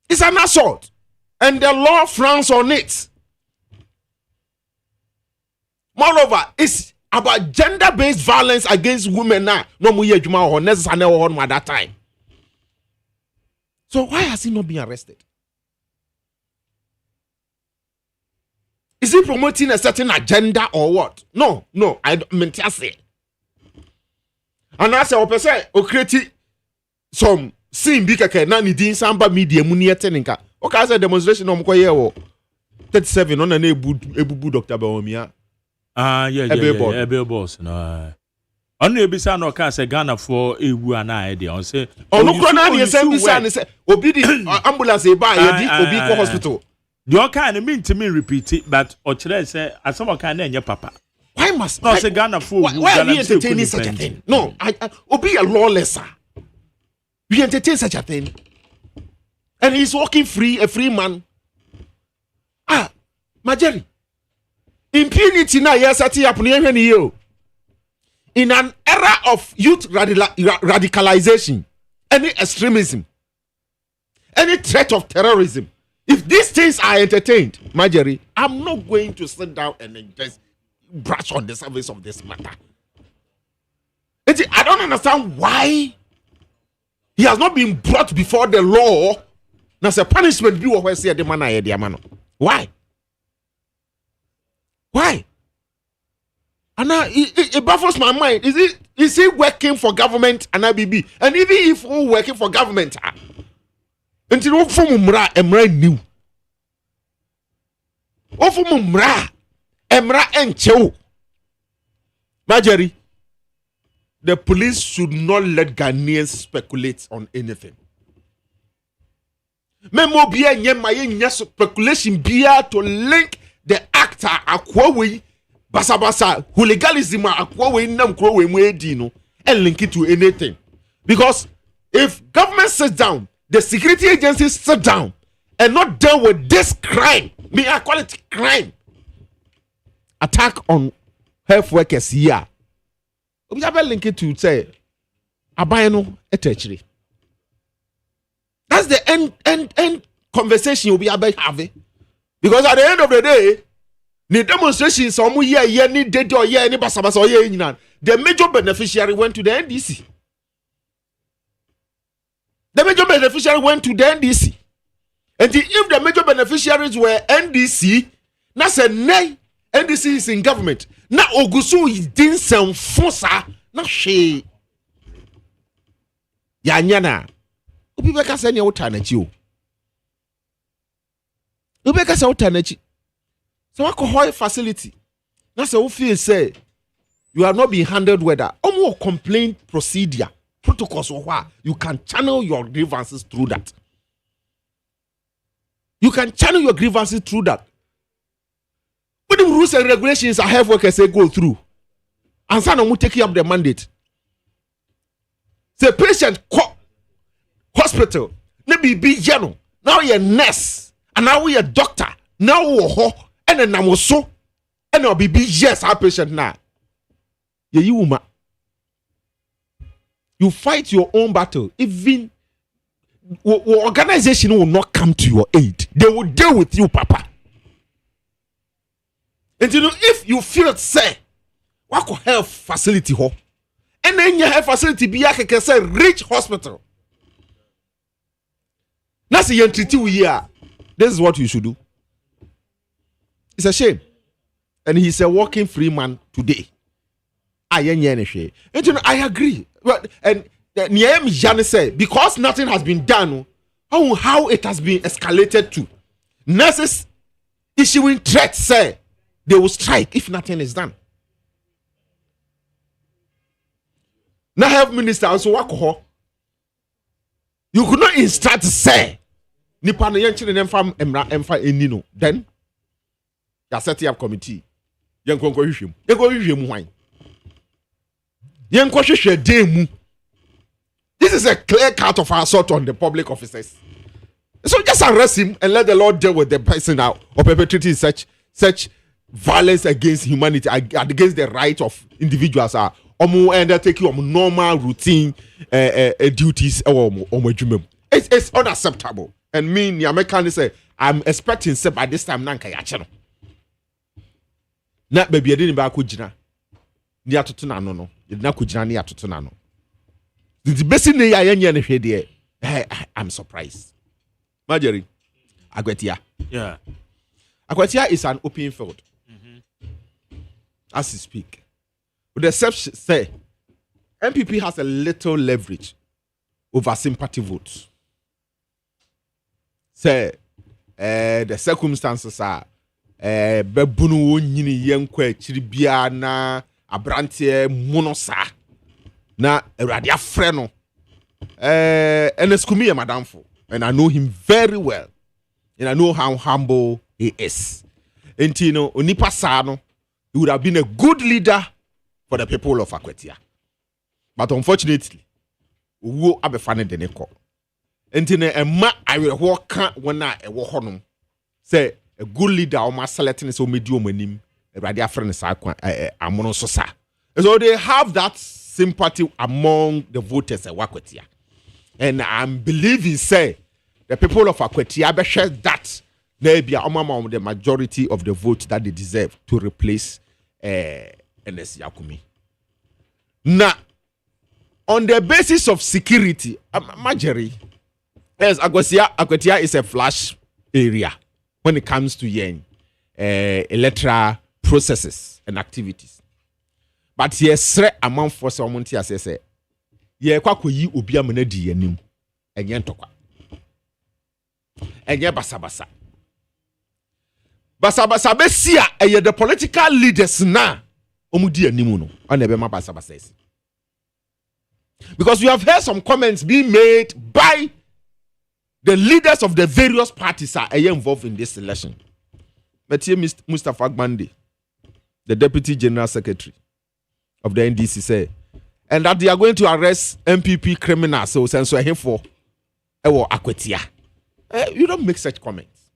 It's an assault. And the law frowns on it. Moreover, it's about gender-based violence against women now. No more juma or necessarily on at that time. So why has he not been arrested? Is he promoting a certain agenda or what? No, I mean to say. And I say, o create some scene big like na ni din samba media muni eteninka. Okay, I say demonstration on ko here 37 on na ebubu Dr. Bawumia. Yeah, boss no. On ebisa no ka say Ghana for ewu ana e dey on say no na dey say bisa say obi di ambulance e ba ye di obi ko hospital. The okay na mean to me repeat it but o kire say asem okay na enye papa. Why must no say Ghana for why are we entertaining such a thing? No, I be a lawlesser. We entertain such a thing. And he's walking free, a free man. Majeri. Impunity now, yes, in an era of youth radicalization, any extremism, any threat of terrorism, if these things are entertained, Majeri, I'm not going to sit down and just brush on the surface of this matter. I don't understand why he has not been brought before the law. Now, a punishment be what say the man I man. Why? And now it baffles my mind. Is he working for government and IBB? And even if we're working for government, until from Emra new. Emra enchew. Marjorie, the police should not let Ghanaians speculate on anything. Memo bia nyema speculation bia to link the actor akwawe basabasa hooliganism akwawe nam krowe mu edi no and link it to anything. Because if government sits down, the security agencies sit down and not deal with this crime, me I call it crime, attack on health workers here. We have a link it to say abayano etechiri. That's the end conversation you'll be able to have. Because at the end of the day, the demonstrations the major beneficiary went to the NDC. The major beneficiary went to the NDC. And if the major beneficiaries were NDC, that's a nay. NDC is in government. Now Ogusu is doing some fossa. Now she Yanyana. Ubeka say any alternative. Ubeka say alternative. So I call facility. That's a feel say you are not being handled with that. More complaint procedure protocols or what you can channel your grievances through that. You can channel your grievances through that. But the rules and regulations are health workers say go through. And some will take up the mandate. The patient hospital, maybe be general. Now you're a nurse, and now you're a doctor. Now you're and then I'm so, and I'll be yes, our patient now. You fight your own battle. Even organization will not come to your aid. They will deal with you, Papa. And you know, if you feel say, what could health facility ho? And then your health facility be like can say rich hospital. That's the entity we hear. This is what you should do. It's a shame. And he's a working free man today. And you know, I agree. And Niam Jane said, because nothing has been done, how it has been escalated to. Nurses issuing threats say they will strike if nothing is done. Now health minister also work. You could not instruct say nipa no yen chire nemfa emfa enino. Then ya set up committee. Yen konko hwehwem. Yen ko hwehwem hwan. Yen ko hwehwe dem. This is a clear cut of assault on the public officers. So just arrest him and let the Lord deal with the person now or perpetrating such violence against humanity, against the right of individuals. And take you normal routine duties. It's unacceptable. And me, the American say, I'm expecting say by this time nanka yachano. Na baby, I didn't buy kujina. Ni atutuna no. Na kujina ni atutuna no. The best thing I any I'm surprised. Marjorie, Agwetia. Yeah. Agwetia is an open field. As you speak. But the exception say MPP has a little leverage over sympathy votes. Say the circumstances are bebunu nyini yenkwe chiribia na abrantie monosa na eradia freno andeskumi madam for, and I know him very well and I know how humble he is. And you know onipa sa no, he would have been a good leader for the people of Akwetia. But unfortunately, we have a funny deneko. And I will walk when I walk home. Say a good leader or my selecting so medium when him a radio friend is Amonososa. So they have that sympathy among the voters at Akwetia. And I'm believing say the people of Akwetia be share that maybe among the majority of the votes that they deserve to replace NS Yakumi. Now, on the basis of security, Marjorie, yes, Akwetia is a flash area when it comes to electoral processes and activities. But yes, among for some Montie as say, ye kwakoyi obi amana di yanim enye ntokwa. Enye basabasa. Basabasa besia the political leaders now omudi animu no on ebe ma basa basa. Because we have heard some comments being made by the leaders of the various parties are involved in this election. Mr. Mustafa Agbande, the Deputy General Secretary of the NDC, said, and that they are going to arrest MPP criminals. So, since we're here for Akwetia, you don't make such comments.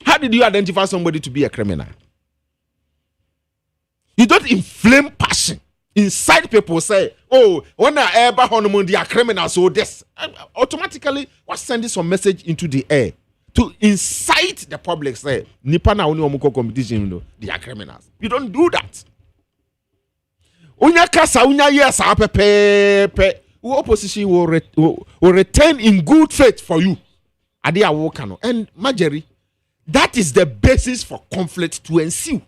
How did you identify somebody to be a criminal? You don't inflame passion. Inside people say, oh, when I ever honeymoon, they are criminals, so this automatically was sending some message into the air to incite the public. Say, Nipa na oni omuko competition, they are criminals. You don't do that. Unya kasa unya yes pepe. Opposition will return in good faith for you. Ade awokano and Marjorie. That is the basis for conflict to ensue.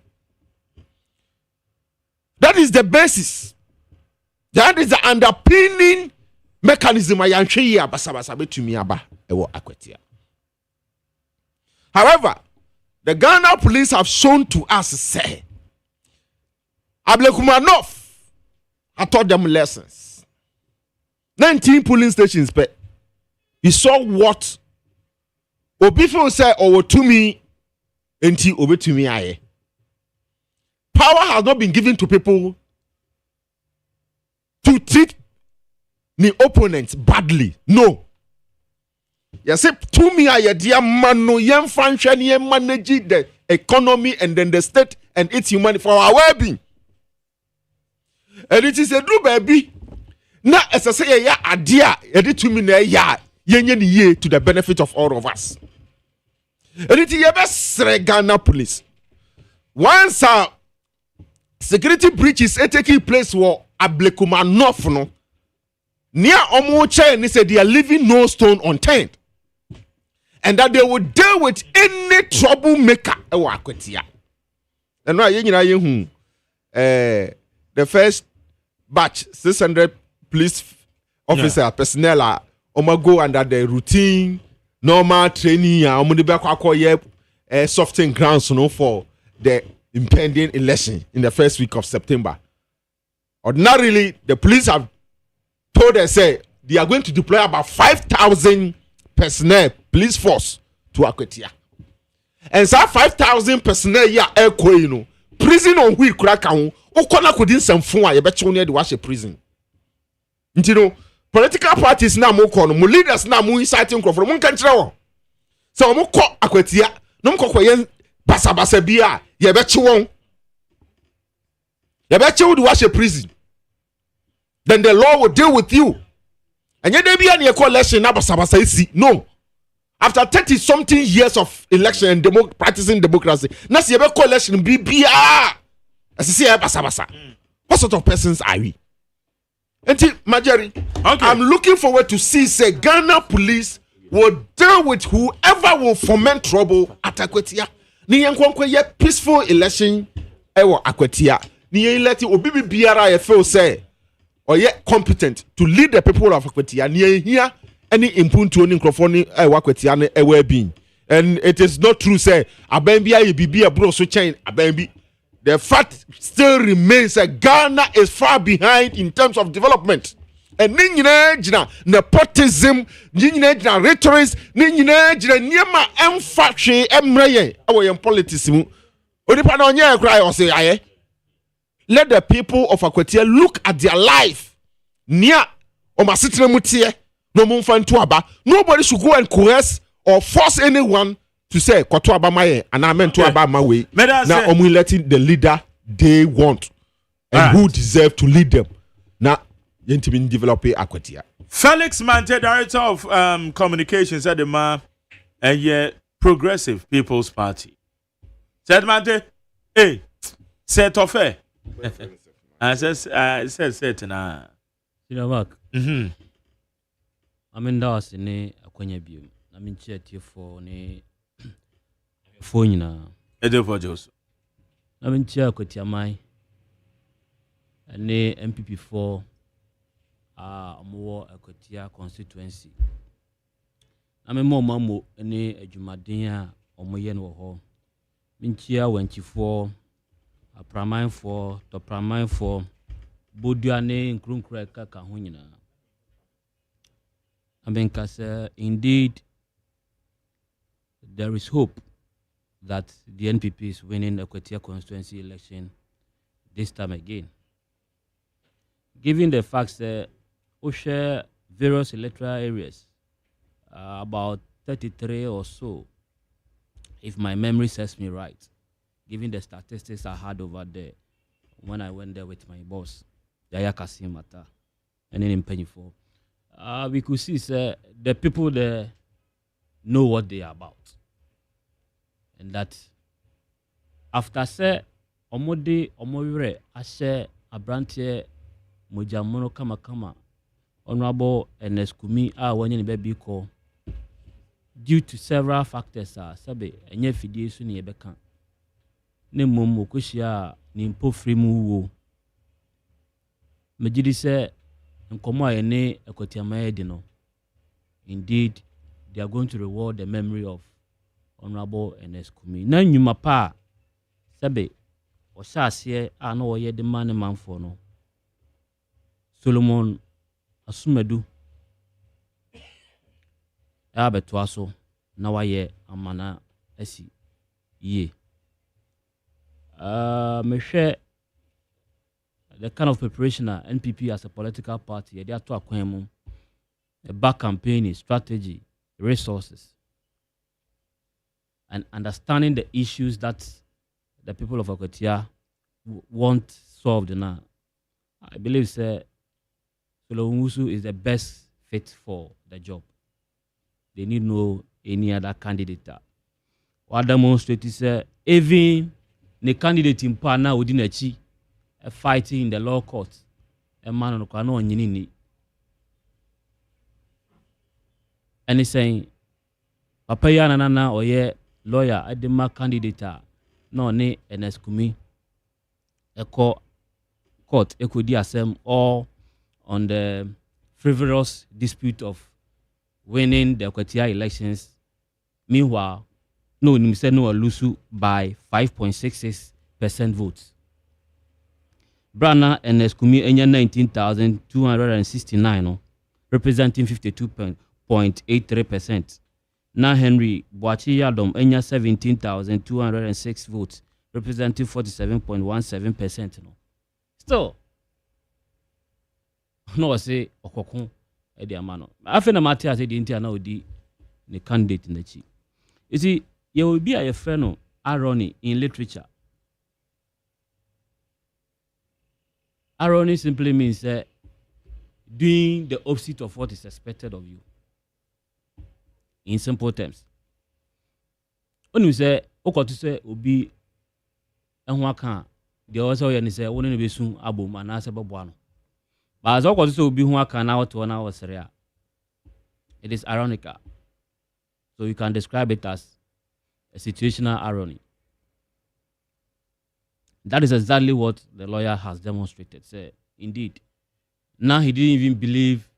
That is the basis. That is the underpinning mechanism. However, the Ghana police have shown to us, say, Ablekumanov, I taught them lessons. 19 polling stations, but you saw what Obifo said, or to me, enti obe to me aye. Power has not been given to people to treat the opponents badly. No. Yes, to me, I dear man, no young function, manage the economy and then the state and its humanity for our well-being. And it is a true baby. Now, as I say, yeah, idea, it to me, yeah, ye to the benefit of all of us. And it is a best Ghana police. Once security breaches taking place for Ablekumanov no near Omoche and he said they are leaving no stone unturned and that they will deal with any troublemaker. And the first batch 600 police officer personnel are go under the routine normal training and softening grounds for the impending election in the first week of September. Ordinarily, the police have told us say they are going to deploy about 5,000 personnel, police force to Akwetia. And so 5,000 personnel here prison on wheel crack on Okona couldn't some phone you bet you near the wash a prison. You know, political parties now more corner, leaders now more inciting from one country. So more call Akwetia, no more basa bia ye bet you won. You bet you would wash a prison. Then the law will deal with you. And yet they be any coalition na basa isi. No. After 30 something years of election and practicing democracy, na si ebe coalition be bia. As see basa. What sort of persons are we? Enti Marjorie, okay. I'm looking forward to see say Ghana police will deal with whoever will foment trouble at Akwetia. Ni yenkwankwa ye peaceful election ewo Akwetia. Ni ye let obibi biara ye feel say or yet competent to lead the people of Akwetia. Ni here any impuntu oni nkrofoni ewo Akwetia ne ewo bin. And it is not true say abembi aye bibi abro so chain abembi. The fact still remains that Ghana is far behind in terms of development. And jina nepotism, jina rhetorics, jina niema emfache emreye awo yem politics mu. Onipa na onye cry or say aye. Let the people of Akwetia look at their life. Nia omasitire mutie no mumfa nto aba. Nobody should go and coerce or force anyone to say koto aba maye and I meant to aba my way. Now omu letting the leader they want and who deserve to lead them. Now yentimi develop Akwetia. Felix Mante, Director of Communications at the Ma Progressive People's Party. Said Mante, hey, set off eh. I said na. You know what? I mean that's in a kwenye biom. I mean chat for ne phone na. Edo for Joseph. I mean chat Akwetia mai. Ne MPP4 more Akwetia constituency. I mean more mamu ne adwumaden a omoye no ho. Minchia 24 apramanfoɔ tɔpramanfoɔ bodua ne nkronkro ɛkaka ho nyinaa abenka sɛ indeed there is hope that the NPP is winning the Ekwatia constituency election this time again. Given the fact that we share various electoral areas, about 33 or so, if my memory serves me right, given the statistics I had over there when I went there with my boss, Yaya Kasimata, and then in Pennyfo, we could see the people there know what they are about. And that after say omode omowire ashe abrantie mojamono kama honorable Ernest-Kumi wanye ne baby ko due to several factors sabe enye fidie so ne yebeka ne mom okohia ne mpofri mu wo megidi se nkomo ayene ekotiamaye de no indeed they are going to reward the memory of Honorable Ernest-Kumi. Na nyuma pa sabe o saase na wo ye de man manfo no Solomon Asumadu abeto aso na waye amana asi ye me hwe the kind of preparation NPP as a political party they ato akwan mu a back campaigning strategy resources and understanding the issues that the people of Ekwatia want solved now. I believe Solowusu is the best fit for the job. They need no any other candidate. What demonstrated even the candidate in Pana within a fighting in the law court. A man on Kano nyini. And he's saying Papa Yana or ye lawyer at the mark candidate no ne Ernest-Kumi a court equity assem all on the frivolous dispute of winning the Ekwatia elections. Meanwhile, no Lusu by 5.66% votes. Brana Ernest-Kumi enya 19,269 representing 52.83%. Na Henry Boachi Yadom enya 17,206 votes, representing 47.17%. Still, no say okokun e di amano. Afi na mate ase di intia na odi the candidate in the chi. You see, you will be a friend of irony in literature. Irony simply means doing the opposite of what is expected of you. In simple terms. When you say, to say, obi enwaka, the also you say, one be soon abu manase babuano. But as to say, obi enwaka now to 1 hour seria. It is ironical. So you can describe it as a situational irony. That is exactly what the lawyer has demonstrated. Say, indeed. Now he didn't even believe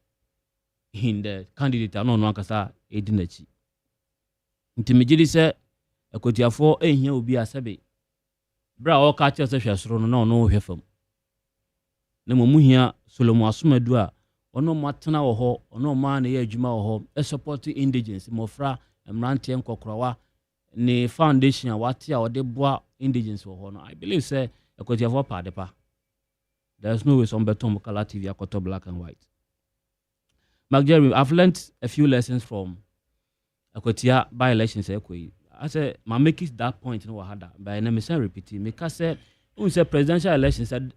in the candidate. No, no, kasa edinachi. Intimidity say, Ekwatia here will be a sabe. Bra all catchers of Shasron, no, hefum. Nemo here, Solomon Asumedua, or no matana or ho, or no man a juma or ho, a supporting indigents, Mofra, and Rantian Kokrawa, ne foundation, Watia or de bois indigents for honor. I believe, say, Ekwatia Padepa. There's no way some beton Mokala TV are black and white. Mark Jeremy, I've learned a few lessons from Ekwatia by elections. I said, my make it that point in Wahada, but I never say repeating. Because said, who said presidential elections said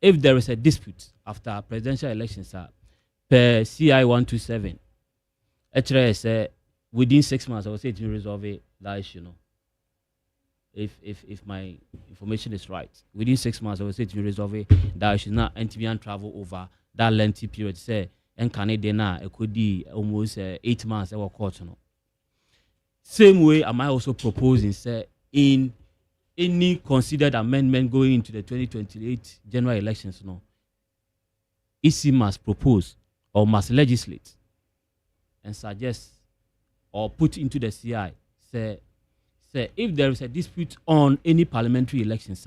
if there is a dispute after presidential elections per CI 127, actually say within 6 months I will say to resolve that issue. No? If my information is right, within 6 months I will say to resolve that issue. Not NTV travel over that lengthy period. Say and Canada it could be almost 8 months. I will court. No? Same way, am I also proposing, say, in any considered amendment going into the 2028 general elections, no, EC must propose or must legislate and suggest or put into the CI, say if there is a dispute on any parliamentary elections,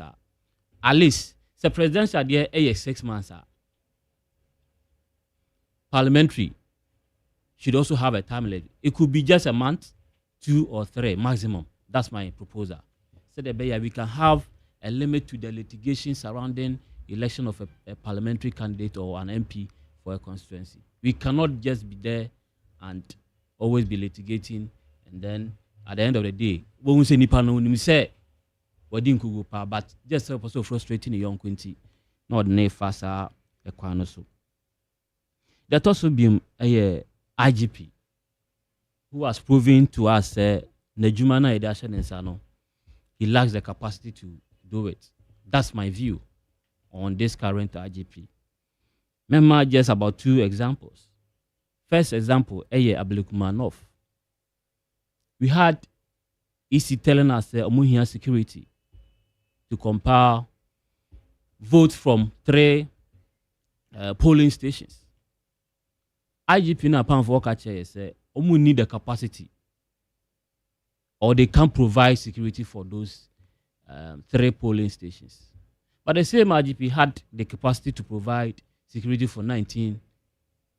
at least the presidential there 6 months. Parliamentary should also have a time limit. It could be just a month, 2 or 3 maximum. That's my proposal. So that we can have a limit to the litigation surrounding election of a parliamentary candidate or an MP for a constituency. We cannot just be there and always be litigating, and then at the end of the day, when we say nipa no we say we didn't go pa, but just also frustrating the young Quinty, not ne fasa ekwano so. That also be a IGP who has proven to us Nejumana Edashan and Sano, he lacks the capacity to do it. That's my view on this current IGP. Remember just about 2 examples. First example, Ablikumanov. We had EC telling us Omuhia security to compile votes from 3 polling stations. IGP na pan for catcher say Omu need the capacity, or they can provide security for those 3 polling stations. But the same IGP had the capacity to provide security for 19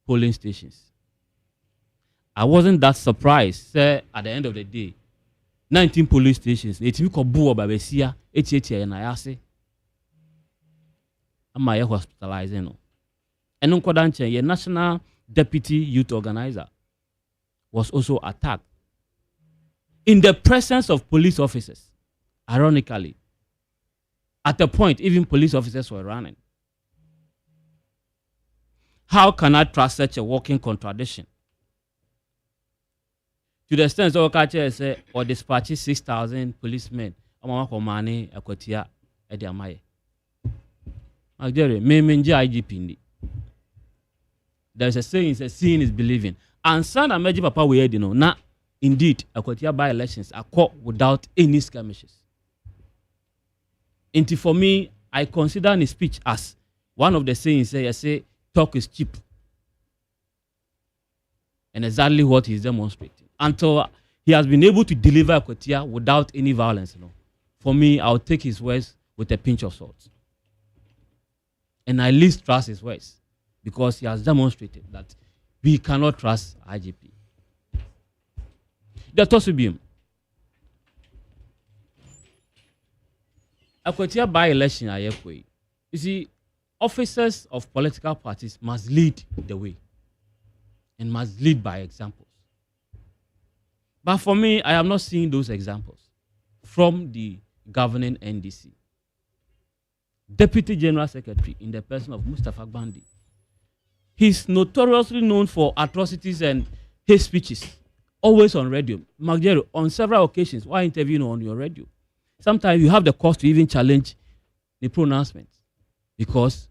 polling stations. I wasn't that surprised, say, at the end of the day, 19 polling stations, it's me kobu babesia, 88 and I say, am I hospitalizing? And Nkodanche, your national deputy youth organizer, was also attacked in the presence of police officers. Ironically, at a point, even police officers were running. How can I trust such a walking contradiction? To the extent that Okache say or dispatches 6,000 policemen, Amakomani, Akotia, Ediamaye. Agere, Memenji IGP. There's a saying, seeing is believing. And son and Meji Papa we heard, now indeed, Akotia by elections are caught without any skirmishes. And for me, I consider his speech as one of the sayings, I say, talk is cheap. And exactly what he's demonstrating. Until he has been able to deliver Akotia without any violence. For me, I'll take his words with a pinch of salt. And I least trust his words because he has demonstrated that we cannot trust IGP. The Tosubium. Akotia by-election ayekwe. You see, officers of political parties must lead the way and must lead by examples. But for me, I am not seeing those examples from the governing NDC. Deputy General Secretary in the person of Mustafa Gbandi. He's notoriously known for atrocities and hate speeches, always on radio. Magjero, on several occasions, while interviewing on your radio, sometimes you have the cause to even challenge the pronouncements because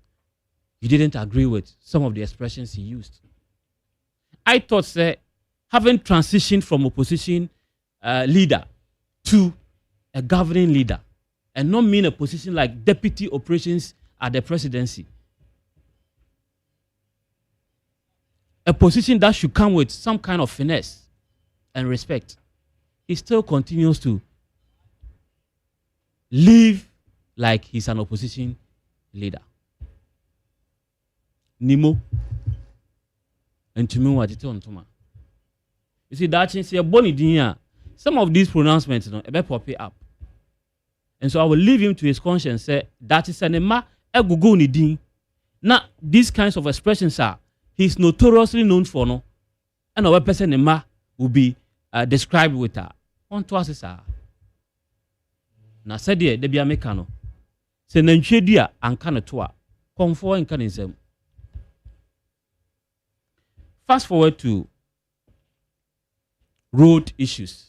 you didn't agree with some of the expressions he used. I thought, sir, having transitioned from opposition leader to a governing leader and not mean a position like deputy operations at the presidency, a position that should come with some kind of finesse and respect, he still continues to live like he's an opposition leader. Nimo. And to me, what it on Toma. You see, that is a bonny dinner. Some of these pronouncements, a bit pop up. And so I will leave him to his conscience, say, that is an ema, a gugu ni din. Now, these kinds of expressions are, he's notoriously known for, no? And our person ema will be described with her. On to us, sir. Na said ye, de bia mekano. Se nanchedia ankana toa. Comfort and canism. Fast forward to road issues.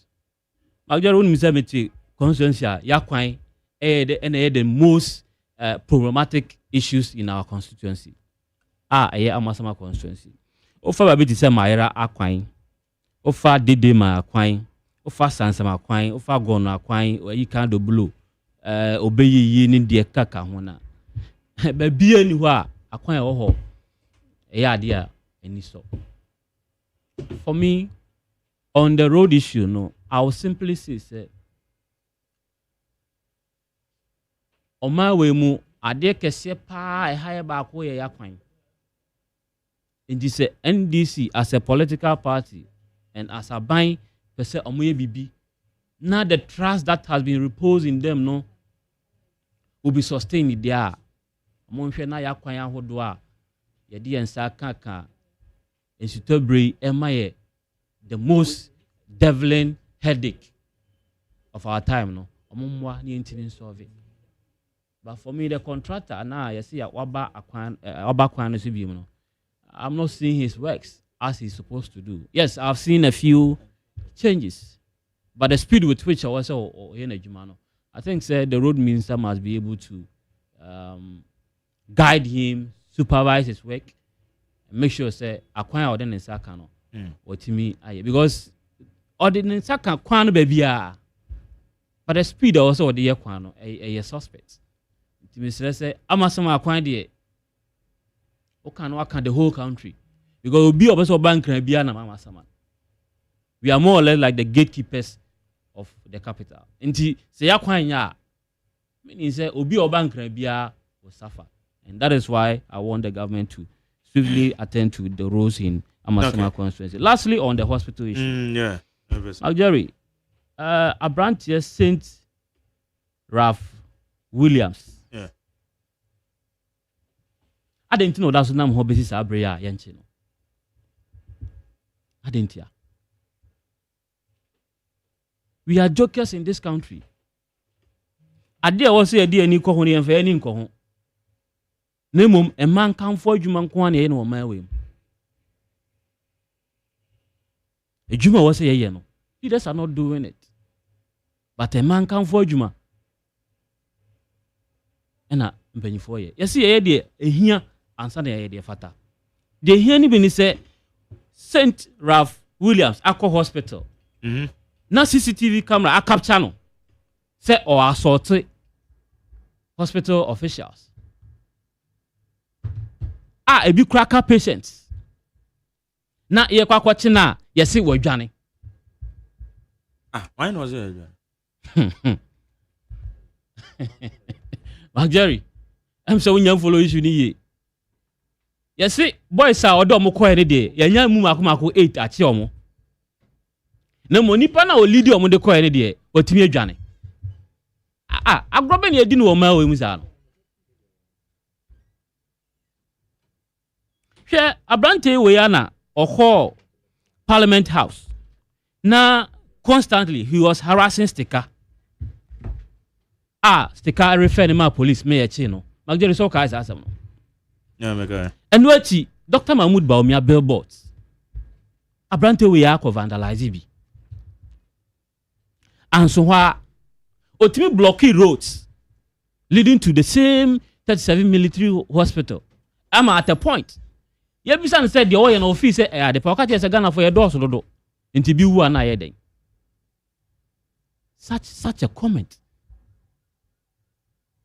Magjaro Misamiti constituency Yakwai the most problematic issues in our constituency. Amasama constituency. Ofa babiti se maera Akwai. Ofa Dede ma Akwai. Ofa Sansama Akwai. Ofa Gono Akwai. You can't do blue. Obey ye in the kaka hona. Baby anywhere Akwai oho. Dear. So, for me, on the road issue, no, I will simply say, ɔman we mu ade kɛseɛ paa ɛha yɛ baako yɛ yakwan nti sɛ NDC as a political party and as a ban pɛsɛ ɔmo yɛ bibi now the trust that has been reposed in them no will be sustained there ɔmo nhwɛ na yakwan ahodoɔ a yɛde yɛn nsa kaka nsutɔbere ɛma yɛ the most deviling headache of our time no ɔmo mmoa ne yɛntini solve it. But for me, the contractor now, you see, I'm not seeing his works as he's supposed to do. Yes, I've seen a few changes, but the speed with which I was I think the road minister must be able to guide him, supervise his work, and make sure say acquire ordinance sakano or to me because ordinance sakano baby but the speed also the yakwano a suspect. Mr. say, I'm a summer acquainted. The whole country because we be also bank we are more or less like the gatekeepers of the capital. Inti say akwanya meaning say obi bank will suffer, and that is why I want the government to swiftly attend to the roads in Amasama constituency. Lastly, on the hospital issue, Jerry, a branch here Saint Ralph Williams. I didn't know that's the basis Abrea Yanchino. I didn't hear. We are jokers in this country. I dare also a dear Nico and for any inco. Nemum, a man come for you, man, Kwan, or my way. A Juma was a yeno. Leaders are not doing it. But a man come for Juma. And a penny for you. You see, a dear, a here. Answer the idea fata. The here ni say Saint Ralph Williams Aqua Hospital. Na CCTV camera a capture no. Say or assault hospital officials. A bi cracker patients. Na ye kwa china ye see we dwane. Why was it? Mark Jerry, I'm so when you follow issue ni. Yes, boys are odo mo ko ene de yanya mu mako 8 achi omo na mo nipa na o lead omo de ko ene de otimi adwane agrobe na edi no ma we mu za no hwe abrante we ya na okho Parliament House na constantly he was harassing Sticker Sticker refer ma police me echi no magere so ka asa asam no. Yeah, my guy. And what Dr. Mahmoud Baumia billboards. Abrante we are vandalize bi. And so otimi blocky roads leading to the same 37 military hospital. I'm at a point. Yebisan said the oil office the pocket is a gun for your door so do. Inti bi wu na yeden. Such a comment.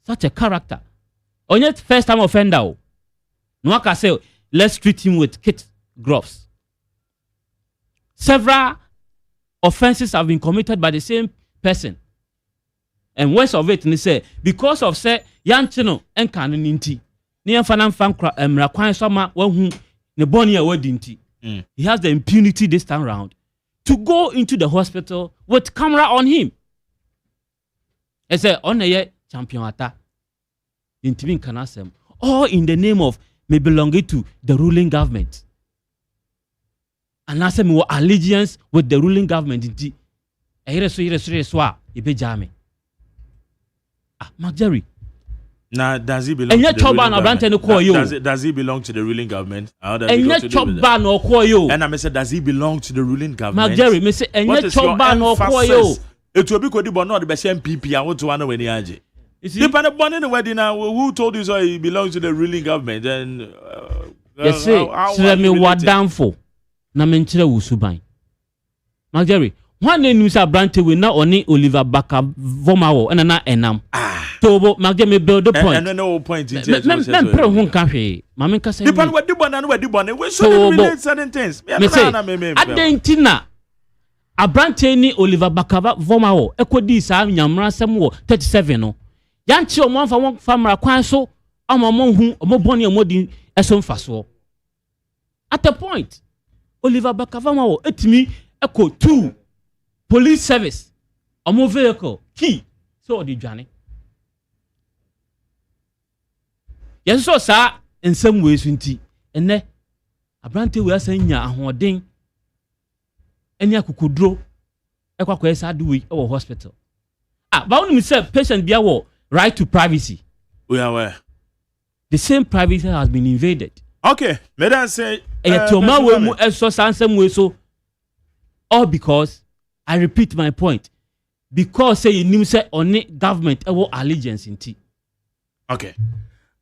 Such a character. Onye first time offender. No one can say, let's treat him with kid gloves. Several offenses have been committed by the same person. And worst of it, they say, because of say, Yanchino and Kananinti, near Fanan Fankra and Rakwan Sama, one who Nebonia Wedinti. He has the impunity this time round to go into the hospital with camera on him. I say, on a champion ata, intimate canasem, all in the name of may belong to the ruling government. And I say me allegiance with the ruling government. Mark Jerry. Now, does he belong to the ruling government? Does he belong to the ruling government? And I say, does he belong to the ruling government? Mark Jerry, me say, what is your emphasis? It will be good, but not the best MPP. I want to know when he depending upon the wedding now, who told you so he belongs to the ruling government? And yes, say me what down for. Na menchire wusuban. Mark Jerry, one day news Abrante we na oni Oliver Baka Vomawo and na enam. Tobo Mark Jerry me build the point. And no point in men pro hun kan hwe. Mama ka say. Depend what the one and what the one. We should relate certain things. Me say adentina Abrante ni Oliver Baka Vomawo ekodi sa nyamra sem wo 37 no. yanchi omo fa won famra kwan so omo hu omo boni omodi eso mfaso at a point Oliver Bakavama wo etimi eko 2 police service omo vehicle key so di dwane yes so sa ensem we sunti ene abrante we asanya ahoden eni akokodro ekwa esa do we e hospital but when we say patient bia wo right to privacy we are aware the same privacy has been invaded. Okay, may I say Toma we mu eso sansem we so all because I repeat my point because say you say on government ewo allegiance inti. Okay.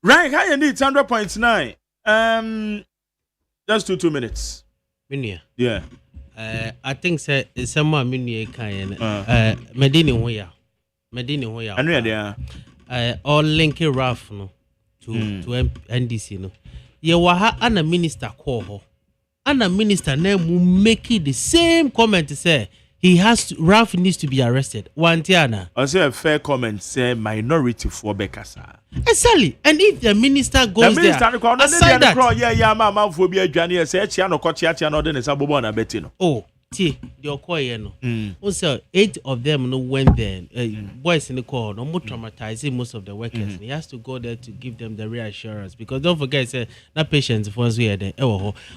Right, how you need 100.9. Just 2 minutes. Minia. Yeah. I think say someone minia kan Medini hoya. I know there. All link Ralph no to NDC no. Ye waha ana minister call ho. Ana minister name make the same comment say Ralph needs to be arrested. Wantiana. I say a fair comment say minority for Bekasa. Exactly. And if the minister goes there, aside that, see, the Okoye no. Also, 8 of them no went there. Boys in the call, no more traumatizing most of the workers. He has to go there to give them the reassurance because don't forget, say that patients once we are there.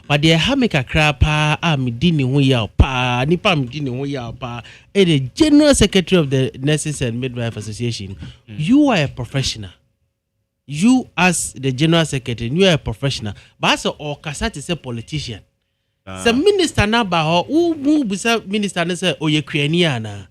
But they have make a crap. Midini huya pa nipa midini huya pa. The General Secretary of the Nurses and Midwife Association. You are a professional. You as the General Secretary, you are a professional. But as a Okasat is a politician. The minister na ba ho who bisa minister na say oye Ukrainiana.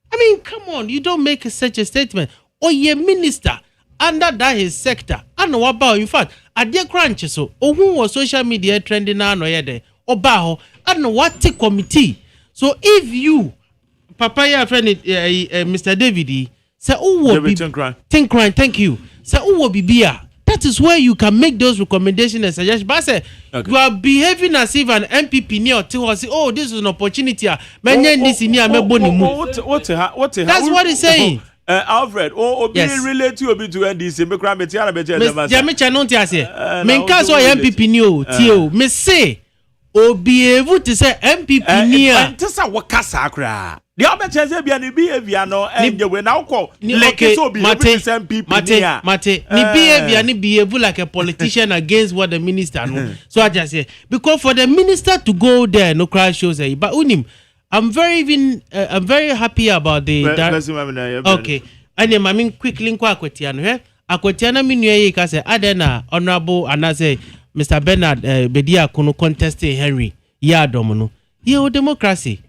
I mean, come on, you don't make such a statement. Oye minister under that his sector. And what about in fact, at the crunch so who was social media trending na no yede oba ho and what committee. So if you papaya friend Mr. David say who will be think crime, thank you. Say who will be beer. That is where you can make those recommendations and suggestions. But I say, you are behaving as if an MPP near to say, oh, this is an opportunity. That's what he's saying. Alfred, yes. Relate to NDC. MPP new, Tio. Me say, be able to say MPP near. The other chance be an behavior no and you will now call Mate, behavior ni behave like a politician against what the minister no. So I just say because for the minister to go there no crowd shows but unim I'm very happy about the okay. And then I mean quickly kwa Akwetiano Akwetiano mi nwe ka say adena honorable anase Mr. Bernard Bedia kono contesting Henry Yadom no. Ye democracy.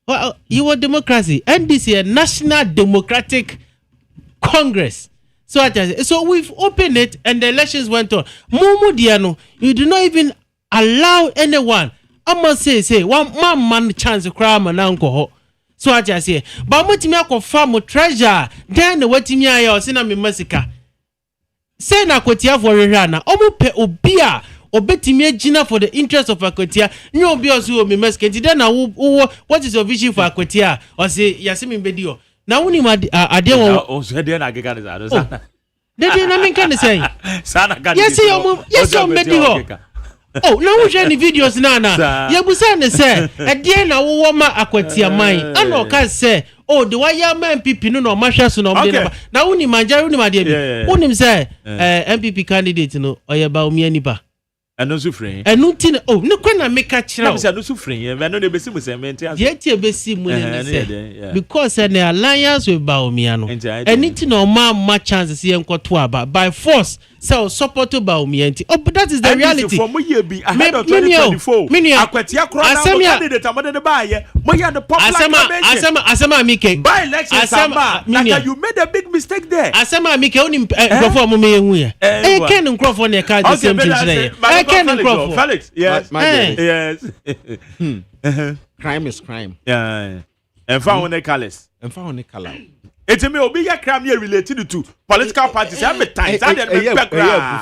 Well, you want democracy. NDC, a National Democratic Congress. So we've opened it and the elections went on. Mumu Diano, you do not even allow anyone. I must say, one man chance to crime and uncle. So I just say, but what me confirm treasure, then the what me I send me massacre. Say na kwetia for rana, omu pe obia. Obetimi Gina for the interest of Akwetia. No be also me mesketi. Then what is your vision for Akwetia? Or say Yasimi Bedio. Now when you ade o so dey na gega dey sana. Dey na me kan say. Sana kan. Yes you Bedio. Oh, now we share the videos na. You busa ne say e dey na wo ma Akwetia man. Ano kan say oh the why MPP no masha so no dey na woni manja woni ma dey bi. Woni say MPP candidate no oyeba omi anipa. And no suffering. And no tin oh no kwena make a chira. No suffering. And no dey be simu cement. Yet you be simu say because an alliance with Baomiano. Anything no ma chance see enko aba by force so support to Baomianti. Oh but that is the reality. For mo ye be ahead of 2024. Akwetia kro na candidate amade de ba ye. Mo ya the popular asema mike. By elections aba. You made a big mistake there. Asema mike oni nkrofo mo me hu ye. Ken nkrofo na ka the same thing today. Felix, yes. Yes. Crime is crime. Yeah. And found on the colors. And found on the color. It's me obi ya crime related to political parties. I'm times. I didn't back.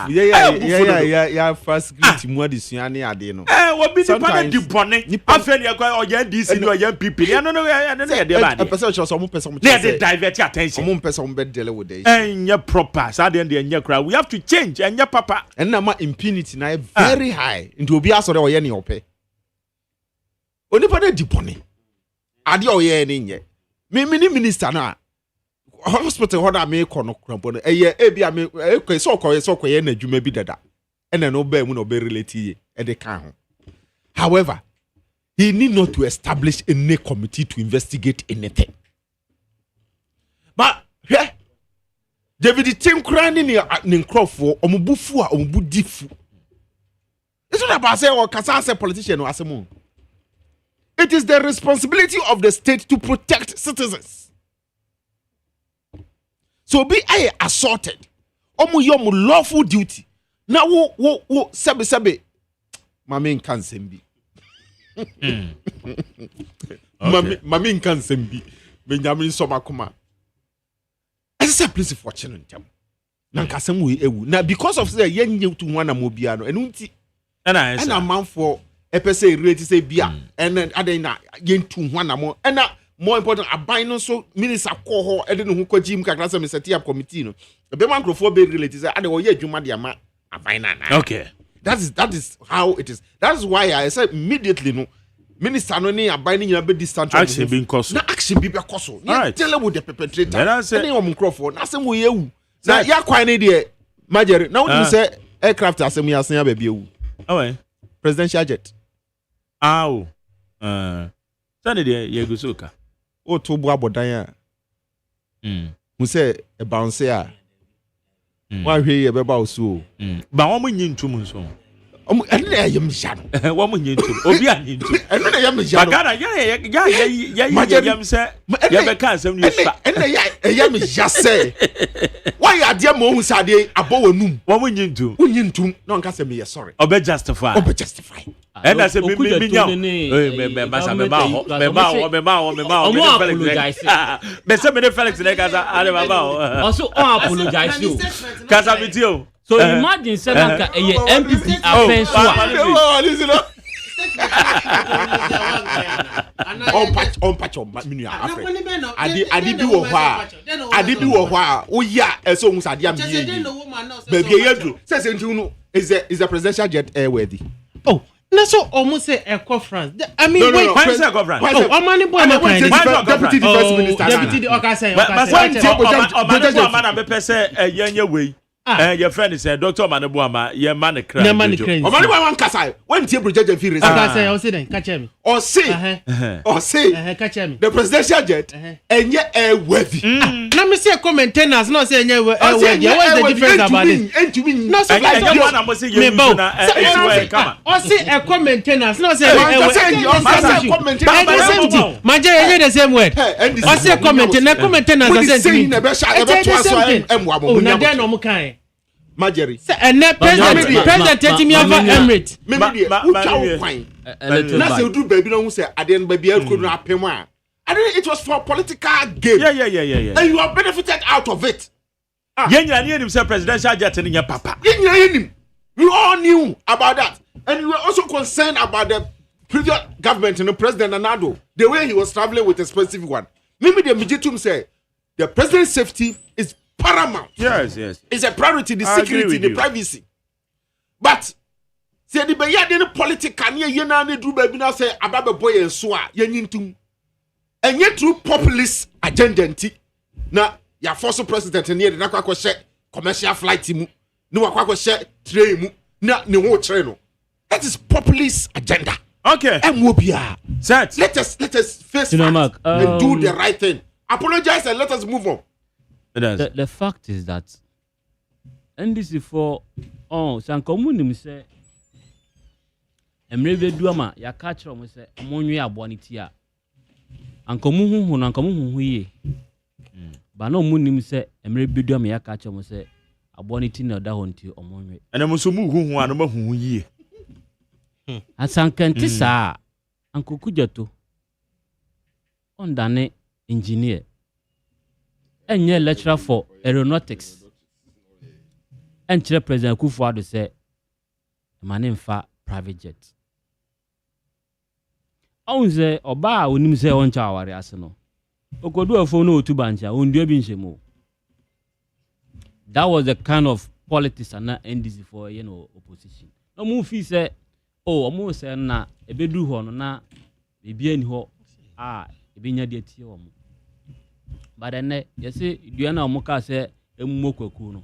Yeah. First greet more the Siani Adeno. What be the panel de bonnet? I feel you are or DC or young people. I don't know. A person of some person. They divert your attention. One person bed deal with it. And your proper. Suddenly, and your crowd. We have to change. And your papa. And now my impunity now very high. Into be asked or any ope. Only for the depone. Adi or ye. Me minister now. Hospital hoda me kono krampon ebia me so koye na dwuma bi dada ena no ba mu no be relate e de kan ho. However, he need not to establish any committee to investigate anything. But David Tim Krani ni nkrofo omubufu a omubudifu. It's not about say or kasa say politician no asemu. It is the responsibility of the state to protect citizens. So be assaulted. Omu yomu lawful duty. Na wo sebe. Mami nkan sembi. Mami nkan sembi. Benjamin Somakuma. As a place for children. Nanka semu ewu. Na because of say yen to one amobia no. Enunti. And a man for epese rate say bia. And then adena yen to one amo. And more important, a bino so minister call her, I don't know who could Jim Cacasa Mr. Committee. The Bemangrophobia related, I don't yet you Madiama, a fine. Okay. That is how it is. That is why I said immediately no. Minister no a binding a bit distant action being cost. No action be cost. Right. Tell with the perpetrator. And I say, any Microphone, I say, we now you're quite an idiot. Major, now you say aircraft as we are saying, baby. Oh, presidential jet. Ow. Sunday, Yegusuka. O to bo abodan mu say e bounce a wa hwe ye beba osu ba won nyin ntum nso ene na yem sha no won nyin ntum obi a nyin ntum ene na yem sha no bagana ya yem say ye be kan asem ni fa ene ya yem sha say why ya de mo hu sa de abo wanum won nyin ntum no nka say me ye sorry obe justify and I said, me Felix, also apologize you. So imagine Sebanka a MPP offense. On patch on minu afre adi bi wo hwa a wo ya eso hu sade am ye baby yedru say ntu is the presidential jet airworthy. Oh, na so almost say Eco France. I mean, wait, why is Eco France? Oh, Omani boy, deputy defense minister. Deputy, okay, say. Your friend is Dr. Manabuama, your man cry. Omani one kasa. When tie project fi resign. Okay, say, o say then, catch me. Or say, catch me. The presidential jet enye airworthy. Let me say maintenance, not say enye airworthy. What's the difference about it? No, so or say Eco maintenance, not say airworthy. Major, the same word. Or say maintenance, oh, na then no mo kan. Majeri. And president taking me over Emirates. Na say do baby no who say aden baby e ko no apem a. It was for political game. Yeah. And you are benefited out of it. Yenya ni say presidential jet ni papa. Yenya we all knew about that. And we were also concerned about the previous government and the President Nanado, the way he was traveling with a specific one. Maybe the Mijitum say the president's safety is paramount. Yes. It's a priority, the security, the privacy. But say the beya de political near yena ne do baby now say ababe boy and so yenyintum. And yet through populist agenda nti na ya force president near the nakwa share commercial flight mu no wakwa share train mu na ne ho train no. That is populist agenda. Okay. Mobia. Set. Let us face facts and do the right thing. Apologize and let us move on. The fact is that NDC for Sankomunim say Emrebe Duama ya catch on say Monwe abonitia. Ankomuhu na ankomuhu ye. Ba no munim say Emrebe Duama ya catch on say aboniti na da honti omonwe. Ene musumu hu anu ma hu ye. Asankanti sa ankokujato ondane engineer enye lecturer for aeronautics enkyerɛ president Akufo-Addo sɛ mane mfa private jet ɔn sɛ ɔba a onim sɛ ɔnkyɛ aware ase no okodu afo no otu bancha ondua bi nhyɛmu. That was the kind of politics and NDC for opposition. No move fi say omo say na ebedu ho no na bibia ni ho ebinya de tie omo. But then you say dua na omo ka say emmo kwaku no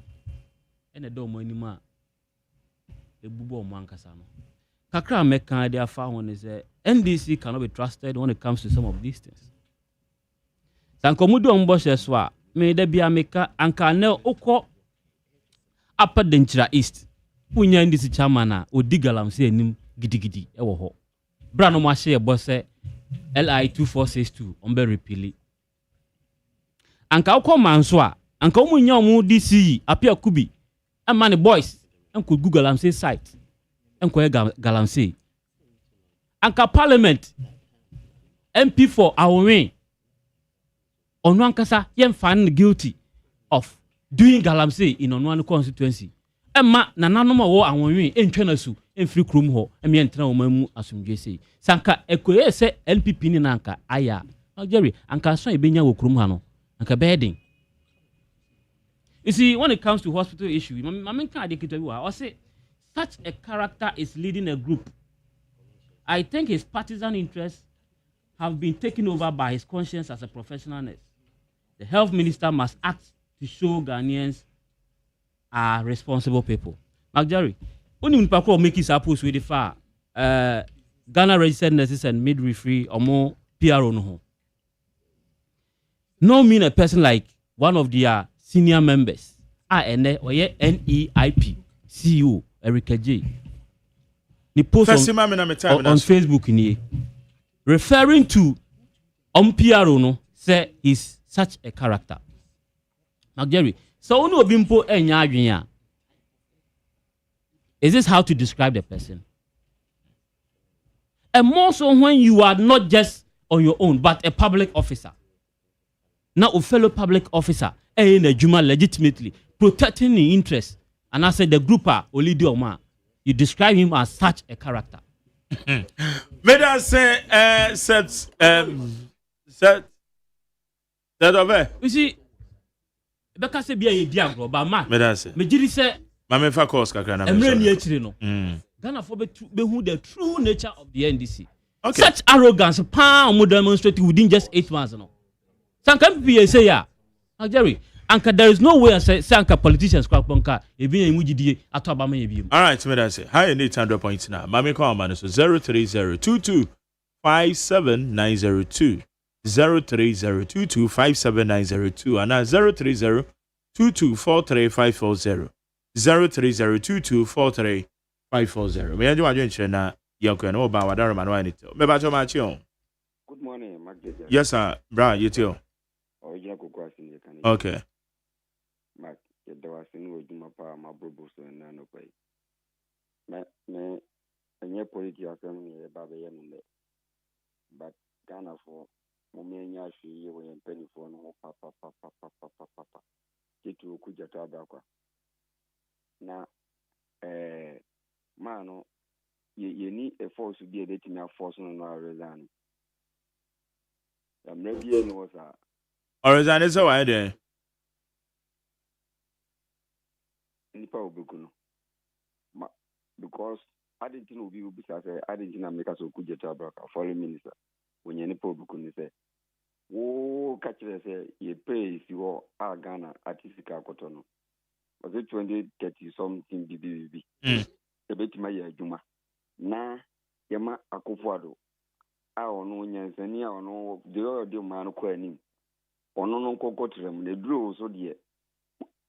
ene do omo anim a ebubo omo ankasa no. Kakra meka dey afa ho ne say NDC cannot be trusted when it comes to some of these things. Sankomudu ombo so a me da bia meka anka na okọ Upper Denchira East. Unya ndisi chamana odi galamse enim gidigidi ewo ho. Bra no ma hye ebo se LI 2462 ombe repeal. Anka ukọ manso a anka umunya omu DCE apia kubi ama ne boys enko Google galamse site enko galamse. Anka parliament MP4 awon onu ankasa yem fan guilty of doing galamsey in Onwan constituency. Emma nananoma wo awonwe entwena su emfiri krom ho emi entena wo mamu asomdwe sei. Sanka ekoye se LPP ni nanka aya. Jerry anka so ebenya wo krom ha no. Anka bedding. You see, when it comes to hospital issue, I can adicate you or say such a character is leading a group. I think his partisan interests have been taken over by his conscience as a professional nurse. The health minister must act to show Ghanaians are responsible people. Jerry, when you make it suppose with the far Ghana registered nurses and midwifery or more PRO no. No mean a person like one of their senior members. NEIP CEO Erica J. Ni post on Facebook ni referring to PRO no say he's such a character. Jerry, so no bimpo enya adwenya. Is this how to describe the person? And more so when you are not just on your own, but a public officer. Now a fellow public officer, in a Juma legitimately protecting the interests. And I said the group are Olidi Oma. You describe him as such a character. May I say set over? You see. Because se bia ye diagro ba ma me giri se ma me fa course kakra na me ni akire no Ghana for be who the true nature of the NDC. Okay. Such arrogance pa mo demonstrate within just 8 months no. Sanka people say ya Jerry anka there is no way say sanka politicians kwa ponka e bi en mugidie ato aba ma ye bi. All right, me that say high 800 points now. Ma me call man so 03022579002 03022579002 and 03022435540 03022435540. Me anjo anjo nchire na yanko na oba wadaro man wa ni to. Me ba cho ma chi on. Good morning, Magdalene. Yes sir, bra you too. Oh, you go kwasi ni kan. Okay. Mak ye dawa sinu ojuma pa mabrobo so na no pai. Me enye politics asem ni ba be ye no. But Ghana for mumenya shi yewe mpeni for no papa kitu kuja tada kwa na mano ye ni a force be a na force no resign ya maybe no sa resign is why there nipa obukuno because I didn't know we be say I didn't make us kuja tada kwa foreign minister when nipa obukuno say wo kachire say ye pay if you are Ghana artistica kotono was it 2030 something BBB ebetima ya adwuma na yema Akufo-Addo a ono nyansani a ono de man ko anim ono no kokotrem na duro so de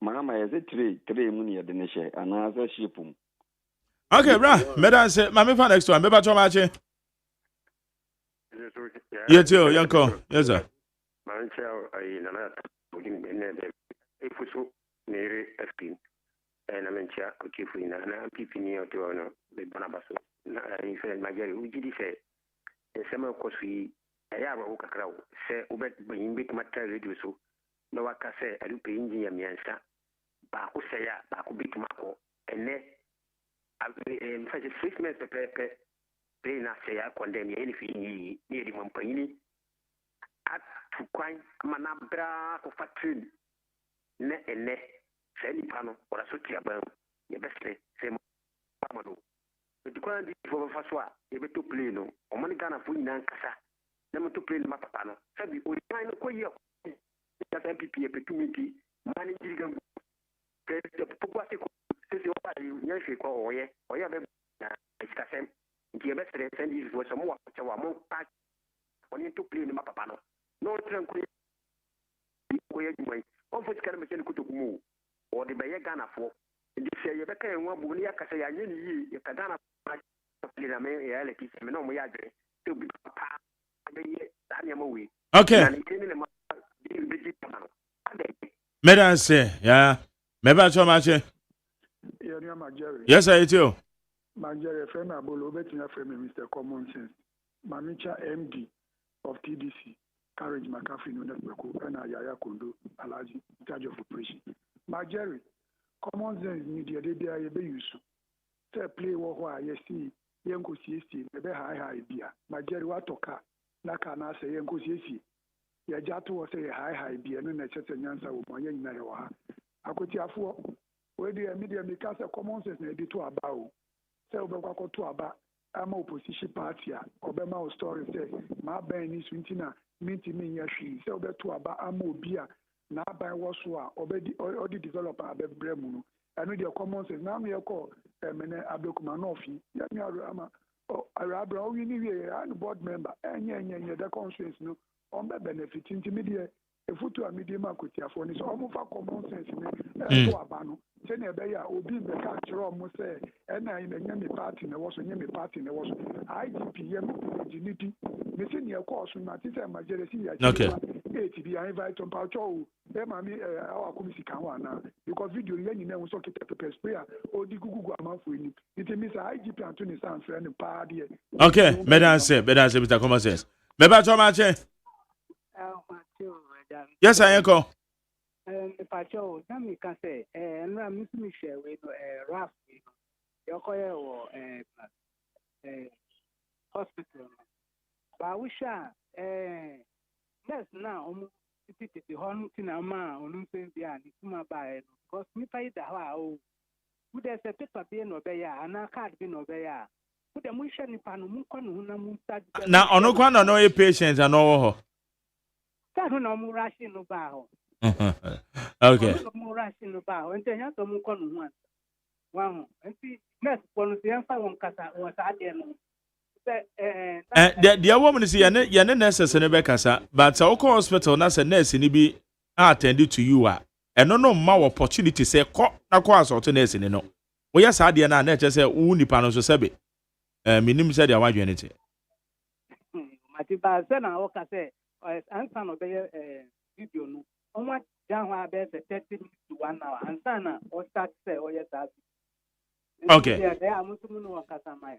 mama ya se tre mu ne de ne hye ana za shipum. Okay bra me dan say mama fa next one me ba cho ma che yeah too yanko yes sir mancha ai nana bugin ne de ifusu nere askin na mancha ko chifu na pipini o to no be banabaso na ife magari ujidi se sema ko fi ya ba ko kakrawo se ubet bin bit matta radio so na waka sɛ ɛde pɛ engine yɛmiɛnsa baako sɛe a baako bɛtumi akɔ ɛnɛ mfa sɛ 6 months pɛpɛɛpɛ plane na sɛe akɔndɛm yɛyɛ ne fii yie ne yɛde ma mpanyini atu kwan ama na braa kɔfa train na ɛnɛ saa nipa no ɔda so te aban yɛbɛsrɛ sɛ ma no ɛdi kwan de fo bɛfa so a yɛbɛtɔ plane no ɔmo ne ghanafoɔ nyinaa nkasa na mɛtɔ plane ma papa no sɛbi ɔyan no kɔyɛ kasa npp yɛpɛtumi nti ma ne gyiri gangu popo ase kɔ sɛsɛ ɔba nyɛ hwee kɔ ɔyɛ bɛ na asikasɛm nti yɛbɛsrɛ sɛ ne yifoɔ sɛ mowɔ kyɛ wɔ mo pa ɔne ntɔ plane ma papa no na ɔtrɛ nkɔyɛ adwuma yi ɔmfo sika no mɛhyɛ ne kotoku mu ɔde bɛyɛ ghanafoɔ nti sɛ yɛbɛka yɛn ho abu ne yɛaka sɛ yɛanyɛ ne yie yɛka ghana plane na mɛyɛ lɛki sɛ me na ɔmo yɛ adwene sɛ obi paa bɛyɛ saa nneɛma wei okay Madam say, yeah. Maybe so much. Yes, I do. Jerry, friend, I will bet you Mr. Common Sense. Mamicha MD of TDC, Courage McAfee, and Ayaya Kondo, Alaji, in charge of operation. Jerry, Common Sense media, they be used. Say play what you see, Yanko CST, maybe high beer. Jerry, what toka, Nakana say Yanko CST. Ya jato was a high beer, and a church and answer with my young Nayawa. I could hear for where the media because a common sense needed to about. Say, to about. I'm opposition party. Obama story say, my band is winter, meeting me in she. So to about Amo beer. Now by Wasua, obedi or the developer Abe Bremuno. I know the common sense. Now me call Mene Abdokumanofi. Yami Arabra, we need a board member. And the conference no. On the benefit intermediate, a foot to a medium equity for this almost a common sense to Abano. Senebea will be the culture almost say, and I in a yummy party, and I was a yummy party, and I was IGPM, Unity, missing your course with my teacher, my jealousy. Okay. ATB, I invite on Pacho, Emma, our committee now, because video, you know, so get the prayer, or the Google amount for you. It means IGP Anthony Sands and the party. Okay, Madam say, Mr. Common Sense. Maybe so much. Yes, I echo. Pacho, Sammy can say, and Miss Michelle with Ralph, your hospital. But we shall, yes, now, the Horn Tinama, or Lucy, Nima by, because me pay the how. Would there say paper be no bear, and I can't be no bear. Put a mission in Panumukon, now, on no one, no patients and no. No more rushing no bow. Okay. No more rushing no bow, and then you have to move on one. Wow, and see, next one, the answer one cata was I didn't. The woman is you're not necessary, Becassa, but our hospital, that's a nurse in be attended to you. And no more opportunity say, call a course or to nurse in no. Well, yes, I did not just say, Uni Panos or Sabi. Minim said, I want you anything. Matiba, then I walk say. Answer no video no. On what down 30 minutes to 1 hour. Answer or start say or yes. Okay.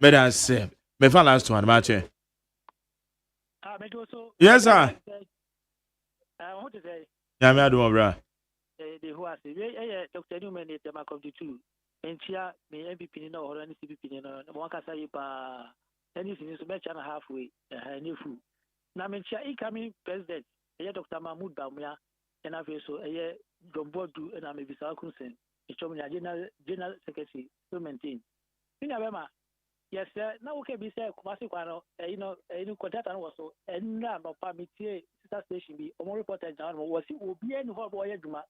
But I say, me for last one, match. Yes, sir. What is it? Yeah, me I do my bra. The who are Dr. Newman is the mark of the two. And here, me MVP no or any CPP no. One can say, anything is match and halfway. New food. Na mentia incoming president Dr. Mahmoud Bawumia and so John Bodu and Amebisa Kunsen general secretary to maintain. Yes, sir. Now okay, be said Kumasi Kwano, contact and was so and now Pamitie sister station be or reporter down was it will be any horrible Juma.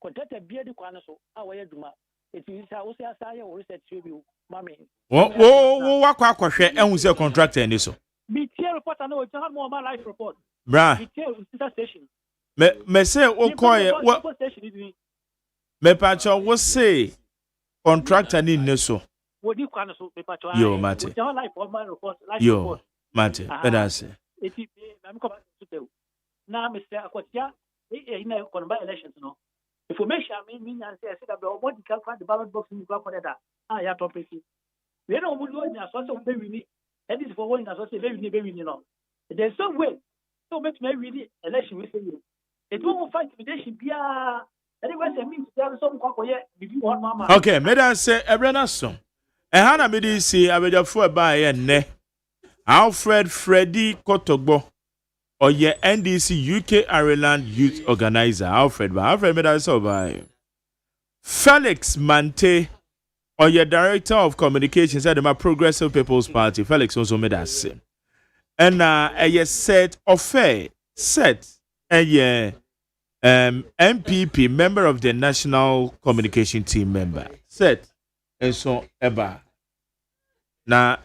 Contacted Beard Quanaso, our Juma. It is how say I or research you, Mammy. What quack and we say contractor and so. BT report, I know it's not more my life report. Bra. Station. Me say, Okoye, what station? Me Pacho, what say contractor need Neso. What do you want to Yo, Mate. Yo, Mate, but I say. I'm coming to tell. Now, Mr. Aquatia, in a elections, no. Information, I mean, I said, what you can find the ballot box in the for that. I have to pay. We don't want to associate with baby. And this is for one associate, very, you know. There's some way. So make me really election with you. It won't fight intimidation. Bia. Anyway, I mean, there is some quack. Bibi one mama. Okay, me dan say ebrana so. Ehana me di si abejafo ba ye ne. Alfred Freddy Kotogbo. Oye NDC UK Ireland Youth Organizer. Alfred me dan so ba. Felix Mante. Oye Director of Communications at the Progressive People's Party. Felix also me dan say. And a set MPP member of the National Communication Team member set and so eba na